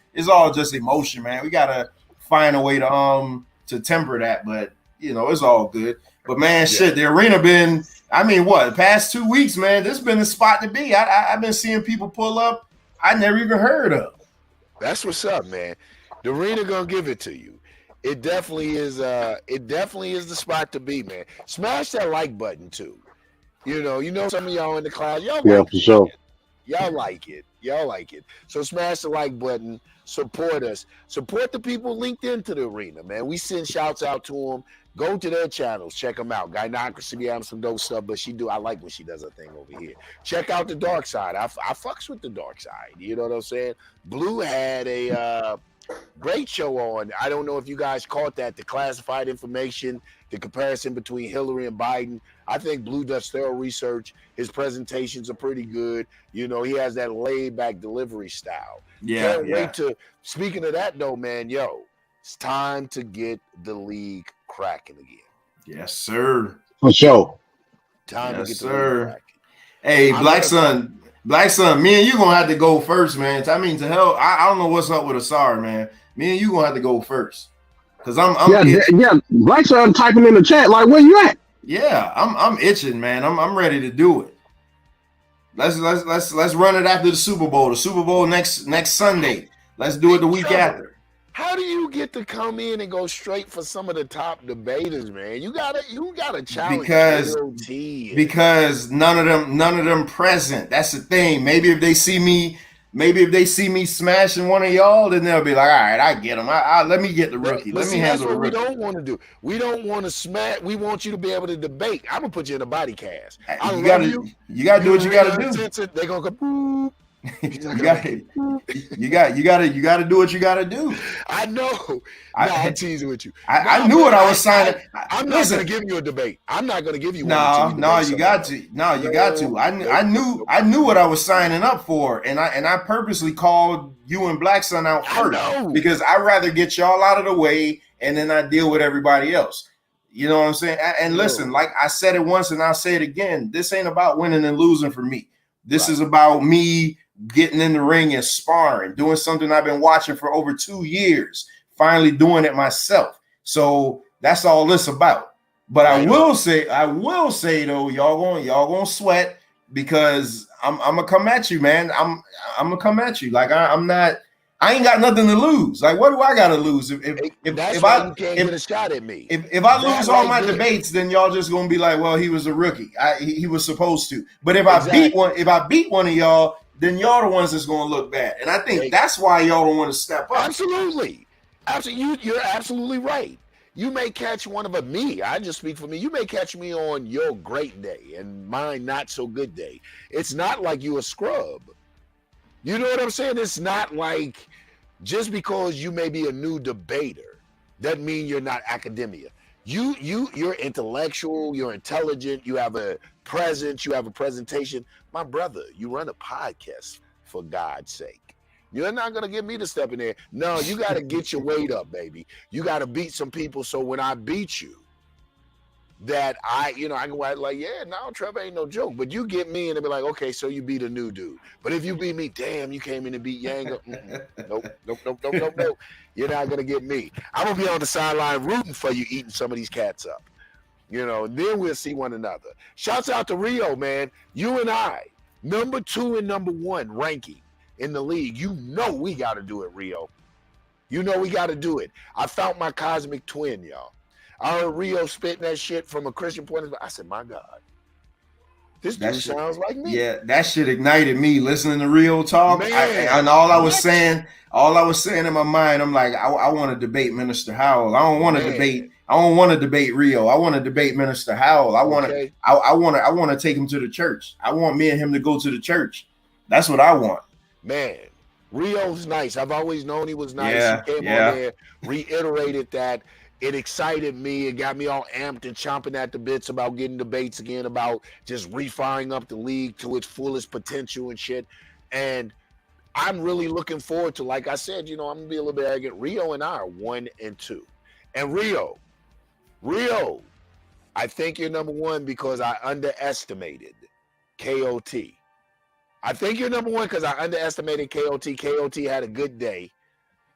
emotion, man. We gotta find a way to temper that. But, you know, it's all good. But man, shit, the arena been, I mean, the past 2 weeks, man, this has been the spot to be. I've been seeing people pull up I never even heard of. That's what's up, man. The arena gonna give it to you. It definitely is. It definitely is the spot to be, man. Smash that like button too. You know, some of y'all in the class, y'all like for sure. Y'all like it. So smash the like button. Support us. Support the people linked into the arena, man. We send shouts out to them. Go to their channels. Check them out. Gynocracy be having some dope stuff, but I like when she does her thing over here. Check out the dark side. I fucks with the dark side. You know what I'm saying? Blue had a great show on. I don't know if you guys caught that. The classified information, the comparison between Hillary and Biden. I think Blue does thorough research. His presentations are pretty good. You know, he has that laid back delivery style. Can't wait to, speaking of that though, man, it's time to get the league cracking again. Yes, sir. For sure. Time to get the league cracking. Hey, Blackson, me and you gonna have to go first, man. I mean, to hell, I don't know what's up with Asar, man. Me and you gonna have to go first. Cause I'm Blackson typing in the chat, like, where you at? Yeah, I'm itching, man. I'm ready to do it. Let's run it after the Super Bowl. The Super Bowl next Sunday. Let's do it the week after. How do you get to come in and go straight for some of the top debaters, man? You gotta challenge because none of them present. That's the thing. Maybe if they see me smashing one of y'all, then they'll be like, all right, I get them. Let me get the rookie. Let me handle the rookie. We don't want to do. We don't want to smash. We want you to be able to debate. I'm gonna put you in a body cast. You gotta do what you gotta do. They're gonna go. You got to do what you got to do. I know. I'm teasing with you. I knew what I was signing. I'm not going to give you a debate. I'm not going to give you one. No, you got to. No, you got to. I knew what I was signing up for, and I purposely called you and Blackson out first because I'd rather get y'all out of the way and then I deal with everybody else. You know what I'm saying? And listen, like I said it once and I'll say it again, this ain't about winning and losing for me. This is about me getting in the ring and sparring, doing something I've been watching for over 2 years, finally doing it myself. So that's all this about. But I will say though, y'all gonna sweat because I'm gonna come at you, man. I'm gonna come at you. Like I ain't got nothing to lose. Like, what do I got to lose? If I can't get a shot at me. If I lose all my debates, then y'all just gonna be like, well, he was a rookie. He was supposed to. But if I beat one of y'all, then y'all the ones that's gonna look bad. And I think that's why y'all don't want to step up. Absolutely. You're absolutely right. You may catch one of me. I just speak for me. You may catch me on your great day and mine not so good day. It's not like you a scrub. You know what I'm saying? It's not like just because you may be a new debater doesn't mean you're not academia. You're intellectual, you're intelligent, you have a presence, you have a presentation. My brother, you run a podcast, for God's sake. You're not gonna get me to step in there. No, you gotta get your weight up, baby. You gotta beat some people so when I beat you, that I can like, yeah, no, Trevor ain't no joke. But you get me and they be like, okay, so you beat a new dude. But if you beat me, damn, you came in to beat Yang. Nope. You're not gonna get me. I'm gonna be on the sideline rooting for you, eating some of these cats up. Then we'll see one another. Shouts out to Rio, man. You and I, number 2 and number 1 ranking in the league. We got to do it, Rio. We got to do it. I found my cosmic twin, y'all. I heard Rio spitting that shit from a Christian point of view. I said, my God, this dude sounds like me. Yeah, that shit ignited me listening to Rio talk. And all I was saying in my mind, I'm like, I want to debate Minister Howell. I don't want to debate Rio. I want to debate Minister Howell. I want to take him to the church. I want me and him to go to the church. That's what I want. Man, Rio's nice. I've always known he was nice. He came on there, reiterated that. It excited me. It got me all amped and chomping at the bits about getting debates again, about just refiring up the league to its fullest potential and shit. And I'm really looking forward to, like I said, I'm going to be a little bit arrogant. Rio and I are 1 and 2. And Rio, I think you're number 1 because I underestimated KOT. I think you're number 1 because I underestimated KOT. KOT had a good day.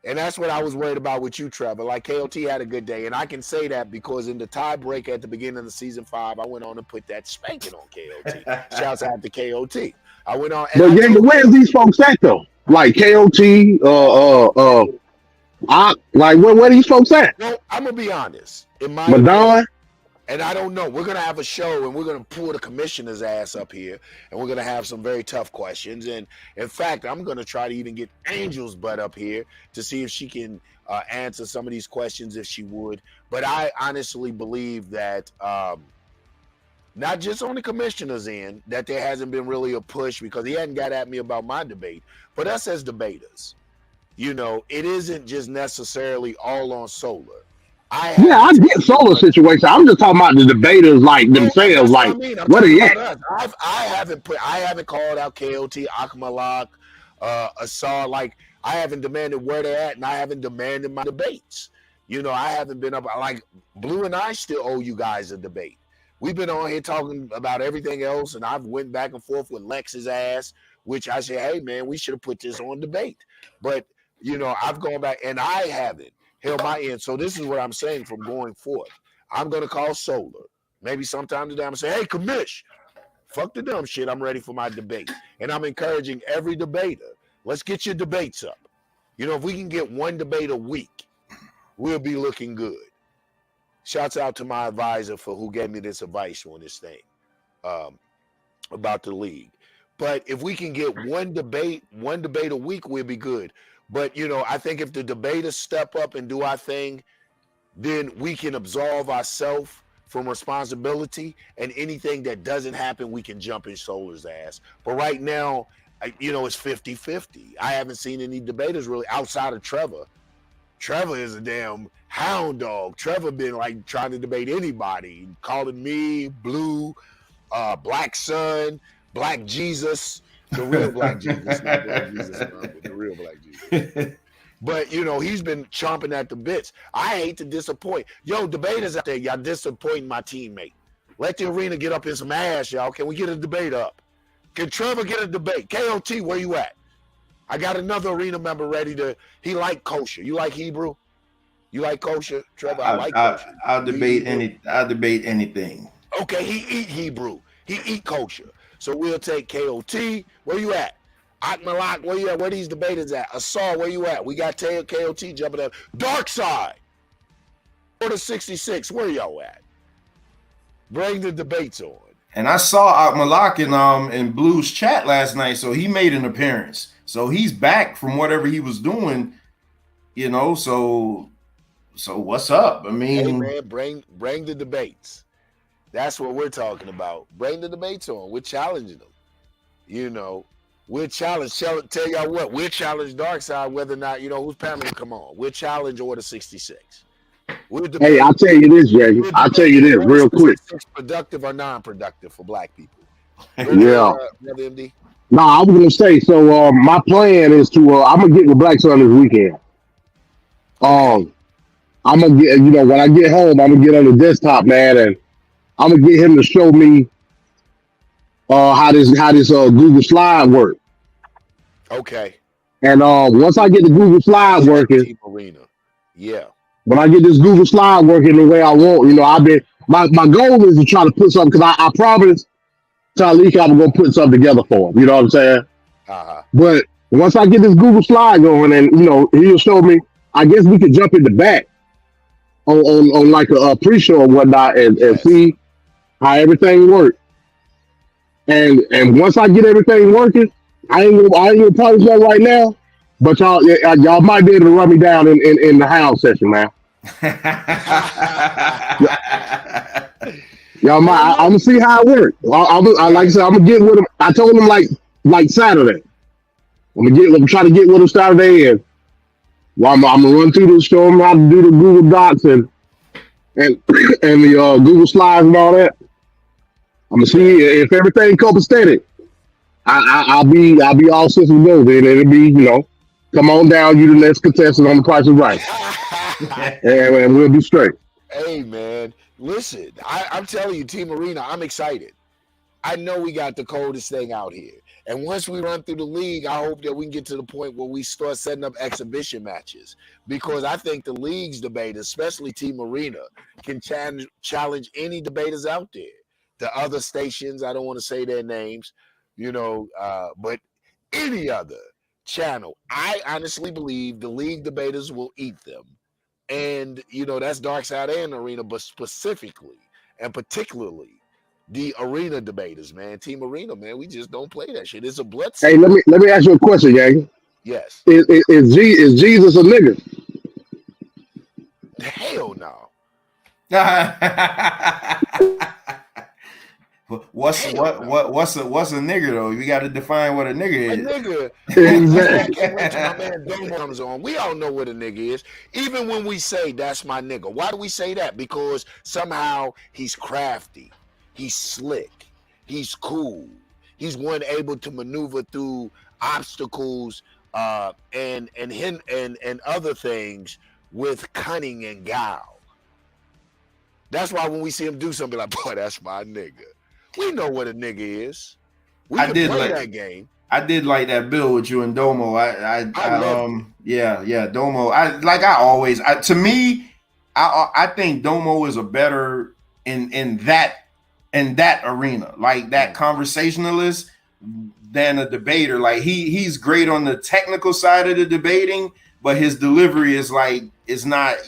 And that's what I was worried about with you, Trevor. Like, KOT had a good day. And I can say that because in the tie break at the beginning of the season 5, I went on and put that spanking on KOT. Shouts out to KOT. I went on. But where's these folks at, though? Like, KOT, where these folks at? No, I'm going to be honest. Madonna? And I don't know. We're going to have a show, and we're going to pull the commissioner's ass up here, and we're going to have some very tough questions. And, in fact, I'm going to try to even get Angel's butt up here to see if she can answer some of these questions if she would. But I honestly believe that not just on the commissioner's end, that there hasn't been really a push because he hadn't got at me about my debate, but us as debaters, it isn't just necessarily all on Solar. I get Solar situation. I'm just talking about the debaters like themselves. Like, what are you at? I haven't called out KOT, Akmalak, Asar. Like, I haven't demanded where they're at, and I haven't demanded my debates. I haven't been up. Like, Blue and I still owe you guys a debate. We've been on here talking about everything else, and I've went back and forth with Lex's ass, which I said, hey man, we should have put this on debate. But I've gone back and I haven't held my end. So this is what I'm saying from going forth. I'm going to call Solar. Maybe sometime today I'm going to say, hey, commish, fuck the dumb shit. I'm ready for my debate. And I'm encouraging every debater, let's get your debates up. If we can get 1 debate a week, we'll be looking good. Shouts out to my advisor for who gave me this advice on this thing about the league. But if we can get 1 debate a week, we'll be good. But, I think if the debaters step up and do our thing, then we can absolve ourselves from responsibility, and anything that doesn't happen, we can jump in Solar's ass. But right now, it's 50-50. I haven't seen any debaters really outside of Trevor. Trevor is a damn hound dog. Trevor been like trying to debate anybody, calling me Blue, Blackson, Black Jesus. The real Black Jesus, not Black Jesus, but the real Black Jesus. But you know, he's been chomping at the bits. I hate to disappoint. Yo, debaters out there, y'all disappointing my teammate. Let the arena get up in some ass, y'all. Can we get a debate up? Can Trevor get a debate? KOT, where you at? I got another arena member ready to. He like kosher. You like Hebrew? You like kosher, Trevor? I like kosher. I'll debate anything. Okay, he eat Hebrew. He eat kosher. So we'll take KOT. Where you at? Akmalak, where you at? Where these debaters at? Asar, where you at? We got KOT jumping up. Dark Side. Order 66, where y'all at? Bring the debates on. And I saw Malak in Blue's chat last night, so he made an appearance. So he's back from whatever he was doing, you know. So what's up? I mean, hey man, bring the debates. That's what we're talking about. Bring the debates on. We're challenging them. You know, we'll challenge. Tell y'all what, we'll challenge Darkseid whether or not, you know, who's panel to come on. We'll challenge Order 66. Hey, I'll tell you this, Jay. I'll tell you this real quick. Productive or non-productive for black people? Yeah. Brother MD? No, I was gonna say. So, my plan is to. I'm gonna get with Blackson this weekend. I'm gonna get. You know, when I get home, I'm gonna get on the desktop, man, and I'm gonna get him to show me how this Google Slide works. Okay. And once I get the Google Slide working, Team Arena. Yeah. When I get this Google Slide working the way I want, you know, my goal is to try to put something, because I promised Talik I'm gonna put something together for him. You know what I'm saying? But once I get this Google Slide going, and you know, he'll show me. I guess we could jump in the back on like a pre-show or whatnot, and see how everything works. And once I get everything working, I ain't gonna promise that right now. But y'all might be able to run me down in the house session, man. Y'all might. I'm gonna see how it works. Like I said, I'm gonna get with him. I told him like Saturday. I'm gonna try to get with him Saturday, and I'm gonna run through this, show him how to do the Google Docs and the Google Slides and all that. I'm gonna see if everything copacetic. I'll be all systems go. Then it'll be, you know, come on down, you the next contestant on The Price is Right, and we'll be straight. Hey man, listen, I'm telling you, Team Arena, I'm excited. I know we got the coldest thing out here, and once we run through the league, I hope that we can get to the point where we start setting up exhibition matches, because I think the league's debaters, especially Team Arena, can challenge any debaters out there. The other stations, I don't want to say their names, you know, but any other channel, I honestly believe the league debaters will eat them. And, you know, that's Darkside and Arena, but specifically and particularly the Arena debaters, man. Team Arena, man, we just don't play that shit. It's a blood. Hey, let me ask you a question, Yang. Yes. Is Jesus a nigga? Hell no. What's a nigger though? We got to define what a nigger is. A nigga. Exactly. My man Donbas comes on. We all know what a nigga is. Even when we say that's my nigga, why do we say that? Because somehow he's crafty, he's slick, he's cool, he's one able to maneuver through obstacles and other things with cunning and guile. That's why when we see him do something like, boy, that's my nigga. We know what a nigga is. We can play that game. I did like that bill with you and Domo. Domo. I think Domo is a better in that arena, like that conversationalist than a debater. Like he's great on the technical side of the debating, but his delivery is not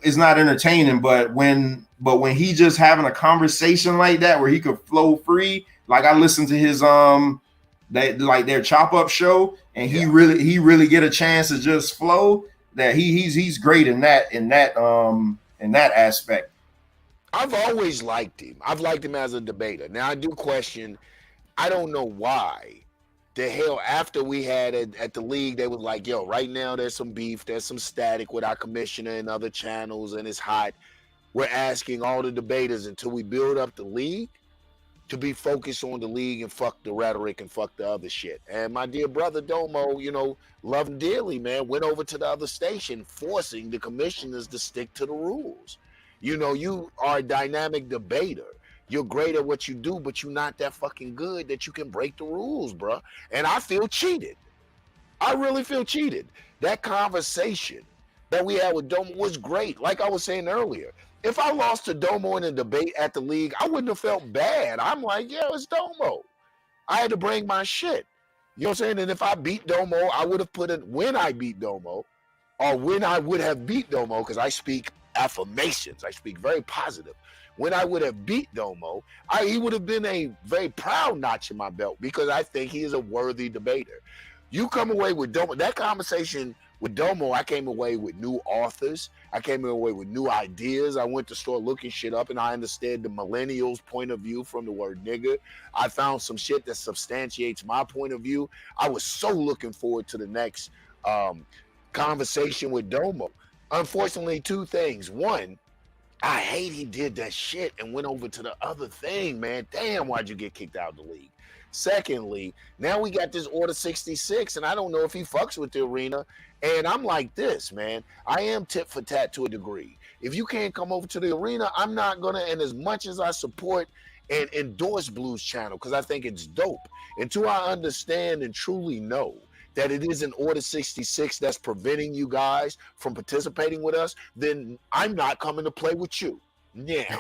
entertaining. But when he just having a conversation like that where he could flow free, like I listened to his their chop up show, and he really get a chance to just flow. That he's great in that aspect. I've always liked him. I've liked him as a debater. Now I do question. I don't know why the hell after we had it at the league, they was like, yo, right now there's some beef, there's some static with our commissioner and other channels, and it's hot. We're asking all the debaters until we build up the league to be focused on the league and fuck the rhetoric and fuck the other shit. And my dear brother Domo, you know, love him dearly, man, went over to the other station, forcing the commissioners to stick to the rules. You know, you are a dynamic debater. You're great at what you do, but you're not that fucking good that you can break the rules, bro. And I feel cheated. I really feel cheated. That conversation that we had with Domo was great. Like I was saying earlier, if I lost to Domo in a debate at the league, I wouldn't have felt bad. I'm like, yeah, it's Domo. I had to bring my shit. You know what I'm saying? And if I beat Domo, I would have put it when I beat Domo, or when I would have beat Domo, because I speak affirmations. I speak very positive. When I would have beat Domo, he would have been a very proud notch in my belt because I think he is a worthy debater. You come away with Domo, that conversation with Domo, I came away with new authors. I came away with new ideas. I went to start looking shit up and I understood the millennials' point of view from the word nigga. I found some shit that substantiates my point of view. I was so looking forward to the next conversation with Domo. Unfortunately, two things. One, I hate he did that shit and went over to the other thing, man. Damn, why'd you get kicked out of the league? Secondly, now we got this Order 66, and I don't know if he fucks with the arena. And I'm like this, man. I am tit for tat to a degree. If you can't come over to the arena, I'm not going to, and as much as I support and endorse Blues Channel, because I think it's dope, until I understand and truly know that it is an Order 66 that's preventing you guys from participating with us, then I'm not coming to play with you. Yeah.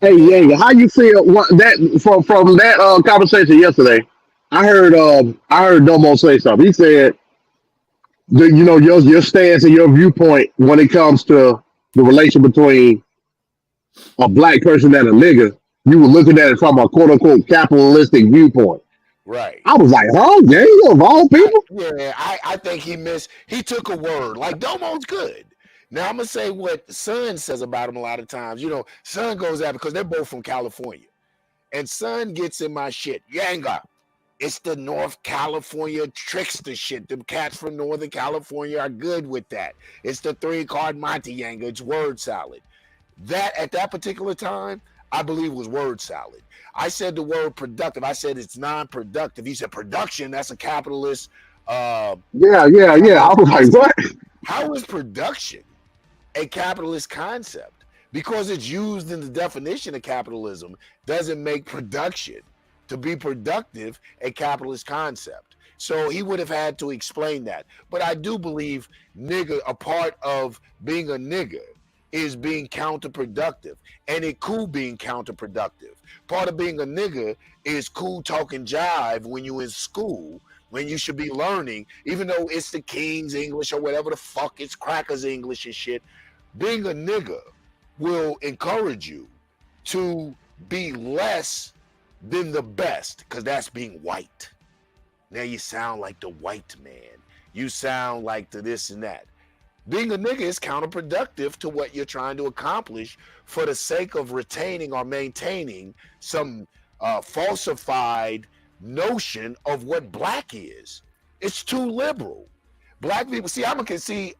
Hey, yeah, how you feel that from that conversation yesterday? I heard Domo say something. He said that, you know, your stance and your viewpoint when it comes to the relation between a black person and a nigga, you were looking at it from a quote unquote capitalistic viewpoint. Right. I was like, oh, yeah, of all people. I think he took a word. Like, Domo's good. Now, I'm going to say what Son says about him a lot of times. You know, Son goes out because they're both from California. And Son gets in my shit. Yanga, it's the North California trickster shit. Them cats from Northern California are good with that. It's the 3-card Monte Yanga. It's word salad. That, at that particular time, I believe was word salad. I said the word productive. I said it's non-productive. He said production, that's a capitalist. Yeah. I was like, what? How is production a capitalist concept? Because it's used in the definition of capitalism doesn't make production to be productive a capitalist concept. So he would have had to explain that. But I do believe nigga, a part of being a nigga is being counterproductive, and it cool being counterproductive. Part of being a nigga is cool talking jive when you in school, when you should be learning, even though it's the King's English or whatever the fuck, it's crackers English and shit. Being a nigga will encourage you to be less than the best, because that's being white. Now you sound like the white man. You sound like the this and that. Being a nigga is counterproductive to what you're trying to accomplish for the sake of retaining or maintaining some falsified notion of what black is. It's too liberal. Black people,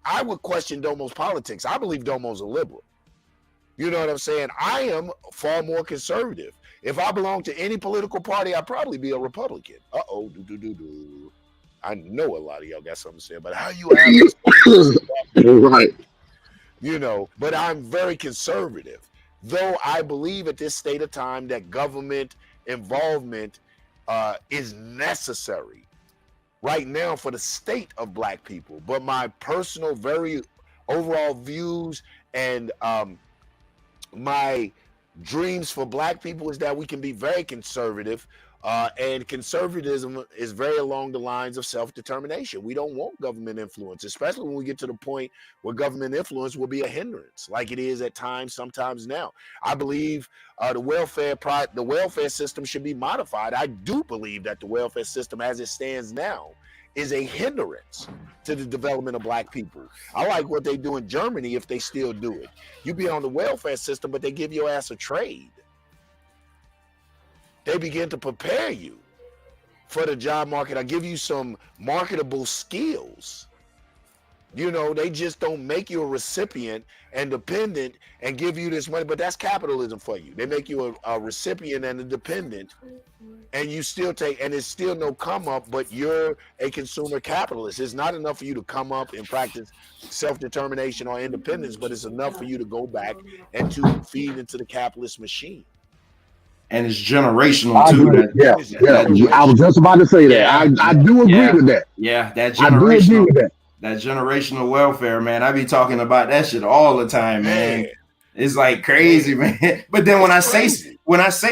I would question Domo's politics. I believe Domo's a liberal. You know what I'm saying? I am far more conservative. If I belong to any political party, I'd probably be a Republican. I know a lot of y'all got something to say about how you have right. You know, but I'm very conservative. Though I believe at this state of time that government involvement is necessary right now for the state of black people. But my personal, very overall views and my dreams for black people is that we can be very conservative, and conservatism is very along the lines of self-determination. We don't want government influence, especially when we get to the point where government influence will be a hindrance, like it is at times, sometimes now. I believe the welfare system should be modified. I do believe that the welfare system as it stands now is a hindrance to the development of black people. I like what they do in Germany if they still do it. You be on the welfare system, but they give your ass a trade. They begin to prepare you for the job market. I give you some marketable skills. You know, they just don't make you a recipient and dependent and give you this money. But that's capitalism for you. They make you a recipient and a dependent, and you still take, and it's still no come up, but you're a consumer capitalist. It's not enough for you to come up and practice self-determination or independence, but it's enough for you to go back and to feed into the capitalist machine. And it's generational I too. agree. Yeah, I was just about to say that. I do agree with that. Yeah, that I do agree with that. That generational welfare, man. I be talking about that shit all the time, man. It's like crazy, man. But then when I say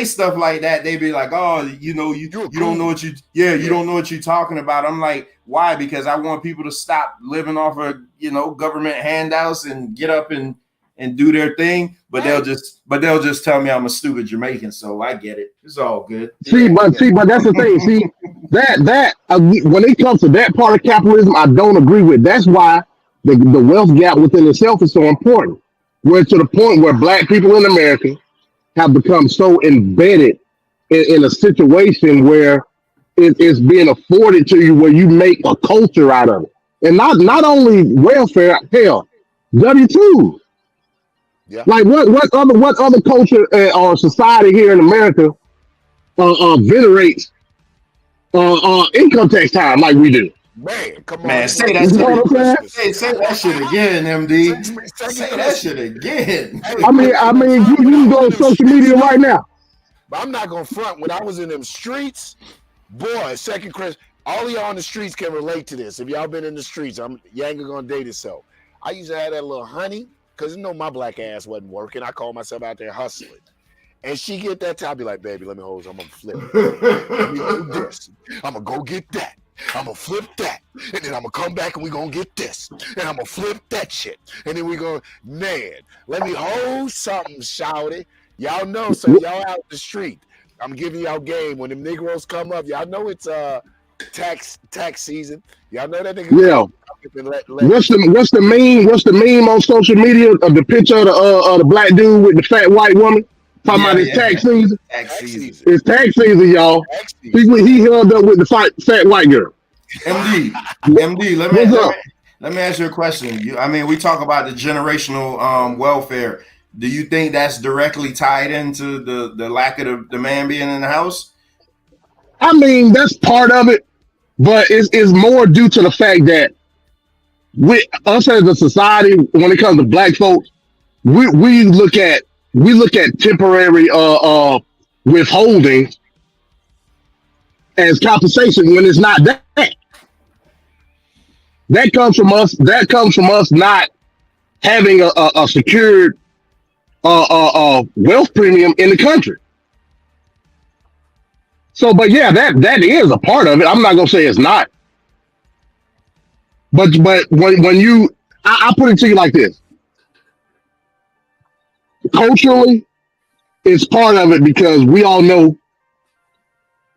stuff like that, they be like, "Oh, you know, you don't know what you don't know what you're talking about." I'm like, why? Because I want people to stop living off of, you know, government handouts and get up and do their thing. But they'll just tell me I'm a stupid Jamaican. So I get it. It's all good. But that's the thing. See, that when it comes to that part of capitalism, I don't agree with. That's why the wealth gap within itself is so important. We're to the point where black people in America have become so embedded in a situation where it's being afforded to you, where you make a culture out of it, and not only welfare, hell, W-2. Yeah. Like what other culture or society here in America venerates income tax time like we do? Man, come on. Man, say that shit. Say that shit again, MD. Say that shit again. I mean, you can go on social media right now. But I'm not gonna front. When I was in them streets, boy, second Chris, all of y'all on the streets can relate to this. If y'all been in the streets, you ain't gonna date itself. I used to have that little honey, because you know my black ass wasn't working. I called myself out there hustling. And she get that time, I'd be like, baby, let me hold you. I'm gonna flip it. Let me do this. I'm gonna go get that. I'm gonna flip that. And then I'm gonna come back and we gonna get this. And I'm gonna flip that shit. And then we go, man, let me hold something, shouty. Y'all know, so y'all out the street. I'm giving y'all game. When them Negroes come up, y'all know it's tax season. Y'all know that nigga. Yeah. What's the meme on social media of the picture of the black dude with the fat white woman? Talking about his tax season. Tax season. It's tax season, y'all. He held up with the fat white girl. MD, let me ask you a question. I mean, we talk about the generational welfare. Do you think that's directly tied into the lack of the man being in the house? I mean, that's part of it, but it's more due to the fact that us as a society, when it comes to black folks, we look at temporary withholding as compensation when it's not that. That comes from us not having a secured wealth premium in the country. So, but yeah, that is a part of it. I'm not gonna say it's not. But when you, I put it to you like this. Culturally, it's part of it because we all know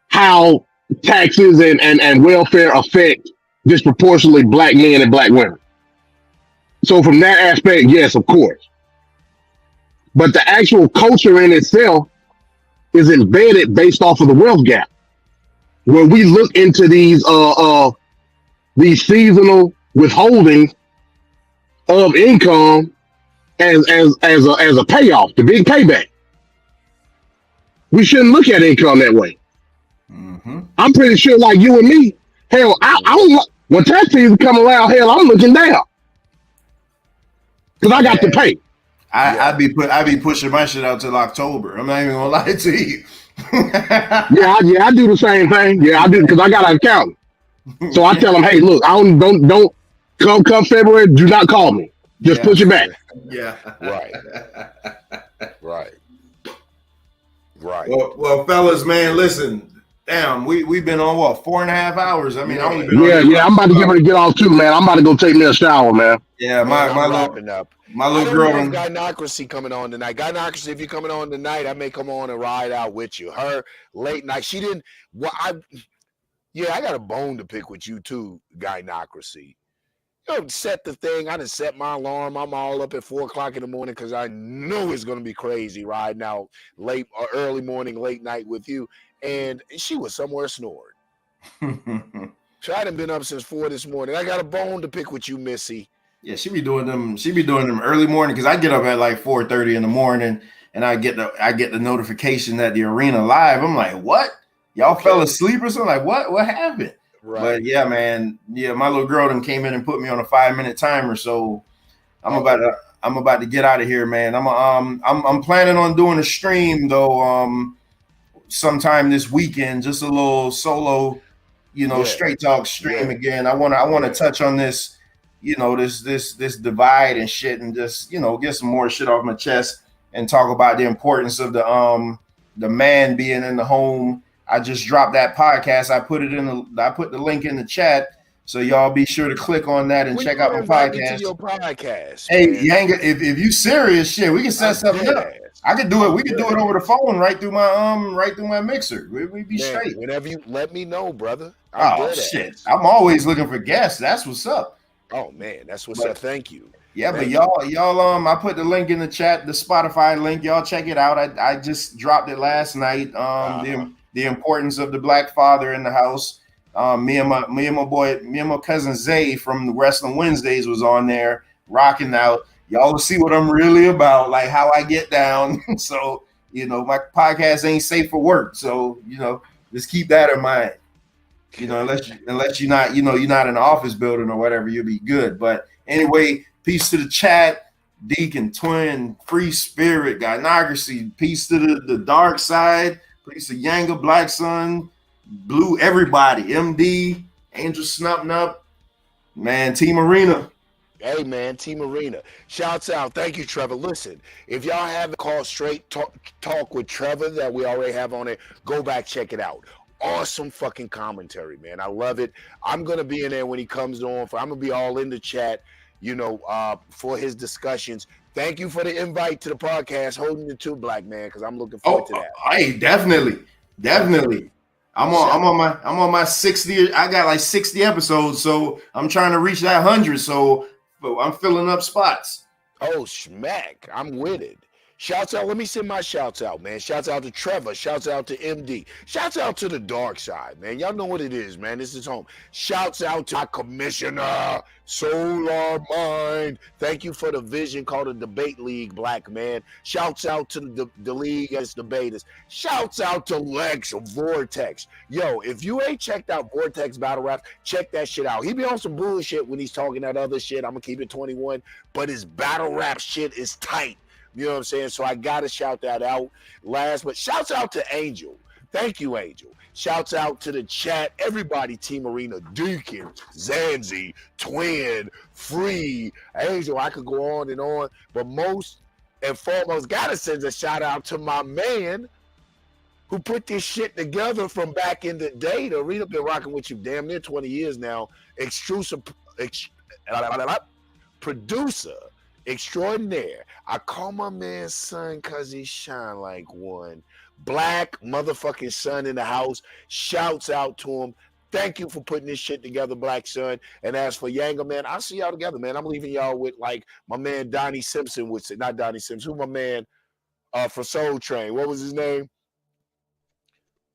how taxes and welfare affect disproportionately black men and black women. So from that aspect, yes, of course. But the actual culture in itself is embedded based off of the wealth gap. When we look into these seasonal withholdings of income as a payoff, the big payback, we shouldn't look at income that way. Mm-hmm. I'm pretty sure, like you and me, hell, I when tax season come around, hell, I'm looking down because I got to pay. I be pushing my shit out till October. I'm not even gonna lie to you. yeah, I do the same thing. Yeah, I do because I got an accountant. So I tell them, hey, look, I don't come February, do not call me. Just push it back. Yeah. Right. Well, fellas, man, listen. Damn, we've been on what, 4.5 hours? I mean, I'm about to get off too, man. I'm about to go take me a shower, man. Yeah, my little girl. Gynocracy coming on tonight. Gynocracy, if you're coming on tonight, I may come on and ride out with you. Her late night. She didn't. Well, I got a bone to pick with you too, Gynocracy. You know, set the thing. I done set my alarm. I'm all up at 4:00 in the morning because I know it's gonna be crazy riding out late or early morning, late night with you. And she was somewhere snoring. I done been up since 4 this morning. I got a bone to pick with you, Missy. Yeah, she be doing them. She be doing them early morning because I get up at like 4:30 in the morning, and I get the notification that the arena live. I'm like, what? Y'all fell asleep or something? Like, what? What happened? Right. But yeah, man. Yeah, my little girl done came in and put me on a 5-minute timer, so I'm about to get out of here, man. I'm planning on doing a stream though. Sometime this weekend, just a little solo, straight talk stream again. I want to touch on this, this divide and shit, and just get some more shit off my chest and talk about the importance of the man being in the home. I just dropped that podcast. I put the link in the chat, so y'all be sure to click on that and check out my podcast. To your podcast. Hey, Yanga, if you serious, shit, we can set something up. I could do it. We could do it over the phone right through my mixer. We'd be straight. Whenever you let me know, brother. Oh shit! I'm always looking for guests. That's what's up. Oh man, that's what's up. Thank you. Yeah, but y'all, I put the link in the chat, the Spotify link. Y'all check it out. I just dropped it last night. The importance of the black father in the house. Me and my cousin Zay from the Wrestling Wednesdays was on there rocking out. Y'all will see what I'm really about, like how I get down. So, my podcast ain't safe for work. So, just keep that in mind. Unless you're not, you're not in an office building or whatever, you'll be good. But anyway, peace to the chat, Deacon, Twin, Free Spirit, Gynocracy, peace to the dark side, peace to Yanga, Blackson, Blue, everybody, MD, Angel Snup Nup, man, Team Arena. Hey man, Team Arena. Shouts out. Thank you, Trevor. Listen, if y'all haven't called Straight Talk with Trevor that we already have on it, go back, check it out. Awesome fucking commentary, man. I love it. I'm gonna be in there when he comes on. I'm gonna be all in the chat, for his discussions. Thank you for the invite to the podcast, holding the two, black man, because I'm looking forward to that. Hey, definitely. I'm on my 60. I got like 60 episodes, so I'm trying to reach that 100. So I'm filling up spots. Oh, schmack. I'm with it. Shouts out. Let me send my shouts out, man. Shouts out to Trevor. Shouts out to MD. Shouts out to the dark side, man. Y'all know what it is, man. This is home. Shouts out to my commissioner, Solar Mind. Thank you for the vision called the Debate League, black man. Shouts out to the league as debaters. Shouts out to Lex Vortex. Yo, if you ain't checked out Vortex Battle Rap, check that shit out. He be on some bullshit when he's talking that other shit. I'm gonna keep it 21, but his battle rap shit is tight. You know what I'm saying? So I got to shout that out last. But shouts out to Angel. Thank you, Angel. Shouts out to the chat. Everybody, Team Arena, Deacon, Zanzi, Twin, Free, Angel. I could go on and on. But most and foremost, got to send a shout out to my man who put this shit together from back in the day. The Arena been rocking with you damn near 20 years now. Producer extraordinaire. I call my man son because he shine like one. Black motherfucking son in the house. Shouts out to him. Thank you for putting this shit together, Black Son. And as for Yanga, man, I'll see y'all together, man. I'm leaving y'all with like my man Donnie Simpson would say. Not Donnie Simpson. Who my man for Soul Train? What was his name?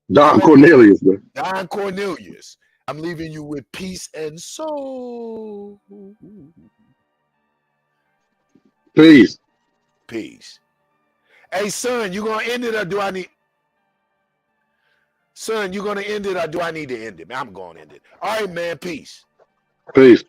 Don Cornelius, man. Don Cornelius. I'm leaving you with peace and soul. Peace. Peace. Hey, son, you gonna end it or do I need? Son, you gonna end it or do I need to end it? Man, I'm gonna end it. All right, man. Peace. Peace.